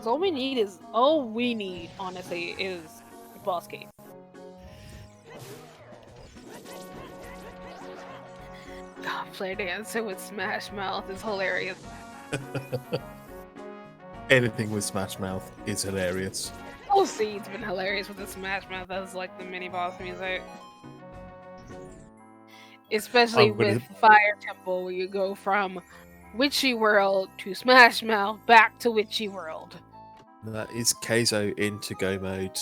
[SPEAKER 2] So all we need, honestly, is boss cave. God, Flare dancing with Smash Mouth is hilarious.
[SPEAKER 1] Anything with Smash Mouth is hilarious.
[SPEAKER 2] Oh, see, it's been hilarious with the Smash Mouth as like the mini boss music. Especially with Fire Temple, where you go from Witchy World to Smash Mouth back to Witchy World.
[SPEAKER 1] That is Keizo into go mode.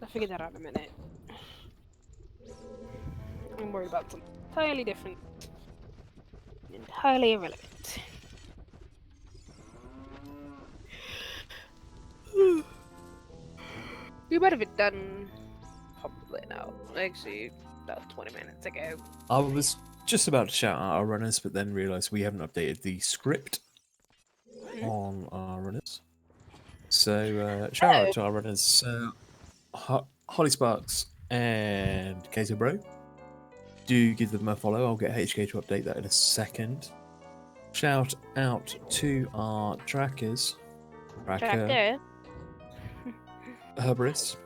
[SPEAKER 2] I'll figure that out in a minute. I'm worried about something entirely different. Entirely irrelevant. We might have it done probably now. Actually, about 20 minutes ago.
[SPEAKER 1] I was just about to shout out our runners, but then realised we haven't updated the script on our runners. So, shout out to our runners, Holly Sparks and Keizo Bro. Do give them a follow. I'll get HK to update that in a second. Shout out to our trackers. Tracker. Herberus.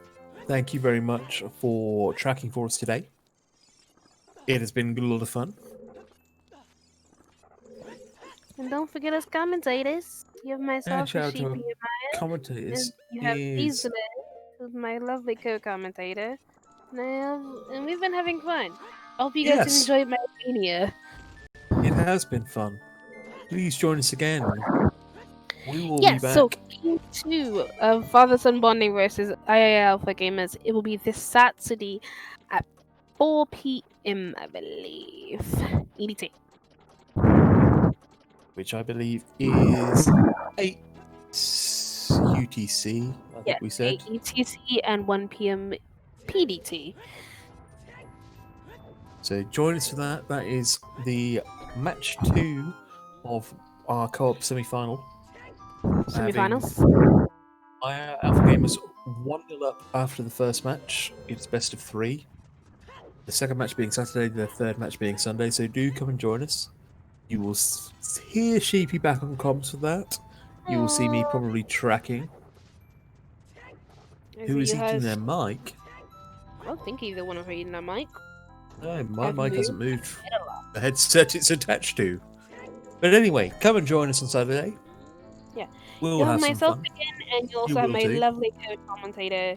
[SPEAKER 1] Thank you very much for tracking for us today. It has been a lot of fun.
[SPEAKER 2] And don't forget us commentators. You have myself, Sheepy, and
[SPEAKER 1] commentators.
[SPEAKER 2] You have Diesler, who's my lovely co-commentator. And we've been having fun. I hope you guys enjoyed my mania.
[SPEAKER 1] It has been fun. Please join us again. We will be back.
[SPEAKER 2] So Game 2 of Father-Son Bonding versus II Alpha Gamers. It will be this Saturday at 4 p.m. I believe. EDT.
[SPEAKER 1] Which I believe is 8 UTC, I think we said.
[SPEAKER 2] 8 UTC and 1 p.m. PDT.
[SPEAKER 1] So join us for that. That is the match 2 of our co-op semi-final.
[SPEAKER 2] Semi-finals.
[SPEAKER 1] Alpha Gamers 1-0 up after the first match. It's best of 3. The second match being Saturday, the third match being Sunday. So do come and join us. You will hear Sheepy back on comms for that. You will see me probably tracking. Who is eating their mic?
[SPEAKER 2] I don't think either one of them eating their mic.
[SPEAKER 1] No, my mic hasn't moved. The headset it's attached to. But anyway, come and join us on Saturday.
[SPEAKER 2] Yeah.
[SPEAKER 1] We'll have
[SPEAKER 2] myself
[SPEAKER 1] some fun.
[SPEAKER 2] again, and you also have my lovely co-commentator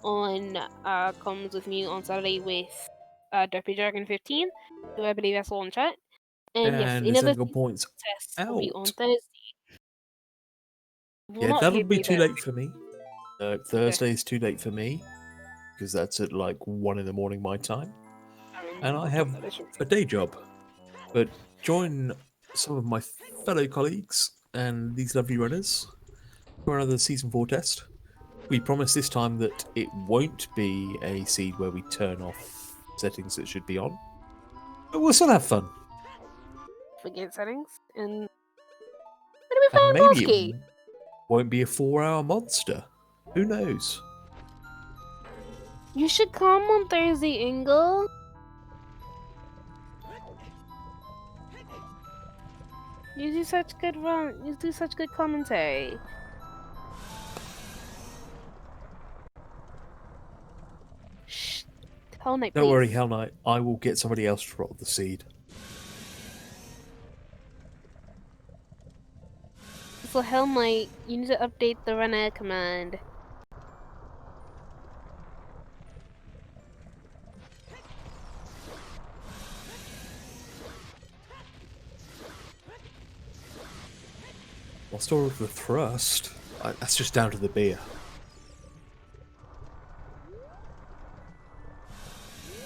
[SPEAKER 2] on comms with me on Saturday with Derpy Dragon 15, who I believe I saw in chat. And yes, another
[SPEAKER 1] points
[SPEAKER 2] test will be on Thursday.
[SPEAKER 1] Yeah, that'll be too late for me. Thursday is too late for me because that's at like 1 in the morning my time, and I have a day job. But join some of my fellow colleagues and these lovely runners for another Season 4 test. We promise this time that it won't be a seed where we turn off settings that should be on, but we'll still have fun.
[SPEAKER 2] Forget settings and
[SPEAKER 1] maybe it won't be a 4-hour monster. Who knows?
[SPEAKER 2] You should come on Thursday, Ingle. You do such good You do such good commentary. Shh. Hell Knight,
[SPEAKER 1] Don't worry, Hell Knight. I will get somebody else to roll the seed.
[SPEAKER 2] So Hell Knight, you need to update the runner command.
[SPEAKER 1] I'll store the thrust. That's just down to the beer.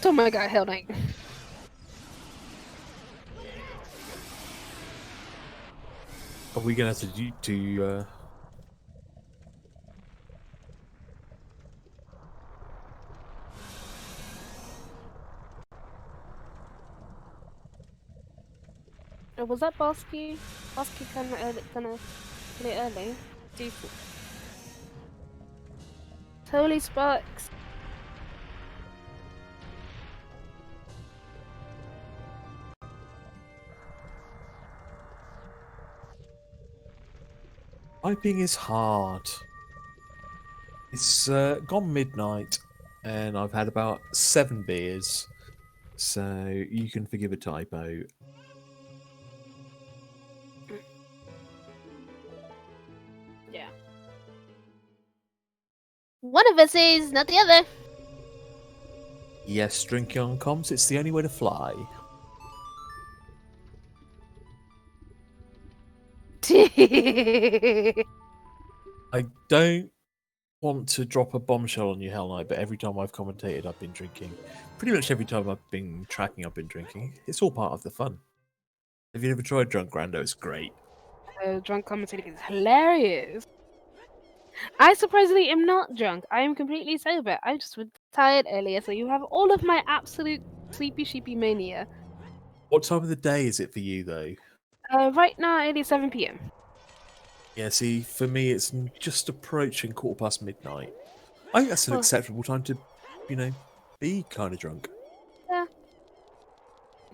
[SPEAKER 2] Oh my god, Hell Knight.
[SPEAKER 1] Are we gonna have to
[SPEAKER 2] Was that Bosky? Bosky kinda early. Decent. Holy Sparks.
[SPEAKER 1] Typing is hard. It's gone midnight, and I've had about 7 beers, so you can forgive a typo.
[SPEAKER 2] Yeah.
[SPEAKER 4] One of us is, not the other.
[SPEAKER 1] Yes, drinking on comms, it's the only way to fly. I don't want to drop a bombshell on you, Hell Knight, but every time I've commentated, I've been drinking. Pretty much every time I've been tracking, I've been drinking. It's all part of the fun. Have you ever tried Drunk Rando? It's great.
[SPEAKER 2] Drunk commentating is hilarious. I surprisingly am not drunk. I am completely sober. I just was tired earlier, so you have all of my absolute sleepy sheepy mania.
[SPEAKER 1] What time of the day is it for you, though?
[SPEAKER 2] Right now it is 7 p.m.
[SPEAKER 1] Yeah, see, for me, it's just approaching midnight. I think that's an
[SPEAKER 2] Well-
[SPEAKER 1] acceptable time to, be kind of drunk.
[SPEAKER 2] Yeah.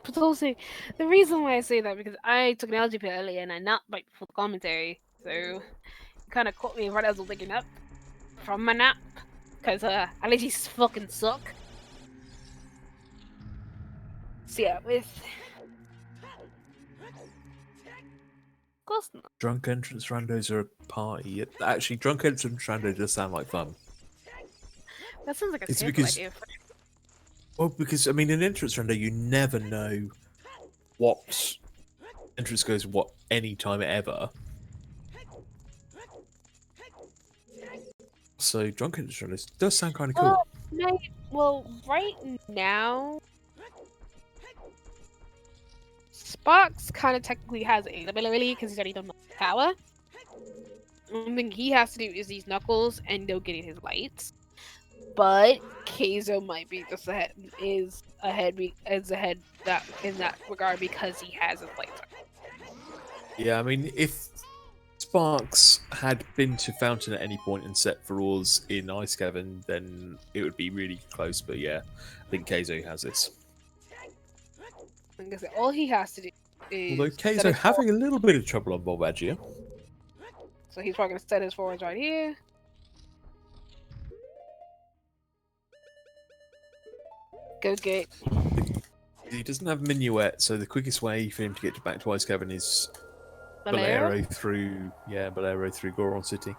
[SPEAKER 2] But also, the reason why I say that because I took an allergy pill earlier and I napped right before the commentary, so it kind of caught me right as I was waking up from my nap because allergies fucking suck. So yeah, with of course not.
[SPEAKER 1] Drunk entrance randos are a party. Actually, drunk entrance rando does sound like fun.
[SPEAKER 2] That sounds like a
[SPEAKER 1] It's
[SPEAKER 2] terrible
[SPEAKER 1] because-
[SPEAKER 2] idea.
[SPEAKER 1] Well, because, in entrance rando, you never know what entrance goes what any time ever. So, drunk entrance randos does sound kind of cool.
[SPEAKER 2] Well, right now, Sparks kind of technically has a ability because he's already done the power. One thing he has to do is these knuckles and go getting his lights. But Keizo might be just ahead that in that regard because he has his lights.
[SPEAKER 1] Yeah, if Sparks had been to Fountain at any point and set for Oars in Ice Cavern, then it would be really close. But yeah, I think Keizo has this.
[SPEAKER 2] Like I said, all he has to do is
[SPEAKER 1] Although
[SPEAKER 2] set
[SPEAKER 1] Keizo
[SPEAKER 2] his
[SPEAKER 1] having a little bit of trouble on Bulbagia.
[SPEAKER 2] so he's probably gonna set his forwards right here. Go get.
[SPEAKER 1] He doesn't have Minuet, so the quickest way for him to get back to Ice Cavern is
[SPEAKER 2] Bolero?
[SPEAKER 1] Bolero through Goron City.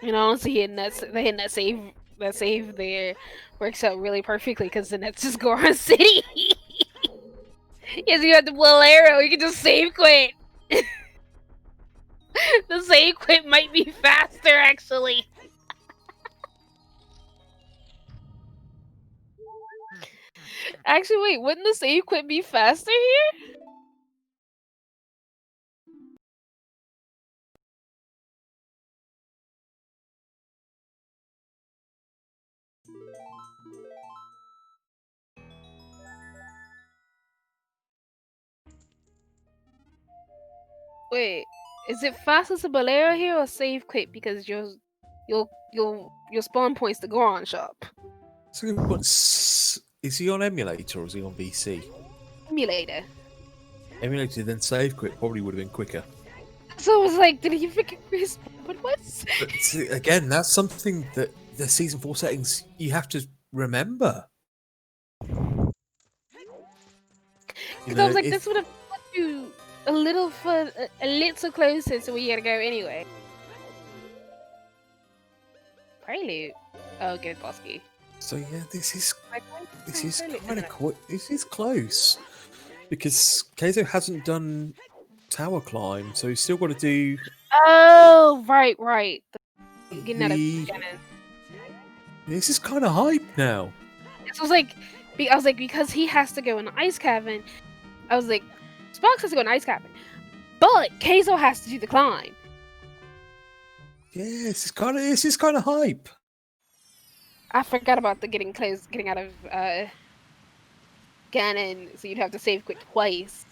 [SPEAKER 2] You know, honestly, hitting that save there works out really perfectly because the Nets just go around City. Yes, you have the Bolero, you can just save quit. The save quit might be faster, actually. Actually, wait, wouldn't the save quit be faster here? Wait, is it faster to Bolero here or save quit because your spawn points to Goron shop?
[SPEAKER 1] So is he on emulator or is he on VC?
[SPEAKER 2] Emulator.
[SPEAKER 1] Emulator then save quit probably would have been quicker.
[SPEAKER 2] So I was like, did he freaking what was?
[SPEAKER 1] But see, again, that's something that the season 4 settings you have to remember.
[SPEAKER 2] Because I was like, this would have put you a little closer to where you gotta go anyway. Prelude. Oh, good, Bosky.
[SPEAKER 1] So yeah, this is
[SPEAKER 2] Prelude,
[SPEAKER 1] kind
[SPEAKER 2] isn't
[SPEAKER 1] of
[SPEAKER 2] it?
[SPEAKER 1] quick. This is close. Because Keizo hasn't done tower climb, so he's still got to do
[SPEAKER 2] Oh, right. Getting out of
[SPEAKER 1] the.
[SPEAKER 2] Ganon.
[SPEAKER 1] This is kind of hype now.
[SPEAKER 2] This was like, I was like, because he has to go in the ice cavern. I was like, Sparks has to go in the ice cavern, but Keizo has to do the climb.
[SPEAKER 1] Yeah, this is kind of hype.
[SPEAKER 2] I forgot about the getting out of Ganon, so you'd have to save quit twice.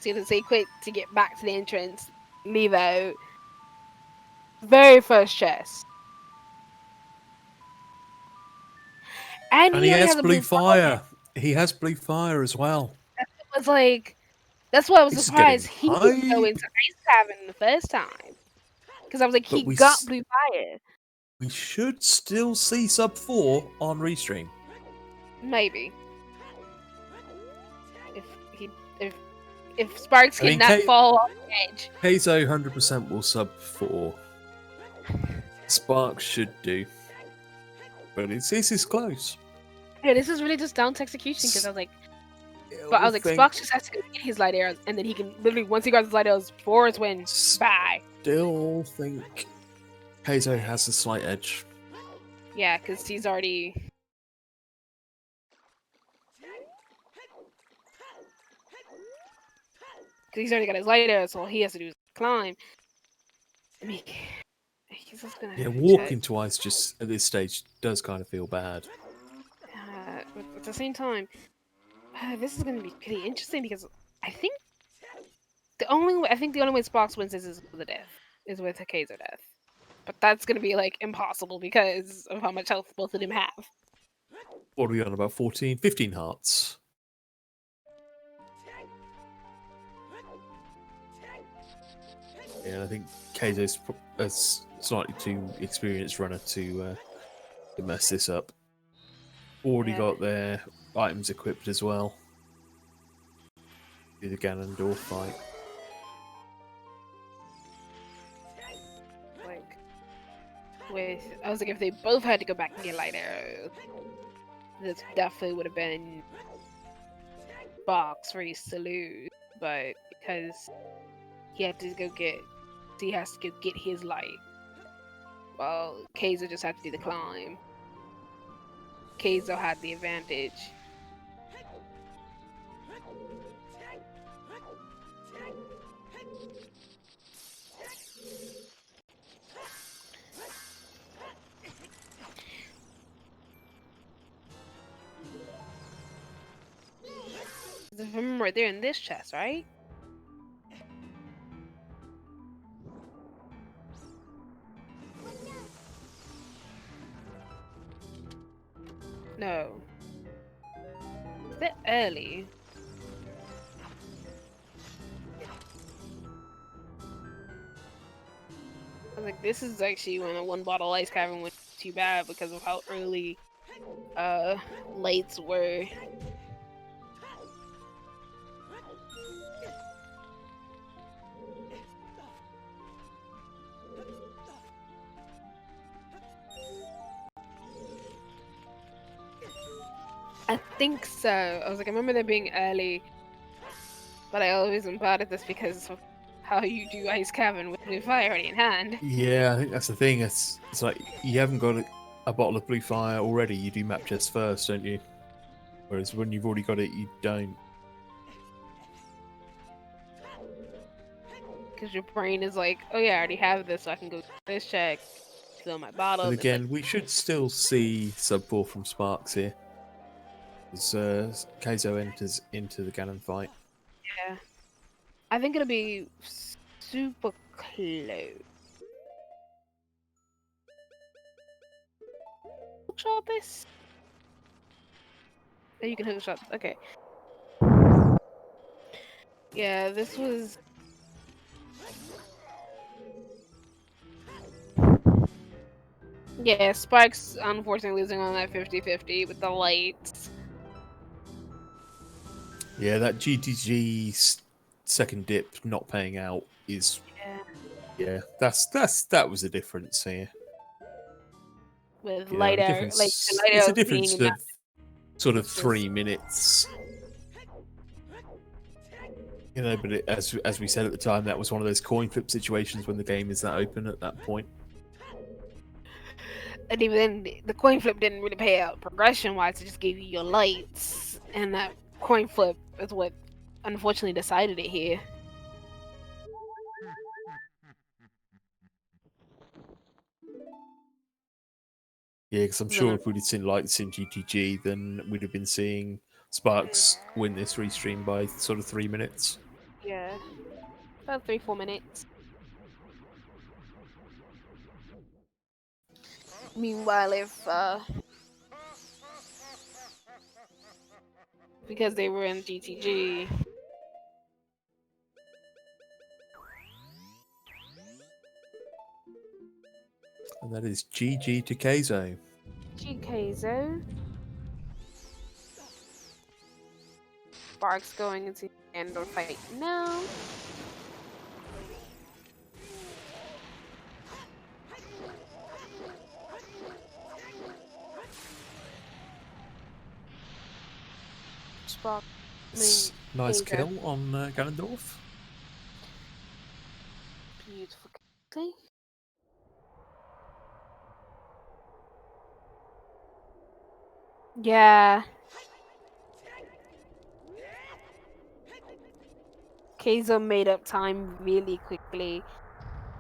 [SPEAKER 2] So you have to save quit to get back to the entrance, leave out. Very first chest. And
[SPEAKER 1] And he
[SPEAKER 2] only
[SPEAKER 1] has
[SPEAKER 2] a
[SPEAKER 1] blue fire.
[SPEAKER 2] pocket.
[SPEAKER 1] He has blue fire as well.
[SPEAKER 2] It was like, that's why I was
[SPEAKER 1] This is
[SPEAKER 2] surprised
[SPEAKER 1] getting
[SPEAKER 2] he didn't go
[SPEAKER 1] hype.
[SPEAKER 2] into Ice Cavern the first time. Because I was like,
[SPEAKER 1] But
[SPEAKER 2] he
[SPEAKER 1] we
[SPEAKER 2] got
[SPEAKER 1] s-
[SPEAKER 2] blue fire.
[SPEAKER 1] We should still see sub 4 on restream.
[SPEAKER 2] Maybe. If Sparks
[SPEAKER 1] I mean,
[SPEAKER 2] cannot fall off the edge.
[SPEAKER 1] Keizo 100% will sub 4. Sparks should do. But this is close.
[SPEAKER 2] Yeah, this is really just down to execution because I was like,
[SPEAKER 1] think-
[SPEAKER 2] Sparks just has to go get his light arrows, and then he can literally, once he got his light arrows, 4 is win. Bye.
[SPEAKER 1] Still think Keizo has a slight edge.
[SPEAKER 2] Yeah, because he's already. Because he's already got his light arrows, so all he has to do is climb. I mean, he's just gonna.
[SPEAKER 1] Yeah, walking to ice just at this stage does kind of feel bad.
[SPEAKER 2] But at the same time, this is gonna be pretty interesting because I think the only way Sparks wins is with a death, is with a Keizo death. But that's gonna be like impossible because of how much health both of them have.
[SPEAKER 1] What are we on, about 14, 15 hearts? Yeah, I think Keizo's a slightly too experienced runner to mess this up. Already got their items equipped as well. Do the Ganondorf fight.
[SPEAKER 2] I was like, if they both had to go back and get light arrows, this definitely would have been Box race to lose. But because he has to go get his light, well, Keizo just had to do the climb. Keizo had the advantage. If I remember, they're in this chest, right? No. It's a bit early. I was like, this is actually when a one bottle ice cavern went too bad because of how early lights were. I think so. I was like, I remember them being early, but I always am bad at this because of how you do Ice Cavern with blue fire already in hand.
[SPEAKER 1] Yeah, I think that's the thing. It's like you haven't got a bottle of blue fire already. You do map chest first, don't you? Whereas when you've already got it, you don't.
[SPEAKER 2] Because your brain is like, oh yeah, I already have this, so I can go this check, fill my bottle.
[SPEAKER 1] And
[SPEAKER 2] It's
[SPEAKER 1] again,
[SPEAKER 2] like,
[SPEAKER 1] we should still see sub 4 from Sparks here. As Keizo enters into the Ganon fight.
[SPEAKER 2] yeah. I think it'll be super close. Hookshot this? Oh, you can hookshot. Okay. Yeah, this was. Yeah, Spike's unfortunately losing on that 50-50 with the lights.
[SPEAKER 1] Yeah, that GTG second dip not paying out is. Yeah, that was the difference here.
[SPEAKER 2] With
[SPEAKER 1] You know,
[SPEAKER 2] light
[SPEAKER 1] a
[SPEAKER 2] arrow,
[SPEAKER 1] difference-
[SPEAKER 2] like the light
[SPEAKER 1] it's a
[SPEAKER 2] arrows
[SPEAKER 1] difference
[SPEAKER 2] being
[SPEAKER 1] of sort of
[SPEAKER 2] This is-
[SPEAKER 1] 3 minutes. You know, but as we said at the time, that was one of those coin flip situations when the game is that open at that point.
[SPEAKER 2] And even then, the coin flip didn't really pay out progression-wise. It just gave you your lights, and that coin flip is what unfortunately decided it here.
[SPEAKER 1] Yeah, because I'm sure if we'd have seen lights in GTG, then we'd have been seeing Sparks win this restream by sort of 3 minutes.
[SPEAKER 2] Yeah, about 3-4 minutes. Meanwhile, if because they were in GTG,
[SPEAKER 1] And that is GG to Keizo.
[SPEAKER 2] GKzo. Sparks going into Andor fight now. Spark.
[SPEAKER 1] Nice
[SPEAKER 2] Keizo.
[SPEAKER 1] kill on Ganondorf.
[SPEAKER 2] Beautiful. Okay. Yeah. Keizo made up time really quickly.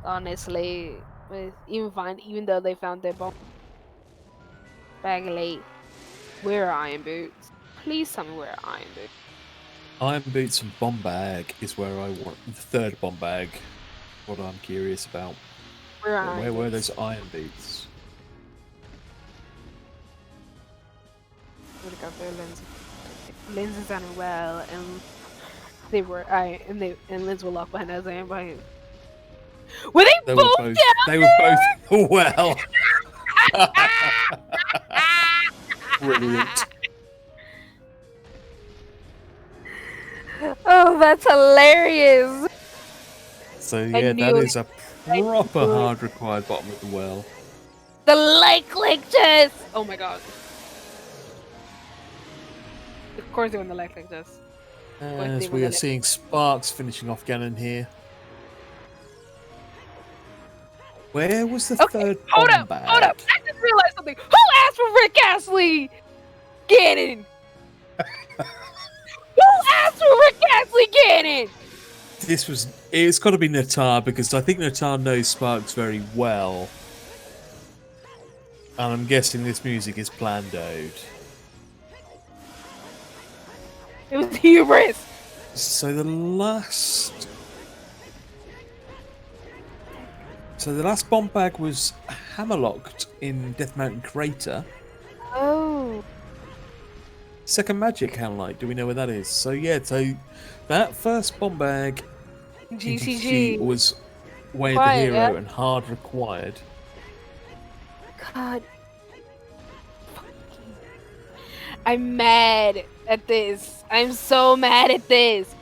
[SPEAKER 2] Honestly, with even though they found their bomb bag late. Where are Iron Boots? Please tell me where are Iron Boots.
[SPEAKER 1] Iron Boots and Bomb Bag is where I want the third Bomb Bag. What I'm curious about. Where were those Iron Boots?
[SPEAKER 2] Would have got their lenses. Lenses done well, and they were and Lens were locked behind us and by him. Were they both down
[SPEAKER 1] They were both well. Brilliant.
[SPEAKER 2] Oh, that's hilarious.
[SPEAKER 1] So yeah, that is a proper hard required bottom of the well.
[SPEAKER 2] The light glitches! Oh my god. Of course they won the light glitches.
[SPEAKER 1] As we are seeing Sparks finishing off Ganon here. Where was the third bomb bag?
[SPEAKER 2] Hold up! I just realized something. Who asked for Rick Astley? Ganon! Who asked for Rick Astley Ganon?
[SPEAKER 1] It's got to be Natar, because I think Natar knows Sparks very well. And I'm guessing this music is plandoed.
[SPEAKER 2] It was hubris!
[SPEAKER 1] So the last bomb bag was hammerlocked in Death Mountain Crater.
[SPEAKER 2] Oh.
[SPEAKER 1] Second Magic Hammerlight, do we know where that is? So yeah, so that first bomb bag in GTG was Way of the Hero and hard required.
[SPEAKER 2] God. I'm mad at this. I'm so mad at this.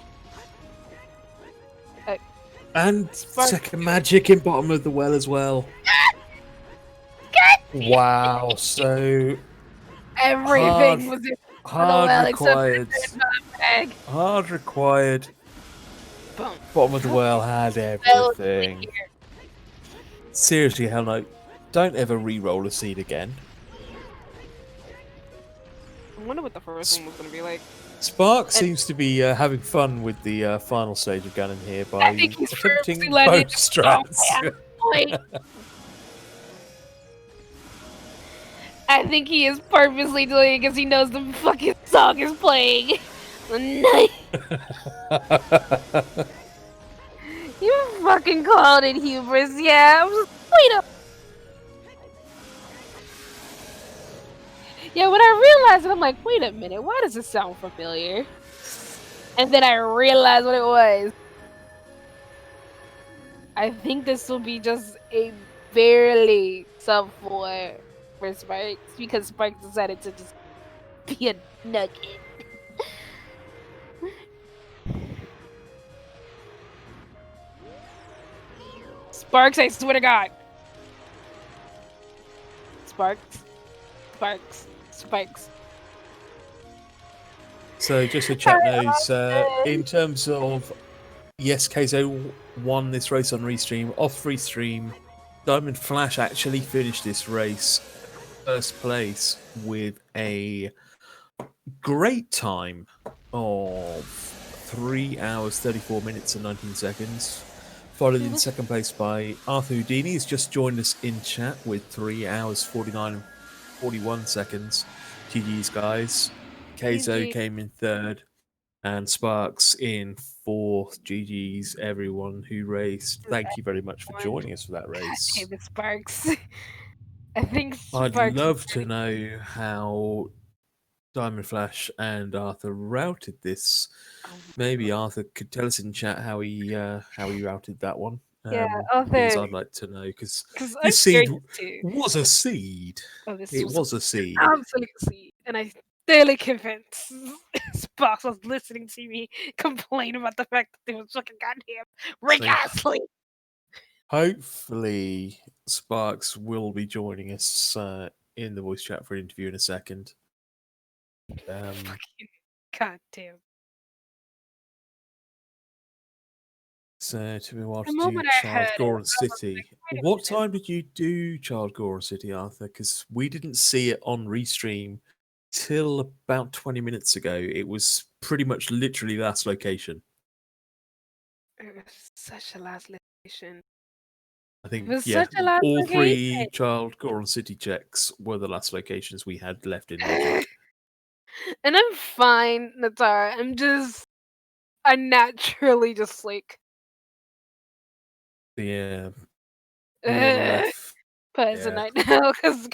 [SPEAKER 1] And second magic in bottom of the well as well. Wow, so
[SPEAKER 2] everything was in
[SPEAKER 1] hard
[SPEAKER 2] well
[SPEAKER 1] required.
[SPEAKER 2] Except for bag.
[SPEAKER 1] Hard required.
[SPEAKER 2] Boom.
[SPEAKER 1] Bottom of the well had everything. Seriously, Hell No, don't ever re-roll a seed again.
[SPEAKER 2] I wonder what the first one was going to be like.
[SPEAKER 1] Spark seems to be having fun with the final stage of Ganon here by attempting both strats.
[SPEAKER 2] I think he is purposely doing it because he knows the fucking song is playing. You fucking called it hubris, yeah. Wait up. Yeah, when I realized it, I'm like, wait a minute, why does this sound familiar? And then I realized what it was. I think this will be just a barely sub 4 for Sparks, because Sparks decided to just be a nugget. Sparks, I swear to God. Sparks. Sparks. Spikes.
[SPEAKER 1] So just so chat knows, in terms of Yes, Keizo won this race on Restream. Off free stream, Diamond Flash actually finished this race first place with a great time of 3 hours, 34 minutes, and 19 seconds. Followed in second place by Arthur Houdini, who's just joined us in chat with 3 hours, 49 and 41 seconds. GG's, guys. Keizo
[SPEAKER 2] GG.
[SPEAKER 1] came in third, and Sparks in fourth. GG's, everyone who raced. Thank you very much for joining us for that race.
[SPEAKER 2] David Sparks. I think
[SPEAKER 1] I'd
[SPEAKER 2] Sparks.
[SPEAKER 1] love to know how Diamond Flash and Arthur routed this. Maybe Arthur could tell us in chat how he routed that one.
[SPEAKER 2] Yeah,
[SPEAKER 1] Because
[SPEAKER 2] Arthur.
[SPEAKER 1] I'd like to know, because
[SPEAKER 2] I'm
[SPEAKER 1] this seed
[SPEAKER 2] curious too.
[SPEAKER 1] was a seed.
[SPEAKER 2] Oh, this
[SPEAKER 1] It was a seed.
[SPEAKER 2] absolutely, and I fairly convinced Sparks was listening to me complain about the fact that they was fucking goddamn Rick
[SPEAKER 1] So-
[SPEAKER 2] Astley.
[SPEAKER 1] Hopefully, Sparks will be joining us in the voice chat for an interview in a second.
[SPEAKER 2] God damn.
[SPEAKER 1] So, to be able
[SPEAKER 2] The
[SPEAKER 1] to do
[SPEAKER 2] moment I
[SPEAKER 1] Child
[SPEAKER 2] heard it,
[SPEAKER 1] Goron
[SPEAKER 2] I was
[SPEAKER 1] City.
[SPEAKER 2] like, wait a
[SPEAKER 1] What
[SPEAKER 2] minute.
[SPEAKER 1] time did you do Child Goron City, Arthur? Because we didn't see it on Restream till about 20 minutes ago. It was pretty much literally last location.
[SPEAKER 2] It was such a last location.
[SPEAKER 1] I think,
[SPEAKER 2] It was
[SPEAKER 1] yeah,
[SPEAKER 2] such a last
[SPEAKER 1] all
[SPEAKER 2] location.
[SPEAKER 1] three Child Goron City checks were the last locations we had left in Magic.
[SPEAKER 2] And I'm fine, Natara. I'm naturally just like
[SPEAKER 1] Yeah. We were left.
[SPEAKER 2] person
[SPEAKER 1] yeah.
[SPEAKER 2] right now because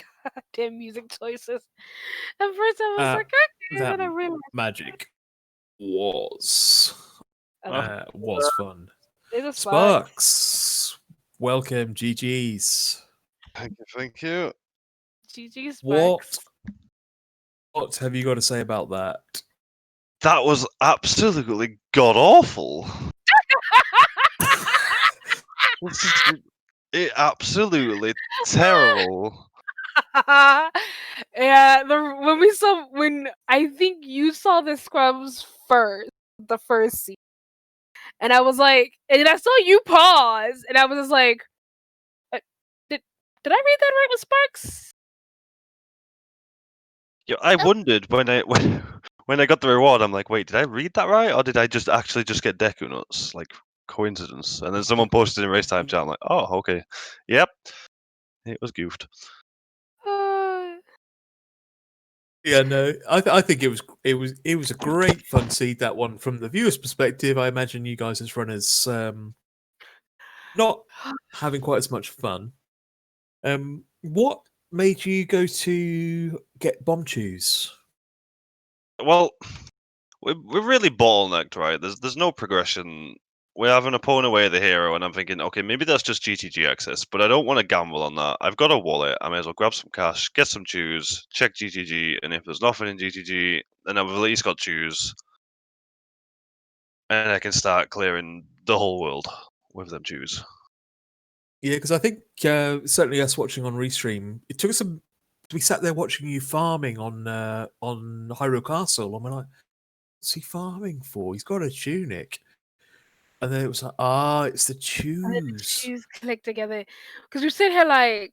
[SPEAKER 2] goddamn music choices. At first I was like, okay,
[SPEAKER 1] that
[SPEAKER 2] then I realized
[SPEAKER 1] Magic was fun.
[SPEAKER 2] it was fun.
[SPEAKER 1] Sparks, welcome, GG's.
[SPEAKER 5] Thank you.
[SPEAKER 2] GG
[SPEAKER 1] What
[SPEAKER 2] Sparks.
[SPEAKER 1] what have you got to say about that?
[SPEAKER 5] That was absolutely god awful. This is absolutely terrible.
[SPEAKER 2] Yeah, when I think you saw the Scrubs first, the first scene, and I was like, and I saw you pause, and I was just like, did I read that right with Sparks?
[SPEAKER 5] Yeah, I wondered when I got the reward. I'm like, wait, did I read that right, or did I just actually just get Deku nuts? Like coincidence. And then someone posted in race time chat. I'm like, oh, okay, yep, it was goofed.
[SPEAKER 1] Yeah, no, I think it was a great fun seed, that one. From the viewer's perspective, I imagine you guys as runners not having quite as much fun. What made you go to get bomb chews?
[SPEAKER 5] Well, we're really bottlenecked, right? There's no progression. We have an opponent away the hero, and I'm thinking, okay, maybe that's just GTG access, but I don't want to gamble on that. I've got a wallet. I may as well grab some cash, get some chews, check GTG, and if there's nothing in GTG, then I've at least got chews, and I can start clearing the whole world with them chews.
[SPEAKER 1] Yeah, because I think certainly us watching on Restream, it took us some. We sat there watching you farming on Hyrule Castle, and we're like, "What's he farming for? He's got a tunic." And then it was like, it's the
[SPEAKER 2] And then the
[SPEAKER 1] chews.
[SPEAKER 2] shoes click together because we sit here like,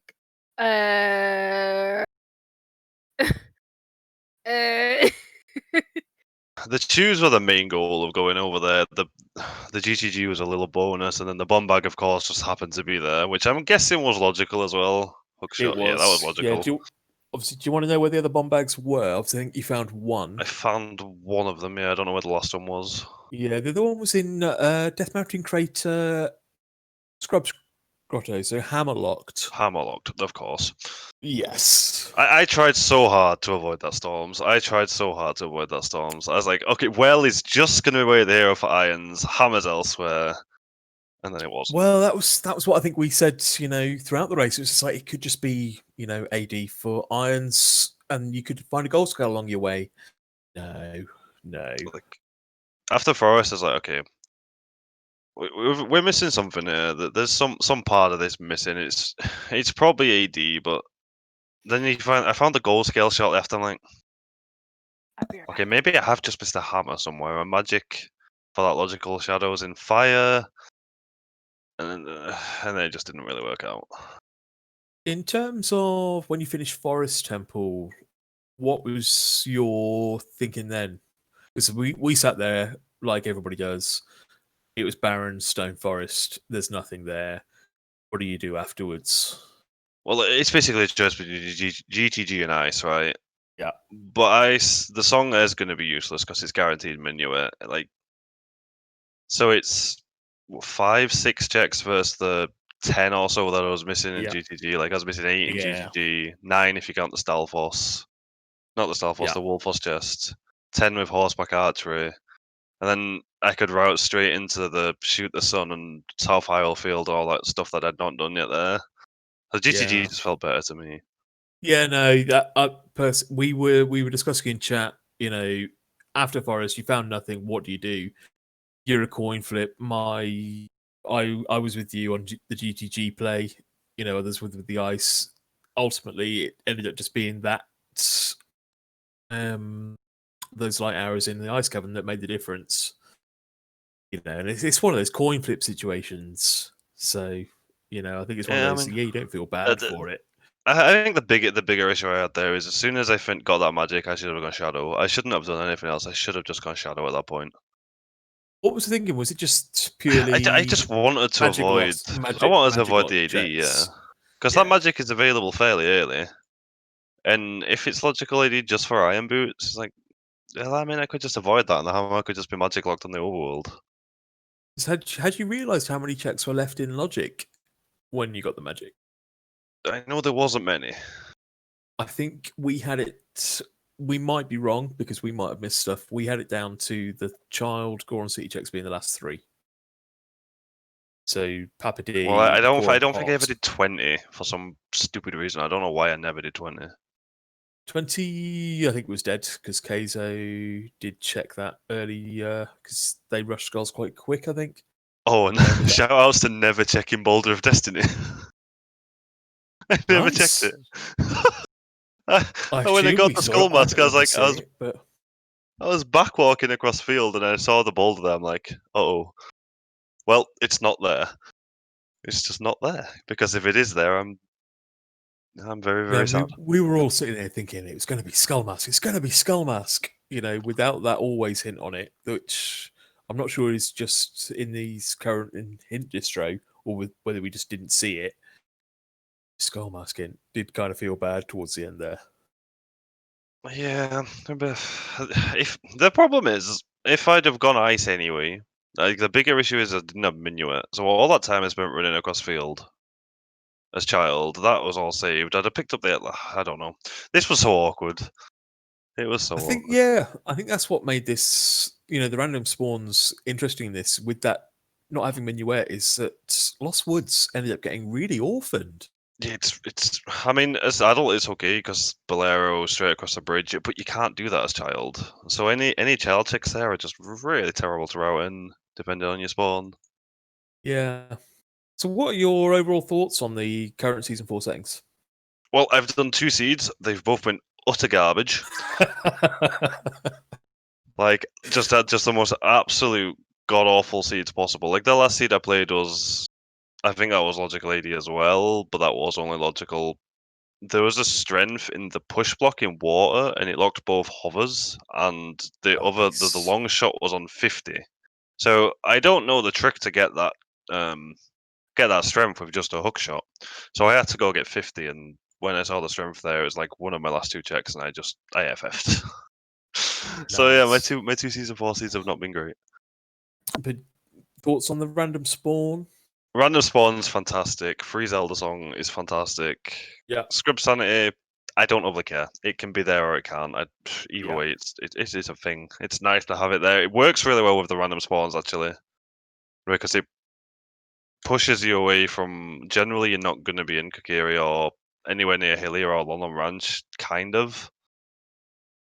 [SPEAKER 5] The chews were the main goal of going over there. The GTG was a little bonus, and then the bomb bag, of course, just happened to be there, which I'm guessing was logical as well. Hookshot, yeah, that was logical.
[SPEAKER 1] Yeah, do you want to know where the other bomb bags were? Obviously, I think you found one.
[SPEAKER 5] I found one of them. Yeah, I don't know where the last one was.
[SPEAKER 1] Yeah, the other one was in Death Mountain Crater Scrubs Grotto, so hammerlocked.
[SPEAKER 5] Hammerlocked, of course.
[SPEAKER 1] Yes.
[SPEAKER 5] I tried so hard to avoid that storms. I was like, okay, well, it's just going to be away the hero for irons, hammers elsewhere. And then it wasn't.
[SPEAKER 1] Well, that was what I think we said, throughout the race. It was just like it could just be, AD for irons, and you could find a gold scale along your way. No.
[SPEAKER 5] Like, after Forest, I was like, okay, we're missing something here. There's some part of this missing. It's probably AD, but then I found the gold scale shot left. I'm like, okay, maybe I have just missed a hammer somewhere. A magic for that logical shadows in fire, and then it just didn't really work out.
[SPEAKER 1] In terms of when you finished Forest Temple, what was your thinking then? Because we sat there like everybody does. It was barren stone forest. There's nothing there. What do you do afterwards?
[SPEAKER 5] Well, it's basically a choice between GTG and Ice, right?
[SPEAKER 1] Yeah.
[SPEAKER 5] But Ice, the song is going to be useless because it's guaranteed minuet. Like, so it's 5, 6 checks versus the 10 or so that I was missing in
[SPEAKER 1] Yeah.
[SPEAKER 5] GTG. Like, I was missing 8 in
[SPEAKER 1] Yeah.
[SPEAKER 5] GTG, 9 if you count the Stalfos. Not the Stalfos,
[SPEAKER 1] Yeah.
[SPEAKER 5] the Wolfos chest. 10 with Horseback Archery. And then I could route straight into the Shoot the Sun and South Highfield, all that stuff that I'd not done yet there. So GTG
[SPEAKER 1] Yeah.
[SPEAKER 5] just felt better to me.
[SPEAKER 1] Yeah, no, that we were discussing in chat. You know, after Forest, you found nothing. What do you do? You're a coin flip. I was with you on the GTG play. You know, others with the ice. Ultimately, it ended up just being that those light arrows in the ice cavern that made the difference. You know, and it's one of those coin flip situations. So, you know, I think it's one of
[SPEAKER 5] Yeah, I
[SPEAKER 1] those.
[SPEAKER 5] mean,
[SPEAKER 1] Yeah, you don't feel bad for it.
[SPEAKER 5] I think the bigger issue I had there is as soon as I got that magic, I should have gone Shadow. I shouldn't have done anything else. I should have just gone Shadow at that point.
[SPEAKER 1] What was the thinking? Was it just purely?
[SPEAKER 5] I just wanted to
[SPEAKER 1] magic
[SPEAKER 5] avoid.
[SPEAKER 1] loss, magic,
[SPEAKER 5] I wanted to
[SPEAKER 1] magic
[SPEAKER 5] avoid
[SPEAKER 1] loss
[SPEAKER 5] the AD, yeah,
[SPEAKER 1] checks.
[SPEAKER 5] because
[SPEAKER 1] Yeah.
[SPEAKER 5] that magic is available fairly early, and if it's logical AD just for Iron Boots, it's like, well, I mean, I could just avoid that, and I could just be magic locked on the overworld.
[SPEAKER 1] So had you realised how many checks were left in logic when you got the magic?
[SPEAKER 5] I know there wasn't many.
[SPEAKER 1] I think we had it. We might be wrong because we might have missed stuff. We had it down to the child Goron City checks being the last 3. So Papa D.
[SPEAKER 5] Well, I don't
[SPEAKER 1] Goron
[SPEAKER 5] think I ever
[SPEAKER 1] Pot.
[SPEAKER 5] did 20 for some stupid reason. I don't know why I never did 20.
[SPEAKER 1] 20, I think, was dead because Keizo did check that early because they rushed skulls quite quick, I think.
[SPEAKER 5] Oh, and shout outs to never checking Boulder of Destiny. I never checked
[SPEAKER 1] Nice.
[SPEAKER 5] it.
[SPEAKER 1] I
[SPEAKER 5] When I
[SPEAKER 1] assume
[SPEAKER 5] got
[SPEAKER 1] we
[SPEAKER 5] the
[SPEAKER 1] saw
[SPEAKER 5] skull
[SPEAKER 1] it. I
[SPEAKER 5] mask,
[SPEAKER 1] don't remember seeing it, but
[SPEAKER 5] I was back walking across field and I saw the boulder there. I'm like, oh, well, it's not there. It's just not there because if it is there, I'm very
[SPEAKER 1] yeah,
[SPEAKER 5] sad.
[SPEAKER 1] we were all sitting there thinking it was going to be Skull Mask. It's going to be Skull Mask. You know, without that always hint on it, which I'm not sure is just in these current hint distro or whether we just didn't see it. Skull Mask hint did kind of feel bad towards the end there.
[SPEAKER 5] Yeah, but if the problem is, if I'd have gone ice anyway, like the bigger issue is I didn't have Minuet. So all that time I spent running across field as child, that was all saved. I'd have picked up the. I don't know. This was so awkward. It was so
[SPEAKER 1] I think,
[SPEAKER 5] awkward.
[SPEAKER 1] yeah, I think that's what made this, you know, the random spawns interesting in this with that not having Minuet is that Lost Woods ended up getting really orphaned.
[SPEAKER 5] Yeah, it's. I mean, as an adult, it's okay because Bolero straight across the bridge, but you can't do that as child. So any child checks there are just really terrible to route in, depending on your spawn.
[SPEAKER 1] Yeah. So, what are your overall thoughts on the current season 4 settings?
[SPEAKER 5] Well, I've done 2 seeds. They've both been utter garbage. Like just the most absolute god awful seeds possible. Like the last seed I played was, I think that was logical AD as well, but that was only logical. There was a strength in the push block in water, and it locked both hovers, and the
[SPEAKER 1] Nice.
[SPEAKER 5] long shot was on 50. So I don't know the trick to get that strength with just a hook shot. So I had to go get 50, and when I saw the strength there, it was like one of my last 2 checks, and I FF'd. So yeah,
[SPEAKER 1] Nice.
[SPEAKER 5] my two season 4 seeds have not been great.
[SPEAKER 1] But thoughts on the random spawn?
[SPEAKER 5] Random Spawn's fantastic. Free Zelda song is fantastic.
[SPEAKER 1] Yeah.
[SPEAKER 5] Scrubsanity, I don't overly care. It can be there or it can't. Either
[SPEAKER 1] Yeah.
[SPEAKER 5] way, it is a thing. It's nice to have it there. It works really well with the random spawns actually, because it pushes you away from. Generally, you're not going to be in Kokiri or anywhere near Hilly or London Ranch, kind of.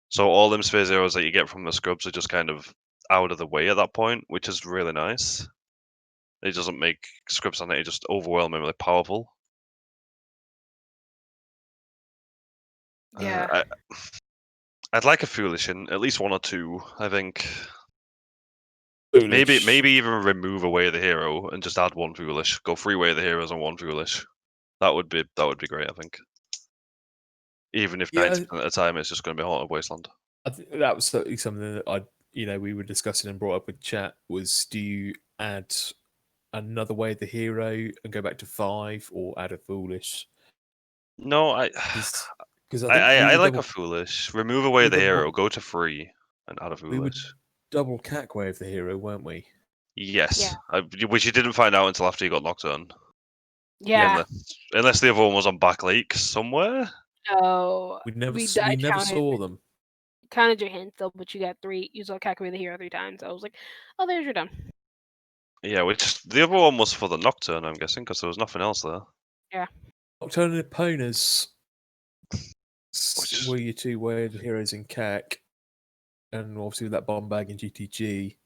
[SPEAKER 5] So all them sphere zeros that you get from the scrubs are just kind of out of the way at that point, which is really nice. It doesn't make Scrubsanity just overwhelmingly powerful.
[SPEAKER 2] Yeah.
[SPEAKER 5] I'd like a Foolish in at least 1 or 2. I think Maybe even remove away the hero and just add one foolish. Go 3 way the heroes and 1 foolish. That would be great, I think. Even if 90% of the time it's just going to be Haunted Wasteland.
[SPEAKER 1] I think that was certainly something that we were discussing and brought up with chat was, do you add another way of the hero and go back to 5 or add a foolish?
[SPEAKER 5] No,
[SPEAKER 1] because
[SPEAKER 5] I like a foolish. Remove away the hero,
[SPEAKER 1] double-
[SPEAKER 5] go to 3 and add a
[SPEAKER 1] we were
[SPEAKER 5] foolish.
[SPEAKER 1] double cack way of the hero, weren't we?
[SPEAKER 5] Yes, which you didn't find out until after you got Nocturne.
[SPEAKER 2] Yeah.
[SPEAKER 5] Unless the other one was on Back Lake somewhere.
[SPEAKER 2] No.
[SPEAKER 1] We never saw them.
[SPEAKER 2] Counted your hints though, but you got 3. You saw Kakumi the hero 3 times. I was like, oh, there's your done.
[SPEAKER 5] Yeah, which the other one was for the Nocturne, I'm guessing, because there was nothing else there.
[SPEAKER 2] Yeah.
[SPEAKER 1] Nocturne and Epona's were your 2 way heroes in CAC, and obviously with that bomb bag in GTG.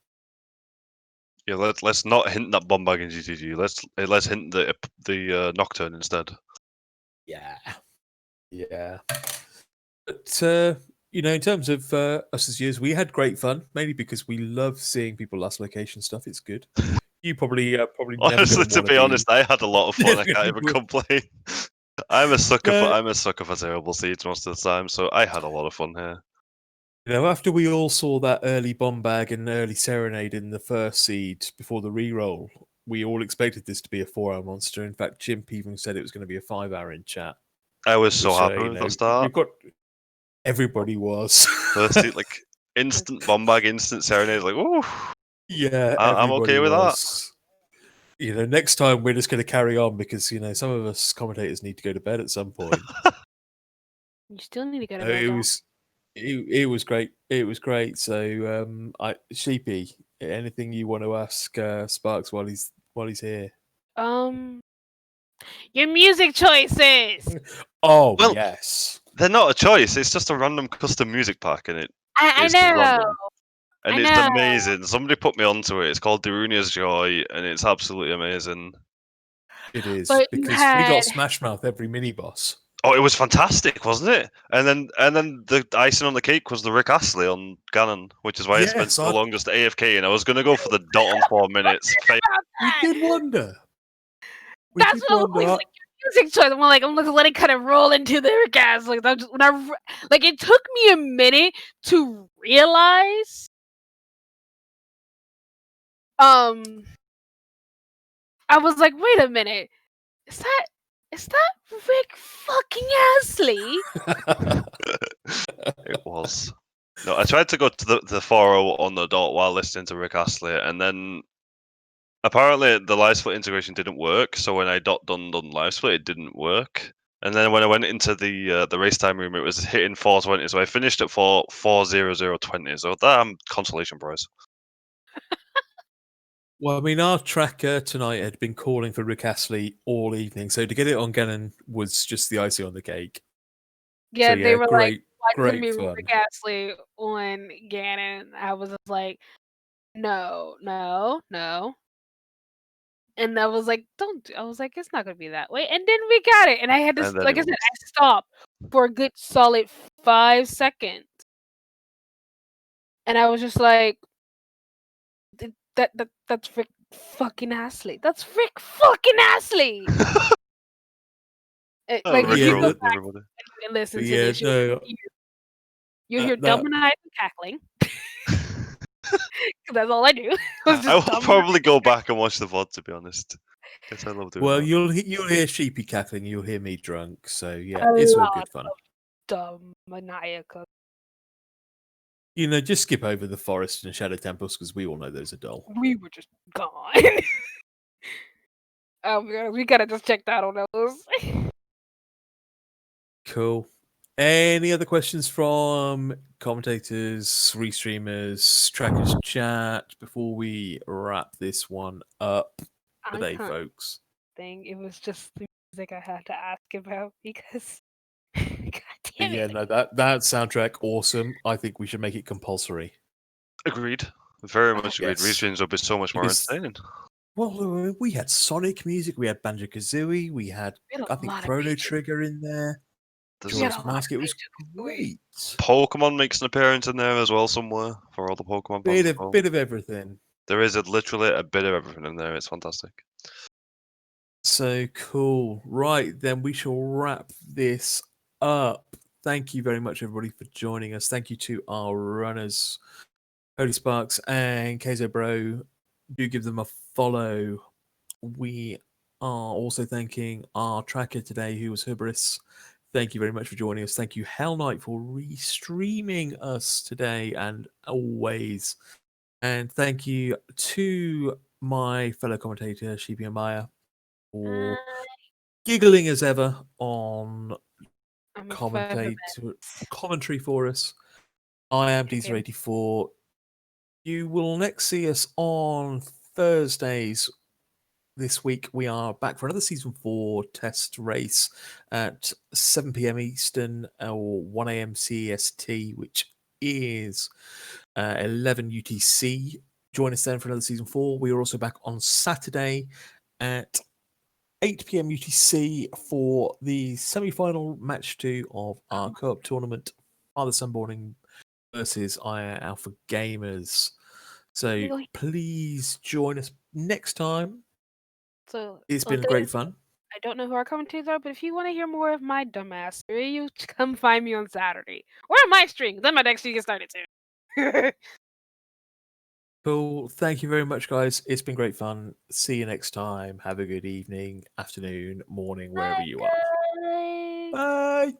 [SPEAKER 5] Yeah, let's not hint that bomb bag in GTG. Let's hint the Nocturne instead.
[SPEAKER 1] Yeah. But in terms of us as users, we had great fun, mainly because we love seeing people last location stuff. It's good. You probably
[SPEAKER 5] honestly, to be honest, I had a lot of fun. I can't even complain. I'm a sucker for terrible seeds most of the time, so I had a lot of fun here.
[SPEAKER 1] After we all saw that early bomb bag and early serenade in the first seed before the reroll, we all expected this to be a 4-hour monster. In fact, Chimp even said it was going to be a 5-hour in chat.
[SPEAKER 5] I was so happy with the start.
[SPEAKER 1] Everybody was.
[SPEAKER 5] First seed, like instant bomb bag, instant serenade. Like, ooh.
[SPEAKER 1] Yeah,
[SPEAKER 5] I'm okay with that.
[SPEAKER 1] Next time we're just going to carry on because some of us commentators need to go to bed at some point.
[SPEAKER 2] You still need to go to bed.
[SPEAKER 1] It was great. It was great. So, Sheepy, anything you want to ask Sparks while he's here?
[SPEAKER 2] Your music choices.
[SPEAKER 1] Oh, well, yes.
[SPEAKER 5] They're not a choice. It's just a random custom music pack, and
[SPEAKER 2] I know.
[SPEAKER 5] Random. And it's amazing. Somebody put me onto it. It's called Darunia's Joy, and it's absolutely amazing.
[SPEAKER 1] It is, because we got Smash Mouth every mini boss.
[SPEAKER 5] Oh, it was fantastic, wasn't it? And then the icing on the cake was the Rick Astley on Ganon, which is why I spent so long just AFK, and I was going to go for the dot on 4 minutes.
[SPEAKER 1] We did wonder.
[SPEAKER 2] That's what I was like. Music choice. I'm gonna let it kind of roll into the Rick Astley. It took me a minute to realize. I was like, wait a minute. Is that Rick fucking Astley?
[SPEAKER 5] It was. No, I tried to go to the 4-0 on the dot while listening to Rick Astley, and then apparently the live split integration didn't work. So when I done live split, it didn't work. And then when I went into the race time room, it was hitting 4:20. So I finished at 4:00:20. So damn consolation prize.
[SPEAKER 1] Well, I mean, our tracker tonight had been calling for Rick Astley all evening, so to get it on Ganon was just the icing on the cake.
[SPEAKER 2] Yeah,
[SPEAKER 1] so,
[SPEAKER 2] they were
[SPEAKER 1] great
[SPEAKER 2] me
[SPEAKER 1] fun.
[SPEAKER 2] Rick Astley on Ganon. I was just like, no. And I was like, it's not gonna be that way. And then we got it. And I had to, like I said, I stopped for a good solid 5 seconds. And I was just like, that's Rick fucking Astley. That's Rick fucking Astley. Listen to this. You hear dumb and I cackling. That's all I do.
[SPEAKER 5] I will probably go back and watch the VOD, to be honest. Yes, I love doing that.
[SPEAKER 1] You'll hear Sheepy cackling, you'll hear me drunk, so yeah, it's all good fun.
[SPEAKER 2] Dumb maniacal.
[SPEAKER 1] Just skip over the forest and shadow temples because we all know those are dull.
[SPEAKER 2] We were just gone. We gotta just check that on those.
[SPEAKER 1] Cool. Any other questions from commentators, restreamers, trackers chat before we wrap this one up today, folks?
[SPEAKER 2] It was just the music I had to ask about because God damn it.
[SPEAKER 1] Yeah, no, that soundtrack, awesome. I think we should make it compulsory.
[SPEAKER 5] Agreed. Very much agreed. Restreams will be so much more entertaining.
[SPEAKER 1] Well, we had Sonic music, we had Banjo-Kazooie, we had I think Chrono Trigger in there. Mask, it was great.
[SPEAKER 5] Pokemon makes an appearance in there as well somewhere for all the Pokemon.
[SPEAKER 1] Bit of everything.
[SPEAKER 5] There is literally a bit of everything in there. It's fantastic.
[SPEAKER 1] So cool. Right, then we shall wrap this up. Thank you very much, everybody, for joining us. Thank you to our runners, Holy Sparks and Keizo Bro. Do give them a follow. We are also thanking our tracker today, who was Hubris. Thank you very much for joining us. Thank you, Hell Knight, for restreaming us today and always. And thank you to my fellow commentator, Sheepy and Maya, for giggling as ever on
[SPEAKER 2] I'm a feather
[SPEAKER 1] commentary for us. I am
[SPEAKER 2] Him.
[SPEAKER 1] Diesler84. You will next see us on Thursdays. This week we are back for another season 4 test race at 7 p.m. Eastern or 1 a.m. CEST, which is 11 UTC. Join us then for another season 4. We are also back on Saturday at 8 p.m. UTC for the semi-final match 2 of our co-op tournament, Father Sunboarding versus Alpha Gamers. So please join us next time.
[SPEAKER 2] So
[SPEAKER 1] It's been great fun.
[SPEAKER 2] I don't know who our commentators are, but if you want to hear more of my dumbass, you come find me on Saturday or on my stream. Then my next stream gets started too.
[SPEAKER 1] Cool. Thank you very much, guys. It's been great fun. See you next time. Have a good evening, afternoon, morning, wherever you are.
[SPEAKER 2] Bye.
[SPEAKER 1] Bye.